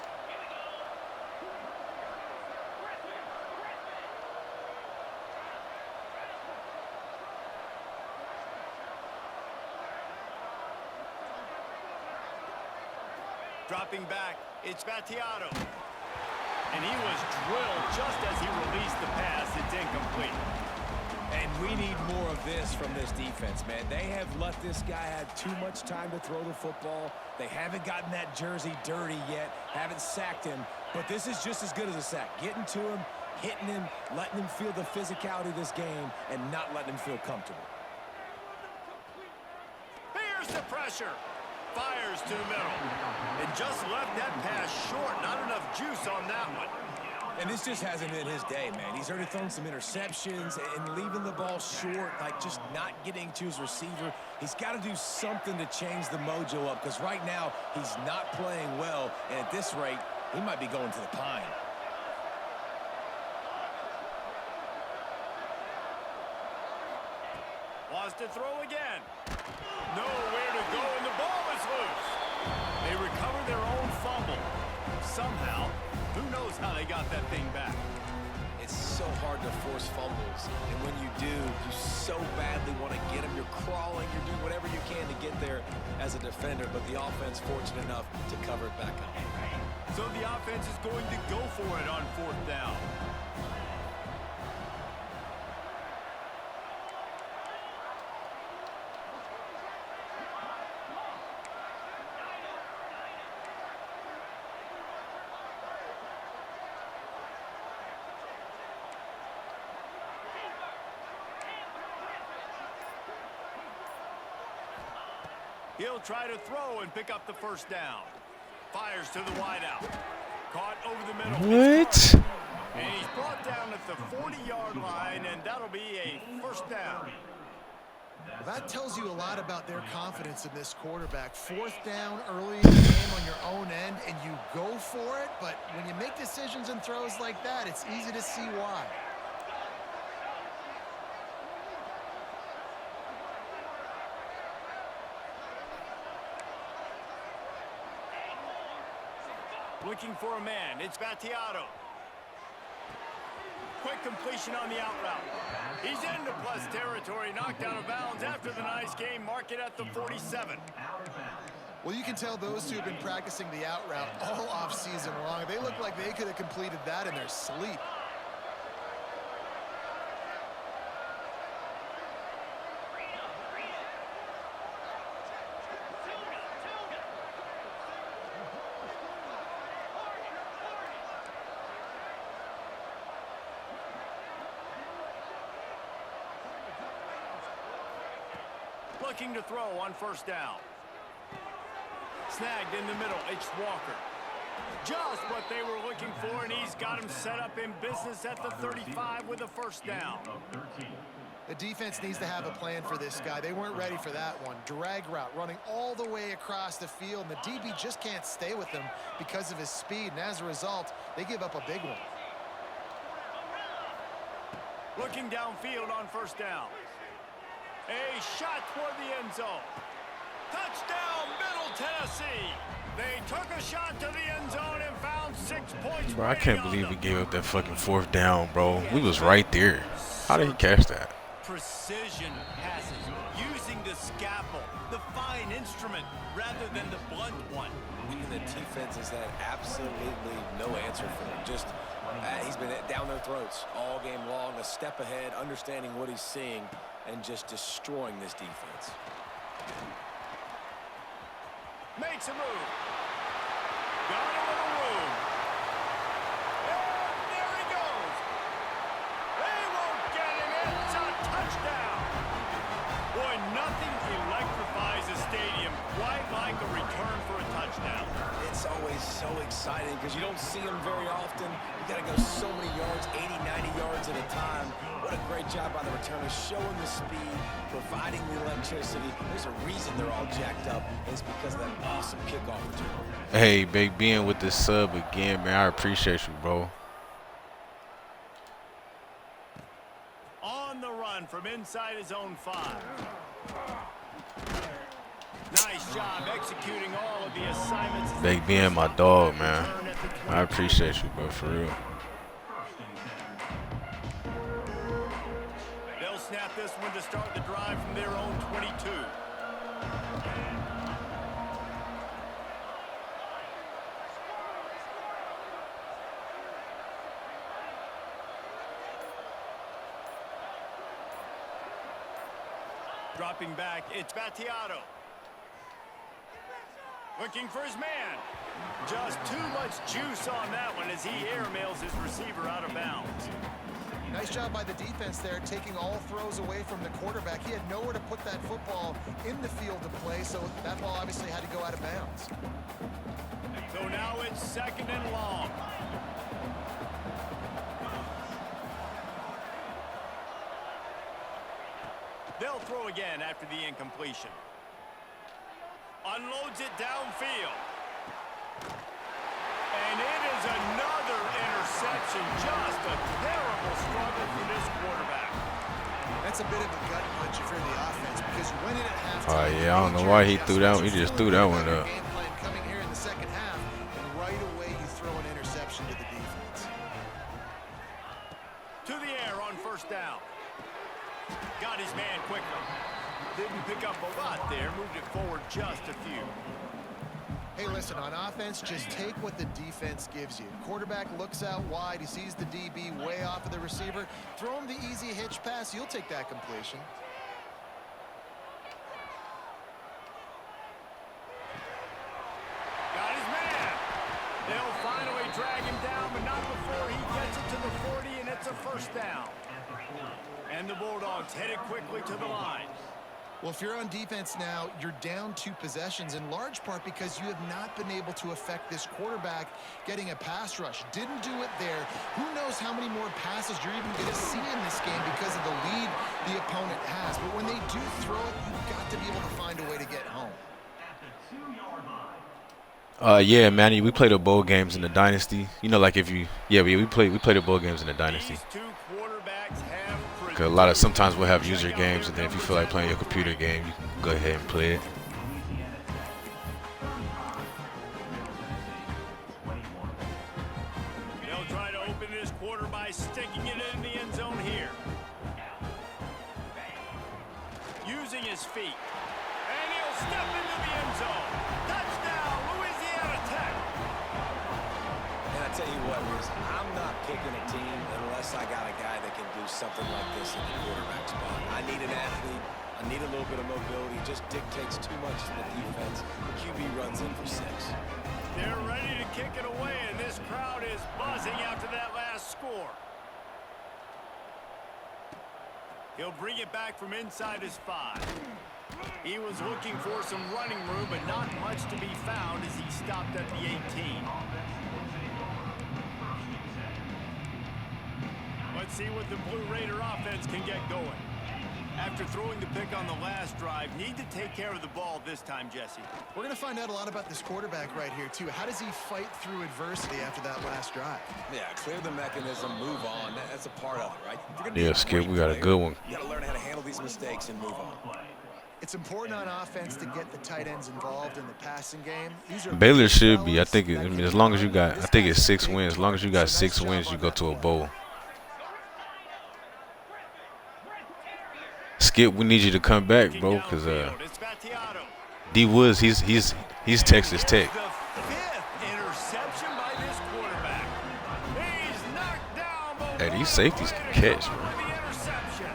Dropping back, it's Battiato. And he was drilled just as he released the pass. It's incomplete. And we need more of this from this defense, man. They have let this guy have too much time to throw the football. They haven't gotten that jersey dirty yet, haven't sacked him. But this is just as good as a sack. Getting to him, hitting him, letting him feel the physicality of this game, and not letting him feel comfortable. Here's the pressure. Fires to the middle. And just left that pass short. Not enough juice on that one. And this just hasn't been his day, man. He's already thrown some interceptions and leaving the ball short, like just not getting to his receiver. He's got to do something to change the mojo up because right now he's not playing well. And at this rate, he might be going to the pine. Wants to throw again. Nowhere to go, and the ball is loose. They recover their own fumble. Somehow, who knows how they got that thing back. It's so hard to force fumbles, and when you do, you so badly want to get them. You're crawling, you're doing whatever you can to get there as a defender, but the offense fortunate enough to cover it back up. So the offense is going to go for it on 4th down. He'll try to throw and pick up the first down. Fires to the wideout. Caught over the middle. What? And he's brought down at the 40-yard line, and that'll be a first down. Well, that tells you a lot about their confidence in this quarterback. 4th down early in the game on your own end, and you go for it. But when you make decisions and throws like that, it's easy to see why. Looking for a man. It's Battiato. Quick completion on the out route. He's into plus territory, knocked out of bounds after the nice game. Mark it at the 47. Well, you can tell those two have been practicing the out route all off season long. They look like they could have completed that in their sleep. Looking to throw on first down. Snagged in the middle. It's Walker. Just what they were looking for, and he's got him set up in business at the 35 with a first down. The defense needs to have a plan for this guy. They weren't ready for that one. Drag route running all the way across the field, and the DB just can't stay with him because of his speed, and as a result, they give up a big one. Looking downfield on first down. A shot toward the end zone. Touchdown, Middle Tennessee. They took a shot to the end zone and found 6 points. Bro, I can't believe we gave up that fucking fourth down, bro. We was right there. How did he catch that? Precision passes, using the scalpel, the fine instrument, rather than the blunt one. And the defense has had absolutely no answer for him. Just, he's been down their throats all game long, a step ahead, understanding what he's seeing, and just destroying this defense. Makes a move. Got a little room. And there he goes. They won't get him. It's a touchdown. Boy, nothing electrifies a stadium quite like a return for a touchdown. It's always so exciting because you don't see them very often. You got to go so many yards, 80, 90 yards at a time. What a great job by the returners, showing the speed, providing the electricity. There's a reason they're all jacked up, and it's because of that awesome kickoff return. Hey, Big Ben with the sub again, man. I appreciate you, bro. On the run from inside his own 5. Nice job executing all of the assignments. Big Ben, my dog, man. I appreciate you, bro, for real. They'll snap this one to start the drive from their own 22. Dropping back, it's Battiato. Looking for his man. Just too much juice on that one as he airmails his receiver out of bounds. Nice job by the defense there, taking all throws away from the quarterback. He had nowhere to put that football in the field to play, so that ball obviously had to go out of bounds. So now it's 2nd and long. They'll throw again after the incompletion. Unloads it downfield. And it is another interception. Just a terrible struggle for this quarterback. That's a bit of a gut punch for the offense because you went in at halftime. Oh, yeah, I don't know why he threw that one. He just threw that one up. Game plan coming here in the second half, and right away you throw an interception to the defense. To the air on first down. Got his man quickly. Didn't pick up a lot there. Moved it forward just a few. Hey, listen, on offense, just take what the defense gives you. Quarterback looks out wide. He sees the DB way off of the receiver. Throw him the easy hitch pass. You'll take that completion. Got his man. They'll finally drag him down, but not before he gets it to the 40, and it's a first down. And the Bulldogs headed quickly to the line. Well, if you're on defense now, you're down 2 possessions in large part because you have not been able to affect this quarterback getting a pass rush. Didn't do it there. Who knows how many more passes you're even going to see in this game because of the lead the opponent has. But when they do throw it, you've got to be able to find a way to get home. Yeah, Manny, we play the bowl games in the Dynasty. You know, like if you, yeah, we play the bowl games in the Dynasty. These two quarterbacks have Cause sometimes we'll have user games, and then if you feel like playing your computer game, you can go ahead and play it. sticking it in the end zone here. Using his feet. And he'll step into the end zone. Touchdown, Louisiana Tech. And I tell you what, Reese, I'm not picking a team unless I got a guy that can do something like this in the quarterback spot. I need an athlete. I need a little bit of mobility. Just dictates too much to the defense. QB runs in for 6. They're ready to kick it away, and this crowd is buzzing after that last score. He'll bring it back from inside his 5. He was looking for some running room, but not much to be found as he stopped at the 18. Let's see what the Blue Raider offense can get going. After throwing the pick on the last drive, need to take care of the ball this time, Jesse. We're going to find out a lot about this quarterback right here, too. How does he fight through adversity after that last drive? Yeah, clear the mechanism, move on. That's a part of it, right? If you're gonna be Yeah, a Skip, great we got a player, good one. You got to learn how to handle these mistakes and move on. It's important on offense to get the tight ends involved in the passing game. These are Baylor big should be. I fellas think. that I mean, can as long as you run. got, I This think guy's it's 6 big wins. As long as you got so 6 nice wins, job you on go that to a play. bowl. Skip, we need you to come back, bro, because It's Battiato. D Woods, he's Texas Tech. The 5th interception by this quarterback. He's knocked down, but Hey, these safeties can catch, bro. by the interception.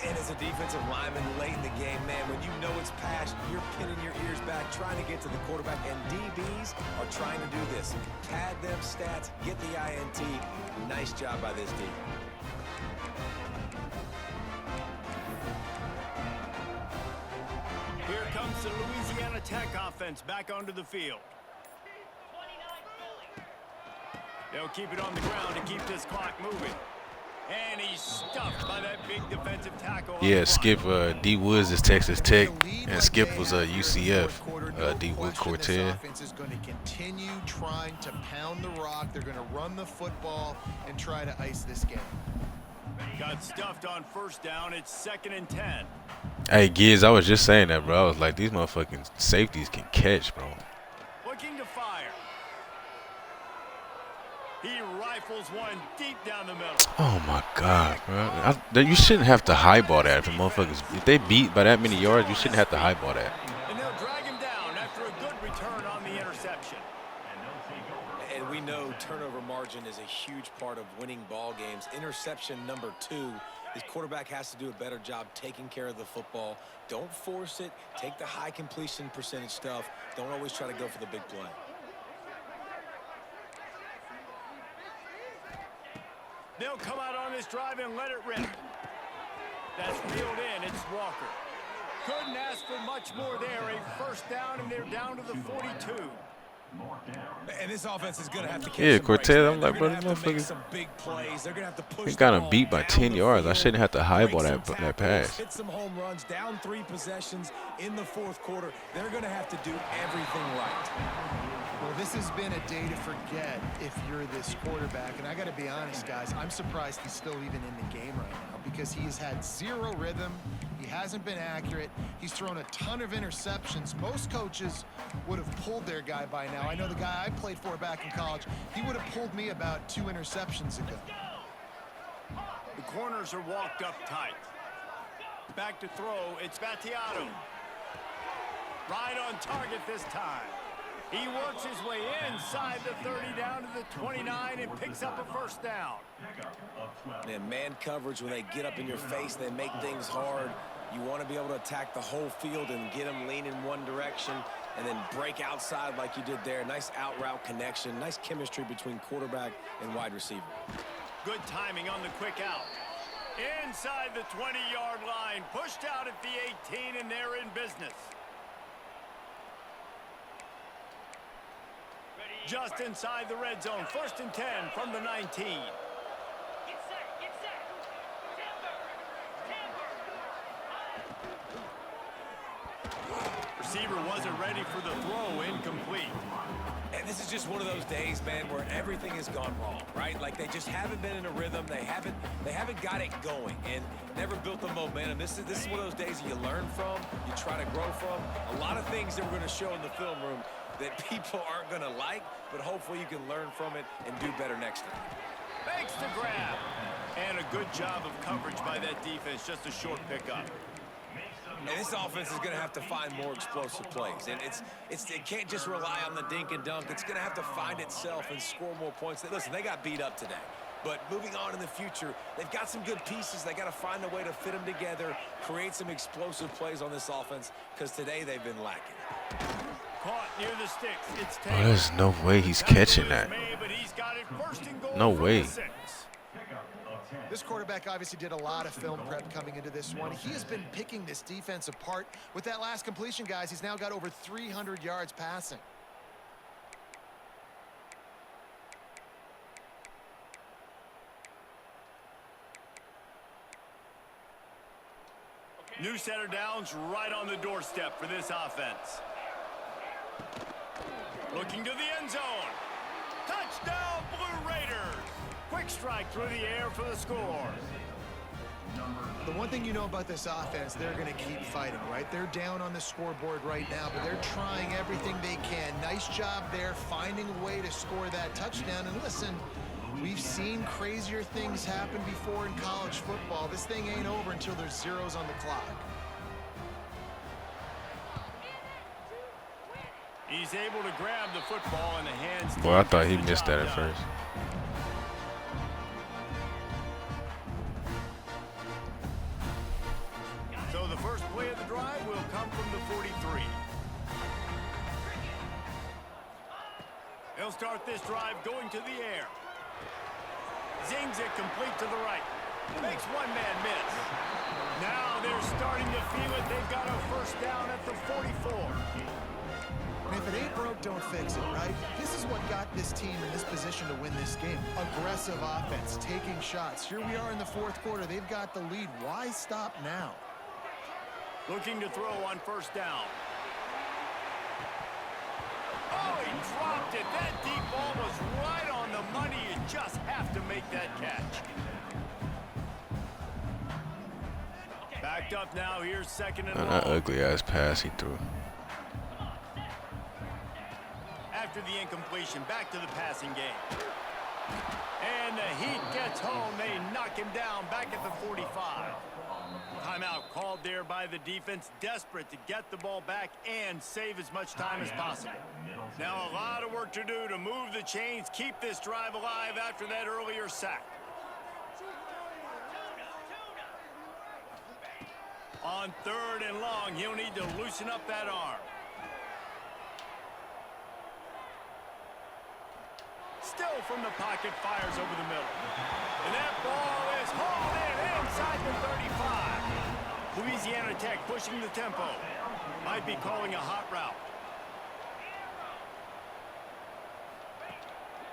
And as a defensive lineman late in the game, man, when you know it's passed, you're pinning your ears back, trying to get to the quarterback, and DBs are trying to do this. Pad them stats, get the INT. Nice job by this D. Here comes the Louisiana Tech offense back onto the field. 29 Philly. They'll keep it on the ground to keep this clock moving. And he's stuffed by that big defensive tackle. up Yeah, front. Skip. D Woods is Texas Tech, The lead and like Skip they was have here in the UCF. fourth quarter, no D Wood question this Cortez. offense is going to continue trying to pound the rock. They're going to run the football and try to ice this game. Got stuffed on first down. It's 2nd and 10. Hey, Giz, I was just saying that, bro. I was like, these motherfucking safeties can catch, bro. Looking to fire. He rifles one deep down the middle. Oh my God, bro. You shouldn't have to highball that if the motherfuckers. If they beat by that many yards, you shouldn't have to highball that. And they'll drag him down after a good return on the interception. And we know turnover margin is a huge part of winning ball games. Interception number 2. His quarterback has to do a better job taking care of the football. Don't force it. Take the high completion percentage stuff. Don't always try to go for the big play. They'll come out on this drive and let it rip. That's reeled in. It's Walker. Couldn't ask for much more there. A first down, and they're down to the 42. And this offense is going to have to catch Yeah, some Cortez, breaks, man. I'm They're like, gonna bro, have to make motherfucker- some big plays. They're going to have to push He the got him ball beat by down 10 the yards. I field, shouldn't have to highball break some that tackles, pass. hit some home runs, down 3 possessions in the fourth quarter. They're going to have to do everything right. Well, this has been a day to forget if you're this quarterback. And I got to be honest, guys, I'm surprised he's still even in the game right now because he's had 0 rhythm. He hasn't been accurate. He's thrown a ton of interceptions. Most coaches would have pulled their guy by now. I know the guy I played for back in college, he would have pulled me about 2 interceptions ago. The corners are walked up tight. Back to throw. It's Battiato. Right on target this time. He works his way inside the 30 down to the 29 and picks up a first down. And man coverage, when they get up in your face, they make things hard. You want to be able to attack the whole field and get them lean in one direction and then break outside like you did there. Nice out route connection, nice chemistry between quarterback and wide receiver. Good timing on the quick out. Inside the 20-yard line, pushed out at the 18, and they're in business. Just inside the red zone, 1st and 10 from the 19. Get set, get set. Timber. Receiver wasn't ready for the throw, incomplete. And this is just one of those days, man, where everything has gone wrong, right? Like they just haven't been in a rhythm. They haven't got it going and never built the momentum. This is one of those days you learn from, you try to grow from. A lot of things that we're going to show in the film room that people aren't going to like, but hopefully you can learn from it and do better next time. Makes the grab. And a good job of coverage by that defense. Just a short pickup. And this offense is going to have to find more explosive plays. And it can't just rely on the dink and dunk. It's going to have to find itself and score more points. Listen, they got beat up today. But moving on in the future, they've got some good pieces. They got to find a way to fit them together, create some explosive plays on this offense, because today they've been lacking. Caught near the sticks. It's Oh, there's no way he's catching that. No way. This quarterback obviously did a lot of film prep coming into this one. He has been picking this defense apart. With that last completion, guys, he's now got over 300 yards passing. New center downs right on the doorstep for this offense. Looking to the end zone. Touchdown, Blue Raiders. Quick strike through the air for the score. The one thing you know about this offense, they're going to keep fighting, right? They're down on the scoreboard right now, but they're trying everything they can. Nice job there, finding a way to score that touchdown. And listen, we've seen crazier things happen before in college football. This thing ain't over until there's zeros on the clock. He's able to grab the football in the hands. Boy, I thought he missed that at first. So the first play of the drive will come from the 43. He'll start this drive going to the air. Zings it complete to the right. Makes one man miss. Now they're starting to feel it. They've got a first down at the 44. And if it ain't broke, don't fix it, right? This is what got this team in this position to win this game. Aggressive offense, taking shots. Here we are in the fourth quarter. They've got the lead. Why stop now? Looking to throw on first down. Oh, he dropped it. That deep ball was right on the money. You just have to make that catch. Backed up now. Here's second and long. That ugly ass pass he threw. After the incompletion, back to the passing game. And the Heat gets home. They knock him down back at the 45. Timeout called there by the defense, desperate to get the ball back and save as much time as possible. Now a lot of work to do to move the chains, keep this drive alive after that earlier sack. On third and long, he'll need to loosen up that arm. Still from the pocket, fires over the middle. And that ball is hauled in inside the 35. Louisiana Tech pushing the tempo. Might be calling a hot route.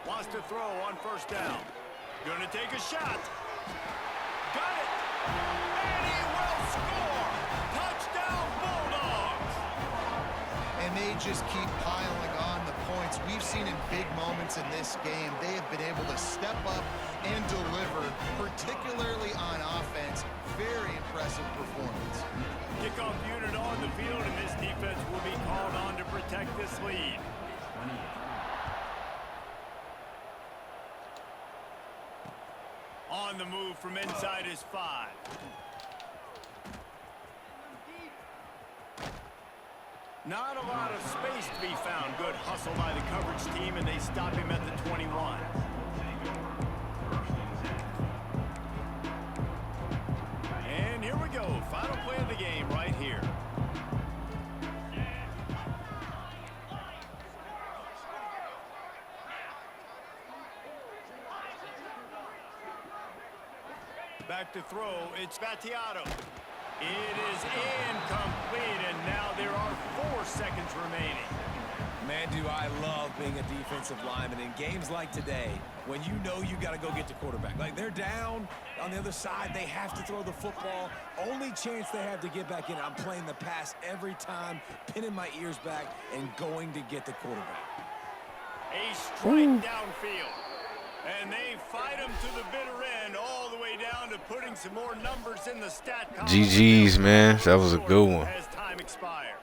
Wants to throw on first down. Going to take a shot. Got it. And he will score. Touchdown Bulldogs. And they just keep piling on the points. We've seen in big moments in this game, they have been able to step up and deliver, particularly on offense. Very impressive performance. Kickoff unit on the field, and this defense will be called on to protect this lead. On the move from inside his 5. Not a lot of space to be found. Good hustle by the coverage team, and they stop him at the 21. And here we go. Final play of the game right here. Back to throw. It's Battiato. It is incomplete, and now there are 4 seconds remaining. Man, do I love being a defensive lineman in games like today when you know you got to go get the quarterback. Like, they're down on the other side. They have to throw the football. Only chance they have to get back in. I'm playing the pass every time, pinning my ears back, and going to get the quarterback. A strike downfield. And they fight him to the bitter end, all the way down to putting some more numbers in the stat column. GG's, man. That was a good one. As time expires.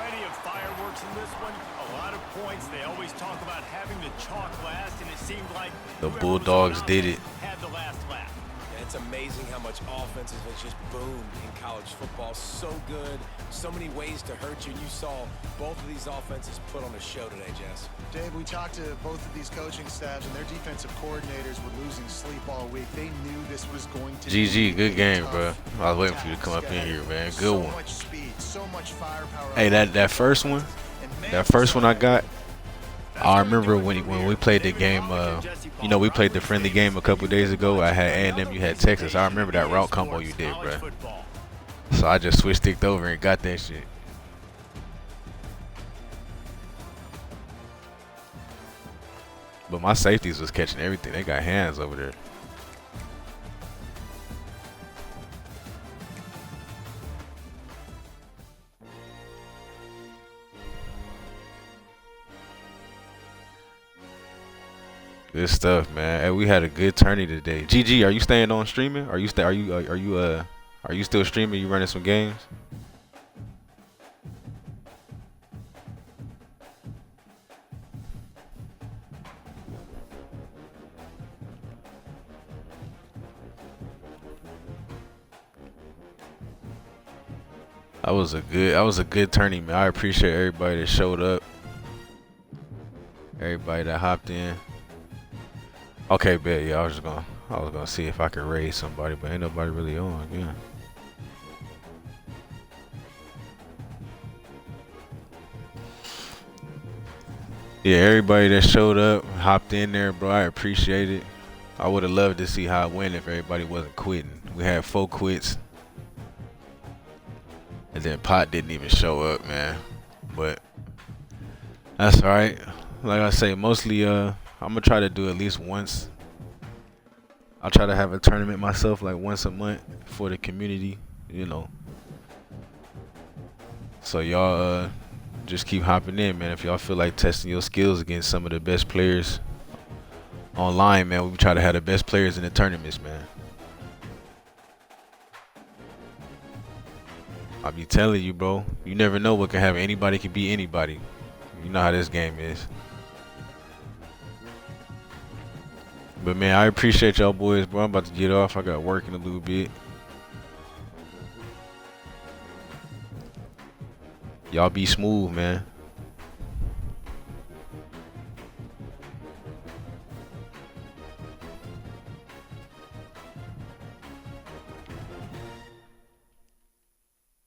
plenty of fireworks in this one. A lot of points. They always talk about having the chalk last, and it seemed like The whoever was Bulldogs on did offense it. had the last laugh. And it's amazing how much offense has just boomed in college football. So good, so many ways to hurt you. You saw both of these offenses put on a show today, Jess. Dave, we talked to both of these coaching staffs, and their defensive coordinators were losing sleep all week. They knew this was going to be GG, good game, tough bro. I was waiting for you to come up in here, man. Good one. So much speed, so much firepower. Hey, that first one, I got. I remember when we played the game. You know, we played the friendly game a couple days ago. I had A&M, you had Texas. I remember that route combo you did, bro. So I just switched it over and got that shit. But my safeties was catching everything. They got hands over there. Good stuff, man. Hey, we had a good tourney today. GG, are you staying on streaming? Are you still streaming? You running some games? That was a good tourney, man. I appreciate everybody that showed up. Everybody that hopped in. Okay, bet. Yeah, I was gonna see if I could raise somebody, but ain't nobody really on. Yeah. Yeah, everybody that showed up, hopped in there, bro. I appreciate it. I would have loved to see how it went if everybody wasn't quitting. We had 4 quits, and then Pot didn't even show up, man. But that's all right. Like I say, mostly I'm gonna try to do at least once. I'll try to have a tournament myself, like once a month for the community, you know. So y'all just keep hopping in, man. If y'all feel like testing your skills against some of the best players online, man, we try to have the best players in the tournaments, man. I be telling you, bro. You never know what can happen. Anybody can beat anybody. You know how this game is. But man, I appreciate y'all boys, bro. I'm about to get off. I got work in a little bit. Y'all be smooth, man.